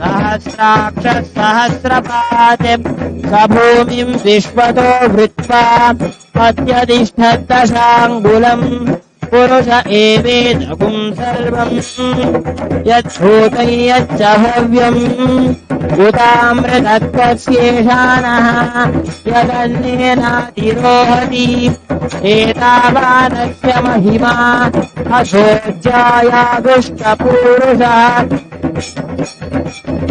सहस्राक्षः सहस्रपात् स भूमिं विश्वतो वृत्वा पत्यतिष्ठद्दशाङ्गुलम् पुरुष एवेदगुं सर्वम् यद्भूतं यच्च भव्यम् उदामृतत्वस्येषानः यदन्येनातिरोहति एतावानस्य महिमा अधोज्यायादुष्टपूरुषः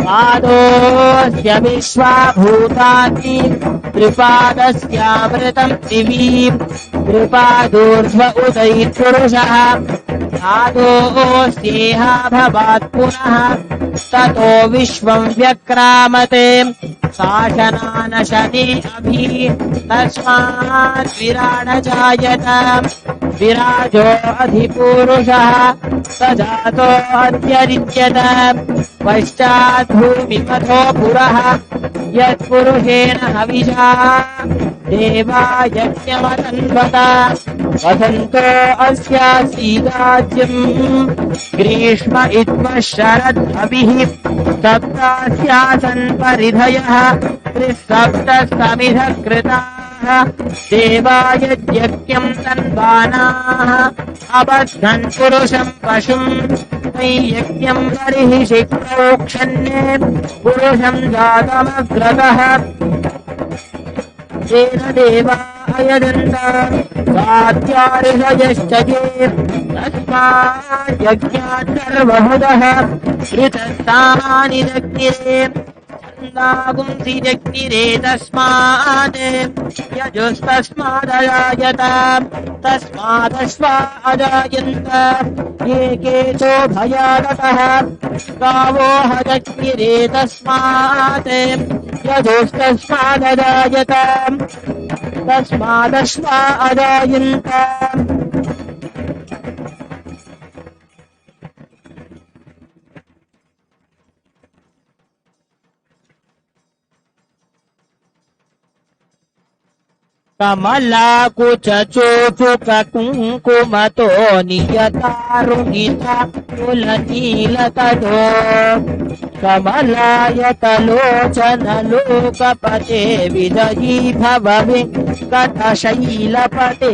पादोऽस्य विश्वाभूतानि त्रिपादस्यामृतम् दिवीम् त्रिपादोर्ध्व उदयिपुरुषः पादोऽस्येह भवात् पुनः ततो विश्वम् व्यक्रामते शासनानशने अभि तस्मात् विराड जायत विराजो अधिपुरुषः सजातो अत्यरिच्यत पश्चात् भूमिपथो पुरः यत्पुरुषेण हविषा देवा यज्ञमतन्वत वसन्तो अस्यासीदाज्यम् ग्रीष्म इत्मः शरद्भिः सप्तास्यासन् परिधयः त्रिसप्तः समिधः कृताः देवा यज्ञम् तन्वानाः अबध्नन् पुरुषम् पशुम् यज्ञम् बर्हिषि प्रोक्षन्ये पुरुषम् जातमग्रतः तेन देवा अयजन्त सात्यार्हयश्च ये तस्मात् यज्ञात् सर्वहुदः ऋतस्तानि दग्निरे छन्दागुंसि जग्निरे तस्मात् यजुस्तस्मादजायत तस्मादश्वा अजायन्त एकेचो भयागतः गावो हजग्निरे तस्मात् यजुस्तस्मादजायत तस्मादश्वा अजायन्त कमलाकुचोचुककुङ्कुमतो नियतारुणिता कुलनीलतडो कमलायतलोचनलोकपते विजयी भव वेङ्कटशैलपते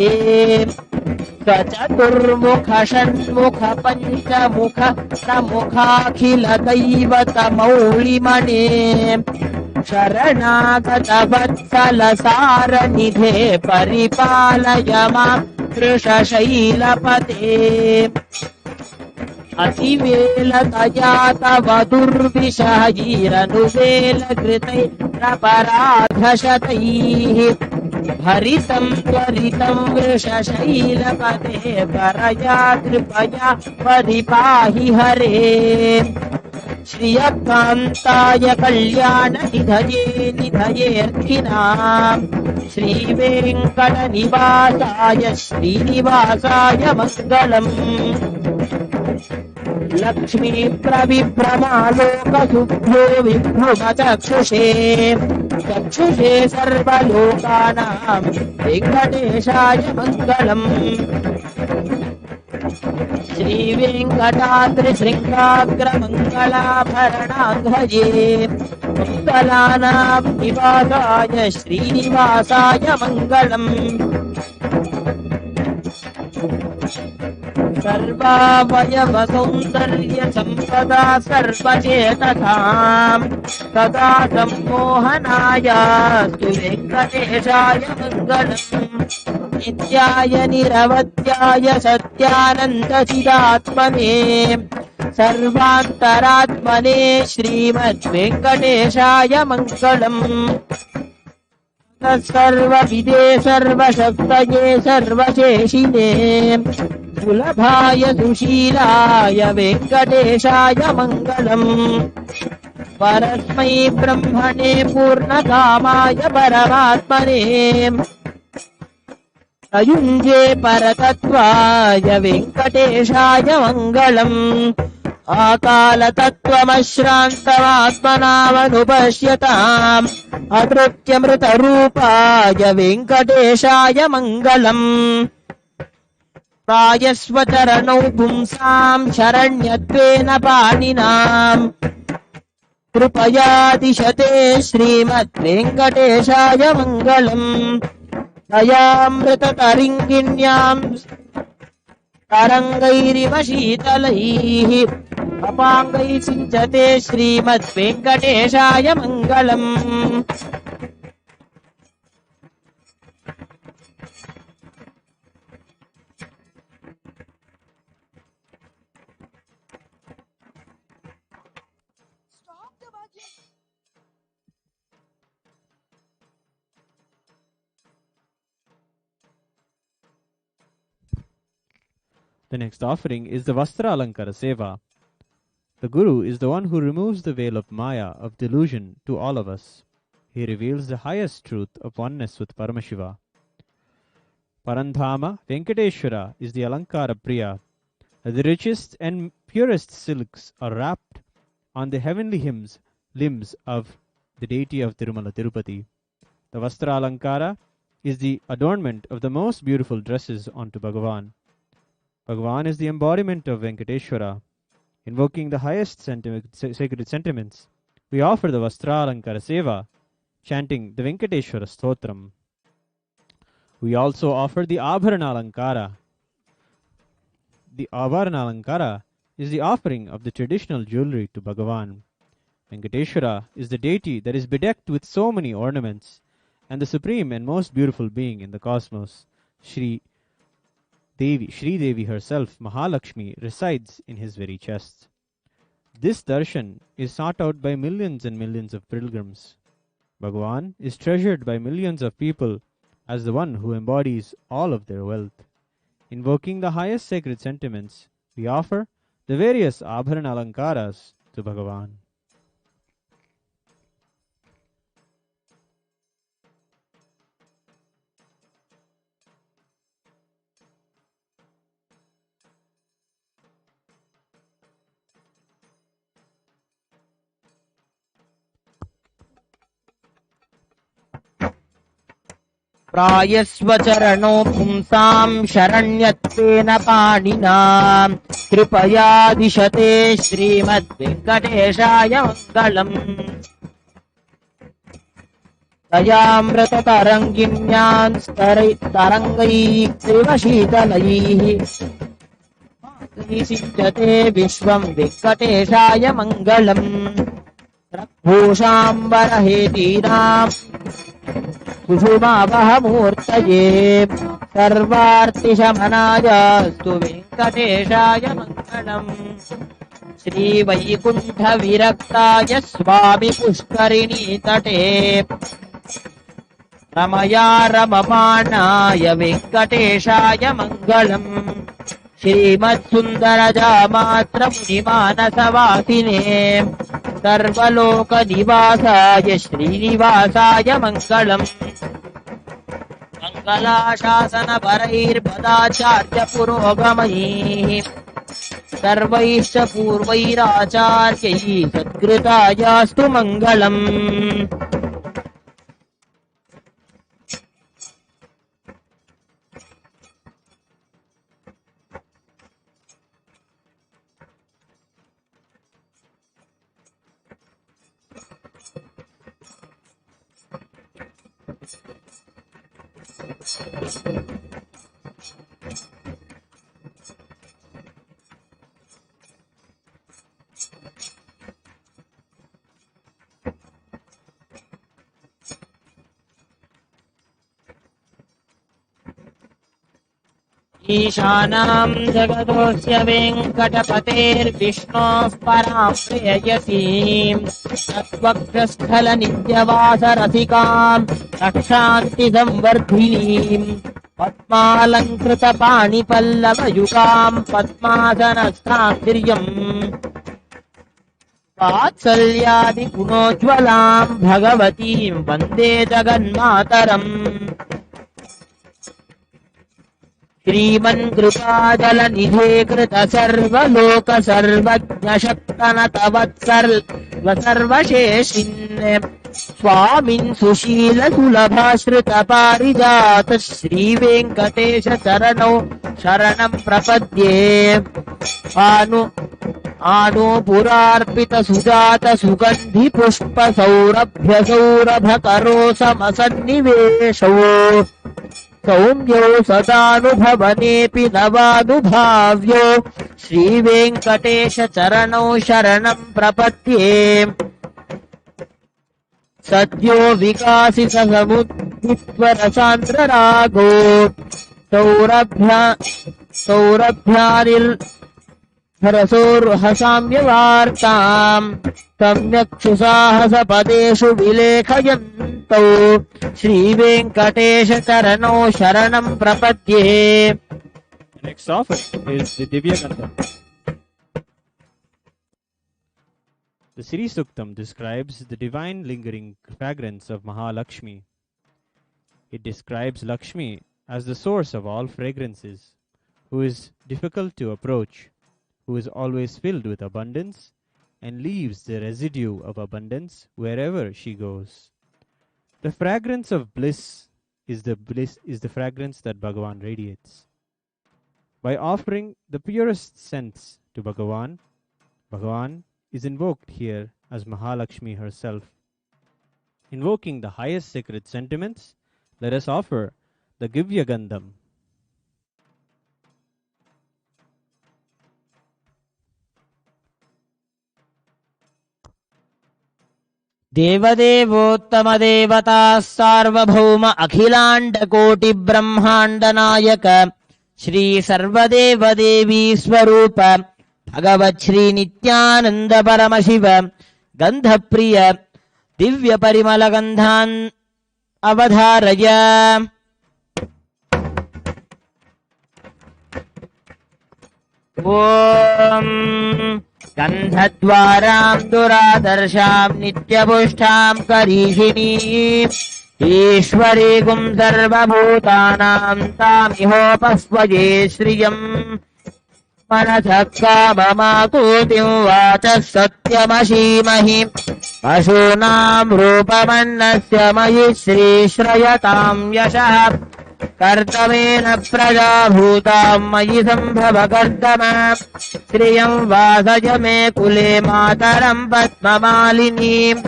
चतुर्मुख षण्मुख पञ्चमुख प्रमुखाखिल दैवतमौलिमणे शरणागत वत्सल सारनिधे परिपालय मां वृषशैलपते अतिवेलतया तव दुर्विषहैरनुवेलकृतैरपराधशतैः हरितं त्वरितं वृषशैलपते परया कृपया परिपाहि हरे श्रियकान्ताय कल्याणनिधये निधयेऽर्थिनाम् श्रीवेङ्कटनिवासाय श्रीनिवासाय मङ्गलम् लक्ष्मी प्रविभ्रमालोकशुभ्रो विभ्रुमचक्षुषे चक्षुषे सर्वलोकानां वेङ्कटेशाय मङ्गलम् श्रीवेङ्कटाद्रिशृङ्गाग्रमङ्गलाभरणाङ्घ्रये मङ्गलानां निवासाय श्रीनिवासाय मङ्गलम् सर्वावयवसौन्दर्यसम्पदा सर्वचेतसाम् सदा सम्मोहनायास्तु वेङ्कटेशाय मङ्गलम् नित्याय निरवध्याय सत्यानन्दचिदात्मने सर्वान्तरात्मने श्रीमद्वेङ्कटेशाय मङ्गलम् सर्वविदे सर्वशक्तये सर्वशेषिने सुलभाय सुशीलाय वेङ्कटेशाय मङ्गलम् परस्मै ब्रह्मणे पूर्णकामाय परमात्मने अयुञ्जे परतत्त्वाय वेङ्कटेशाय मङ्गलम् आकालतत्त्वमश्रान्तमात्मनामनुपश्यताम् अतृप्यमृतरूपाय वेङ्कटेशाय मङ्गलम् प्रायस्वचरणौ पुंसाम् शरण्यत्वेन पाणिनाम् कृपयातिशते श्रीमद्वेङ्कटेशाय मङ्गलम् दयामृततरिङ्गिण्याम् तरङ्गैरिव शीतलैः अपाङ्गैः सिञ्चते श्रीमद्वेङ्कटेशाय मङ्गलम्। The next offering is the Vastra Alankara Seva. The Guru is the one who removes the veil of Maya, of delusion, to all of us. He reveals the highest truth of oneness with Paramashiva. Parandhama Venkateshwara is the Alankara Priya. The richest and purest silks are wrapped on the heavenly limbs of the deity of Tirumala Tirupati. The Vastra Alankara is the adornment of the most beautiful dresses onto Bhagavan. Bhagavan is the embodiment of Venkateshwara. Invoking the highest sacred sentiments, we offer the Vastra Alankara Seva, chanting the Venkateshwara Stotram. We also offer the Abharana Alankara. The Abharana Alankara is the offering of the traditional jewelry to Bhagavan. Venkateshwara is the deity that is bedecked with so many ornaments, and the supreme and most beautiful being in the cosmos, Sri Devi herself, Mahalakshmi, resides in his very chest. This darshan is sought out by millions and millions of pilgrims. Bhagavan is treasured by millions of people as the one who embodies all of their wealth. Invoking the highest sacred sentiments, we offer the various Abharana Alankaras to Bhagavan. प्रायस्वचरणो पुंसां शरण्यत्वेन पाणिना कृपया दिशते श्रीमद्वेङ्कटेशाय मङ्गलम्। दयामृततरङ्गिण्यां तरङ्गैः शीतलैः सिञ्चते विश्वं वेङ्कटेशाय मङ्गलम्। रक्भूषाम्बरहेतीनां कुसुमावहमूर्तये सर्वार्तिशमनायास्तु वेङ्कटेशाय मङ्गलम्। श्रीवैकुण्ठविरक्ताय स्वामि पुष्करिणी तटे रमया रममाणाय वेङ्कटेशाय मङ्गलम्। श्रीमत्सुन्दरजामात्रमुनिमानसवासिने सर्वलोकनिवासाय श्रीनिवासाय मङ्गलम्। मङ्गलाशासनपरैर्पदाचार्यपुरोगमैः सर्वैश्च पूर्वैराचार्यैः सत्कृतायास्तु मङ्गलम्। ईशानां जगतोऽस्य वेङ्कटपतेर्विष्णोः परां प्रेयसीं तद्वक्षस्थलनित्यवासरसिकां रक्षान्तिसंवर्धिनीं पद्मालङ्कृतपाणिपल्लवयुगां पद्मासनस्थां तिर्यम् वात्सल्यादिगुणोज्ज्वलां भगवतीं वन्दे जगन्मातरम्। श्रीमन्कृपाजलनिधे कृत सर्वलोक सर्वज्ञशक्तनतवत्सर्वशेषिन् स्वामिन् सुशील सुलभाश्रित पारिजात श्रीवेङ्कटेश चरणौ शरणं प्रपद्ये। आनूपुरार्पित सुजात सुगन्धि पुष्प सौरभ्य सौरभकरो समसन्निवेशौ सौम्यौ सदानुभवनेऽपि नवानुभाव्यो श्रीवेङ्कटेशचरणौ शरणं प्रपद्ये सद्यो विकासित समुद्धित्वरसान्द्ररागो सौरभ्यानिर्हरसोर्हसाम्यवार्ताम् सम्यक् सुसाहसपदेषु विलेखयन्तौ श्रीवेङ्कटेशचरणौ शरणं प्रपद्ये. Next offering is the Divya Gandha. The Sri Suktam describes the divine lingering fragrance of Mahalakshmi. It describes Lakshmi as the source of all fragrances, who is difficult to approach, who is always filled with abundance, and leaves the residue of abundance wherever she goes. The fragrance of bliss is the fragrance that Bhagavan radiates. By offering the purest scents to Bhagavan, Bhagavan is invoked here as Mahalakshmi herself. Invoking the highest sacred sentiments, let us offer the Divya Gandham. देवदेवोत्तमदेवताः सार्वभौम अखिलाण्डकोटिब्रह्माण्डनायक श्री सर्वदेवदेवी स्वरूप भगवत् श्री नित्यानन्द परमशिव गन्धप्रिय दिव्यपरिमलगन्धान् अवधारय. ॐ गन्धद्वारां दुरादर्शां नित्यपुष्टां करीषिणीम् ईश्वरीगुं सर्वभूतानां तामिहोपस्वये श्रियम् मनसः काममाकूतिं वाचः सत्यमशीमहि पशूनां रूपमन्नस्य मयि श्रीश्रयतां यशः कर्दमेन प्रजा भूतां मयि सम्भव कर्दम श्रियं वासय मे कुले मातरं पद्ममालिनीम्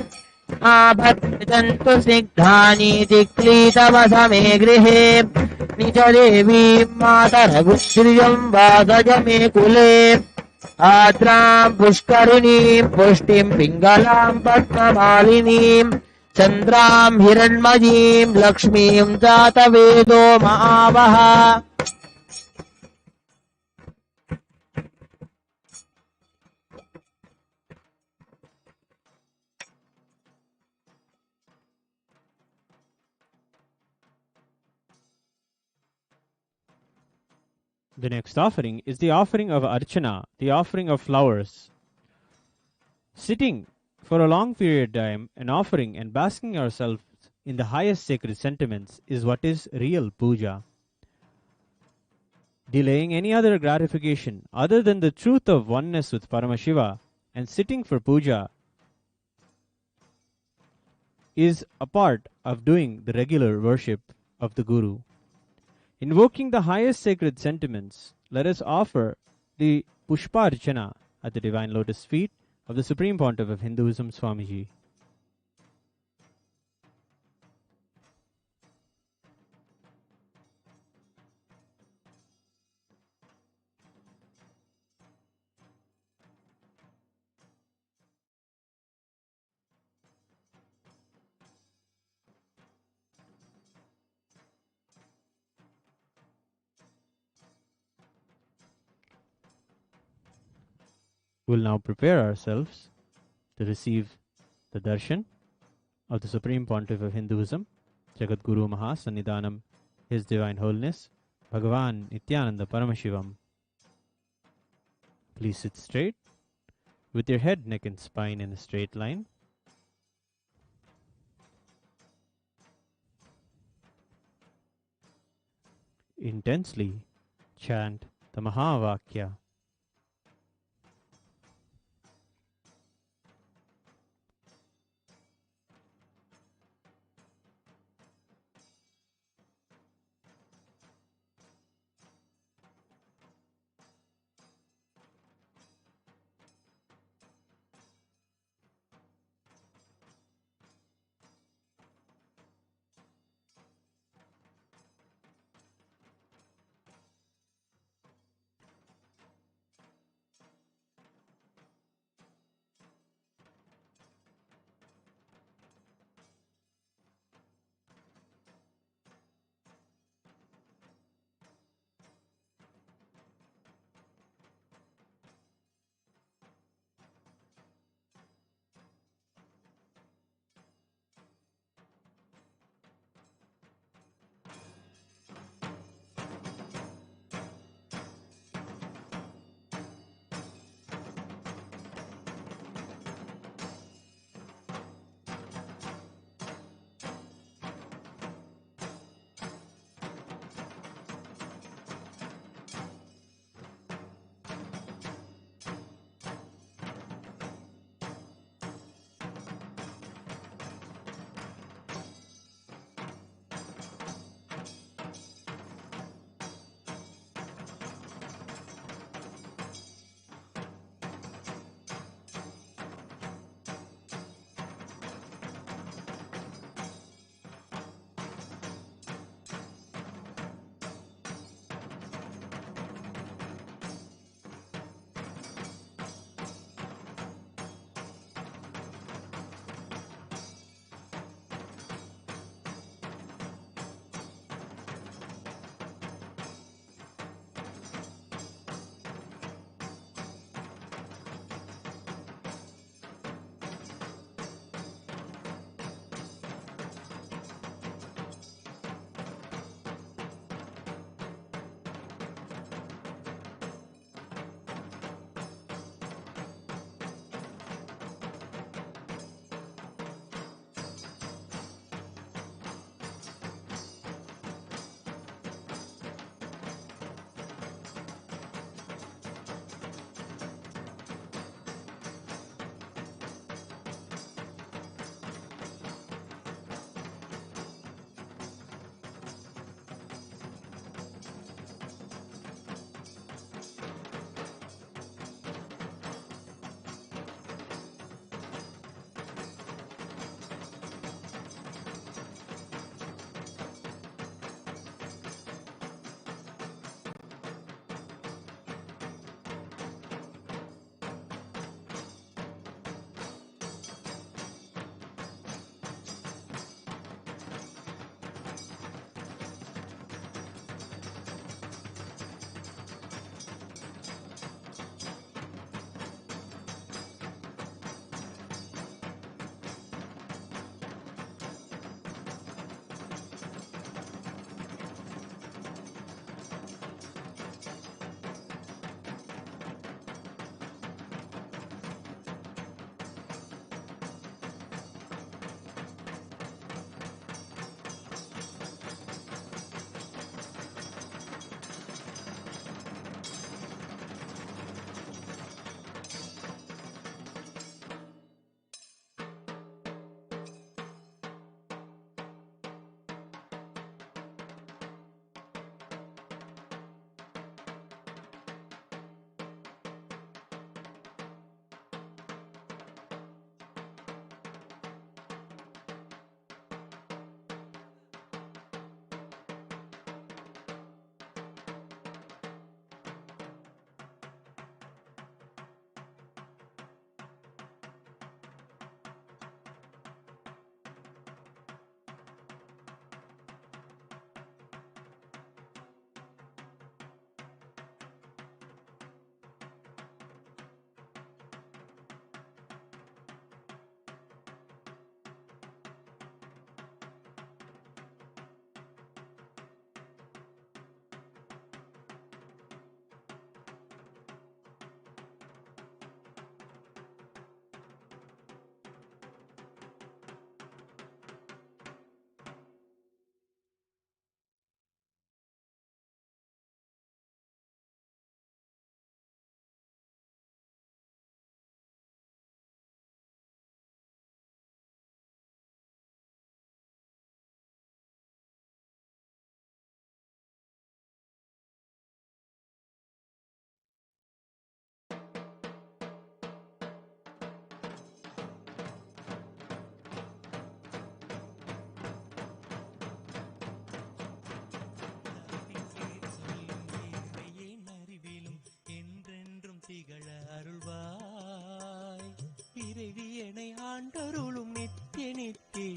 आभद्रजन्तु स्निग्धानि चिक्लीतवसमे गृहे निज देवीं मातरगुश्रियं वासय मे कुले आद्रां पुष्करिणीं पुष्टिं पिङ्गलां पद्ममालिनीम् चन्द्रां हिरण्मयीं लक्ष्मीं जातवेदो महावः. The next offering is the offering of Archana, the offering of flowers. Sitting for a long period of time and offering and basking ourselves in the highest sacred sentiments is what is real puja. Delaying any other gratification other than the truth of oneness with Paramashiva and sitting for puja is a part of doing the regular worship of the Guru. Invoking the highest sacred sentiments, let us offer the Pushpa Archana at the Divine Lotus feet of the Supreme Pontiff of Hinduism, Swamiji. We will now prepare ourselves to receive the darshan of the Supreme Pontiff of Hinduism, Jagat Guru Mahasannidhanam, His Divine Holiness, Bhagavan Nithyananda Paramashivam. Please sit straight, with your head, neck and spine in a straight line. Intensely chant the Mahavakya.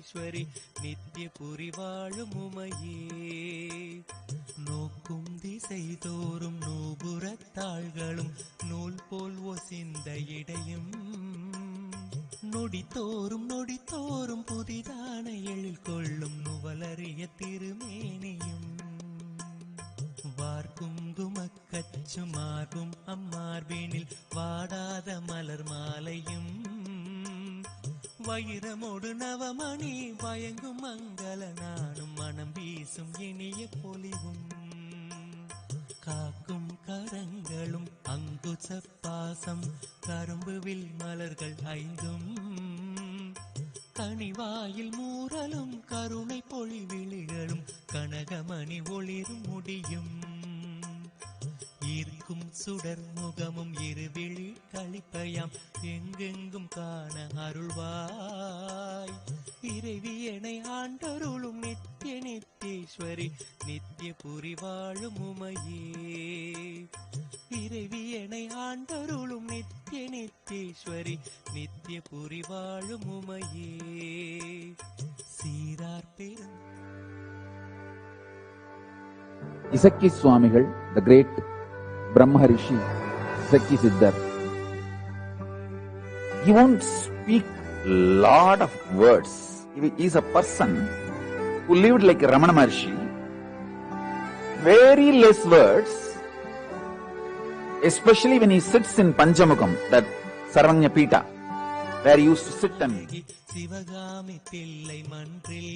நித்யேஸ்வரி நித்யபுரி வாழும் உமையே. நோக்கும் திசை தோறும் நூபுரத்தாள்களும் நூல் போல் ஒசிந்த இடையும் நொடித்தோறும் நொடித்தோறும் புதிதான எழில் கொள்ளும் நுவலறிய திருமேனியும் வார்குங்குமக்கச்சு மார்பும் அம்மார்பினில் வாடாத மலர் மாலையும் வைரமோடு நவமணி பயங்கும் மங்கள நானும் மனம் வீசும் இனிய பொலிவும் காக்கும் கரங்களும் அங்குச பாசம் கரும்புவில் மலர்கள் ஐந்தும் கனிவாயில் மூரலும் கருணை பொழிவிழிகளும் கனகமணி ஒளிரும் முடியும் ஈர்க்கும் சுடர் முகமும் இருவிழி கழிப்பயாம் எங்கெங்கும் காண அருள்வாய். இறைவியனை ஆண்டருளும் நித்ய நித்யேஸ்வரி நித்யபுரி வாழும் உமையே. இறைவியனை ஆண்டருளும் நித்ய நித்யேஸ்வரி நித்யபுரி வாழும் உமையே. சீரார் பெரும் Isakki Swamigal, the great Brahmarishi, Isakki Siddhar, he won't speak lot of words. He is a person who lived like Ramana Maharshi. Very less words, especially when he sits in Panchamukam, that Sarvanya Pita, where he used to sit and Sivakami பிள்ளை மன்றில்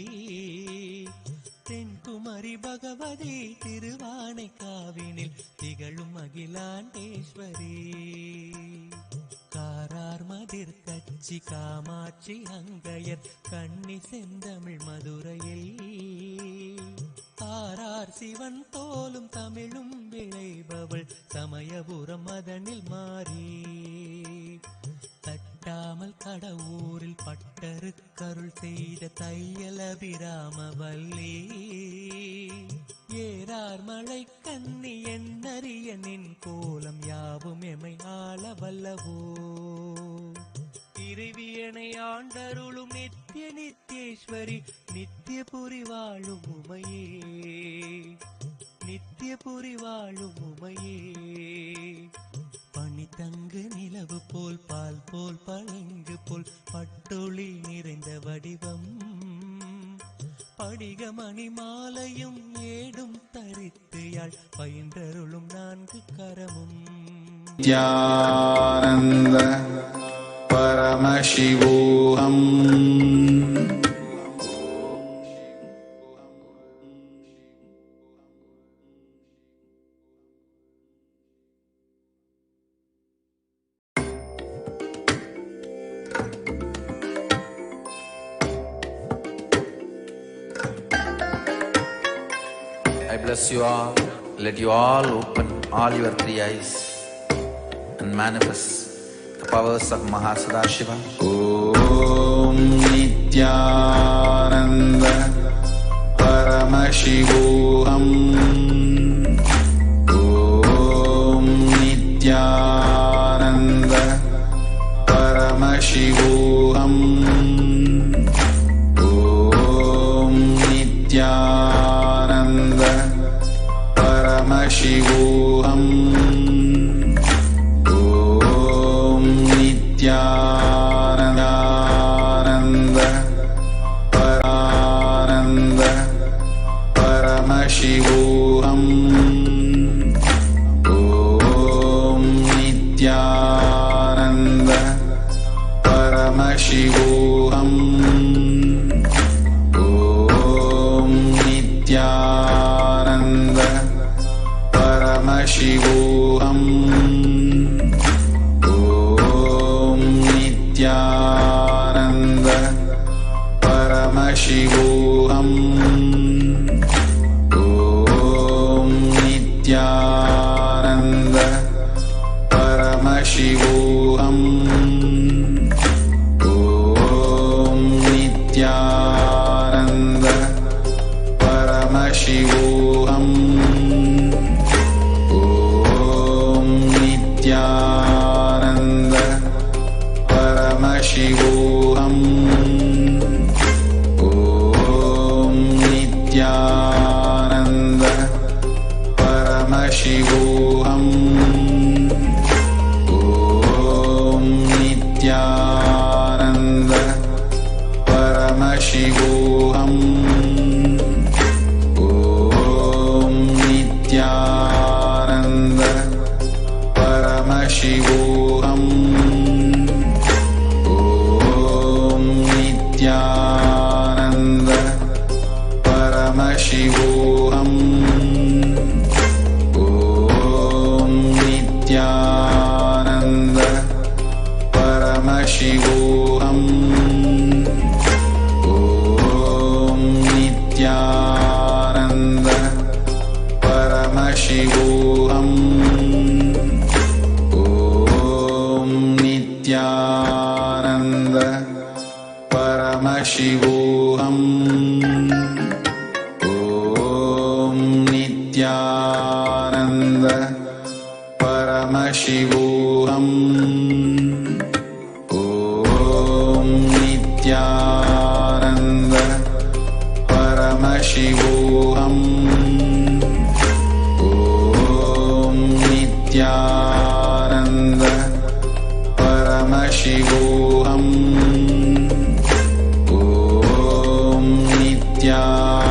தென்குமரி பகவதி திருவானை காவினில் திகழும் அகிலாண்டேஸ்வரி காரார் மதிர் கச்சி காமாட்சி அங்கையர் கண்ணி செந்தமிழ் மதுரையில் ஆரார் சிவன் தோலும் தமிழும் விளைபவள் சமயபுரம் மதனில் மாறி தட்டாமல் கடவுரில் பட்டரு கருள் செய்த தையலபிராம வல்லி ஏறார் மழை கண்ணி என்னறிய நின் கோலம் யாவும் எமை ஆள வல்லவோ. இறைவியனை ஆண்டருளும் நித்ய நித்யேஸ்வரி நித்யபுரி வாழும் உமையே. நித்யபுரி வாழும் உமையே. பனித்தங்கு நிலவு போல் பால் போல் பளிங்கு போல் பட்டொளி நிறைந்த வடிவம் படிகமணி மாலையும் ஏடும் தரித்து யாழ் பயின்றருளும் நான்கு கரமும் Nityananda பரமசிவோகம். I bless you all. Let you all open all your three eyes and manifest the powers of Mahasadashiva. Om Nithyananda Paramashivoham. Om Nithyananda Paramashivoham. Om Nithyananda Paramashivoham. Om Nithyananda Paramashivoham. Om Nithyananda Paramashivoham. Om Nithyananda Paramashivoham. Om Nithyananda Paramashivoham. Om Nithyananda Paramashivoham. Om Nithyananda Paramashivoham. Om Nithyananda Paramashivoham. परमशिवोऽहम् ॐ नित्यानन्द परमशिवोऽहम् ॐ नित्यानन्द परमशिवोऽहम् ॐ नित्यानन्द परमशिवोऽहम् ॐ नित्यानन्द परमशिवोऽहम् ॐ Nityanand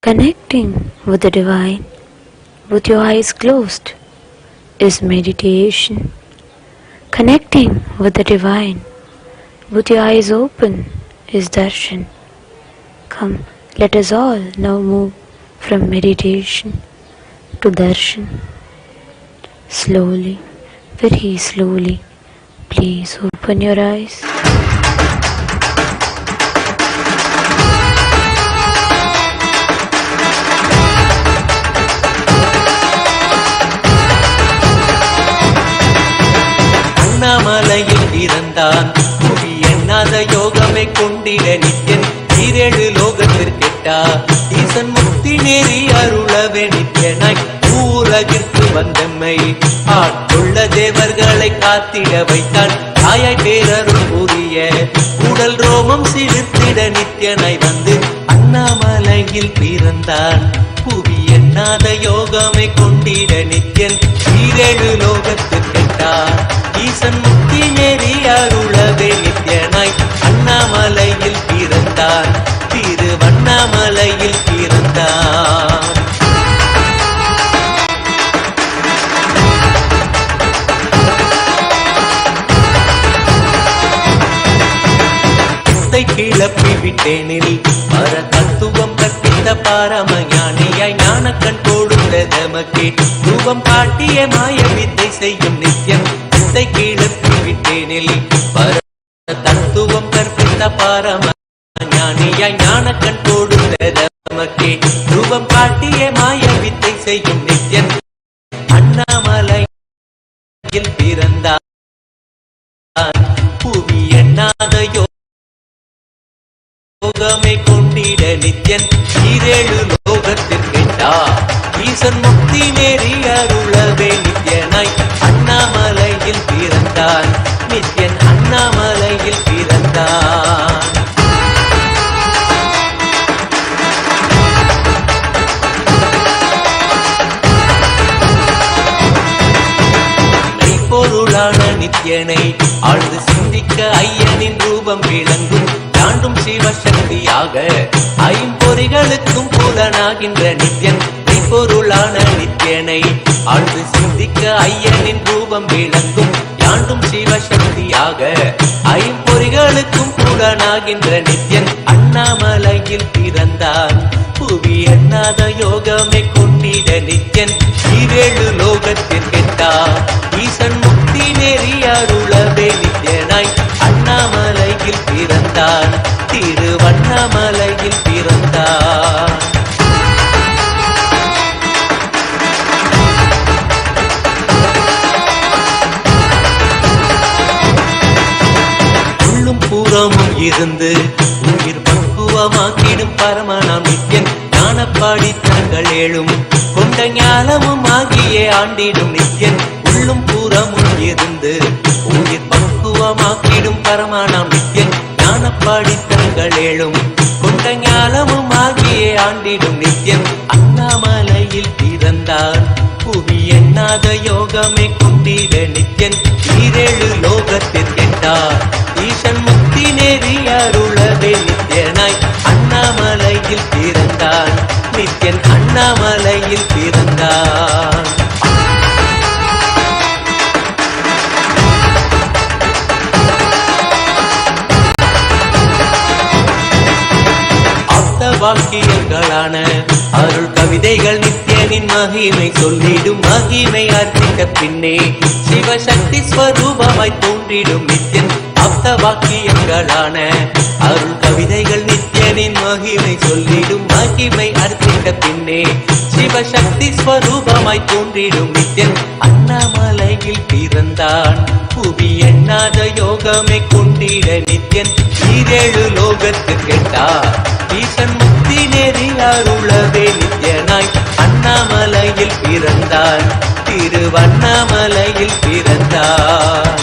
Connecting with the divine with your eyes closed is meditation. Connecting with the divine with your eyes open is darshan. Come, let us all now move from meditation to darshan. Slowly, very slowly, please open your eyes. அண்ணாமலையில் பிறந்தான் புவி எண்ணாத யோகமே கொண்டிட நித்யன் ஈரேழு லோகத்திற்கெட்டா ஈசன் முக்தி நேரி அருளவே நித்யனாய் ஊரகிற்கு வந்தம்மை ஆட்கொள்ள தேவர்களை காத்திட வைத்தான் தாயாய் பேரருள் புரிய உடல் ரோமம் சிலிர்த்திட நித்யனாய் வந்து அண்ணாமலையில் பிறந்தான் புவி எண்ணாத யோகமே கொண்டிட நித்யன் ஈரேழு லோகத்திற்கெட்டார் ஈசன் முக்தி நேரி அருளவே நித்யனாய் அண்ணாமலையில் பிறந்தான் திருவண்ணாமலையில் பிறந்தான் கிளப்பி விட்டேனில் பர தத்துவம் கற்பித்த பாரம ஞானியாய் ஞானக்கண் கொடுத்த தமக்கே ரூபம் காட்டிய மாய வித்தை செய்யும் நித்யம் வித்தை கிளப்பி விட்டேனில் பர தத்துவம் கற்பித்த பாரம ஞானியாய் ஞானக்கண் கொடுத்த தமக்கே ரூபம் காட்டிய மாய வித்தை செய்யும் நித்யம் அண்ணாமலையில் பிறந்தான் புவி எண்ணாத யோகமே கொண்டிட நித்யன் ஈரேழு லோகத்திற்கெட்டா ஈசன் முக்தி நேரி அருளவே நித்யனாய் அண்ணாமலையில் பிறந்தான் நித்யன் அண்ணாமலையில் பிறந்தான் பொருளான நித்யனை ஆழ்ந்து சிந்திக்க ஐயனின் ரூபம் விளங்கும் தாண்டும் சிவசக்தியாக ஐம்பொறிகளுக்கும் புலனாகின்ற நித்யன் பொருளான நித்யனை ஆழ்ந்து சிந்திக்க ஐயனின் ரூபம் விளங்கும் தாண்டும் சிவசக்தியாக ஐம்பொறிகளுக்கும் புலனாகின்ற நித்யன் அண்ணாமலையில் பிறந்தான் புவி எண்ணாத யோகமே கொண்டிட நித்யன் ஈரேழு லோகத்திற்கெட்டா ஈசன் முக்தி நேரி அருளவே நித்யனாய் அண்ணாமலையில் பிறந்தான் திருவண்ணாமலையில் பிறந்தான் உள்ளும் புறமும் இருந்து உயிர் பக்குவமாக்கிடும் பரமனாம் நித்யன் ஞானப்பாடி தங்கள் ஏழும் கொண்ட ஞானமும் ஆகியே ஆண்டிடும் நித்யன் உள்ளும் புறமும் இருந்து உயிர் பக்குவமாக்கிடும் பரமனாம் நித்யன் ஞானப்பாடி தங்கள் ஏழும் கொண்ட ஞானமும் ஆகியே ஆண்டிடும் நித்யன் அண்ணாமலையில் பிறந்தான் புவி எண்ணாத யோகமே கொண்டிட நித்யன் ஈரேழு லோகத்திற்கெட்டார் ஈசன் முக்தி நேரி அருளவே நித்யனாய் அண்ணாமலையில் பிறந்தான் நித்யன் அண்ணாமலையில் பிறந்தான் வாக்கியங்களான அருள் கவிதைகள் நித்யனின் மகிமை சொல்லிடும் மகிமை அர்த்திக்க பின்னே சிவசக்தி ஸ்வரூபமாய் தோன்றிடும் நித்யன் அப்த வாக்கியங்களான அருள் கவிதைகள் நித்யனின் மகிமை சொல்லிடும் மகிமை அர்த்திக்க பின்னே சிவசக்தி ஸ்வரூபமாய் தோன்றிடும் நித்யன் அண்ணாமலையில் பிறந்தான் புவி எண்ணாத யோகமே கொண்டிட நித்யன் ஈரேழு லோகத்து கேட்டார் ஈசன் முக்தி நெறி அருளவே நித்யனாய் அண்ணாமலையில் பிறந்தான் திருவண்ணாமலையில் பிறந்தான்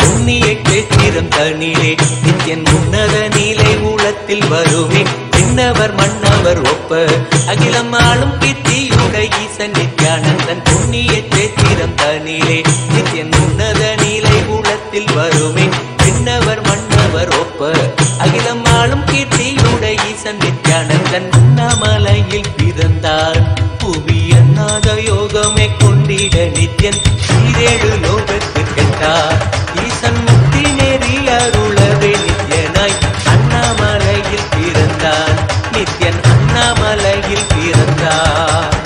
புண்ணிய கேத்திரம் தனிலே நித்யன் உன்னத நிலை உளத்தில் வருமே விண்ணவர் மன்னவர் ஒப்ப அகிலம் ஆளும் கீர்த்தியுடை ஈசன் நித்யானந்தன் புண்ணிய சேத்திரம் தனிலே நித்யன் உன்னத நிலை உளத்தில் வருமே விண்ணவர் மன்னவர் ஒப்ப அகிலம் ஆளும் கீர்த்தியுடை ஈசன் நித்யானந்தன் அண்ணாமலையில் பிறந்தார் புவி அண்ணாத யோகமே கொண்டிட நித்யன் ஈரேழு லோகத்து கெட்டார் ஈசன் முக்தி நெறி அருளவே நித்யனாய் அண்ணாமலையில் பிறந்தான் நித்யன் அண்ணாமலையில் பிறந்தான்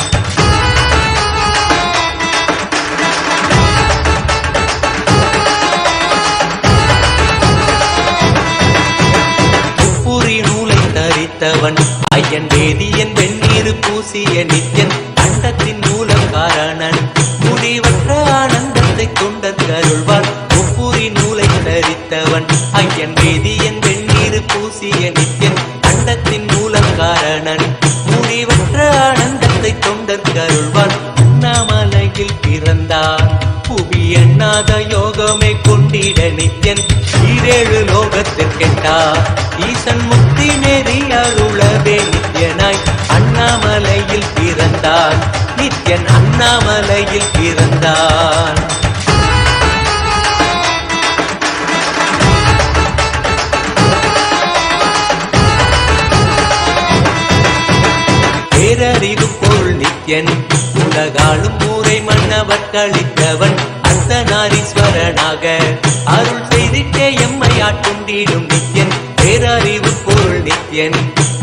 உப்புரி நூலை தரித்தவன் ஐயன் வேதியன் வெந்நீர் பூசிய நித்யன் அண்டத்தின் மூலம் காரணன் முடிவற்ற ஆனந்தத்தை கொண்டருள்வான் உப்புரி நூலை தரித்தவன் ஐயன் வேதியன் வெந்நீர் பூசிய நித்யன் அண்டத்தின் மூலம் காரணன் முடிவற்ற ஆனந்தத்தை தொண்டற்கருள்வான் அண்ணாமலையில் பிறந்தான் புவி எண்ணாத யோகமே கொண்டிட நித்யன் ஈரேழு லோகத்திற்கெட்டார் ஈசன் முக்தி நெறி அருளவே நித்யனாய் அண்ணாமலையில் பிறந்தான் நித்யன் அண்ணாமலையில் பிறந்தான் பேரறிவு பொருள் நித்யன் உலகாளும் ஊரை மன்னவர்களித்தவன் அர்த்தநாரீஸ்வரனாக அருள் செய்திட்டே எம்மை ஆட்கொண்டிடும் நித்யன் பேரறிவு பொருள் நித்யன்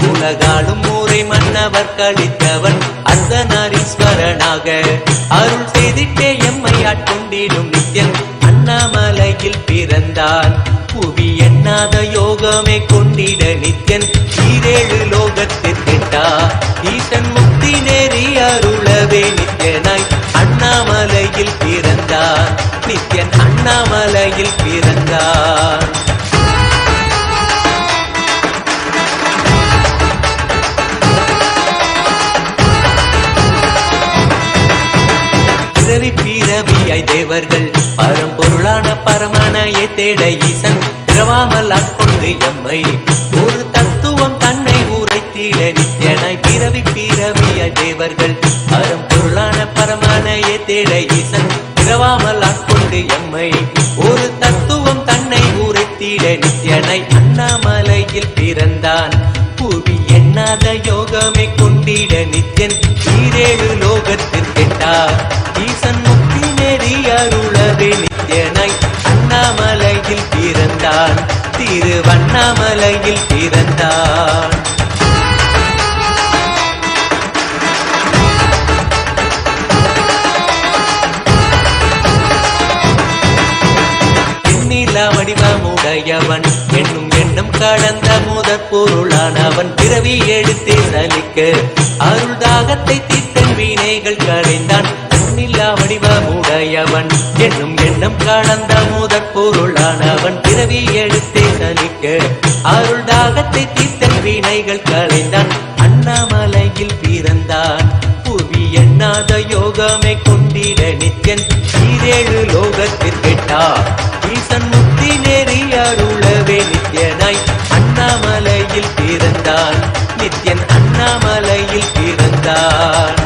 உலகாளும் ஊரை மன்னவர்களித்தவன் அர்த்தநாரீஸ்வரனாக அருள் செய்திட்டே எம்மை ஆட்கொண்டிடும் நித்யன் அண்ணாமலையில் பிறந்தான் புவி எண்ணாத யோகமே கொண்டிட நித்யன் ஈரேழு லோகத்திற்கெட்டார் ஈசன் முக்தி நெறி அருளவே நித்யனாய் அண்ணாமலையில் பிறந்தார் நித்யன் அண்ணாமலையில் பிறந்தார் பிறவி பிறவியாய் தேவர்கள் பரம்பொருளான பரமனையை தேட ஈசன் பிறவாமல் ஆட்கொண்டு எம்மை ஒரு தத்துவம் தன்னை உரைத்திட நித்யனாய் பிறவி பிறவியாய் தேவர்கள் பரம்பொருளான பரமனையை தேட ஈசன் பிறவாமல் ஆட்கொண்டு எம்மை ஒரு தத்துவம் தன்னை உரைத்திட நித்யனாய் அண்ணாமலையில் பிறந்தான் புவி எண்ணாத யோகமே கொண்டிட நித்யன் ஈரேழு லோகத்திற்கெட்டார் ஈசன் முக்தி நெறி அருளவே நித்யனாய் அண்ணாமலையில் பிறந்தான் திருவண்ணாமலையில் பிறந்தான் எண்ணிலா வடிவமுடையவன் என்னும் எண்ணம் கடந்த முதற் பொருளானவன் பிறவி எடுத்தே சலிக்க அருள் தாகத்தை தீர்த்தன் வீணைகள் களைந்தான் எண்ணிலா வடிவமுடையவன் என்னும் எண்ணம் கடந்த முதற் பொருளானவன் பிறவி எடுத்தே சலிக்க அருள் தாகத்தை தீர்த்தன் வீணைகள் களைந்தான் அண்ணாமலையில் பிறந்தான் புவி எண்ணாத யோகமே கொண்டிட நித்யன் ஈரேழு லோகத்திற்கெட்டார் ஈசன் முக்தி நெறி அருளவே நித்யனாய் அண்ணாமலையில் பிறந்தான் நித்யன் அண்ணாமலையில் பிறந்தான்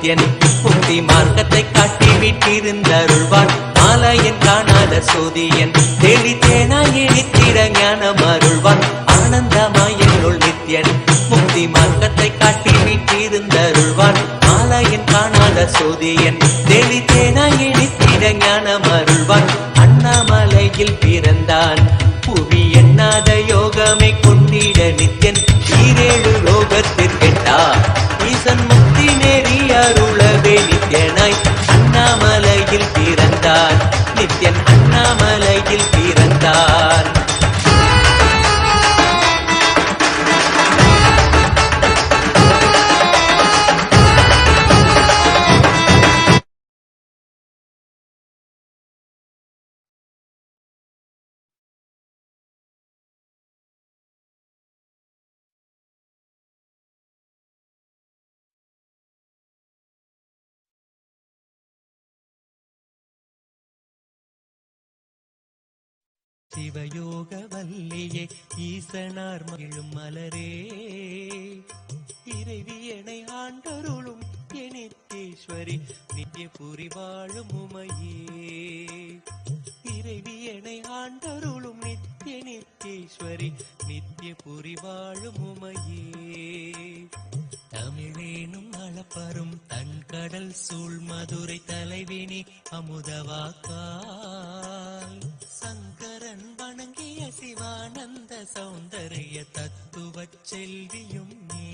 நித்யன் முக்தி மார்க்கத்தை காட்டி விட்டிருந்தருள்வான் மாலையன் காணாத சோதியன் தேடி தேனாய் இனித்திட ஞானம் அருள்வான் ஆனந்தமாயனுள் நித்யன் முக்தி மார்க்கத்தை காட்டி விட்டிருந்தருள்வான் மாலையன் காணாத சோதியன் தேடி தேனாய் இனித்திட ஞானம் அருள்வான் அண்ணாமலையில் பிறந்தான் புவி எண்ணாத யோகமை கொண்டிட நித்யன் ஈரேழு லோகத்திற்கெட்டார் ஈசன் முக்தி நேரி அருளவே நித்யனாய் அண்ணாமலையில் பிறந்தார் நித்யன் அண்ணாமலையில் பிறந்தார். சிவயோக வல்லியே ஈசனார் மகிழும் மலரே இறைவியனை ஆண்டருளும் நித்யேஸ்வரி நித்ய புரி வாழும் உமையே இறைவியனை ஆண்டருளும் நித்யேஸ்வரி நித்ய புரி வாழும் உமையே தமிழேனும் அளப்பரும் தன் கடல் சூழ் மதுரை தலைவினி அமுதவாக்கால் சங்கரன் வணங்கிய சிவானந்த சௌந்தரிய தத்துவ செல்வியும் நீ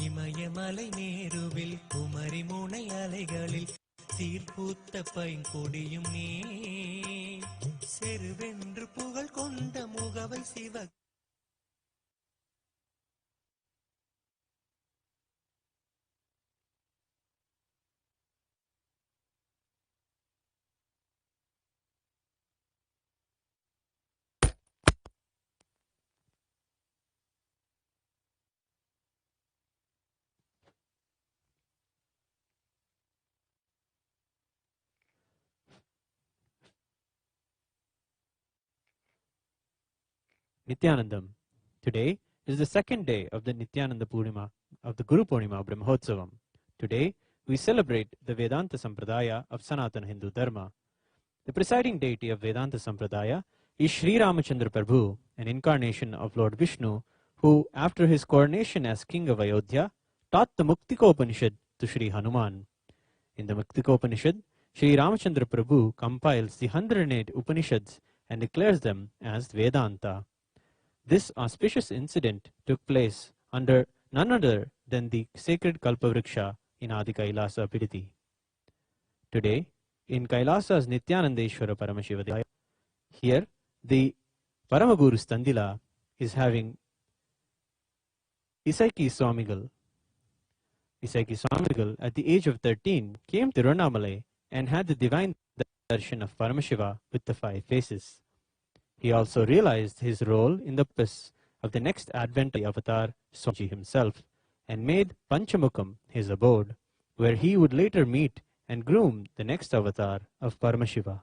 இமயமலை நேருவில் குமரி முனை அலைகளில் சீர்பூத்த பைங்கொடியும் நீ செருவென்று புகழ் கொண்ட முகவை சிவ Nithyanandam. Today is the second day of the Nithyananda Purnima of the Guru Purnima Brahmotsavam. Today we celebrate the Vedanta Sampradaya of Sanatana Hindu Dharma. The presiding deity of Vedanta Sampradaya is Sri Ramachandra Prabhu, an incarnation of Lord Vishnu, who after his coronation as king of Ayodhya taught the Muktikopanishad to Sri Hanuman. In the Muktikopanishad, Sri Ramachandra Prabhu compiles the 108 Upanishads and declares them as Vedanta. This auspicious incident took place under none other than the sacred Kalpavriksha in Adi Kailasa Piditi. Today, in Kailasa's Nithyanandeshwara Paramashiva Devaya, here the Paramaguru Standila is having Isaiki Swamigal. Isaiki Swamigal, at the age of 13, came to Tiruvannamalai and had the divine darshan of Paramashiva with the 5 faces. He also realized his role in the purpose of the next advent avatar, Swamiji himself, and made Panchamukham his abode, where he would later meet and groom the next avatar of Paramashiva.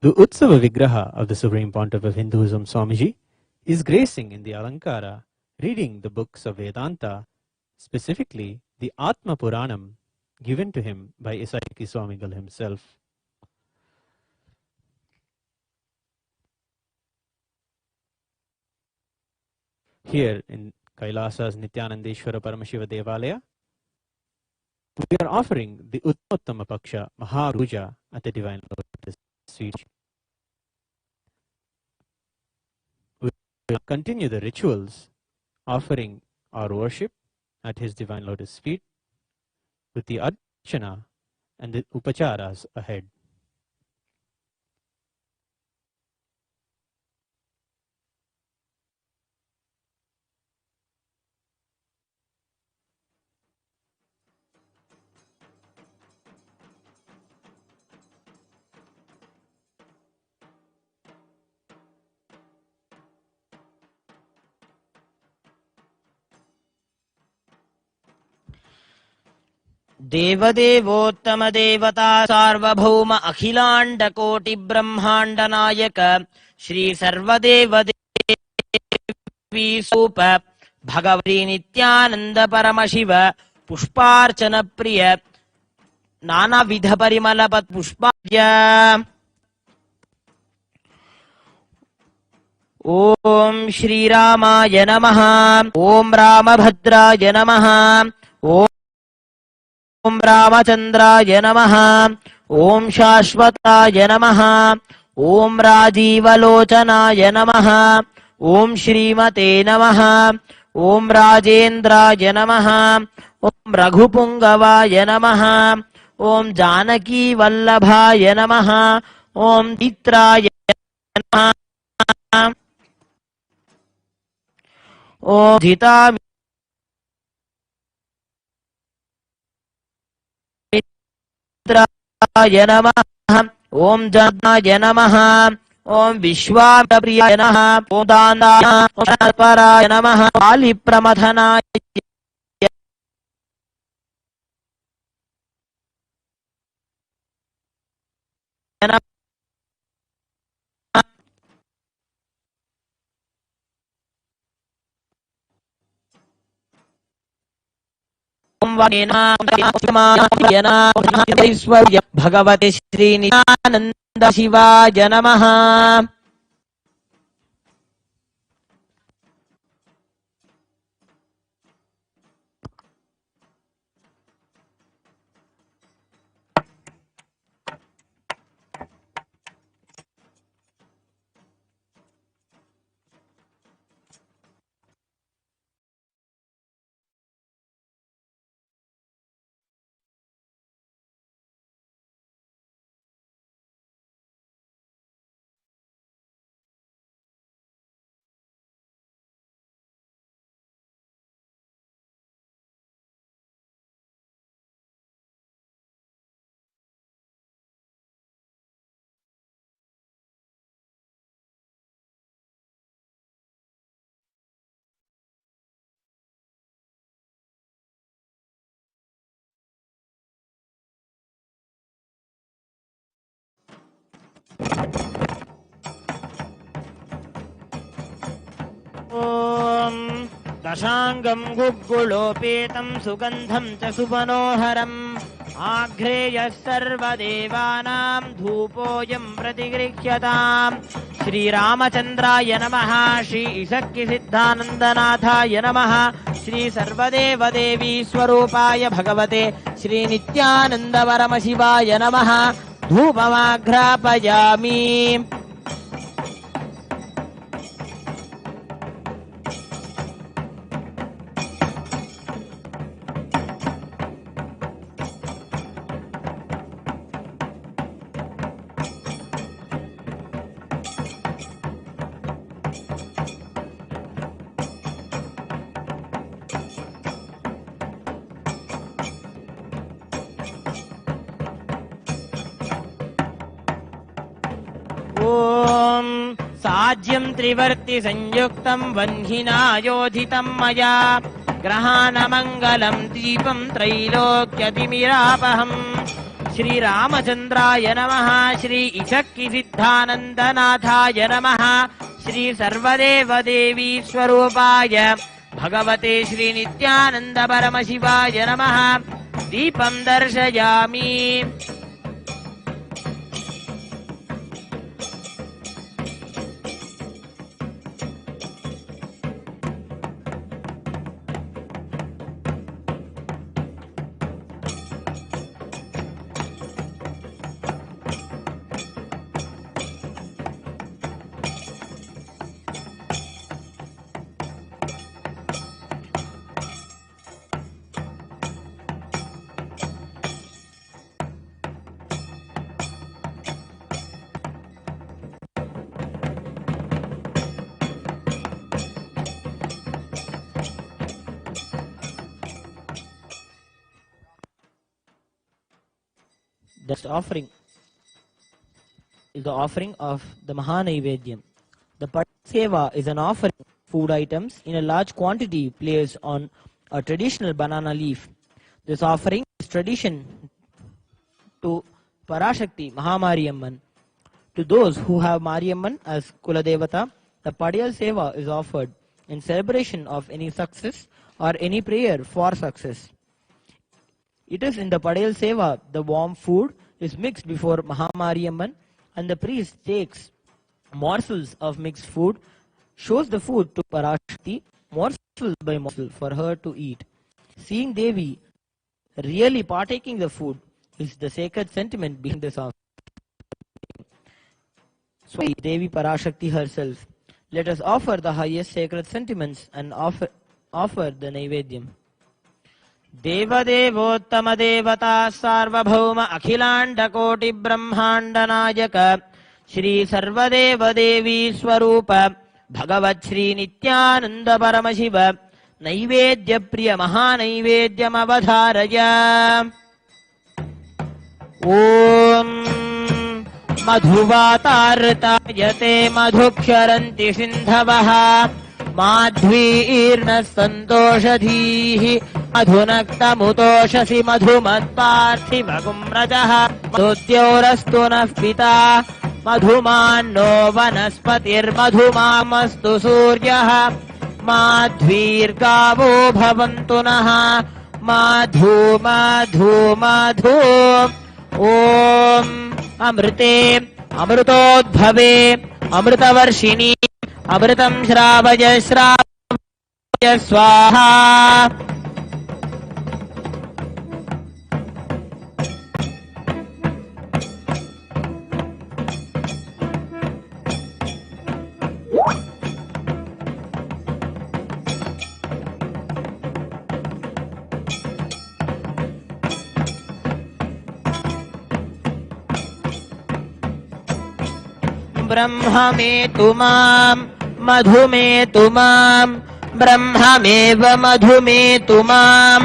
The Utsava Vigraha of the Supreme Pontiff of Hinduism, Swamiji, is gracing in the Alankara, reading the books of Vedanta, specifically the Atma Puranam given to him by Isaiki Swamigal himself. Here in Kailasa's Nithyanandeshwara Paramashiva Devalaya, we are offering the Uttottama Paksha Mahapuja at the Divine Lotus feet. We will continue the rituals, offering our worship at his Divine Lotus feet with the Archana and the Upacharas ahead. देवदेवोत्तम देवता सार्वभौम अखिलांड कोटि ब्रह्मांड नायक श्री सर्वदेव देवी soup Bhagwati Nityanand Paramshiva पुष्पार्चन प्रिय नानाविध परिमल पुष्पार्य ओम श्रीरामाय नमः। ओम रामभद्राय नमः। ओम रामचंद्राय नमः। ओम शाश्वताय नमः। ओम राजीवलोचनाय नमः। ओम श्रीमते नमः। ओम राजेन्द्राय नमः। ओम रघुपुंगवाय नमः। ओम जानकी वल्लभाय नमः। ओम चित्राय नमः। ओम जिता मित्राय नमः। ओम जनाय नमः। ओम विश्वाप्रियाय नमः। ओम दानाय नमः। कालिप्रमथनाय नमः। भगवते श्रीनित्यानंद शिवाय नमः। ओम दशांगं गुग्गुलोपेतं सुगंधं च सुमनोहरम् आघ्रेयः सर्वदेवानां धूपोऽयं प्रतिगृह्यताम्। श्रीरामचन्द्राय नमः। श्री ईशक्यसिद्धानन्दनाथाय नमः। श्री सर्वदेवदेवी स्वरूपाय भगवते श्रीनित्यानन्दपरमशिवाय नमः। धूपमाघ्रापयामि। ओम साज्यं त्रिवर्ति संयुक्तं वह्निना योधितं मया ग्रहाणमङ्गलं दीपं त्रैलोक्यतिमिरापहम्। श्रीरामचन्द्राय नमः। श्री ईशक्यसिद्धानन्दनाथाय नमः। श्री सर्वदेवदेवी स्वरूपाय भगवते श्रीनित्यानन्दपरमशिवाय नमः। दीपं दर्शयामि। This offering is the offering of the Mahanaivedyam. The Seva is an offering of food items in a large quantity placed on a traditional banana leaf. This offering is tradition to PARASHAKTI, Mahamari Amman. To those who have Mariamman as Kuladevata, the Padiyal Seva is offered in celebration of any success or any prayer for success. It is in the Padel Seva, the warm food is mixed before Mahamari Amman, and the priest takes morsels of mixed food, shows the food to Parashakti, morsel by morsel for her to eat. Seeing Devi really partaking the food is the sacred sentiment behind this offering. So Devi Parashakti herself, let us offer the highest sacred sentiments and offer the Naivedyam. देवदेवोत्तम देवता सार्वभौम अखिलांड कोटि ब्रह्मांड नायक श्री सर्वदेव देवी स्वरूप भगवत् श्री नित्यानंद परम शिव नैवेद्य प्रिय महानैवेद्यमवधारय। ओम मधुवातार्तायते मधुक्षरन्ति सिन्धवः माध्वीर्न सन्तोषधीः मधुनक्तमुतोषसि मधुमत्पार्थिवगुम्रजः मधुद्योरस्तु नः पिता मधुमान्नो वनस्पतिर्मधुमामस्तु सूर्यः माध्वीर्गावो भवन्तु नः माधु माधु माधु। ॐ अमृते अमृतोद्भवे अमृतवर्षिणी अमृतं श्रावय श्रावय स्वाहा। ब्रह्ममेतु मां मधुमेतु मां ब्रह्ममेव मधुमेतु मां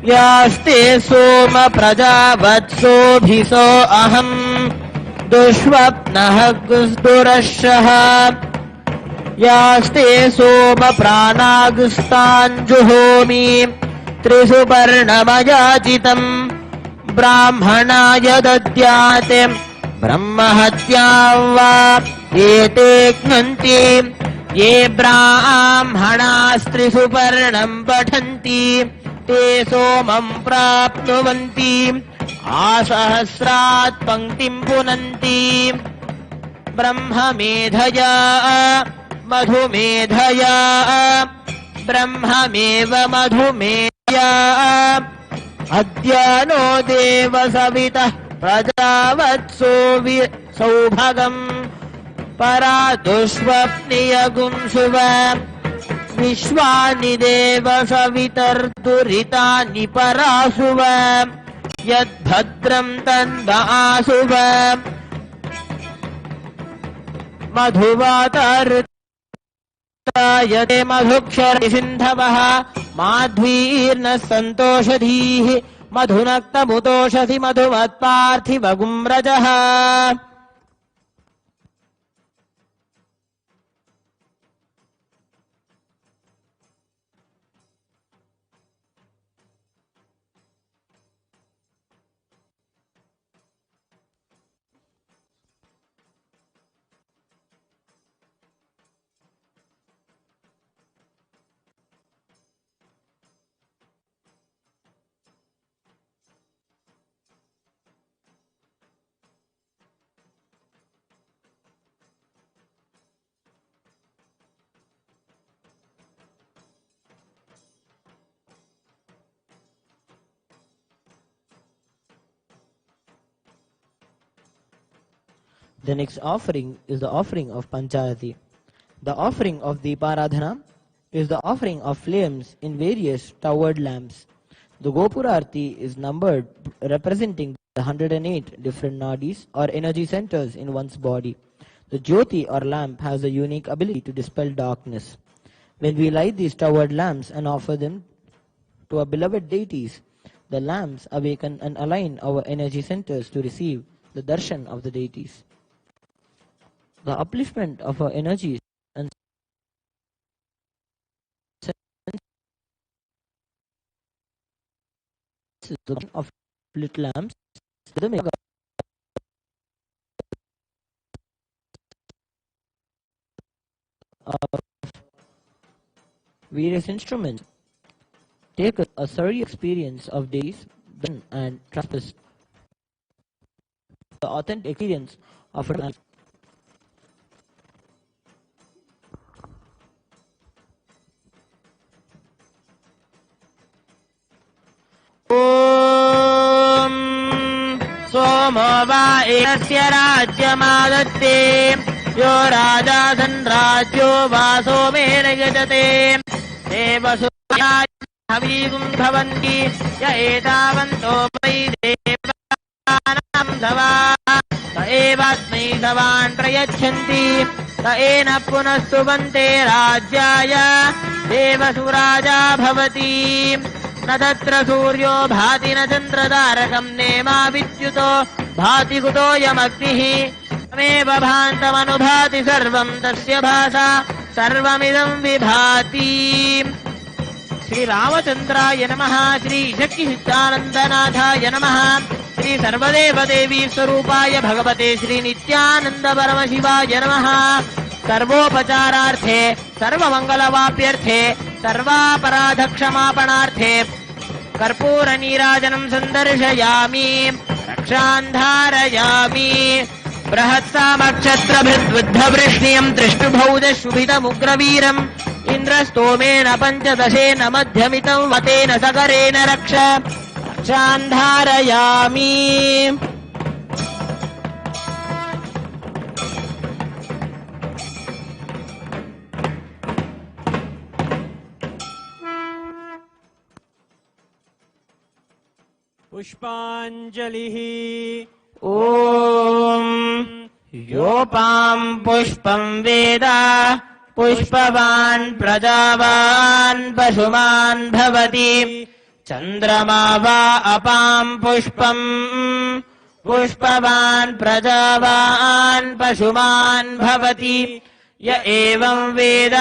यास्ते सोम प्रजावत्सोभिसो अहं दुष्वप्नः दुरशः यास्ते सोम प्राणागस्ताञ्जुहोमि त्रिसुपर्णमयाचितं ब्राह्मणाय दद्यात् ब्रह्महत्या वा एते घ्नन्ति ये ब्राह्मणास्त्रिसुपर्णं पठन्ति ते सोमं प्राप्नुवन्ति आसहस्रात् पङ्क्तिं पुनन्ति ब्रह्ममेधया मधुमेधया ब्रह्ममेव मधुमेधया अद्य नो देव सवितः प्रजावत्सो सौभगम् परा दुष्वप्नियगुंसुव विश्वानि देव सवितर्दुरितानि परासुव यद्भद्रं तन्वासुव मधुवातार्तायते मधुक्षर सिन्धवः माध्वीर्न सन्तोषधीः मधुनक्तमुतोषसि मधुमत्पार्थिवगुम्रजः। The next offering is the offering of Panchayati. The offering of Deeparadhana is the offering of flames in various towered lamps. The Gopurarti is numbered representing the 108 different nadis or energy centers in one's body. The Jyoti or lamp has a unique ability to dispel darkness. When we light these towered lamps and offer them to our beloved deities, the lamps awaken and align our energy centers to receive the darshan of the deities. The upliftment of our energies and of lit lamps the mega of various instruments. Take a surreal experience of days and trust the authentic experience of a ॐ सोमो वा एकस्य राज्यमादत्ते यो राजा धनराज्यो वा सोमेन यजते देवसुहवीगुं भवन्ति य एतावन्तो वै देवानां धवा स एवास्मै धवान् प्रयच्छन्ति स एन पुनः सुवन्ते राज्याय देवसुराजा भवति न तत्र सूर्यो भाति न चन्द्रतारकम् नेमा विद्युतो भाति कुतोऽयमग्निः तमेव भान्तमनुभाति सर्वम् तस्य भासा सर्वमिदम् विभाति श्री रामचन्द्राय नमः श्री शक्तिसिद्धानन्दनाथाय नमः श्री सर्वदेवदेवी स्वरूपाय भगवते श्री नित्यानन्द परमशिवाय नमः सर्वोपचारार्थे सर्वमङ्गलवाप्यर्थे सर्वापराधक्षमापणार्थे कर्पूरनीराजनं सन्दर्शयामि रक्षान् धारयामि बृहत्सामक्षत्रभृद्बुद्धवृष्णियं त्रिष्टुभौजशुभितमुग्रवीरम् इन्द्रस्तोमेन पञ्चदशेन मध्यमितं वतेन सकरेण रक्षान् धारयामि पुष्पाञ्जलिः ॐ योपां पुष्पं वेद पुष्पवान् प्रजावान् पशुमान् भवति चन्द्रमा वा अपां पुष्पम् पुष्पवान् प्रजावान् पशुमान् भवति य एवं वेद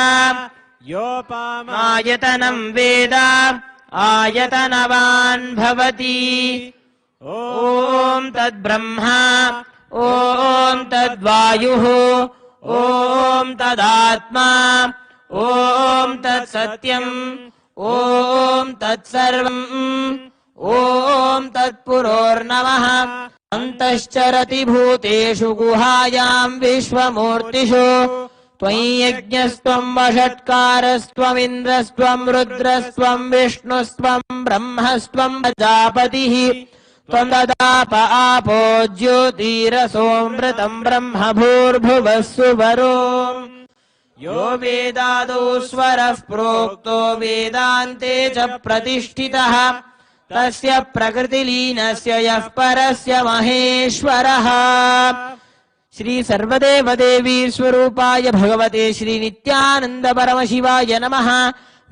योपामायतनं वेद आयतनवान् भवति ॐ तद्ब्रह्मा ॐ तद्वायुः ॐ तदात्मा ॐ तत्सत्यम् ॐ तत्सर्वम् ॐ तत्पुरोर्नमः अन्तश्चरति भूतेषु गुहायां विश्वमूर्तिषु त्वयि यज्ञस्त्वं वषट्कारस्त्वमिन्द्रस्त्वं रुद्रस्त्वं विष्णुस्त्वं ब्रह्मस्त्वं प्रजापतिः त्वं ददाप आपो ज्योतिरसोऽमृतं ब्रह्म भूर्भुवः सुवरो यो वेदादौ स्वरः प्रोक्तो वेदान्ते च प्रतिष्ठितः तस्य प्रकृतिलीनस्य यः परस्य महेश्वरः श्री सर्वदेवदेवी स्वरूपाय भगवते श्री नित्यानन्द परमशिवाय नमः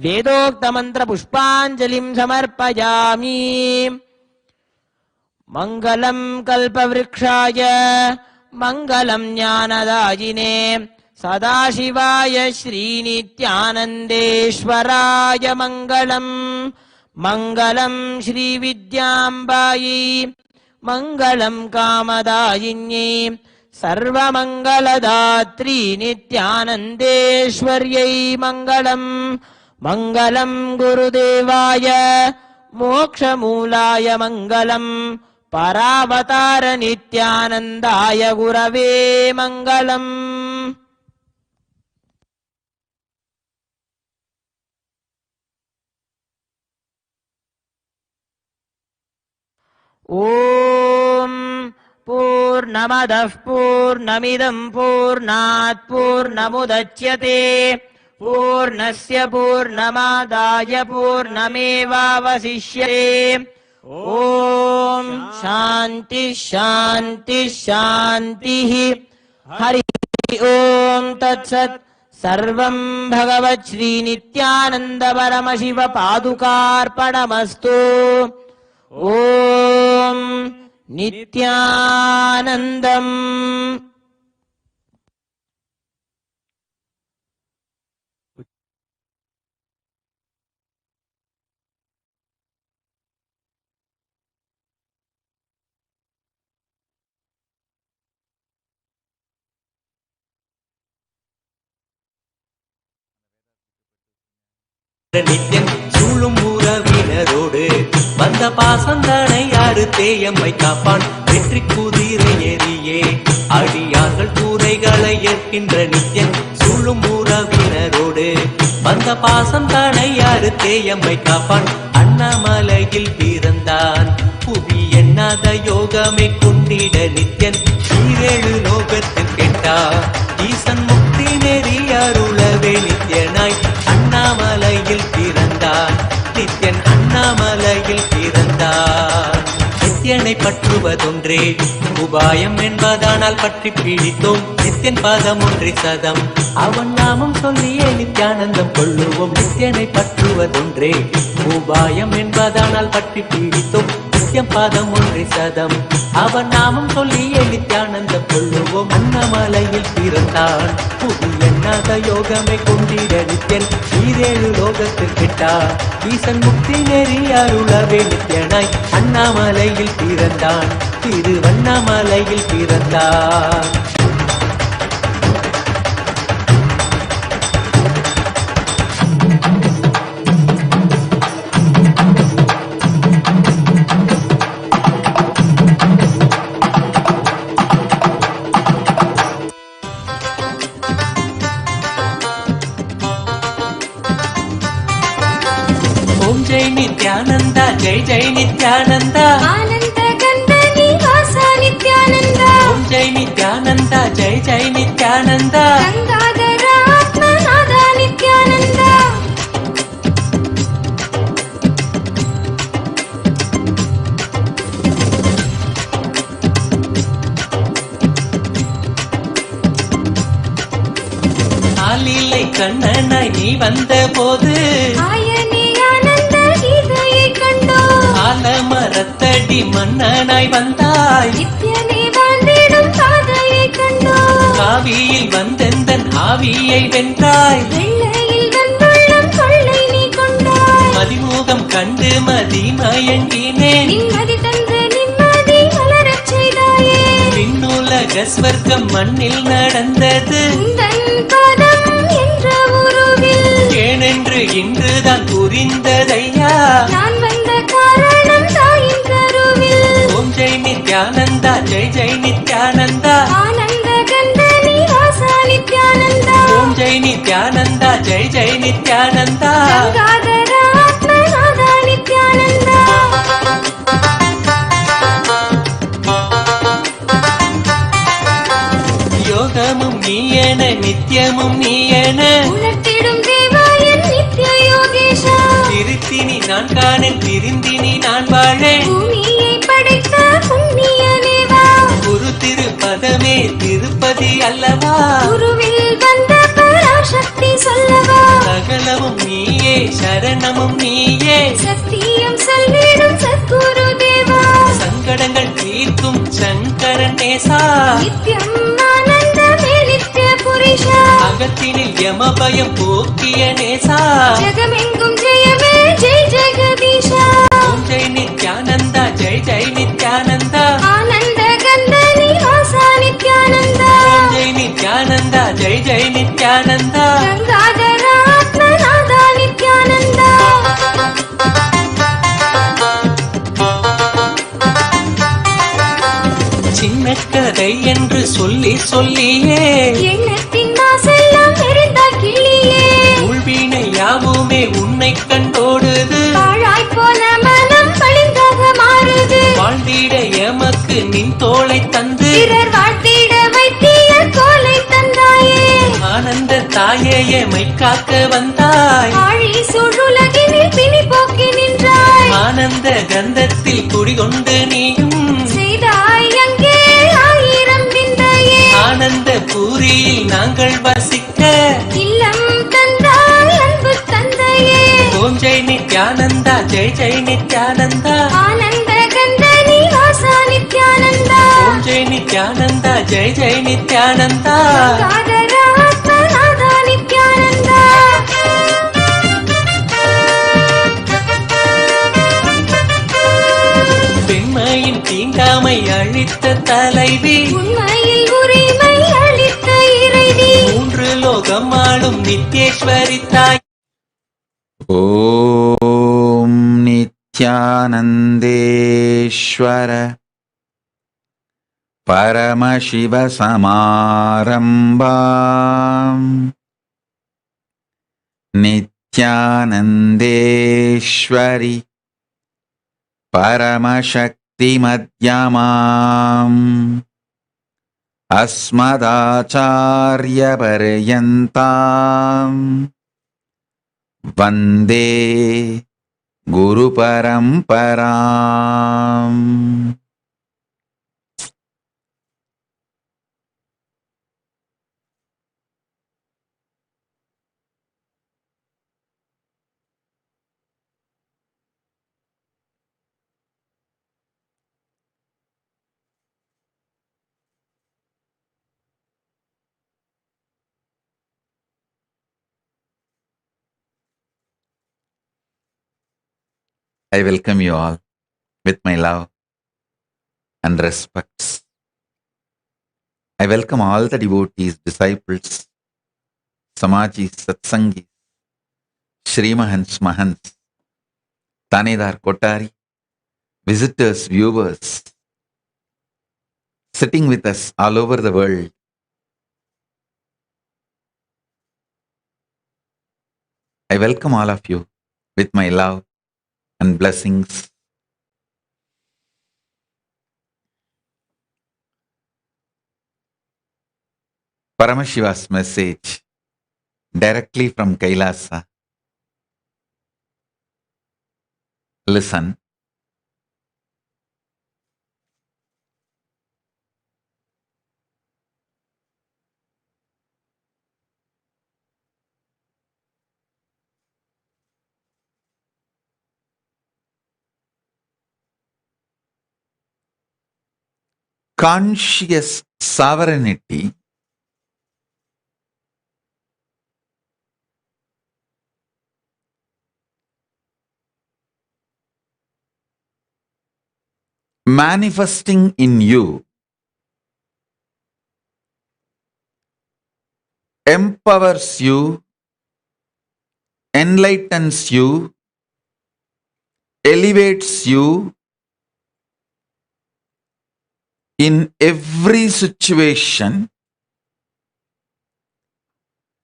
वेदोक्तमन्त्र पुष्पाञ्जलिं समर्पयामि मङ्गलं कल्पवृक्षाय मङ्गलं ज्ञानदायिने सदाशिवाय श्रीनित्यानन्देश्वराय मङ्गलम् मङ्गलं श्रीविद्याम्बायै मङ्गलं कामदायिन्यै सर्वमङ्गलदात्री नित्यानन्देश्वर्यै मङ्गलम् मङ्गलं गुरुदेवाय मोक्षमूलाय मङ्गलम् परावतार नित्यानन्दाय गुरवे मङ्गलम् ॐ पूर्णमदः पूर्णमिदं पूर्णात् पूर्णमुदच्यते पूर्णस्य पूर्णमादाय पूर्णमेवावशिष्यते ॐ शान्ति शान्ति शान्तिः हरि ॐ तत्सत् सर्वं भगवत् श्रीनित्यानन्द परमशिव पादुकार्पणमस्तु ॐ नित्यानन्दम् நித்யன் சூழும் உறவினரோடு வந்த பாசந்தனை யாரு தேயம்மை காப்பான் வெற்றி குதிரை எரியே அடியார்கள் கூரைகளை ஏற்கின்ற நித்யன் சூழும் உறவினரோடு வந்த பாசம் தானை யாரு தேயம்மை காப்பான் அண்ணாமலையில் பிறந்தான் புவி எண்ணாத யோகமை கொண்டிட நித்யன் ஈரேழு லோகத்தில் கேட்டா ஈசன் முக்தி நெறி அருளவே நித்யனாய் அண்ணாமலையில் பிறந்தான் நித்யன் அண்ணாமலையில் பிறந்தான் நித்யனை பற்றுவதொன்றே உபாயம் என்பதானால் பற்றி பிடித்தோம் நித்யன் பாதம் ஒன்றி சதம் அவன் நாமம் சொல்லியே நித்யானந்தம் கொள்ளுவோம் நித்யனை பற்றுவதொன்றே உபாயம் என்பதானால் பற்றி பிடித்தோம் நித்யம் பாதம் ஒன்றி சதம் அவன் நாமம் சொல்லியே நித்யானந்தம் கொள்ளுவோம் அண்ணாமலையில் பிறந்தான் புது எண்ணாத யோகமை கொண்டிட நித்யன் ஈரேழு லோகத்தில் கிட்டார் ஈசன் முக்தி நெறி அருளவே நித்யனாய் அண்ணாமலையில் பிறந்தான் திருவண்ணாமலையில் பிறந்தான் जय नित्यानंदा जय जय नित्यानंदा आनंद गंध निवासा नित्यानंदा ओम जय नित्यानंदा जय जय नित्यानंदा गंगाधर आत्मनादा नित्यानंदा ஆலிலை கண்ணனாய் நீ வந்த போது ஆலமரத்தடி மன்னனாய் வந்தாய் நித்யனே வாழ்ந்திடும் பாதையை கண்டோம் காவியில் வந்தெந்தன் ஆவியை வென்றாய் வெள்ளையில் வந்துள்ளம் கொள்ளை நீ கொண்டாய் மதிமுகம் கண்டு மதி மயங்கினேன் நிம்மதி தந்து நிம்மதி மலரச் செய்தாயே விண்ணுலக ஸ்வர்க்கம் மண்ணில் நடந்தது உந்தன் பாதம் என்ற உருவில் ஏனென்று இன்றுதான் புரிந்ததையா நான் வந்த காரணம் தாயின் கருவில் ஓம் ஜெய் நித்யானந்தா ஜெய் ஜெய் நித்யானந்தா ஆனந்த கந்த நிவாசா நித்யானந்தா ஓம் ஜெய் நித்யானந்தா ஜெய் ஜெய் நித்யானந்தா கங்காதர ஆத்மநாதா நித்யானந்தா யோகமும் நீயன நித்யமும் நீயன உணர்த்திடும் தேவாயன் நித்ய யோகேஷா திருத்தினி நான் காணேன் திருந்தினி நான் வாழேன் பூமியை படைத்த புண்ணியனேவா குரு திருப்பதமே திருப்பதி அல்லவா குருவில் வந்த பராசக்தி சொல்லவா சகலமும் நீயே சரணமும் நீயே சத்தியம் சொல்லிடும் சத்குரு தேவா சங்கடங்கள் தீர்க்கும் சங்கரன் நேசா நித்யம் ஆனந்தமே நித்ய புருஷா அகத்தினில் யமபயம் போக்கிய நேசா ஜெகமெங்கும் ஜெயமே ஜெய் ஜெகதீஷா ஓம் ஜெய் நித்யானந்தா ஜெய் ஜெய் நித்யானந்தா ஆனந்த கந்த நிவாசா நித்யானந்தா ஓம் ஜெய் நித்யானந்தா ஜெய் ஜெய் நித்யானந்தா கங்காதர ஆத்மநாதா நித்யானந்தா சின்ன கதை என்று சொல்லி சொல்லியே எண்ணத்தின் மாசெல்லாம் எரிந்தால் கிளியே உள்வினை யாவுமே உன்னை கண்டோடுது பாழாய் போன மனம் பளிங்காக மாறுது வாழ்ந்திட எமக்கு நின் தோளை தந்து பிறர் வாழ்த்திட வைத்திய கோலை தந்தாயே ஆனந்த தாயே எமை காக்க வந்தாய் ஆழி சூழுலகினில் பிணி போக்கி நின்றாய் ஆனந்த கந்தத்தில் குடிகொண்டு நீயும் செய்தாய் அங்கே ஆயிரம் விந்தையே ஆனந்த பூரியில் நாங்கள் வசிக்க இல்லம் தந்தாய் அன்பு தந்தையே ஓம் ஜெய் நித்யானந்தா ஜெய் ஜெய் நித்யானந்தா ஆனந்த கந்த நிவாசா நித்யானந்தா ஓம் ஜெய் நித்யானந்தா ஜெய் ஜெய் நித்யானந்தா கங்காதர ஆத்மநாதா நித்யானந்தா பெண்மையின் தீண்டாமை அழித்த தலைவி உண்மையில் உரிமை அளித்த இறைவி மூன்று லோகம் ஆளும் நித்யேஸ்வரி தாய் ॐ नित्यानन्देश्वर परमशिवसमारम्भाम् नित्यानन्देश्वरि परमशक्तिमध्यमाम् अस्मदाचार्यपर्यन्ताम् वन्दे गुरुपरम्पराम्. I welcome you all with my love and respects. I welcome all the devotees, disciples, Samajis, Satsangis, Shrimahans, Mahants, Tanedar, Kotari, visitors, viewers, sitting with us all over the world. I welcome all of you with my love and blessings. Paramashiva's message directly from Kailasa. Listen. Conscious sovereignty manifesting in you empowers you, enlightens you, elevates you in every situation,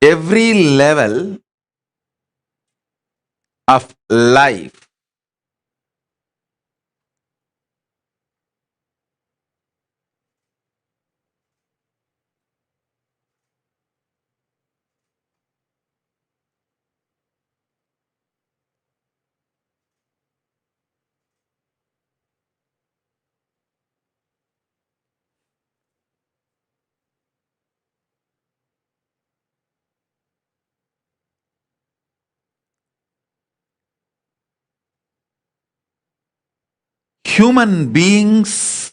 every level of life. Human beings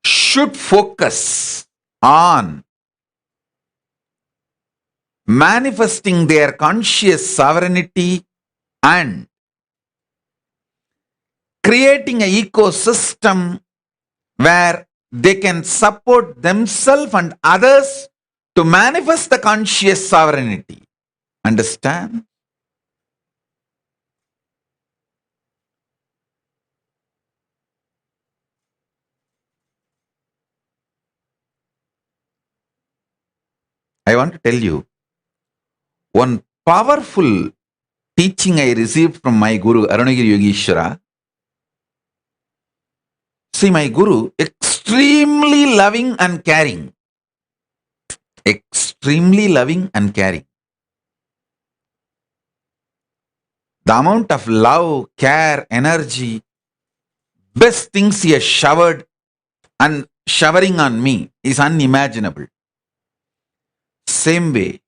should focus on manifesting their conscious sovereignty and creating an ecosystem where they can support themselves and others to manifest the conscious sovereignty. Understand? I want to tell you one powerful teaching I received from my Guru, Arunagiri Yogeshwara. See, my Guru, extremely loving and caring. Extremely loving and caring. The amount of love, care, energy, best things he has showered and showering on me is unimaginable. Same way,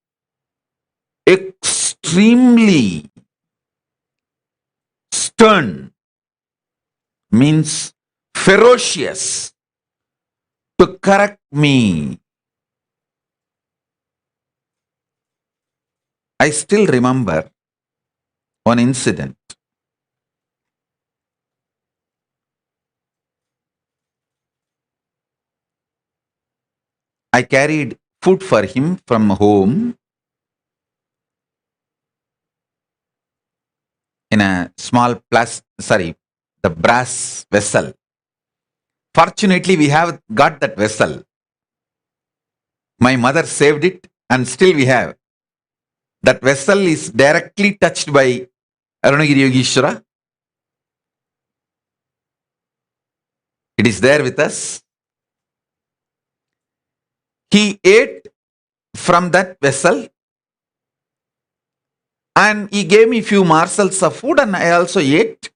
extremely stern means ferocious to correct me. I still remember one incident. I carried food for him from home in a small the brass vessel. Fortunately, we have got that vessel. My mother saved it and still we have. That vessel is directly touched by Arunagiri Yogeshwara. It is there with us. He ate from that vessel and he gave me few morsels of food and I also ate.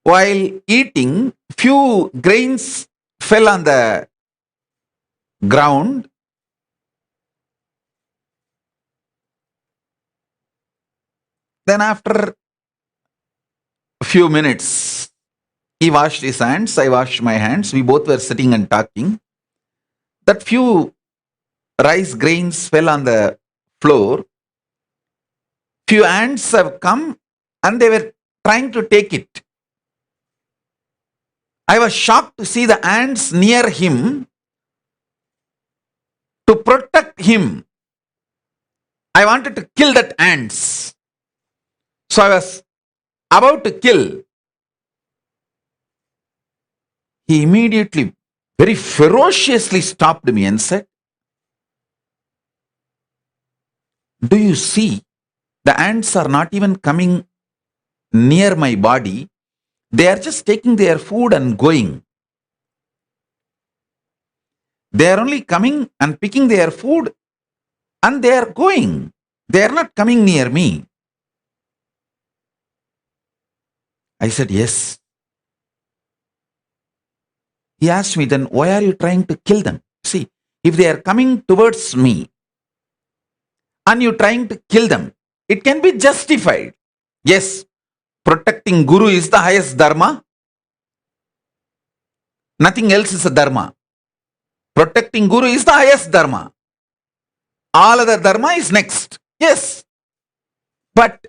While eating, few grains fell on the ground. Then after a few minutes, he washed his hands, I washed my hands. We both were sitting and talking. That few rice grains fell on the floor. Few ants have come and they were trying to take it. I was shocked to see the ants near him to protect him. I wanted to kill that ants. So I was about to kill. He immediately, very ferociously stopped me and said, "Do you see? The ants are not even coming near my body. They are just taking their food and going. They are only coming and picking their food and they are going. They are not coming near me." I said, "Yes." He asked me, "Then why are you trying to kill them? See, if they are coming towards me and you're trying to kill them, it can be justified. Yes, protecting Guru is the highest dharma. Nothing else is a dharma. Protecting Guru is the highest dharma. All other dharma is next. Yes. But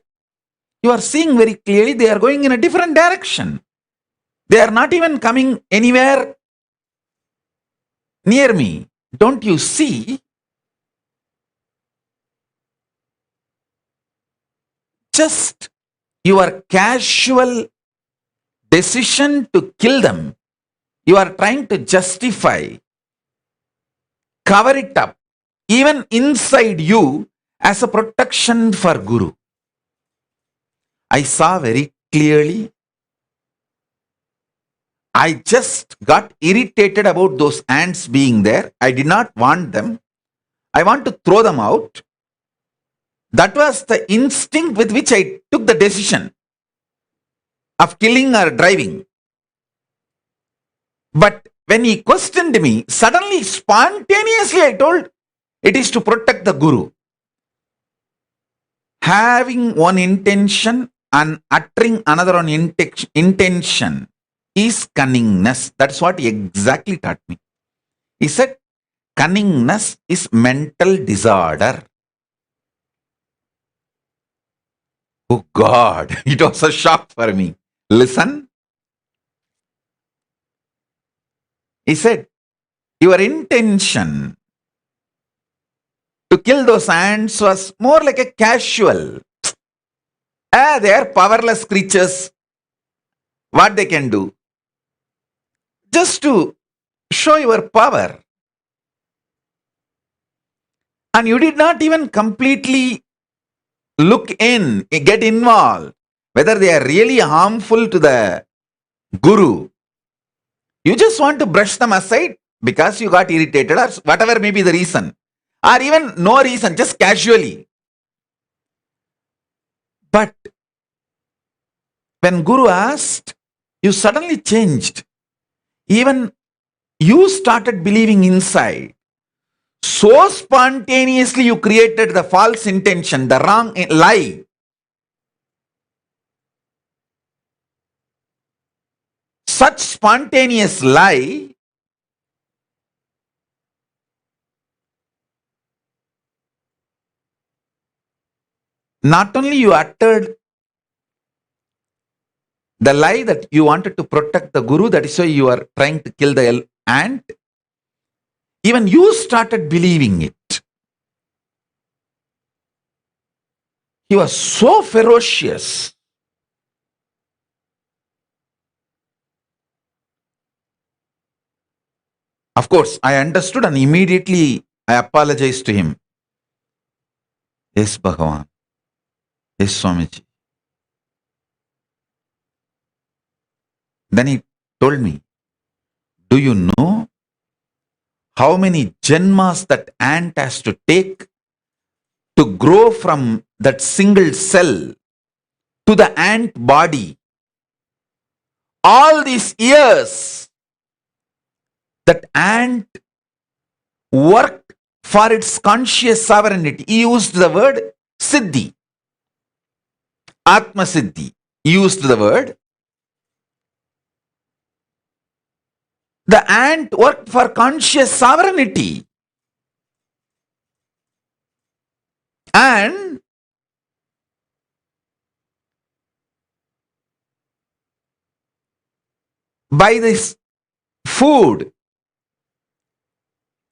you are seeing very clearly they are going in a different direction. They are not even coming anywhere near me. Don't you see? Just your casual decision to kill them, you are trying to justify, cover it up, even inside you as a protection for Guru." I saw very clearly. I just got irritated about those ants being there. I did not want them. I want to throw them out. That was the instinct with which I took the decision of killing or driving. But when he questioned me, suddenly, spontaneously, I told, it is to protect the Guru. Having one intention and uttering another on intention is cunningness. That's what he exactly taught me. He said, cunningness is mental disorder. Oh God, it was a shock for me. Listen. He said, your intention to kill those ants was more like a casual. They are powerless creatures. What they can do? Just to show your power. And you did not even completely look in, get involved, whether they are really harmful to the Guru. You just want to brush them aside because you got irritated or whatever may be the reason. Or even no reason, just casually. But when Guru asked, you suddenly changed. Even you started believing inside. So spontaneously you created the false intention, the wrong lie. Such spontaneous lie not only you uttered the lie that you wanted to protect the Guru, that is why you are trying to kill the ant. Even you started believing it. He was so ferocious. Of course, I understood and immediately I apologized to him. Yes, Bhagavan. Yes, Swamiji. Then he told me, do you know how many janmas that ant has to take to grow from that single cell to the ant body? All these years, that ant worked for its conscious sovereignty. He used the word Siddhi. Atma Siddhi. He used the word. The ant worked for conscious sovereignty. And by this food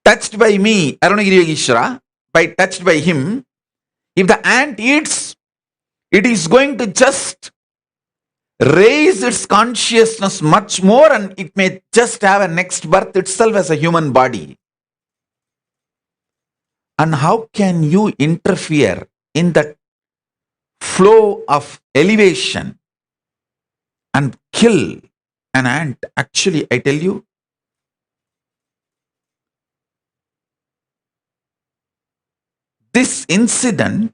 touched by me, Arunagiri Yogeshwara, by touched by him, if the ant eats, it is going to just raise its consciousness much more and it may just have a next birth itself as a human body. And how can you interfere in that flow of elevation and kill an ant? Actually, I tell you, this incident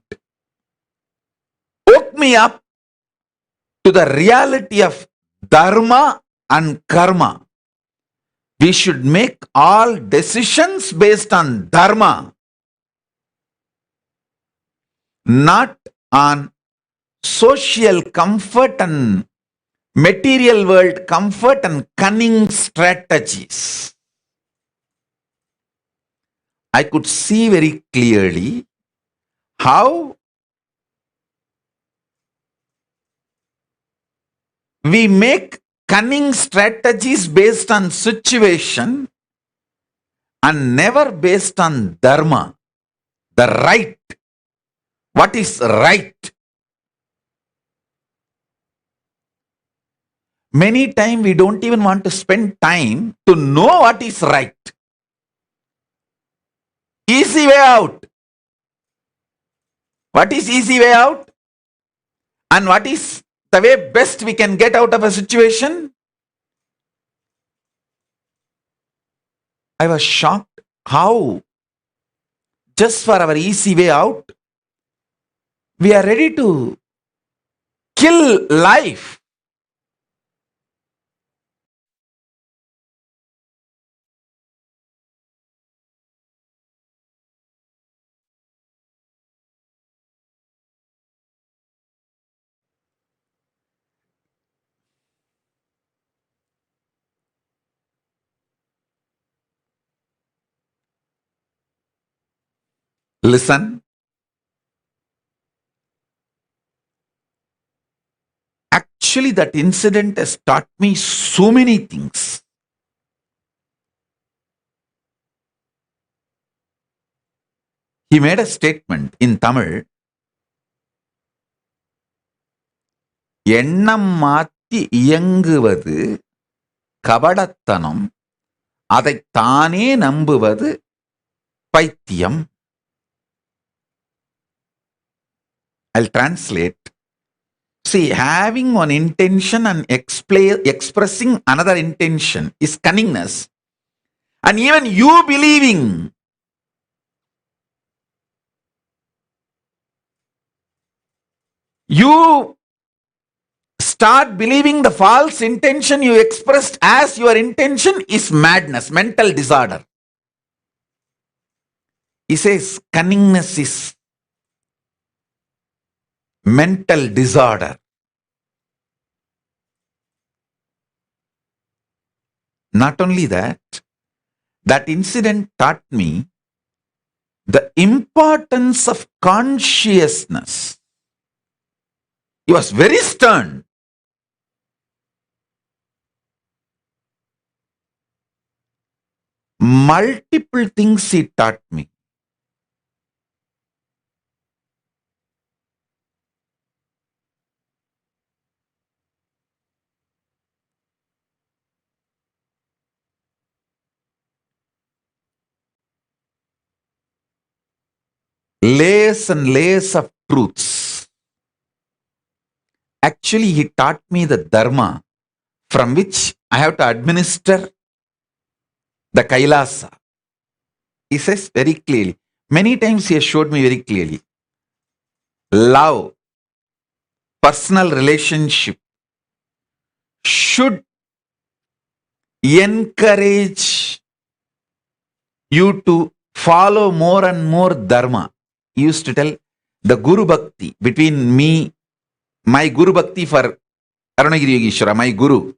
woke me up to the reality of dharma and karma. We should make all decisions based on dharma, not on social comfort and material world comfort and cunning strategies. I could see very clearly how we make cunning strategies based on situation and never based on dharma, the right. What is right? Many times we don't even want to spend time to know what is right. Easy way out. What is easy way out? And what is the way best we can get out of a situation? I was shocked how just for our easy way out, we are ready to kill life. Listen. Actually, that incident has taught me so many things. He made a statement in Tamil. எண்ணம் மாற்றி இயங்குவது கபடத்தனம், அதைத் தானே நம்புவது பைத்தியம். I'll translate. See, having one intention and expressing another intention is cunningness. And even you believing you start believing the false intention you expressed as your intention is madness, mental disorder. He says cunningness is mental disorder. Not only that, that incident taught me the importance of consciousness. He was very stern. multiple things he taught me. Layers and layers of truths. Actually, he taught me the dharma from which I have to administer the Kailasa. He says very clearly. Many times he has showed me very clearly. Love, personal relationship should encourage you to follow more and more dharma. He used to tell the Guru Bhakti between me, my Guru Bhakti for Arunagiri Yogeshwara, my Guru.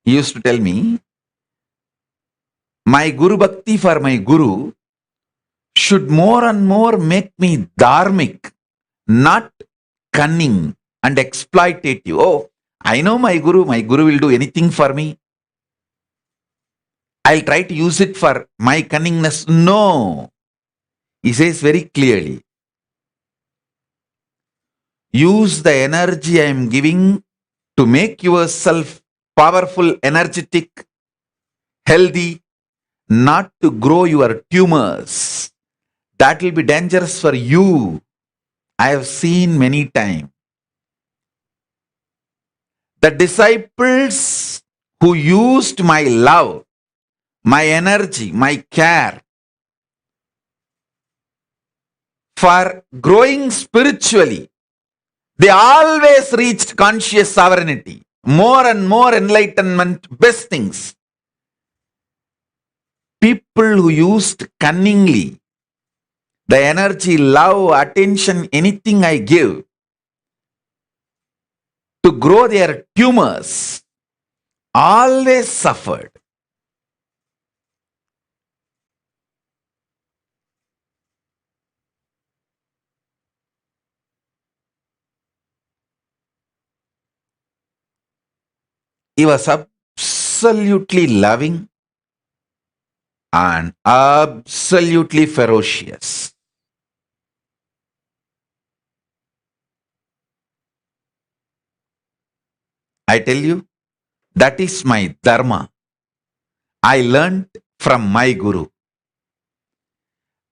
He used to tell me, my Guru Bhakti for my Guru should more and more make me dharmic, not cunning and exploitative. Oh, I know my Guru will do anything for me. I'll try to use it for my cunningness. No. He says very clearly, use the energy I am giving to make yourself powerful, energetic, healthy, not to grow your tumors. That will be dangerous for you. I have seen many times. The disciples who used my love, my energy, my care for growing spiritually, they always reached conscious sovereignty, more and more enlightenment, best things. People who used cunningly the energy, love, attention, anything I give to grow their tumors, always suffered. He was absolutely loving and absolutely ferocious. I tell you, that is my dharma. I learned from my Guru.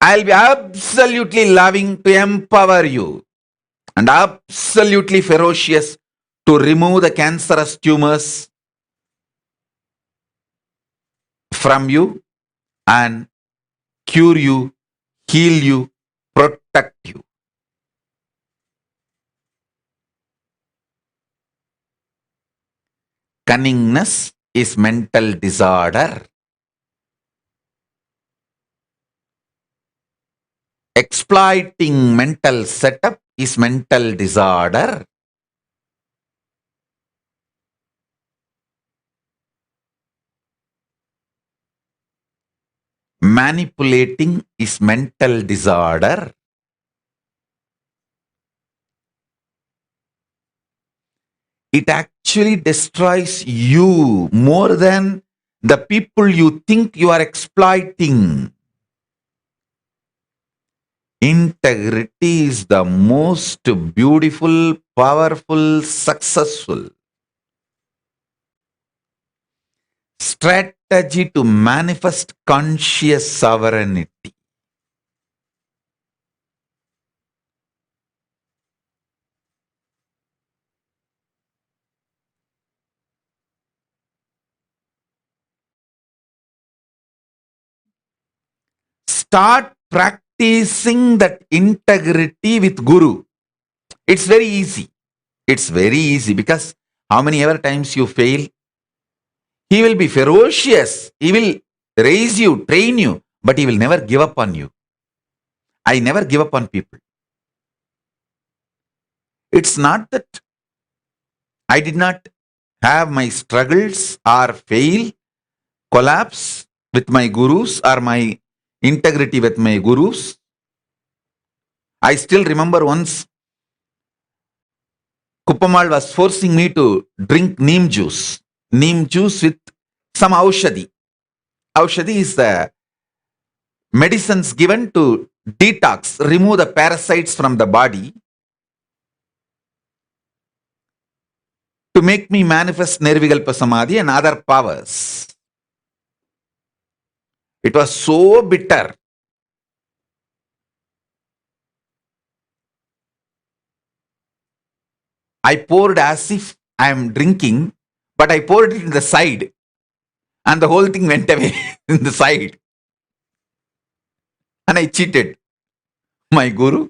I'll be absolutely loving to empower you and absolutely ferocious to remove the cancerous tumors from you and cure you, heal you, protect you. Cunningness is mental disorder. Exploiting mental setup is mental disorder. Manipulating is mental disorder. It actually destroys you more than the people you think you are exploiting. Integrity is the most beautiful, powerful, successful strategy to manifest conscious sovereignty. Start practicing that integrity with Guru. It's very easy. It's very easy because how many ever times you fail, he will be ferocious. He will raise you, train you, but he will never give up on you. I never give up on people. It's not that I did not have my struggles or fail, collapse with my gurus or my integrity with my gurus. I still remember once Kuppamal was forcing me to drink neem juice with some aushadhi. Aushadhi is the medicines given to detox, remove the parasites from the body, to make me manifest Nirvikalpa Samadhi and other powers. It was so bitter. I poured as if I am drinking, but I poured it in the side and the whole thing went away in the side. And I cheated my guru,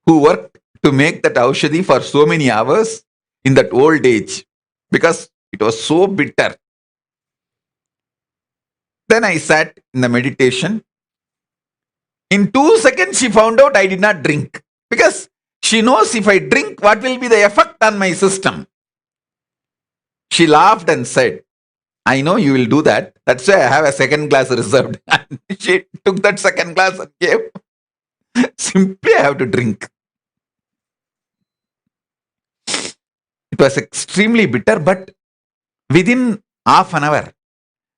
who worked to make that Aushadhi for so many hours in that old age, because it was so bitter. Then I sat in the meditation. In 2 seconds, she found out I did not drink, because she knows if I drink, what will be the effect on my system. She laughed and said, I know you will do that. That's why I have a second glass reserved. And she took that second glass and gave. Simply, I have to drink. It was extremely bitter, but within half an hour,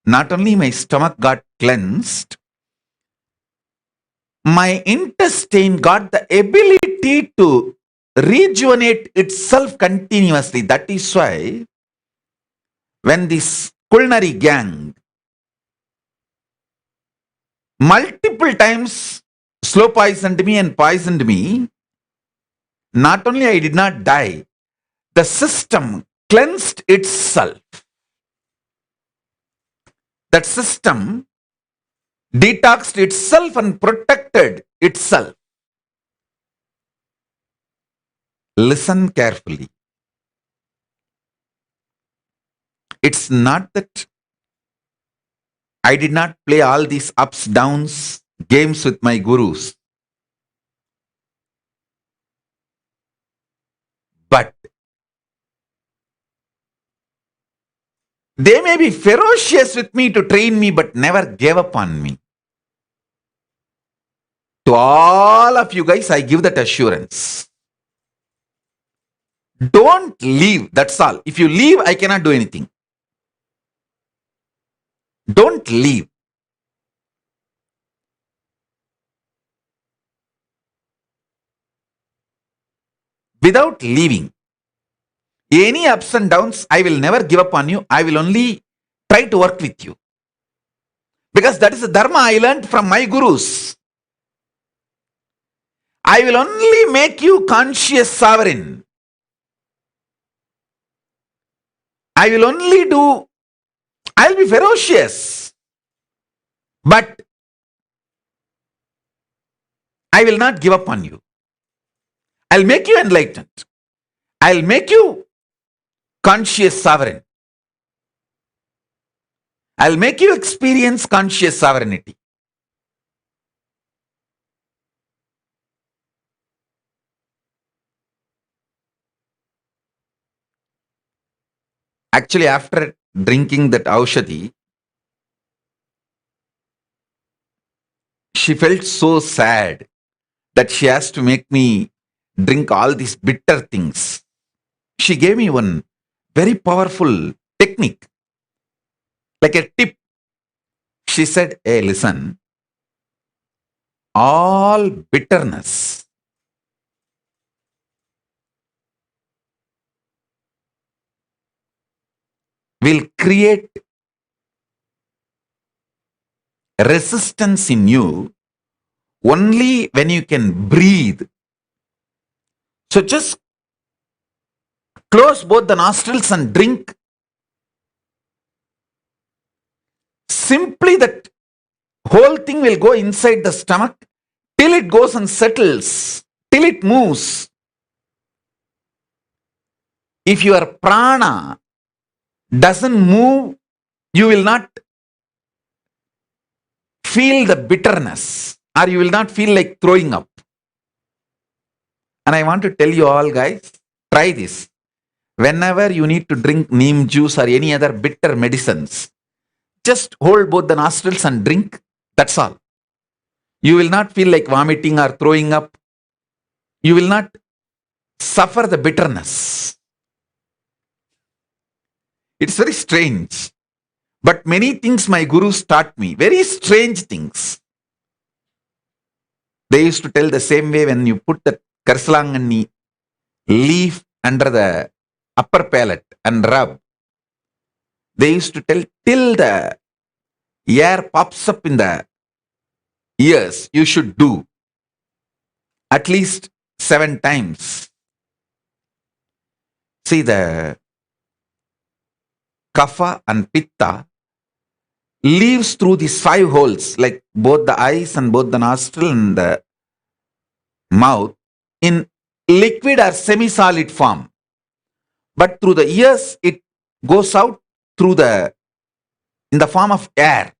not only my stomach got cleansed, my intestine got the ability to rejuvenate itself continuously. That is why when this culinary gang multiple times slow poisoned me and poisoned me, not only I did not die, the system cleansed itself. That system detoxed itself and protected itself. Listen carefully. It's not that I did not play all these ups, downs, games with my gurus. But they may be ferocious with me to train me, but never gave up on me. To all of you guys, I give that assurance. Don't leave, that's all. If you leave, I cannot do anything. Don't leave. Without leaving, any ups and downs, I will never give up on you. I will only try to work with you. Because that is the dharma I learned from my gurus. I will only make you conscious sovereign. I will only do, I will be ferocious. But I will not give up on you. I'll make you enlightened. I'll make you conscious sovereign. I'll make you experience conscious sovereignty. Actually, after drinking that Aushadhi, she felt so sad that she has to make me drink all these bitter things. She gave me one very powerful technique, like a tip. She said, hey, listen, all bitterness will create resistance in you only when you can breathe. So just close both the nostrils and drink. Simply that whole thing will go inside the stomach till it goes and settles, till it moves. If your prana doesn't move, you will not feel the bitterness, or you will not feel like throwing up. And I want to tell you all guys, try this. Whenever you need to drink neem juice or any other bitter medicines, just hold both the nostrils and drink. That's all. You will not feel like vomiting or throwing up. You will not suffer the bitterness. It's very strange. But many things my gurus taught me, very strange things. They used to tell the same way when you put the Karsalangani leaf under the upper palate and rub. They used to tell till the air pops up in the ears, you should do at least 7 times. See, the kapha and pitta leaves through these 5 holes, like both the eyes and both the nostril and the mouth, in liquid or semi-solid form. But through the ears, it goes out through in the form of air.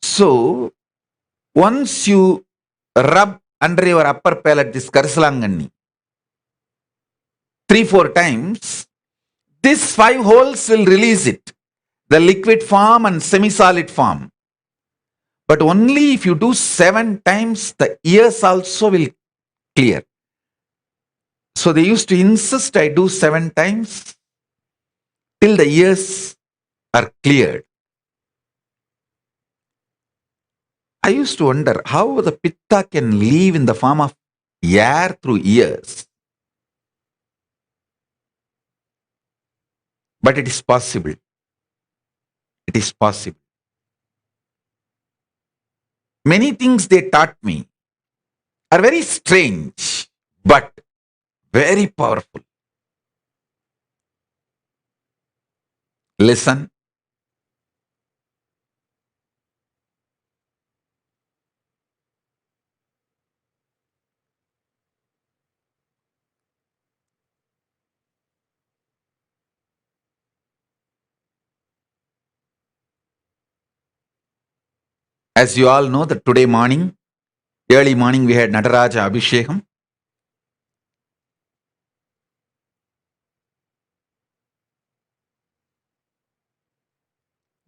So, once you rub under your upper palate this Karsalangani 3-4 times, these 5 holes will release it, the liquid form and semi-solid form. But only if you do 7 times, the ears also will clear. So they used to insist I do 7 times till the ears are cleared. I used to wonder how the pitta can leave in the form of air through ears. But it is possible. It is possible. Many things they taught me are very strange, but very powerful. Listen. As you all know that today morning, early morning, we had Nataraja Abhishekam.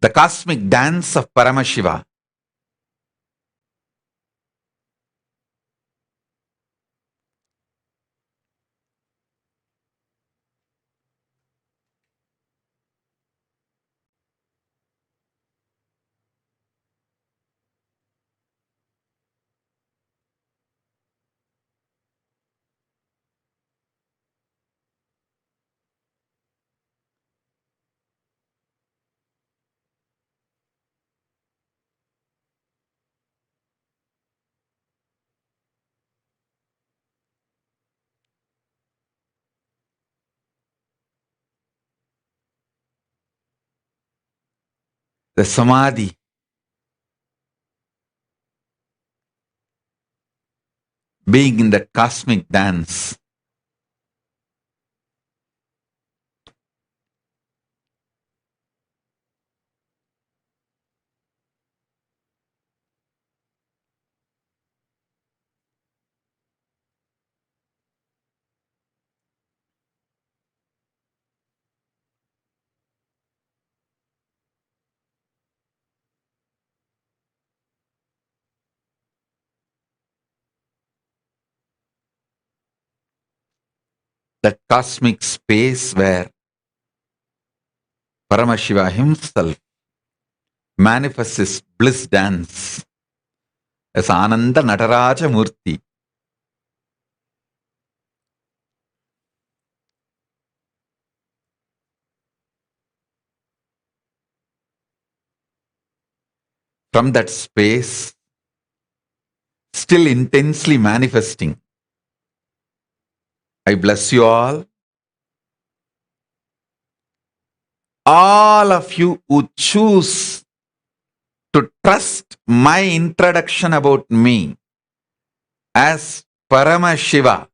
The cosmic dance of Paramashiva. The Samadhi. Being in that cosmic dance. That cosmic space where Paramashiva himself manifests his bliss dance as Ananda Nataraja Murti. From that space, still intensely manifesting, I bless you all. All of you who choose to trust my introduction about me as Paramashiva,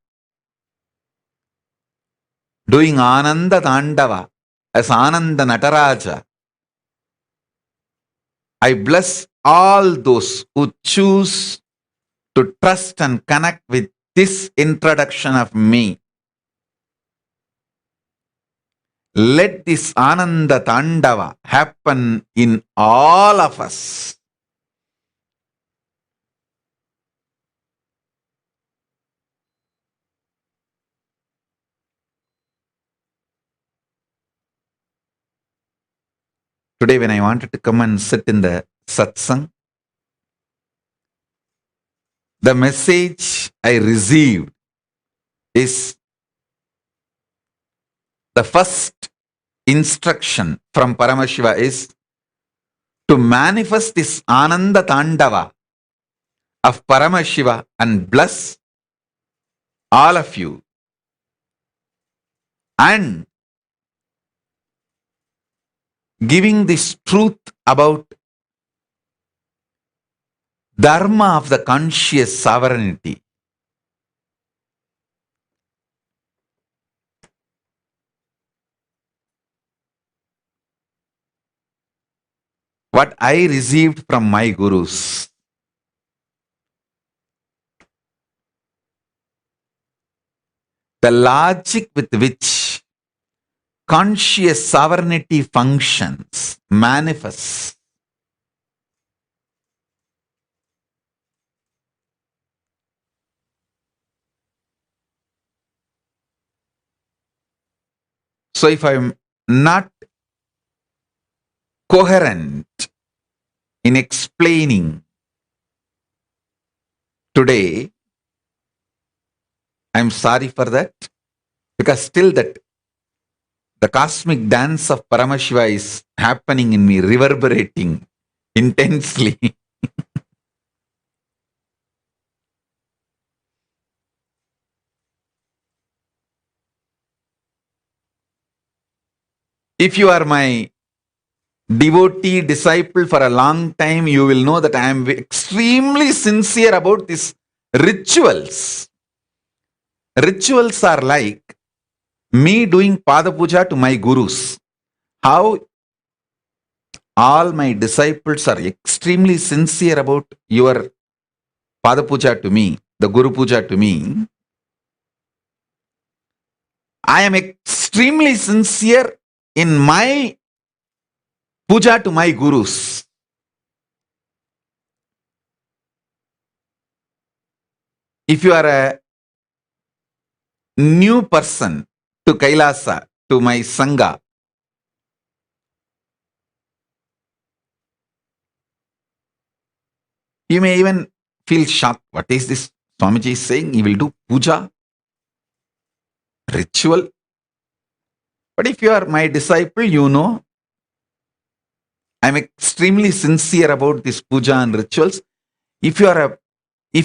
doing Ananda Tandava as Ananda Nataraja. I bless all those who choose to trust and connect with this introduction of me. Let this Ananda Tandava happen in all of us. Today, when I wanted to come and sit in the satsang, the message I received is the first instruction from Paramashiva is to manifest this Ananda Tandava of Paramashiva and bless all of you. And giving this truth about Dharma of the conscious sovereignty. What I received from my gurus. The logic with which conscious sovereignty functions, manifests. So if I'm not coherent in explaining today, I'm sorry for that, because still that the cosmic dance of Paramashiva is happening in me, reverberating intensely. If you are my devotee, disciple for a long time, you will know that I am extremely sincere about these rituals. Rituals are like me doing Pada Puja to my gurus. How all my disciples are extremely sincere about your Pada Puja to me, the Guru Puja to me. I am extremely sincere in my puja to my gurus. If you are a new person to Kailasa, to my Sangha, you may even feel shocked. What is this Swamiji is saying? He will do puja, ritual. But if you are my disciple, you know I am extremely sincere about this puja and rituals. If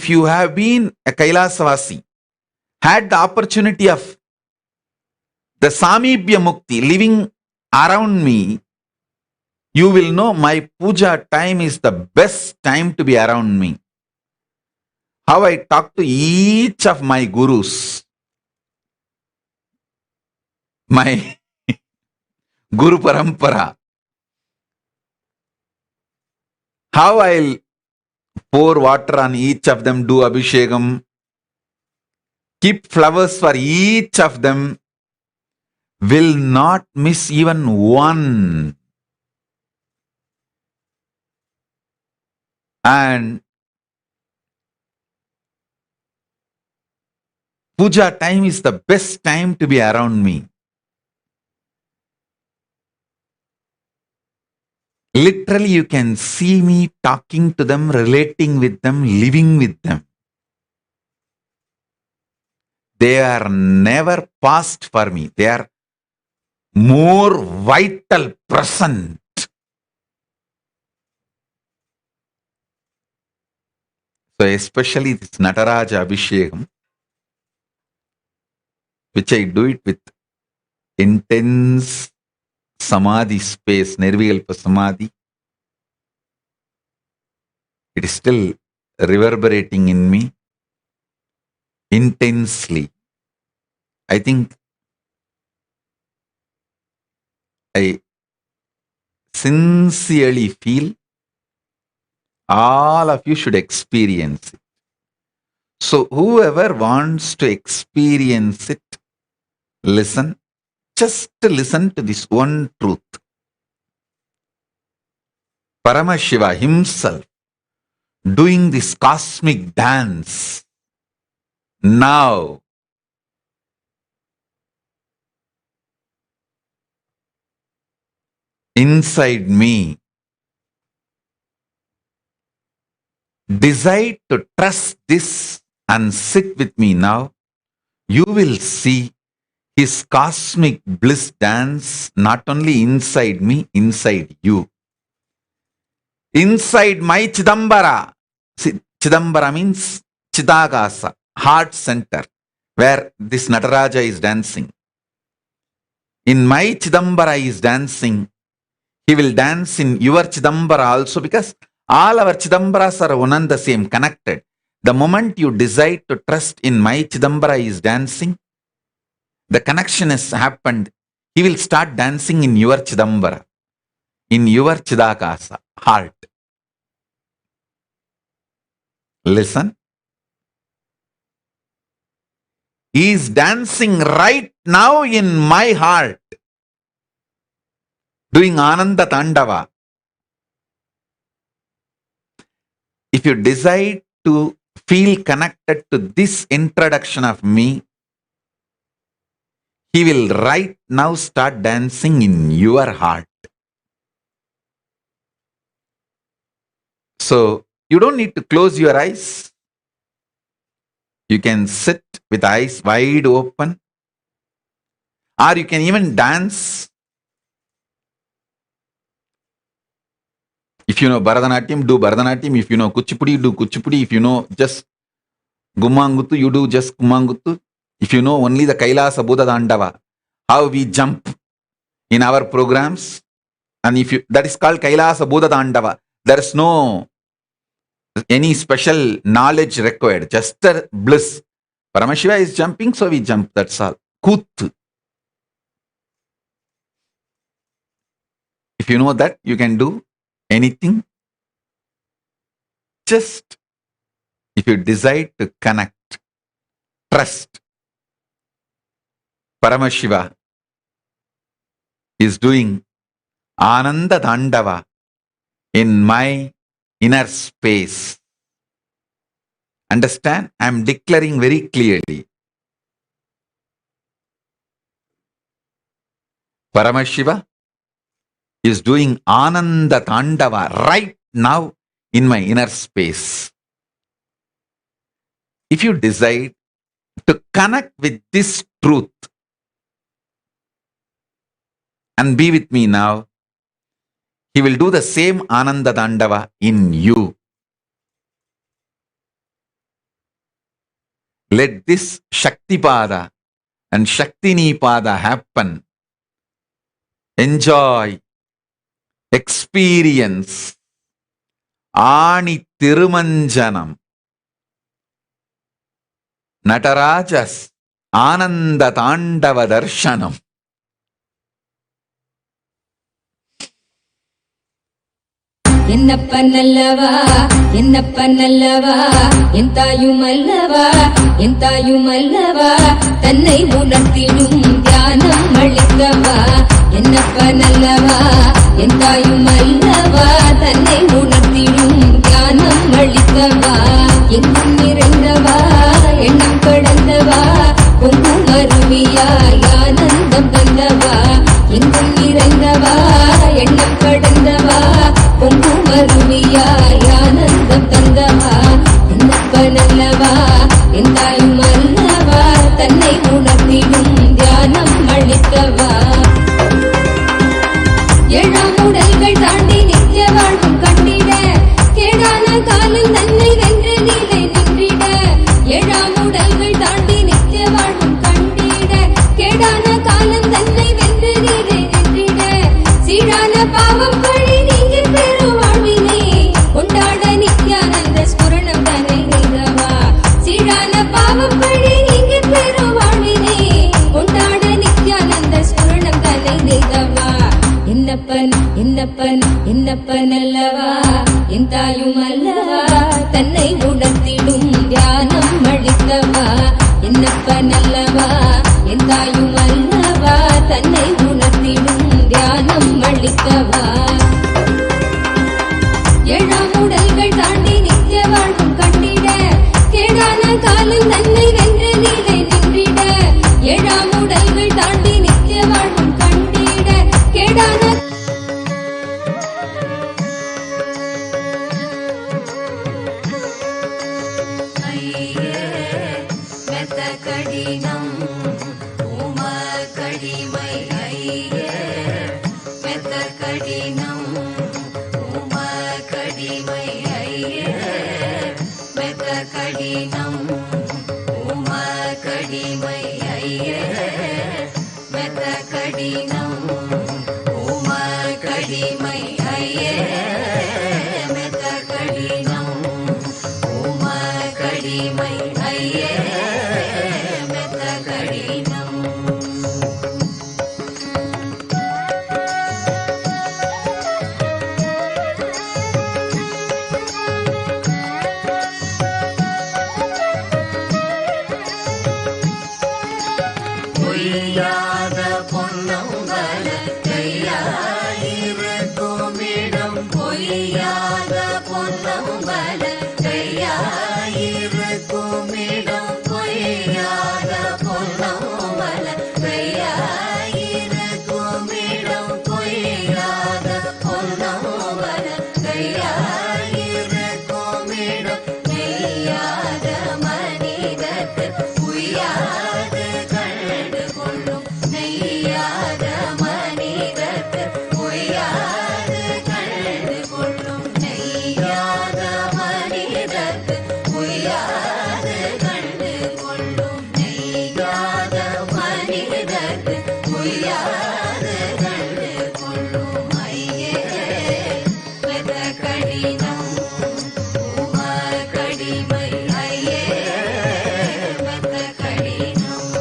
you have been a Kailasavasi, had the opportunity of the Samibhya Mukti living around me, you will know my puja time is the best time to be around me. How I talk to each of my gurus, my Guru Parampara, how I'll pour water on each of them, do Abhishekam, keep flowers for each of them, will not miss even one. And puja time is the best time to be around me. Literally, you can see me talking to them, relating with them, living with them. They are never past for me. They are more vital, present. So especially this Nataraja Abhishekam, which I do it with intense Samadhi space, Nirvikalpa Samadhi. It is still reverberating in me intensely. I think I sincerely feel all of you should experience it. So whoever wants to experience it, listen. Just listen to this one truth. Paramashiva himself doing this cosmic dance now. inside me decide to trust this and sit with me now, you will see his cosmic bliss dance not only inside me, inside you. Inside my Chidambara. See, Chidambara means Chidagasa, heart center, where this Nataraja is dancing. In my Chidambara he is dancing. He will dance in your Chidambara also, because all our Chidambaras are one and the same, connected. The moment you decide to trust in my Chidambara is dancing, the connection has happened. He will start dancing in your Chidambara, in your Chidakasa, heart. Listen. He is dancing right now in my heart, doing Ananda Tandava. If you decide to feel connected to this introduction of me, he will right now start dancing in your heart. So, you don't need to close your eyes. You can sit with eyes wide open, or you can even dance. If you know Bharatanatyam, do Bharatanatyam. If you know Kuchipudi, do Kuchipudi. If you know just Gumanguttu, you do just Gumanguttu. If you know only the Kailasa Buddha Dandava, how we jump in our programs, and if you, that is called Kailasa Buddha Dandava. There is no any special knowledge required, just a bliss. Paramashiva is jumping, so we jump, that's all. Kut. If you know that, you can do anything. Just if you decide to connect, trust. Paramashiva is doing Ananda Dandava in my inner space. Understand? I am declaring very clearly. Paramashiva is doing Ananda Tandava right now in my inner space. If you decide to connect with this truth and be with me now, he will do the same Ananda Tandava in you. Let this Shakti Pada and Shaktini Pada happen. Enjoy, experience Ani Tirumanjanam, Natarajas Ananda Tandava Darshanam. என்னப்பனல்லவா என்னப்பனல்லவா என் தாயுமல்லவா என் தாயுமல்லவா தன்னை உணர்த்திடும் தியானம் அளிக்கவா என்னப்பனல்லவா என் தாயுமல்லவா தன்னை உணர்த்திடும் தியானம் அளிக்கவா எங்கும் நிறைந்தவா எண்ணம் கடந்தவா பொங்கும் அருவியாய் ஆனந்தம் தந்தவா எங்கும் நிறைந்தவா எண்ணம் கடந்தவா பொங்கும் அருவியாய் ஆனந்தம் தந்தவா என்னப்பனல்லவா என் தாயும் அல்லவா தன்னை உணர்த்திடும் தியானம் அளிக்கவா ஏழாம் உடல்கள் தாண்டி நித்திய வாழ்வும் கண்டிட கேடான காலம் தன்னை வென்ற நிலை நின்றிட ஏழாம் உடல்கள் தாண்டி நித்திய வாழ்வும் கண்டிட கேடான காலம் தன்னை வென்ற நிலை நின்றிட சீரான பாவம் பழி நீங்கி பெருவாழ்வினை கொண்டாட நித்யானந்த ஸ்புரணம் தன்னை நிகவா சீரான பாவம் பழி நீங்கி பெருவாழ்வினை கொண்டாட நித்யானந்த ஸ்புரணம் தன்னை நிகவா என்னப்பன் என்னப்பன் என்னப்பனல்லவா என் தாயும் அல்லவா தன்னை உணர்த்திடும் தியானம் அளிக்கவா என்னப்பனல்லவா என் தாயும் அல்லவா தன்னை உணர்த்திடும் தியானம் அளிக்கவா ஏழாம் உடல்கள் தாண்டி நித்திய வாழ்வும் கண்டிட கேடான காலம் தன்னை வென்ற நிலை நின்றிட ஏழாம் உடல்கள் தாண்டி நித்திய வாழ்வும் கண்டிட கேடான கடிமை ஐய மெத்த கடினம் உம கடிமை ஐய மெத்த கடினம் உம கடிமை ஐய மெத்த கடினம் உம கடிமை ஐய மெத்த கடினம் உம கடிமை ஐய மெத்த கடினம் பொய்யாத பொன்னம்பல கையாயிருக்குமிடம் பொய்யாத பொன்னம்பல கையாயிருக்குமிடம் பொய்யாத பொன்னம்பல கையாயிருக்குமிடம் பொய்யாத பொன்னம்பல கையாயிருக்குமிடம் நெய்யாத மனிதர்க்கு உய்யாது கண்டு கொள்ளும் நெய்யாத மனிதர்க்கு உய்யாது கண்டு கொள்ளும் நெய்யாத மனிதர்க்கு உய்யாது கண்டு கொள்ளும் நெய்யாத மனிதர்க்கு உய்யாது கண்டு கொள்ளும் ஐயே மெத கடினம் உம கடிமை ஐயே மெத்த கடினம்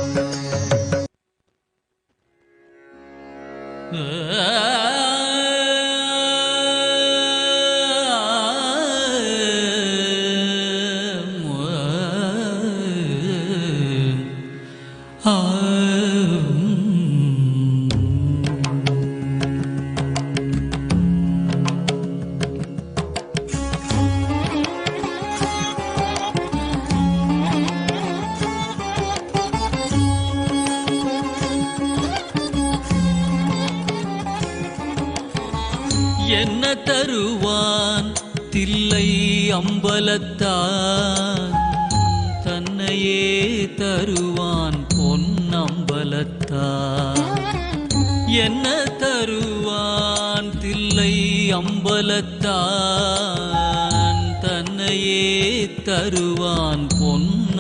என்ன தருவான் தில்லை அம்பலத்தான் தன்னையே தருவான் பொன்னம்பலத்தான் என்ன தருவான் தில்லை அம்பலத்தான் தன்னையே தருவான் பொன்னம்பலத்தான்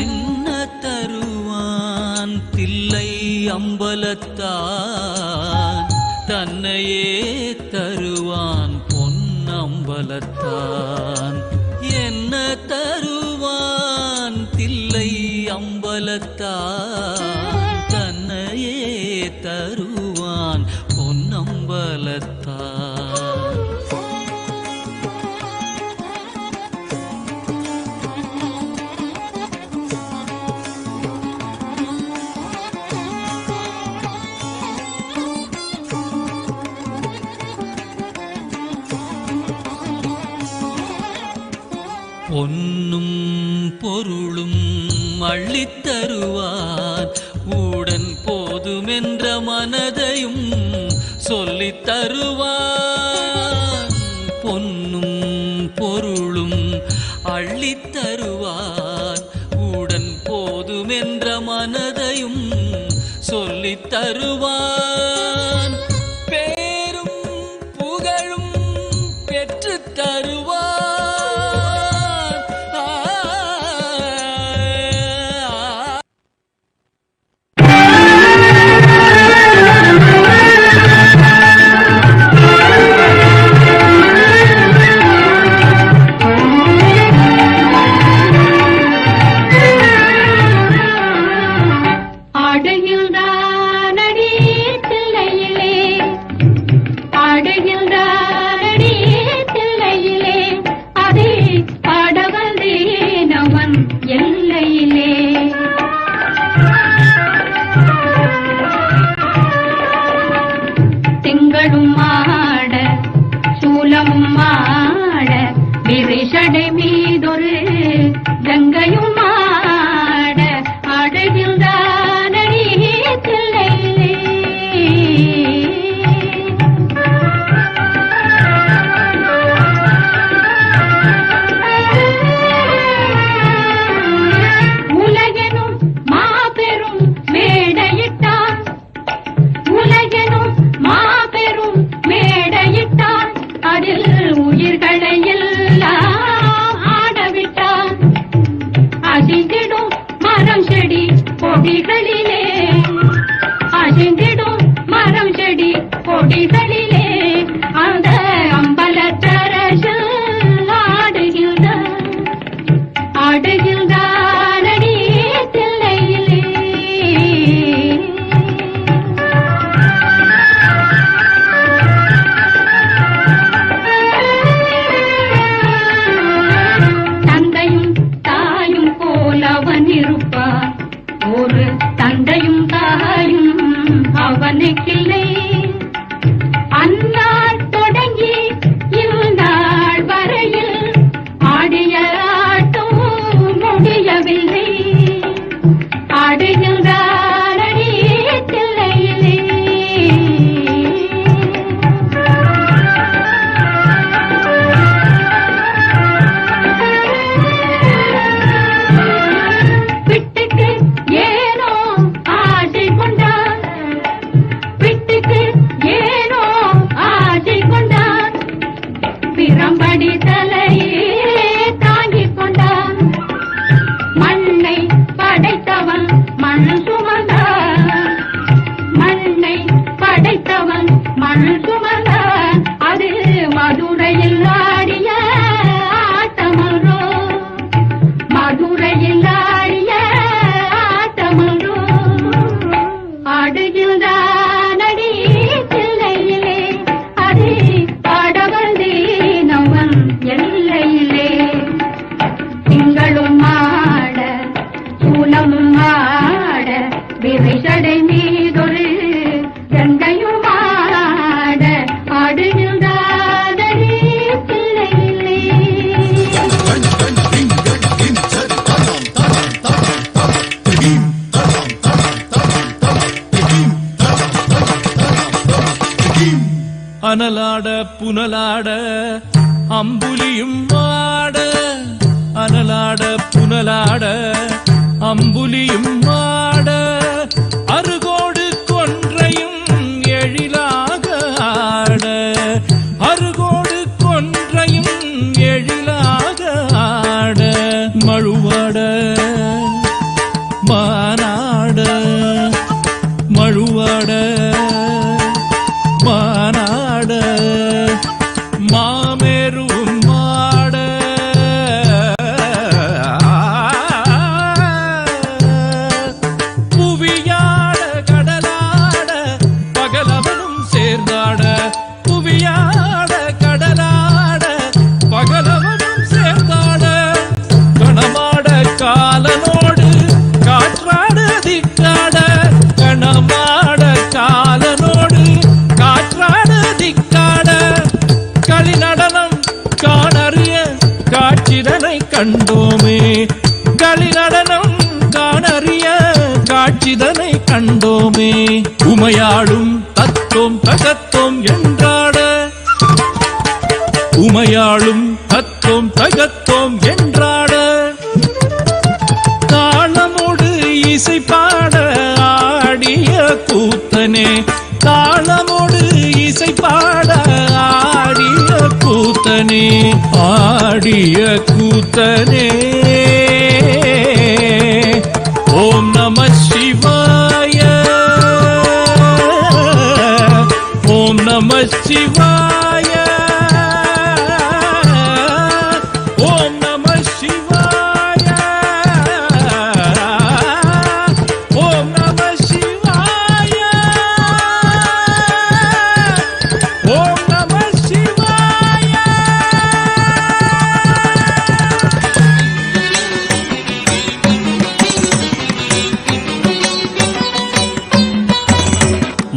என்ன தருவான் தில்லை அம்பலத்தான் தன்னையே தருவான் பொன்னம்பலத்தான் என்ன தருவான் தில்லை அம்பலத்தான் தன்னையே தருவான் பொன்னம்பலத்தான் பொன்னும் பொருளும் அள்ளித்தருவான் உடன் போதுமென்ற மனதையும் சொல்லித் தருவான் பொன்னும் பொருளும் அள்ளித்தருவான் உடன் போதுமென்ற மனதையும் சொல்லித் தருவான் பேரும் புகழும் பெற்றுத் தருவான் உலகெனும் மாபெரும் மகிழ்ந்திடும் மரம் செடி கொடிகளிலே அந்த அம்பலத்தரசு ஆடுகின்றானடி தில்லையிலே. தந்தையும் தாயும் போல் அவன் இருப்பான், ஒரு தந்தையும் தாயும் அவனுக்கில்லை. அந்நாள் தொடங்கி இந்நாள் வரையில் ஆடிய ஆட்டம் முடியவில்லை. ஆடுகின்றானடி தில்லையிலே. பிட்டுக்கு ஏனோ ஆசை கொண்டான், பிட்டுக்கு ஏனோ ஆசை கொண்டான், பிரம்படி தலையே தாங்கிக் கொண்டான். மண்ணை படைத்தவன் மண் சுமந்தான், மண்ணை படைத்தவன் மண் சுமந்தான். அது மதுரையில் ஆடிய ஆட்டமன்றோ, மதுரையில் ஆடிய ஆட்டமன்றோ. ஆடுகின்றானடி தில்லையிலே, அது ஆடவந்தேனவன் எல்லையிலே. திங்களும் ஆட சூலமும் ஆட விரைசடை மீதொரு கண்டையும் ஆட ஆடுகின்றானடி தில்லையிலே. அனலாட புனலாட அம்புலியும் ஆட, அனலாட புனலாட அம்புலியும் ஆட, அருகோடு கொன்றையும் எழிலாக ஆட, அருகோடு கொன்றையும் எழிலாக ஆட. மழுவாட மானாட, மழுவாட மானாட, மாமேரும் மாட. புவியாட கடலாட பகலவனும் சேர்ந்தாட, புவியாட கடலாட பகலவனும் சேர்ந்தாட. கணமாட காலனோடு காற்றாட திக்காட, கணமாட காலனோடு காற்றாட திக்காட. களி நடனம் காணறிய காட்சிதனை கண்டோமே, களி நடனம் காணறிய காட்சிதனை கண்டோமே. உமையாளும் தத்தோம் தகத்தோம் என்றாட, உமையாளும் தத்தோம் தகத்தோம் என்றாட. தாளமோடு இசை பாட ஆடிய கூத்தனே, தாளமோடு இசை பாட ஆடிய கூத்தனே, ஆடிய கூத்தனே. ஓம் நம சிவாய, ஓம் நம சிவாய, ஓம் நம சிவாய, ஓம் நம சிவாய, ஓம் நம சிவாய.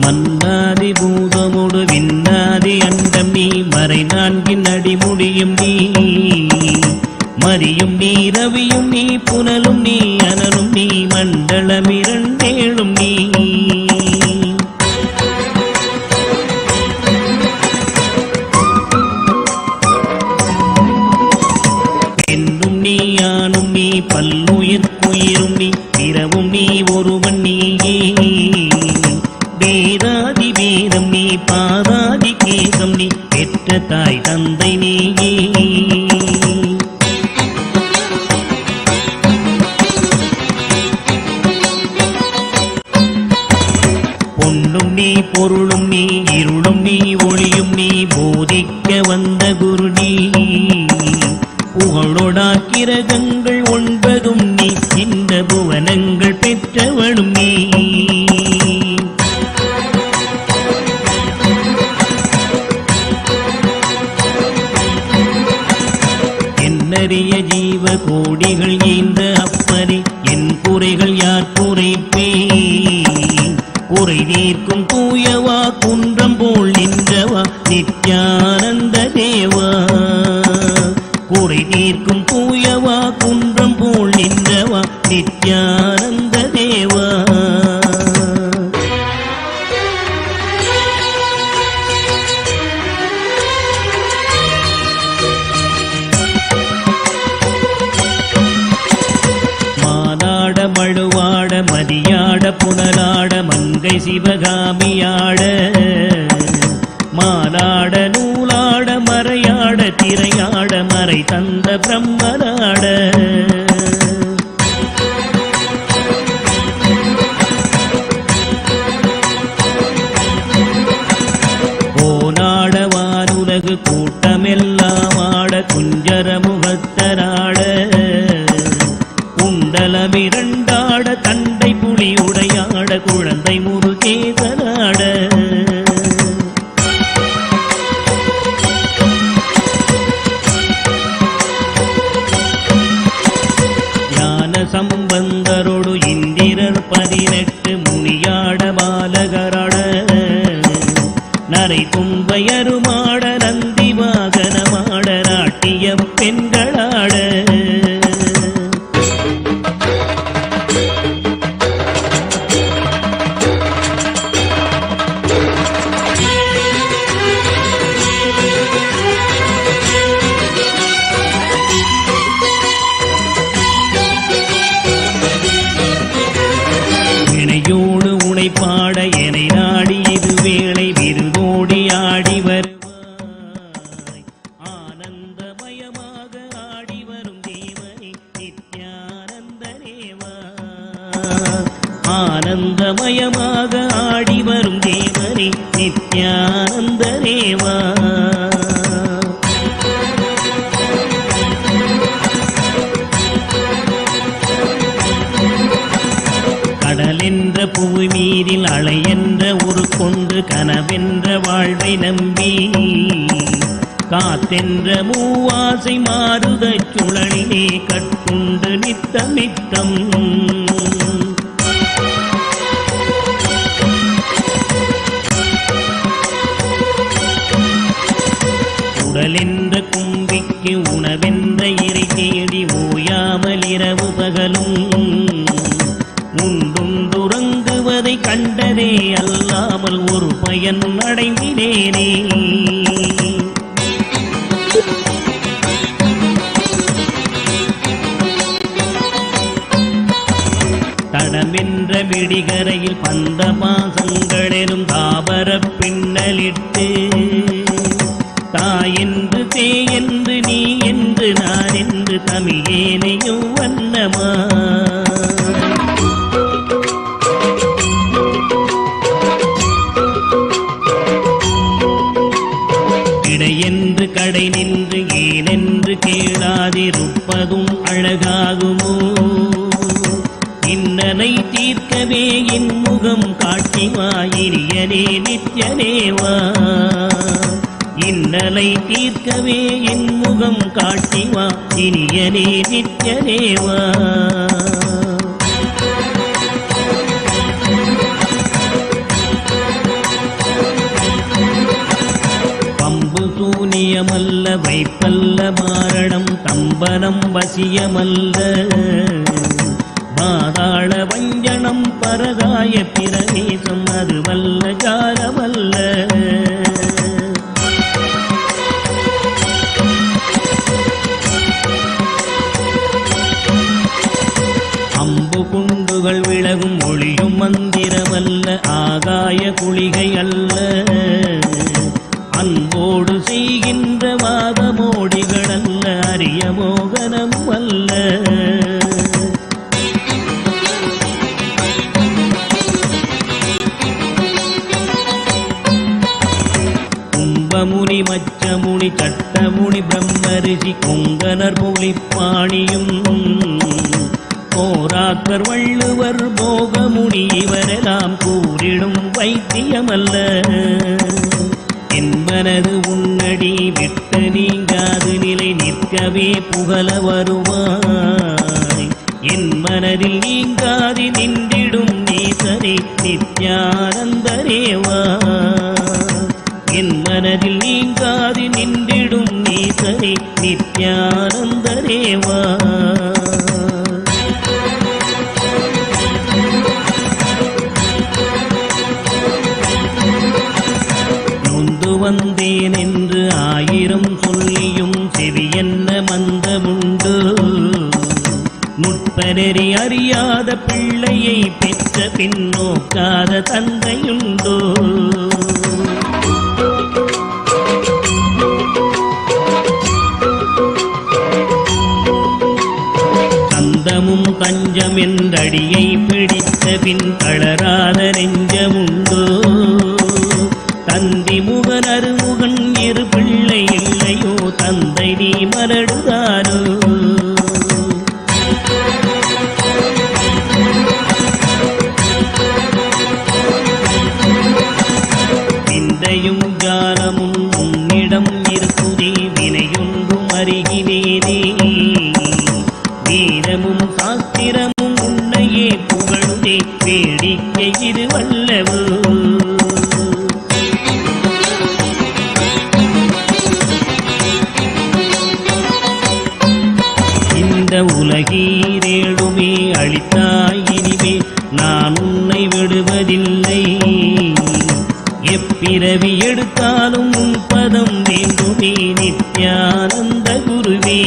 மன்னாதி பூதமோடு விண்ணாதி அண்டம் நீ, மறை நான்கின் அடிமுடியும் நீ, மரியும் நீ, ரவியும் நீ, புனலும் நீ, அனலும் நீ, மண்டலம் இரண்டேழும் நீ. பெண்ணும் நீ, ஆணும் நீ, பல்லுயிர்க்குயிரும் நீ, பிறவும் நீ, ஒருவன் நீ. வேதாதி வேதம் நீ, பாதாதி கேசம் நீ, பெற்ற தாய் தந்தை நீ. பொன்னும் நீ பொருளும் நீ இருளும் நீ ஒளியும் நீ போதிக்க வந்த குரு நீ புகழோடா கிரகங்கள் 9 நீ இந்த புவனங்கள் பெற்றவனும் நீ என்னறிய ஜீவ கோடிகள் இந்த அப்பனே என் குறைகள் யார் குறைப்பே குறை நீர்க்கும் தூயவா குன்றம் போல் நின்றவா நித்யானந்த தேவா குறை நீர்க்கும் தூயவா குன்றம் போல் நின்றவா நித்யானந்த தேவா மானாட மழுவாட மதியாட புனலாட மங்கை சிவகாமியாட மாலாட நூலாட மறையாட திரையாட மறை தந்த பிரம்மனாட போனாட வானுலகு கூட்டமெல்லாம் ஆட குஞ்சர முகத்தராட குண்டலமிரண்டாட தண்டை புலி உடையாட குழந்தை முருகேசனாட ஞான சம்பந்தரோடு இந்திரர் 18 முனியாட பாலகராட நரை தும்பையருமாட நந்தி வாகனமாட நாட்டிய பெண்களாட இணையோடு உனை பாட எனை நாடி இது வேளை விருதோடி ஆடி வருவாய் ஆனந்தமயமாக ஆடி வரும் தேவனே நித்யானந்த தேவா ஆனந்தமயமாக ஆடி வரும் தேவனே நித்யானந்த தேவா கடலென்ற புவி மீதில் அலையென்ற ஒரு கொண்டு கனவென்ற வாழ்வை நம்பி காத்தென்ற மூவாசை மாறுதச் சுழலிலே கட்டுண்டு நித்தம் நித்தம் உடலென்ற கும்பிக்கு உணவென்ற இறை தேடி ஓயாமல் இரவு பகலும் உண்டுறங்குவதை கண்டதே அல்லாமல் ஒரு பயன் அடைந்தினேனே தடமென்ற விடிகரையில் பந்த மாசங்களெனும் தாபர பின்னலிட்டு தாயென்று தேயென்று நீ என்று நான் என்று தமிழேனையும் வண்ணமா இடையென்று கடை நின்று ஏனென்று கேளாதிருப்பதும் அழகாகுமோ இன்னனை தீர்க்கவே என் முகம் காட்டிவாயிரியனே நித்யனேவா இன்னலை தீர்க்கவே என் முகம் காட்டிவா இனியனே நித்யனேவா பம்பு சூனியமல்ல வைப்பல்ல மாரணம் தம்பனம் வசியமல்ல பாதாள வஞ்சனம் பரதாய பிரவேசம் அதுவல்ல ஜாலமல்ல அம்பு குண்டுகள் விலகும் ஒளியும் மந்திரமல்ல ஆகாய குளிகை அல்ல அன்போடு செய்கின்ற வாதமோடிகள் அல்ல அரிய மோகனம் அல்ல தேவமுனி மச்சமுனி சட்டமுனி பிரம்மரிஷி கொங்கனர் புலிப்பாணியும் போராக்கர் வள்ளுவர் போகமுனி இவரெல்லாம் கூறிடும் வைத்தியமல்ல. என் மனது உன்னடி விட்டு நீங்காது நிலை நிற்கவே புகழ வருவாய். என் மனதில் நீங்காது நின்றிடும் நீசரே நித்யானந்தரேவா. என் மனதில் நீங்காது நின்றிடும் நீசரே நித்யானந்தரேவா. நொந்து வந்தேன் என்று ஆயிரம் சொல்லியும் செவியென்ன மந்தமுண்டு. நுட்பநெறி அறியாத பிள்ளையை பெற்ற பின்னோக்காத தந்தையுண்டோ. கந்தமும் தஞ்சம் என்றடியை பிடித்த பின் தளராத நெஞ்சமுண்டோ. தந்தி முகன் அருமுகன் இரு பிள்ளை இல்லையோ தந்தை நீ மலடுதானோ. விந்தையும் ஜாலமும் உன்னிடம் இருக்குதே வினையொன்றும் அருகினேனே. வீரமும் சாஸ்திரமும் உன்னையே புகழுதே வேடிக்கை இது வல்லவோ. இந்த உலகீரேழுமே அளித்தாய் இனிமே நான் உன்னை விடுவதில்லை. எப்பிறவி எடுத்தாலும் உன் பதம் வேண்டுமே நித்யானந்த குருவே.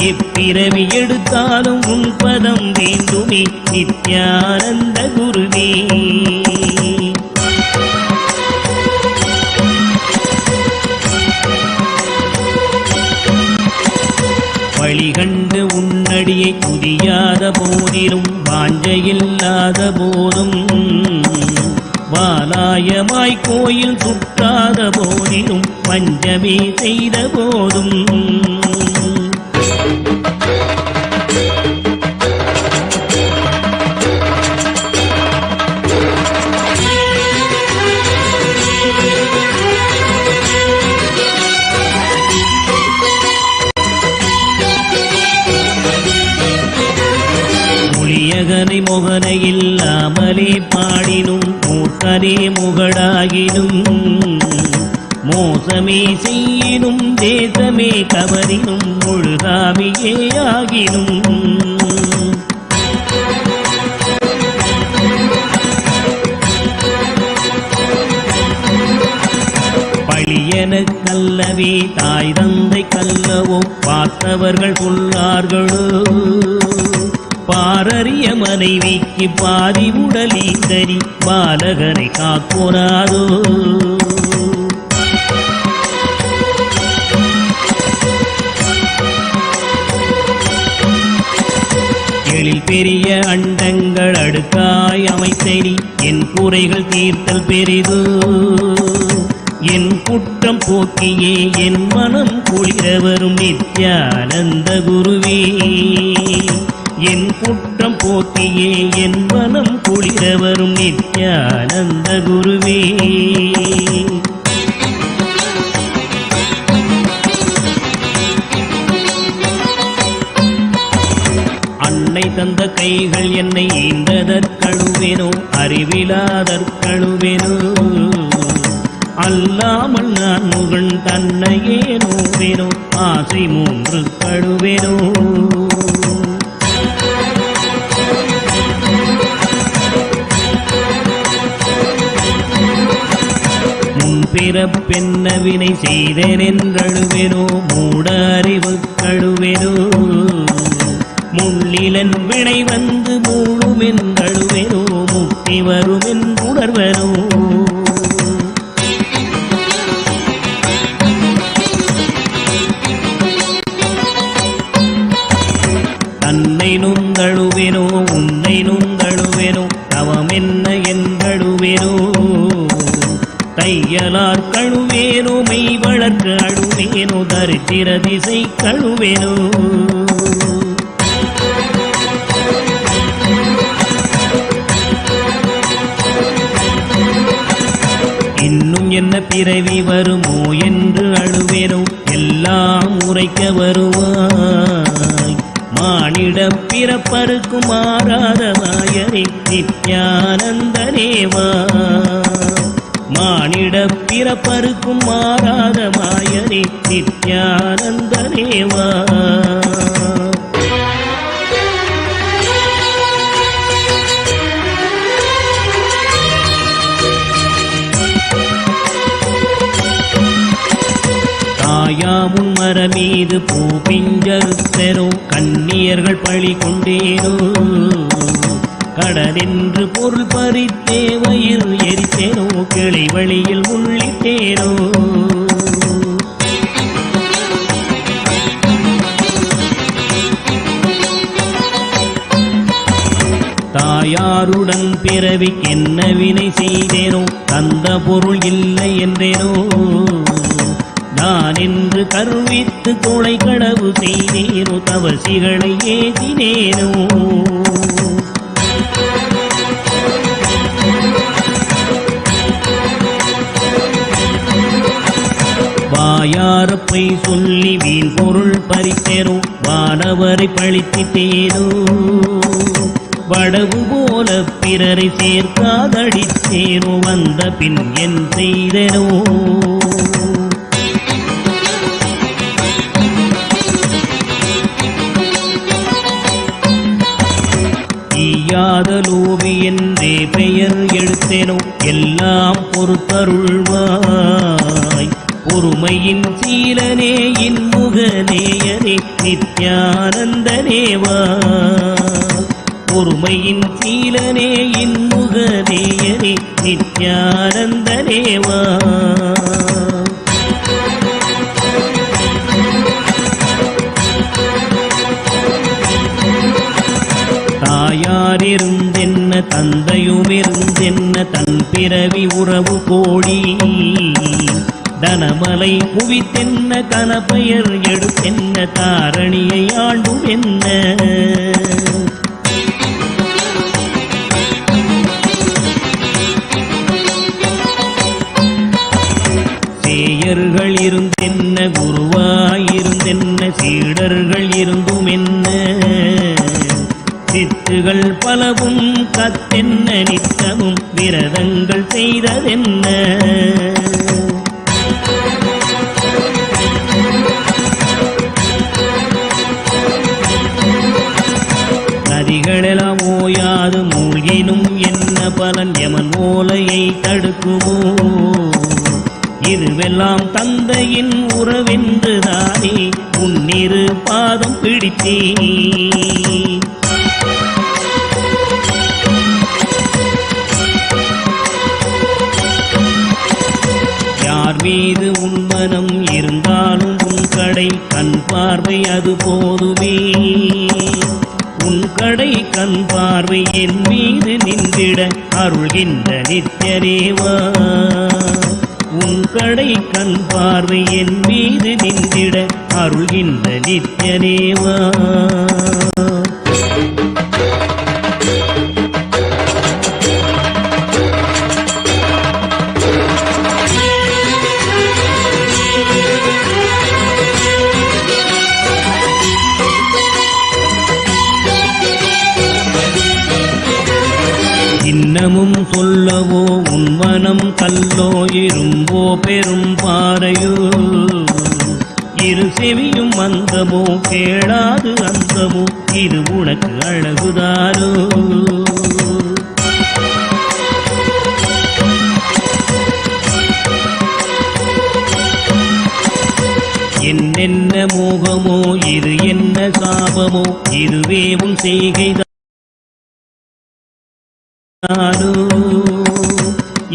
எப்பிறவி எடுத்தாலும் உன் பதம் வேண்டுமே நித்யானந்த குருவே. வழிகண்டு உன்னடியை துதியாத போதிலும் வாஞ்சையில்லாத போதும் வாலாயமாய் கோயில் சுற்றாத போதிலும் பஞ்சமே செய்த போதும் முளியகனை முகனை இல்லாமலே பாடினும் மூர்க்கனே முகடாகினும் மோசமே செய்யினும் தேசமே கவரினும் முழுதாமியே ஆகினும் பழியன கல்லவே தாய் தந்தை கல்லவோ பார்த்தவர்கள் சொல்லார்களோ. பாரறிய மனைவிக்கு பாதி உடலீந்தரி பாலகனை காக்கோராதோ. எழில் பெரிய அண்டங்கள் அடுக்காய் அமைத்தடி என் குறைகள் தீர்த்தல் பெரிதோ. என் குற்றம் போக்கியே என் மனம் குளிர வரும் நித்யானந்த குருவே. என் குற்றம் போக்கியே என் மனம் குளிர வரும் நித்யானந்த குருவே. அன்னை தந்த கைகள் என்னை ஈந்ததற்கழுவேனோ அறிவிலாதற்கழுவேனோ. அல்லாமல் நான் முகன் தன்னையே நோவேனோ ஆசை மூன்று கழுவேனோ. முன்பிறப்பென்ன வினை செய்தேன் என்றழுவேனோ மூட அறிவு கழுவேனோ. முள்ளிலன் வினை வந்து மூழும் என்றழுவேனோ முக்தி வரும் என்றுணர்வனோ. தன்னை நுந்தழுவேனோ உன்னை நுந்தழுவேனோ தவம் என்ன என்றழுவேனோ. தையலார் கழுவேனோ மெய் வளர்க்க அழுவேனோ தரித்திர திசை கழுவேனோ இன்னும் என்ன பிறவி வருமோ என்று அழுவேனோ எல்லாம் உரைக்க வருவாய் மானிட பிறப்பருக்கும் மாறாத மாயரே நித்யானந்தனேவா மானிட பிறப்பருக்கும் மாறாத மாயரே நித்யானந்தனேவா தாயாமுன் மர மீது பூ பிஞ்சருத்தனோ கண்ணியர்கள் பழி கொண்டேனோ கடனென்று பொருள் பறித்தே வயிறு எரித்தேனோ கிளை வழியில் உள்ளிட்டேனோ தாயாருடன் பிறவிக்கென்ன வினை செய்தேனோ தந்த பொருள் இல்லை என்றேனோ நான் என்று கருவித்து கொலை கடவு செய்தேனோ தவசிகளை ஏதினேனோ வாயாரப்பை சொல்லி வீண் பொருள் பறித்தேனோ வானவரை பழித்திட்டேனோ வடவு போல பிறரை சேர்க்காதடித்தேனோ வந்த பின் என் செய்தேனோ லோபி என்றே பெயர் எடுத்தேனோ எல்லாம் பொறுத்தருள்வாய் பொறுமையின் சீலனே இன்முகநேயனே நித்யானந்தனேவா பொறுமையின் சீலனே இன்முகநேயனே நித்யானந்தனேவா தாயாரிருந்தென்ன தந்தையுமிருந்தென்ன தன் பிறவி உறவு கோடி தனமலை குவித்தென்ன கனப்பெயர் எடுத்தென்ன தாரணியை ஆண்டும் என்ன சேயர்கள் இருந்தென்ன குருவாயிருந்தென்ன சீடர்கள் இருந்தும் என்ன சித்துகள் பலவும் கத்தென்ன நித்தமும் விரதங்கள் செய்ததென்ன நதிகளெல்லாம் ஓயாது மூழ்கினும் என்ன பலன் யமன் ஓலையை தடுக்குமோ இதுவெல்லாம் தந்தையின் உறவென்றுதானே உன்னிரு பாதம் பிடித்தே யார் மீது உன் மனம் இருந்தாலும் உன் கடை கண் பார்வை அது போதுமே உன் கடை கண் பார்வை என் மீது நின்றிட அருள்கின்ற நித்யதேவா உன் கடை கண் பார்வை என் மீது நின்றிட அருள்கின்ற நித்யதேவா இன்னமும் சொல்லவோ உன் மனம் கல்லோ இரும்போ பெரும் பாறையோ இரு செவியும் மந்தமோ கேளாது அந்தமோ இது உனக்கு அழகுதாரோ என்னென்ன மோகமோ இது என்ன சாபமோ இதுவே உன் செய்கைதான்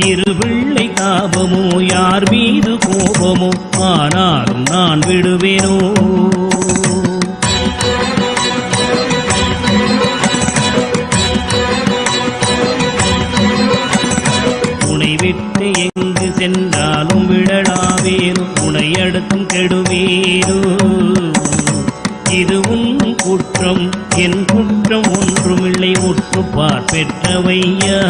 இரு பிள்ளை தாபமோ யார் மீது கோபமோ ஆனாலும் நான் விடுவேனோ உன்னை விட்டு எங்கு சென்ற உணர்த்தவையா.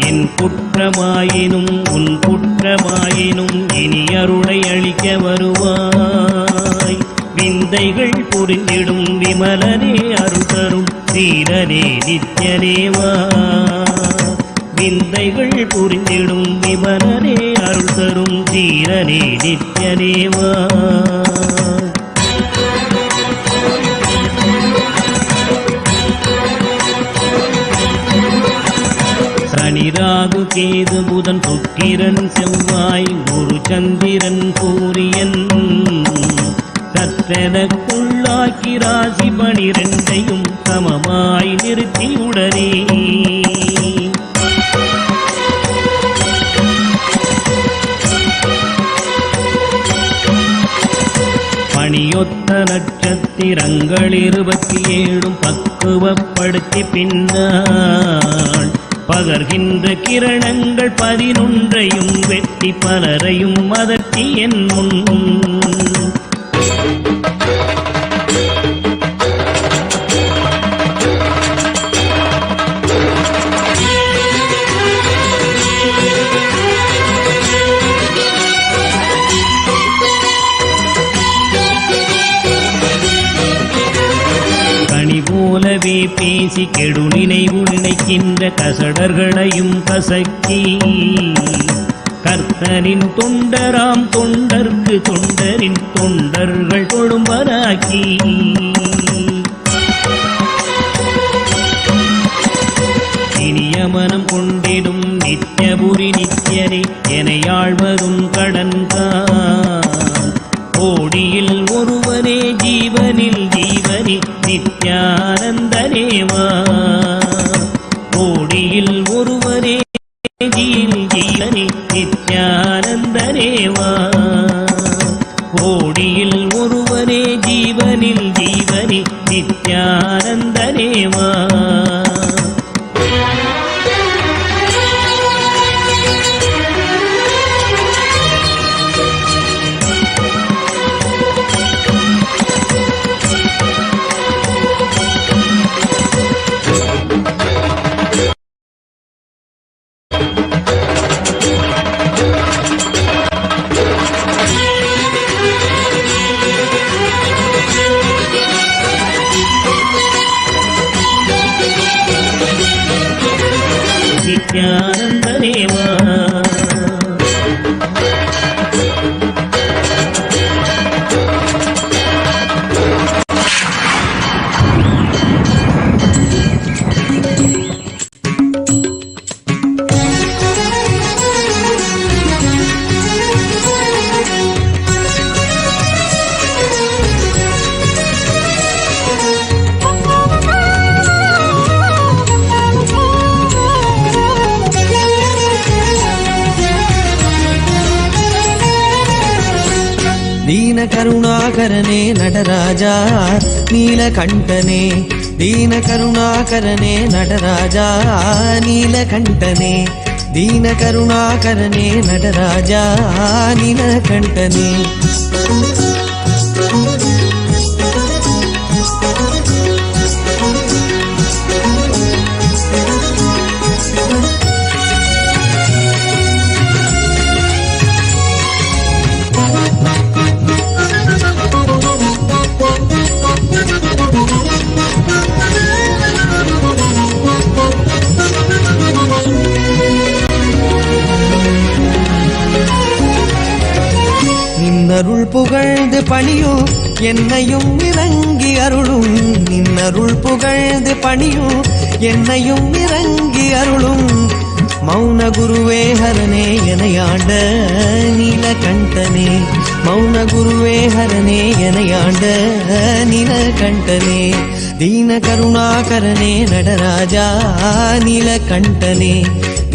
என் குற்றமாயினும் உன் குற்றமாயினும் இனி அருளை அளிக்க வருவாய். விந்தைகள் புரிந்திடும் விமலனே அருள் தரும் தீரனே நித்யனேவா. விந்தைகள் புரிந்திடும் விமலனே அருள் தரும் தீரனே நித்யனேவா. சனி ராகு கேது புதன் சுக்கிரன் செவ்வாய் குரு சந்திரன் சூரியன் சற்றெனக்குள்ளாக்கி ராசி 12ஐயும் சமமாய் நிறுத்தியுடனே பணியொத்த நட்சத்திரங்கள் 27 பக்குவப்படுத்தி பின்னால் பகர்கின்ற கிரணங்கள் 11ஐயும் வெட்டி பலரையும் அதட்டி என் முன் போலவே பேசி கெடு நினைவு நினைக்கின்ற கசடர்களையும் கசக்கி கர்த்தனின் தொண்டராம் தொண்டர்க்கு தொண்டரின் தொண்டர்கள் தொழும்பராக்கி இனிய மனம் கொண்டிடும் நித்யபுரி நித்யனே எனையாழ்வதும் கடன்கான். கோடியில் ஒருவனே ஜீவனில் ஜீவனி நித்யானந்தனேவா. கோடியில் ஒருவனே ஜீவனி நித்யானந்தனேவா. கோடியில் ஒருவனே ஜீவனில் ஜீவனி நித்யானந்தனேவா. நித்யானந்தனேவா. दीन करुणाकरने नटराजा नीलकण्ठने दीन करुणाकरने नटराजा नीलकण्ठने दीन करुणाकरने नटराजा नीलकण्ठने நின்னருள் புகழ்ந்து பணியும் என்னையும் இறங்கி அருளும் நின்னருள் புகழ்ந்து பணியும் என்னையும் இறங்கி அருளும் மௌன குருவே ஹரனே எனையாண்ட நீலகண்டனே மௌன குருவே ஹரனே எனையாண்ட நீலகண்டனே दीन करुणाकरने नटराजा नीलकण्ठने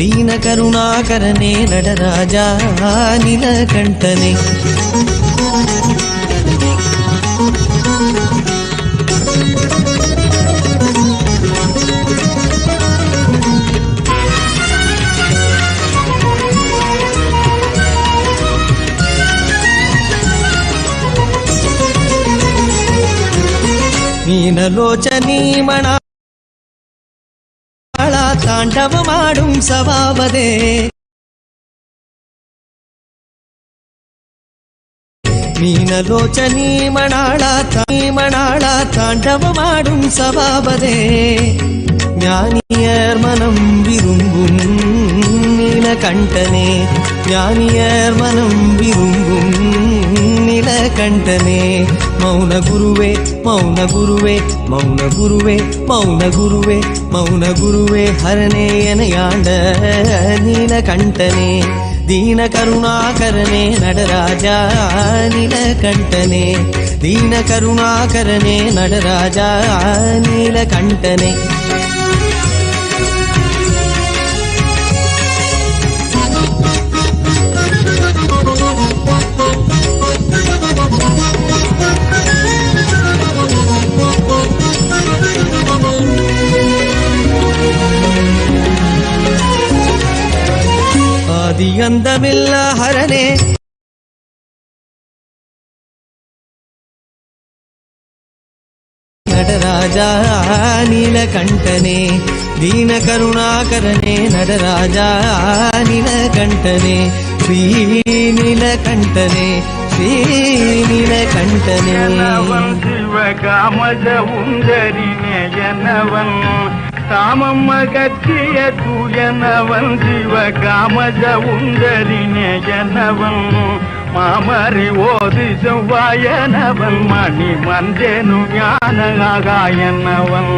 दीन करुणाकरने नटराजा नीलकण्ठने மீனலோச்சனீ மணாளா தாண்டவமாடும் சபாபதே மீனலோச்சனீ மணாளா தாண்டவமாடும் சபாபதே ஞானியர் மனம் விரும்பும் நீலகண்டனே ஞானியர் மனம் விரும்பும் நீலகண்டனே மௌன குருவே மௌன குருவே மௌன குருவே மௌன குருவே மௌன குருவே ஹரனே எனையாண்ட நீலகண்டனே दीन करुणाकरणे नटराजा नीलकण्ठने दीन करुणाकरणे नटराजा नीलकण्ठने ಆದಿಯಂದಮಿಲ್ಲ ಹರನೆ ನಟರಾಜ ನೀಲಕಂಠನೆ ದೀನ ಕರುಣಾಕರನೆ ನಟರಾಜ ನೀಲಕಂಠನೆ ಶ್ರೀ ನೀಲಕಂಠನೆ ಶ್ರೀ ನೀಲಕಂಠನೆ ಶಿವಕಾಮಜ ಉಂದರಿನೆಯನವನ್ காமம் அகற்றிய தூயனவன் சிவகாமஜ உந்தரினேயனவன் மாமரி ஓது செவ்வாயனவன் மணி மன்றேனு ஞானகாயனவன்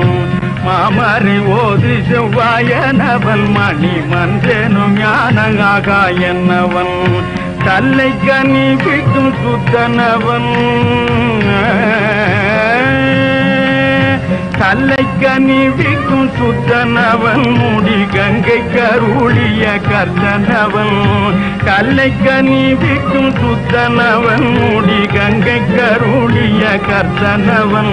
மாமரி ஓது செவ்வாயனவன் மணி மன்றேனு ஞானகாயனவன் தல்லை கனி விட்டும் சுத்தனவன் தல்லை கனி விக்கும் சுத்தனவன் முடி கங்கை கருளிய கர்த்தனவன் கல்லை கனி விக்கும் சுத்தனவன் முடி கங்கை கருளிய கர்த்தனவன்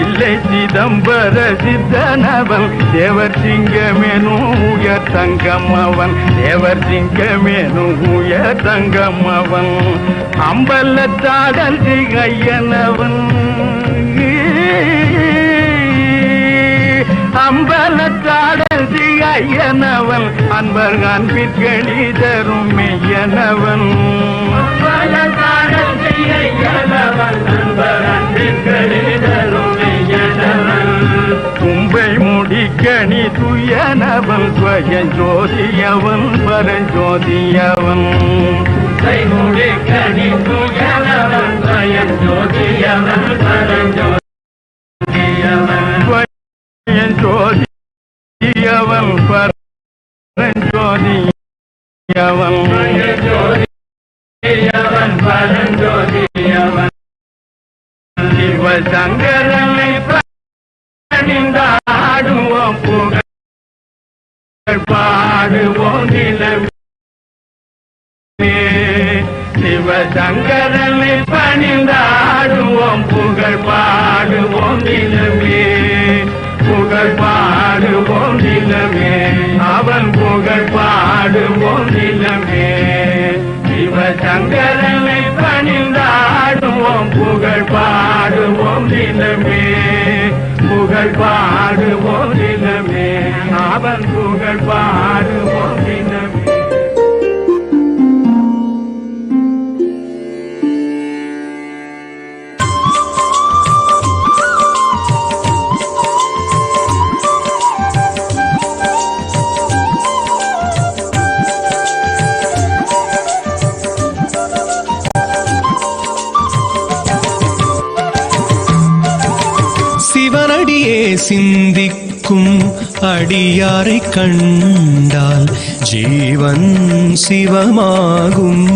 இல்லை சிதம்பர சித்தனவன் தேவர் சிங்கமேனும் உயர் தங்கமவன் தேவர் சிங்கமேனும் உயர் தங்கமவன் அம்பலத்தாடல் திகையனவன் அம்பலத்தாடல் திகையனவன் அன்பர் அன்பிற்களி தரும் மெய்யனவன் அம்பலத்தாடல் திகையனவன் அன்பர் அன்பிற்களி தரும் மெய்யனவன் தும்பை முடிக்கணி துயனவன் ஸ்வயம் ஜோதியவன் பரஞ்சோதியவன் தும்பை முடிக்கணி துயனவன் ஸ்வயம் ஜோதியவன் பரஞ்சோதியவன் ஜோதியவன் பரஞ்சோதியவன் ஜோதியவன் பரஞ்சோதியவன் சிவசங்கரனை பணிந்தாடுவோம் புகழ் பாடுவோம் நிலமே சிவசங்கரனை பணிந்தாடுவோம் புகழ் பாடுவோம் நிலமே புகழ் பாடுவோம் நிலமே அவன் புகழ் பாடுவோம் நிலமே சிவசங்கரனை பணிந்தாடுவோம் புகழ் பாடுவோம் நிலமே புகழ் பாடுவோம் நிலமே அவன் புகழ் பாடுவோம் நிலமே சிவனடியே சிந்திக்கும் அடியாரை கண்டால் ஜீவன் சிவமாகும்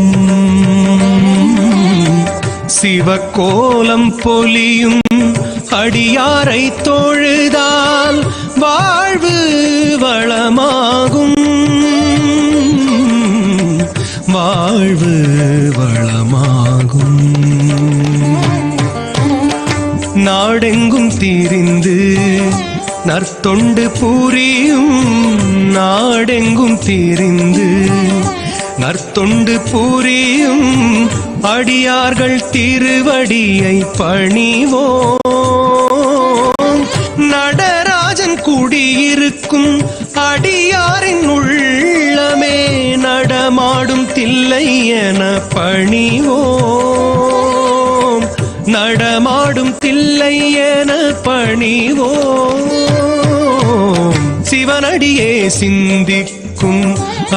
சிவக்கோலம் பொலியும் அடியாரை தொழுதால் வாழ்வு வளமாகும் வாழ்வு வளமாகும் நாடெங்கும் தீரிந்து நற்தொண்டு புரியும் நாடெங்கும் தீரிந்து நற்தொண்டு புரியும் அடியார்கள் திருவடியை பணிவோம் சிந்திக்கும் அடியாரின் உள்ளமே நடமாடும் தில்லை என பணிவோம், நடமாடும் தில்லை என பணிவோம். சிவனடியே சிந்திக்கும்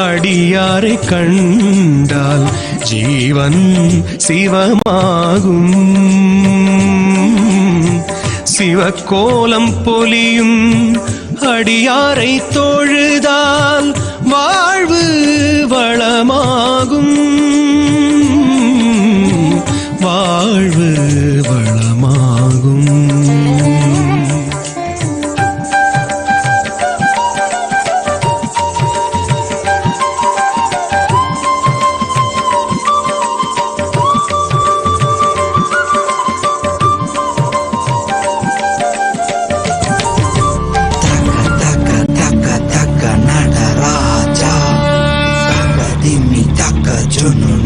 அடியாரை கண்டால் ஜீவன் சிவமாகும். சிவக்கோலம் பொலியும் அடியாரை தொழுதால் வாழ்வு வளமாகும், வாழ்வு வளமாகும்.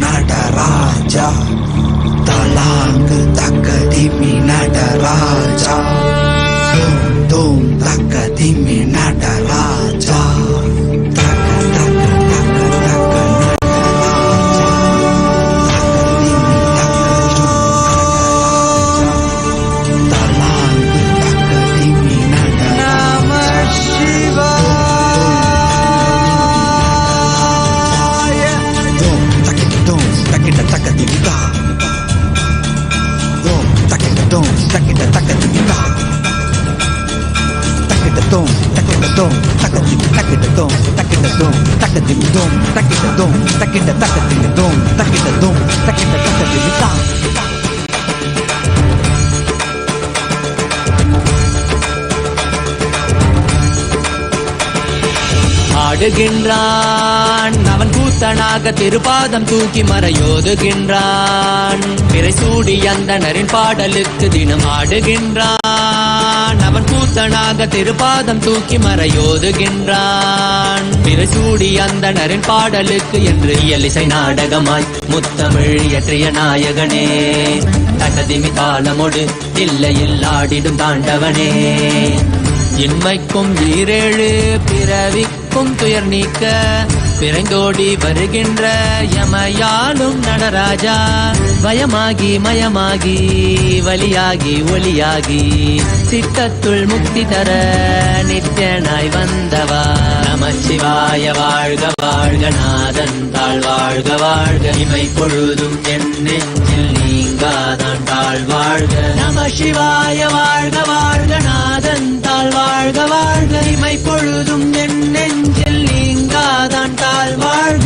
நடராஜா தலாங்கு தக்க திமி நடராஜா தோம் தக்க திமி நடராஜா ஆடுகின்றான் அவன் கூத்தனாக திருப்பாதம் தூக்கி மறையோதுகின்றான். பிறை சூடி அந்தணரின் பாடலுக்கு தினம் ஆடுகின்றான் அவன் கூத்தனாக திருப்பாதம் தூக்கி மறையோதுகின்றான். பிறை சூடி அந்தணரின் பாடலுக்கு என்று இயலிசை நாடகமாய் முத்தமிழ் இயற்றிய நாயகனே, தகதிமி தாளமொடு இல்லையில் ஆடிடும் தாண்டவனே. இன்மைக்கும் ஈரேழு பிறவிக்கும் துயர் நீக்க பிறந்தோடி வருகின்ற யமயாலும் நடராஜா. பயமாகி மயமாகி வலியாகி ஒளியாகி சித்தத்துள் முக்தி தர நித்யனாய் வந்தவா. நமச்சிவாய வாழ்க வாழ்க நாதன் தாழ் வாழ்க வாழ்க. இமை பொழுதும் என் நெஞ்சில் நீங்காதான் தாழ் வாழ்க. நமசிவாய வாழ்க வாழ்க நாதன் தாழ் வாழ்க வாழ்க. இமை பொழுதும் என் நெஞ்சில் நீங்காதான் தாழ் வாழ்க.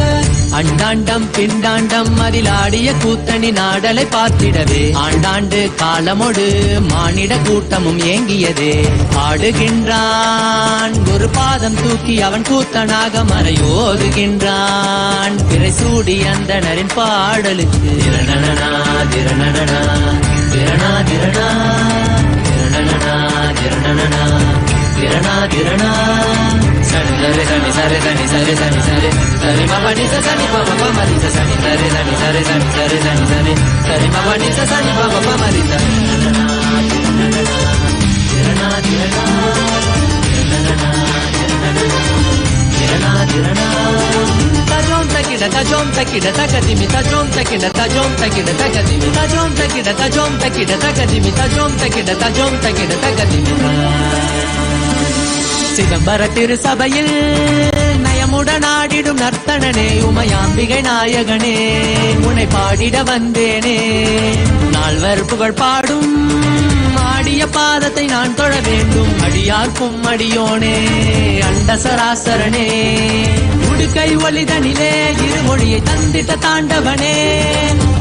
அண்டாண்டம் பிண்டாண்டம் அதில் ஆடிய கூத்தணி நாடலை பார்த்திடவே ஆண்டாண்டு காலமொடு மானிட கூட்டமும் ஏங்கியதே. ஆடுகின்றான் ஒரு பாதம் தூக்கி அவன் கூத்தனாக மறையோதுகின்றான். பிறை சூடி அந்தணரின் பாடலுக்கு திரணனா திரணனா திரணா திரணா திரணனா திரணனா திரணா திரணா. சனி சரி சனி சரி சனி சரி சனி சரி சரி மபனி சனி பப மரி சனி சரி சனி சரி சனி சரி சனி சரி சரி மபனி சனி பப மரி சனி திரணா திரணா திரணா திரணா. தஜோம் தக்கிட தஜோம் தக்கிட தகதிமி தஜோம் தக்கிட தஜோம் தக்கிட தகதிமி தஜோம் தக்கிட தஜோம் தக்கிட தகதிமி தஜோம் தக்கிட தஜோம் தக்கிட தகதிமி. சிதம்பர திருசபையில் நயமுடன் ஆடிடும் நர்த்தனனே உமையாம்பிகை நாயகனே, உன்னை பாடிட வந்தேனே. நால்வர் புகழ் பாடும் ஆடிய பாதத்தை நான் தொழ வேண்டும். அடியார்க்கும் அடியோனே அண்ட சராசரனே, உடுக்கை ஒளிதனிலே இருமொழியை தந்திட்ட தாண்டவனே.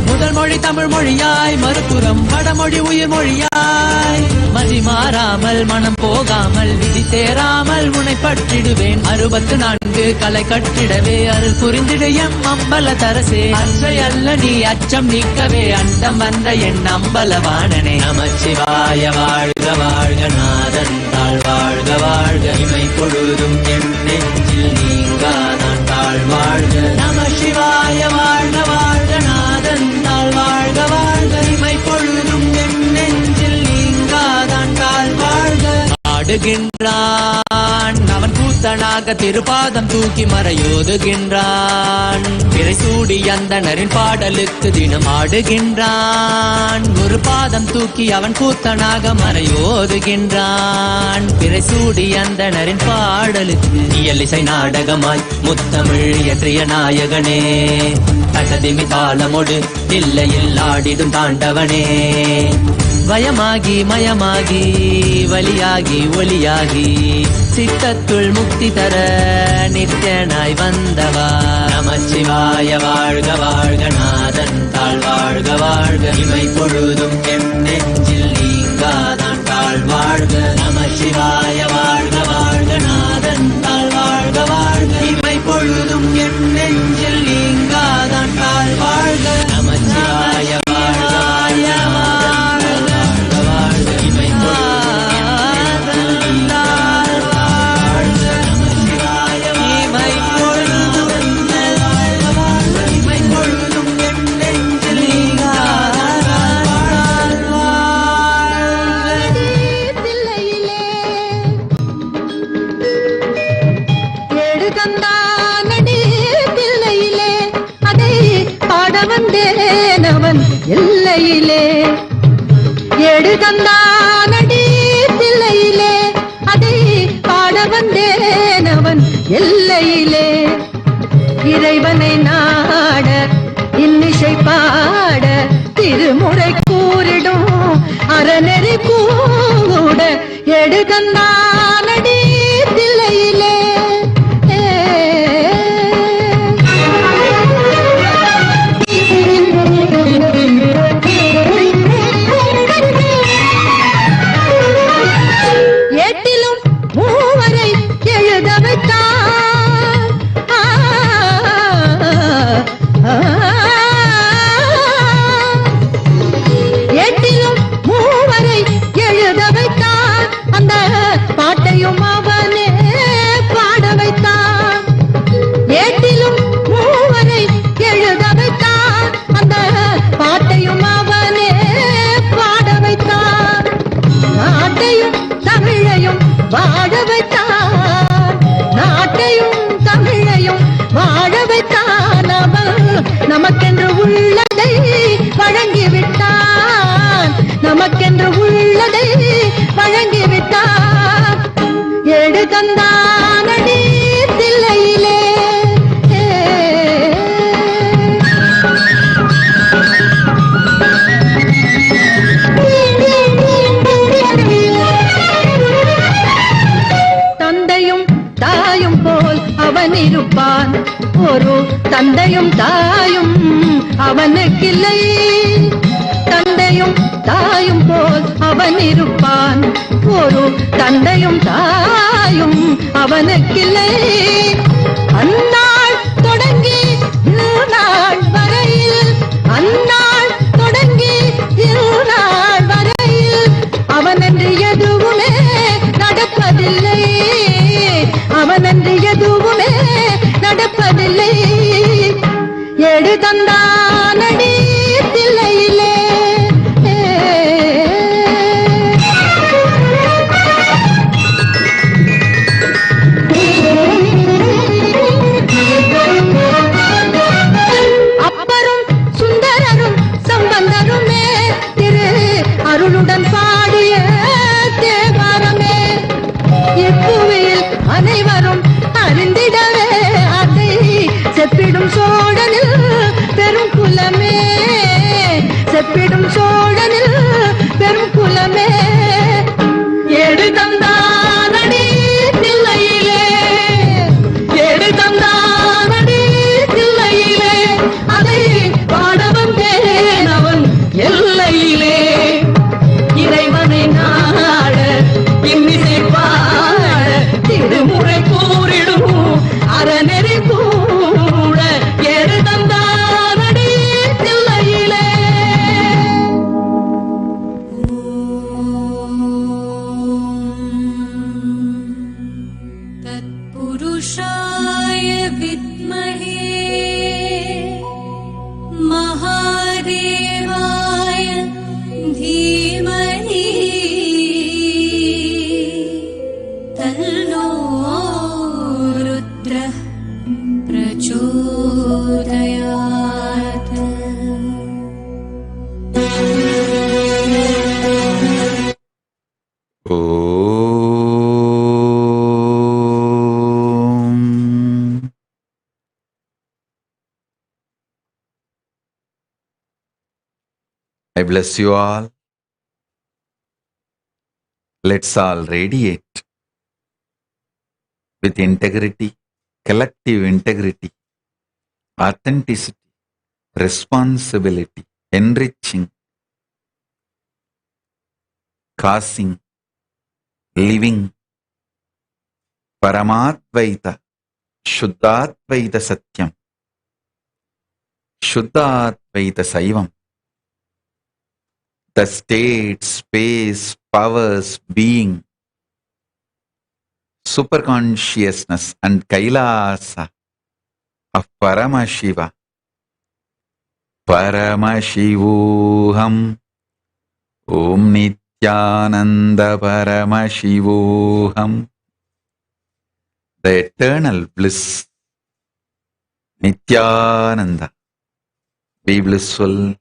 முதல் மொழி தமிழ் மொழியாய் மறுபுறம் வடமொழி உயிர் மொழியாய். மதி மாறாமல் மனம் போகாமல் விதி தேராமல் உன்னை பற்றிடுவேன். 64 கலை கட்டிடவே அருள் புரிந்திட எம் அம்பல தரசே. அச்சை அல்ல நீ அச்சம் நீக்கவே அண்டம் வந்த என் அம்பலவாணனே. நமச்சிவாய வாழ்க வாழ்க நாதன் தாழ் வாழ்க வாழ்க. இமை பொழுதும் என் நெஞ்சில் நீங்காதான் தாழ் வாழ்க. நமசிவாய வாழ்க வாழ்க நாதன் தாழ் வாழ்க வாழ்க. இமை பொழுதும் என் நெஞ்சில் நீங்காதான் தாழ் வாழ்க. ஆடுகின்றான் அவன் கூத்தனாக திருப்பாதம் தூக்கி மறையோதுகின்றான். பிறைசூடி அந்தணரின் பாடலுக்கு தினம் ஆடுகின்றான். ஒரு பாதம் தூக்கி அவன் கூத்தனாக மறையோதுகின்றான். பிறைசூடி அந்தணரின் பாடலுக்கு இயலிசை நாடகமாய் முத்தமிழ் இயற்றிய நாயகனே, தகதிமி தாளமொடு இல்லையில் ஆடிடும் தாண்டவனே. வயமாகி மயமாகி வலியாகி ஒலியாகி சித்தத்துள் முக்தி தர நித்யனாய் வந்தவா. நமச்சிவாய வாழ்க வாழ்க நாதன் தாழ் வாழ்க வாழ்க. இமை பொழுதும் எம் நெஞ்சில் நீங்காதான் தாழ் வாழ்க. நமச்சிவாய வாழ்க வாழ்க நாதன் தாழ் வாழ்க வாழ்க. இமை பொழுதும் எம் நெஞ்சில் நீங்காதான் தாழ் வாழ்க. நமச்சிவாய வாழ்க வாழ்க வந்தேனவன் எல்லையிலே. ஏடு தந்தானடி தில்லையிலே, அதை பாட வந்தேனவன் எல்லையிலே. இறைவனை நாட இன்னிசை பாட திருமுறை கூறிடும் அறநெறி கூட. ஏடு தந்தானடி தில்லையிலே. ஏட்டிலும் மூவரை எழுத வைத்தார். ஏட்டிலும் மூவரை எழுத வைத்தார். அந்த பாட்டையும் அவனே பாட வைத்தார். ஏட்டிலும் மூவரை எழுத வைத்தார். அந்த பாட்டையும் அவனே பாட வைத்தார். நாட்டையும் தமிழையும் வாழ வைத்தார். நாட்டையும் தமிழையும் வாழ வைத்தான். அவன் நமக்கென்று உள்ளதை வழங்கிவிட்டான். நமக்கென்று உள்ளதை வழங்கிவிட்டான். ஏடு தந்தானடி தில்லையிலே. தந்தையும் தாயும் போல் அவன் இருப்பான். ஒரு தந்தையும் தாயும் அவனுக்கில்லை. தந்தையும் தாயும் போல் அவன் இருப்பான். ஒரு தந்தையும் தாயும் அவனுக்கில்லை. அந்நாள் தொடங்கி இந்நாள் வரையில், அந்நாள் தொடங்கி இந்நாள் வரையில் அவனென்று எதுவுமே நடப்பதில்லை. அவனென்று எதுவுமே நடப்பதில்லை. ஏடு தந்தானடி தில்லையிலே. அப்பரும் சுந்தரரும் சம்பந்தருமே திரு அருளுடன் பாடிய தேவாரமே. இப்புவியில் அனைவரும் அறிந்திடவே அதை செப்பிடும் சோழனில் பெரும் குலமே. செப்பிடும் சோழனில் பெரும் குலமே. ஏடு தந்தானடி தில்லையிலே. ஏடு தந்தானடி தில்லையிலே. அதை பாட வந்தேன் அவன் எல்லையிலே. இறைவனை நாட இன்னிசை பாட திருமுறை I bless you all. Let's all radiate with integrity, collective integrity, authenticity, responsibility, enriching, causing, living, Paramatvaita, Shuddhatvaita Satyam, Shuddhatvaita Saivam. The state, space, powers, being, superconsciousness and Kailasa of Paramashiva. Paramashivoham. Om Nithyananda Paramashivoham. The eternal bliss. Nithyananda. Be blissful.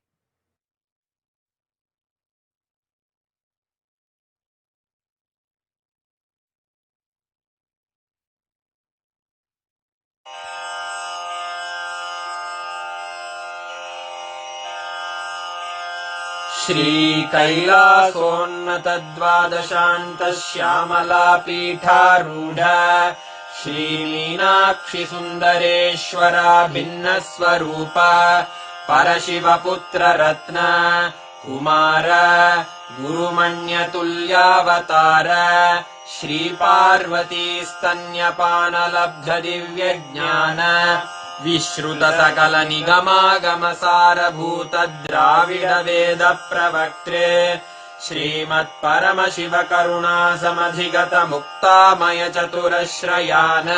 श्रीकैलासोन्नतद्वादशान्तश्यामलापीठारूढ श्रीमीनाक्षिसुन्दरेश्वरा भिन्नस्वरूप परशिवपुत्ररत्न Kumar गुरुमण्यतुल्यावतार श्रीपार्वतीस्तन्यपानलब्धदिव्यज्ञान विश्रुतसकलनिगमागमसारभूत द्राविडवेदप्रवक्त्रे श्रीमत्परमशिवकरुणासमधिगतमुक्तामयचतुरश्रयान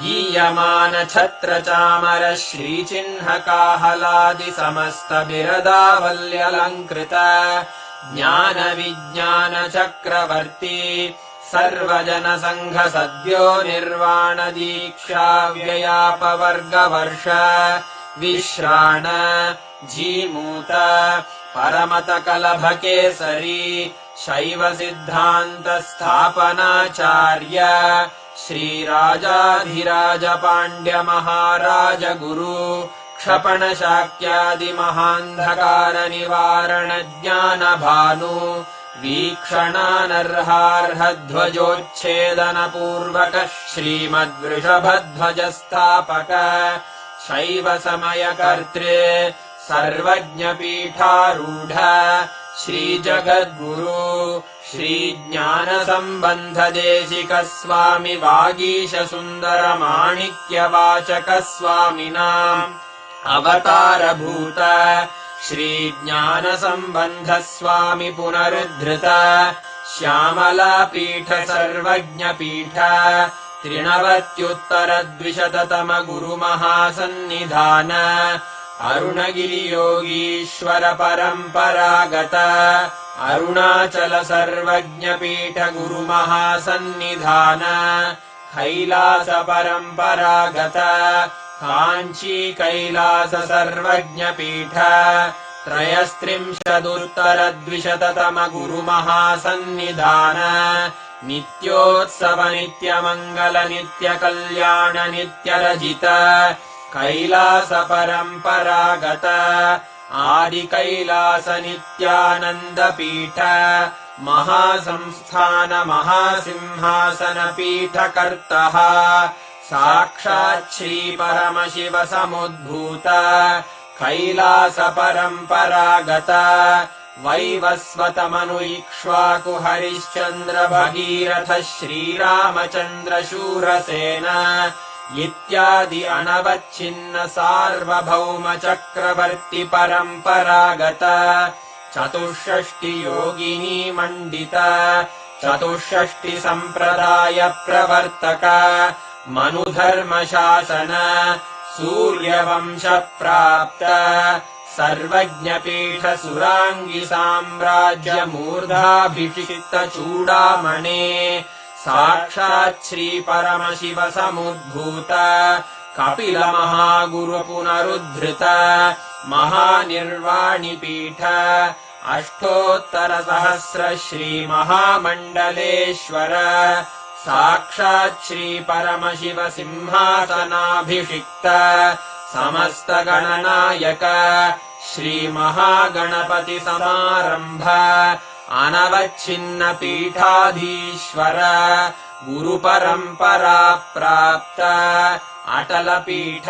गीयमानछत्रचामर श्रीचिह्नकाहलादिसमस्तबिरदावल्यलङ्कृत ज्ञानविज्ञानचक्रवर्ती सर्वजनसङ्घसद्यो निर्वाणदीक्षाव्ययापवर्गवर्ष विश्राण Jimuta परमतकलभकेसरी शैवसिद्धान्तस्थापनाचार्य श्रीराजाधिराजपाण्ड्यमहाराजगुरु क्षपणशाक्यादिमहान्धकारनिवारणज्ञानभानु वीक्षणानर्हार्हध्वजोच्छेदनपूर्वक श्रीमद्वृषभध्वजस्थापक शैवसमयकर्त्रे सर्वज्ञपीठारूढ श्रीजगद्गुरु श्रीज्ञानसम्बन्धदेशिकस्वामि वागीशसुन्दरमाणिक्यवाचकस्वामिनाम् अवतारभूत श्रीज्ञानसम्बन्धस्वामि पुनरुद्धृत श्यामलापीठ सर्वज्ञपीठ त्रिनवत्युत्तरद्विशततम गुरुमहासन्निधान अरुणगिरियोगीश्वर परम्परागत अरुणाचल सर्वज्ञपीठ गुरुमहासन्निधान कैलास परम्परागत काञ्ची कैलास सर्वज्ञपीठ त्रयस्त्रिंशदुत्तरद्विशततम गुरुमहासन्निधान नित्योत्सव नित्यमङ्गल नित्यकल्याण नित्यरजित कैलास परम्परागत आदिकैलास नित्यानन्दपीठ महासंस्थान महासिंहासन पीठकर्तः साक्षात् श्री परमशिव समुद्भूत कैलास परम्परागत वैवस्वतमनु इक्ष्वाकु हरिश्चन्द्र भगीरथ श्रीरामचन्द्र शूरसेन इत्यादि अनवच्छिन्न सार्वभौम चक्रवर्ति परम्परागत चतुष्षष्टि योगिनी मण्डित चतुष्षष्टि सम्प्रदाय प्रवर्तक मनुधर्मशासन सूर्यवंश प्राप्त सर्वज्ञपीठ सुराङ्गि साम्राज्य मूर्धाभिषिक्त चूडामणे साक्षात् श्री परमशिव समुद्भूत कपिल महागुरु पुनरुद्धृत महानिर्वाणिपीठ अष्टोत्तर सहस्र श्री महामण्डलेश्वर साक्षात् श्री परमशिव सिंहासनाभिषिक्त समस्त गणनायक श्रीमहागणपति समारम्भ अनवच्छिन्न पीठाधीश्वर गुरुपरम्परा प्राप्त अटल पीठ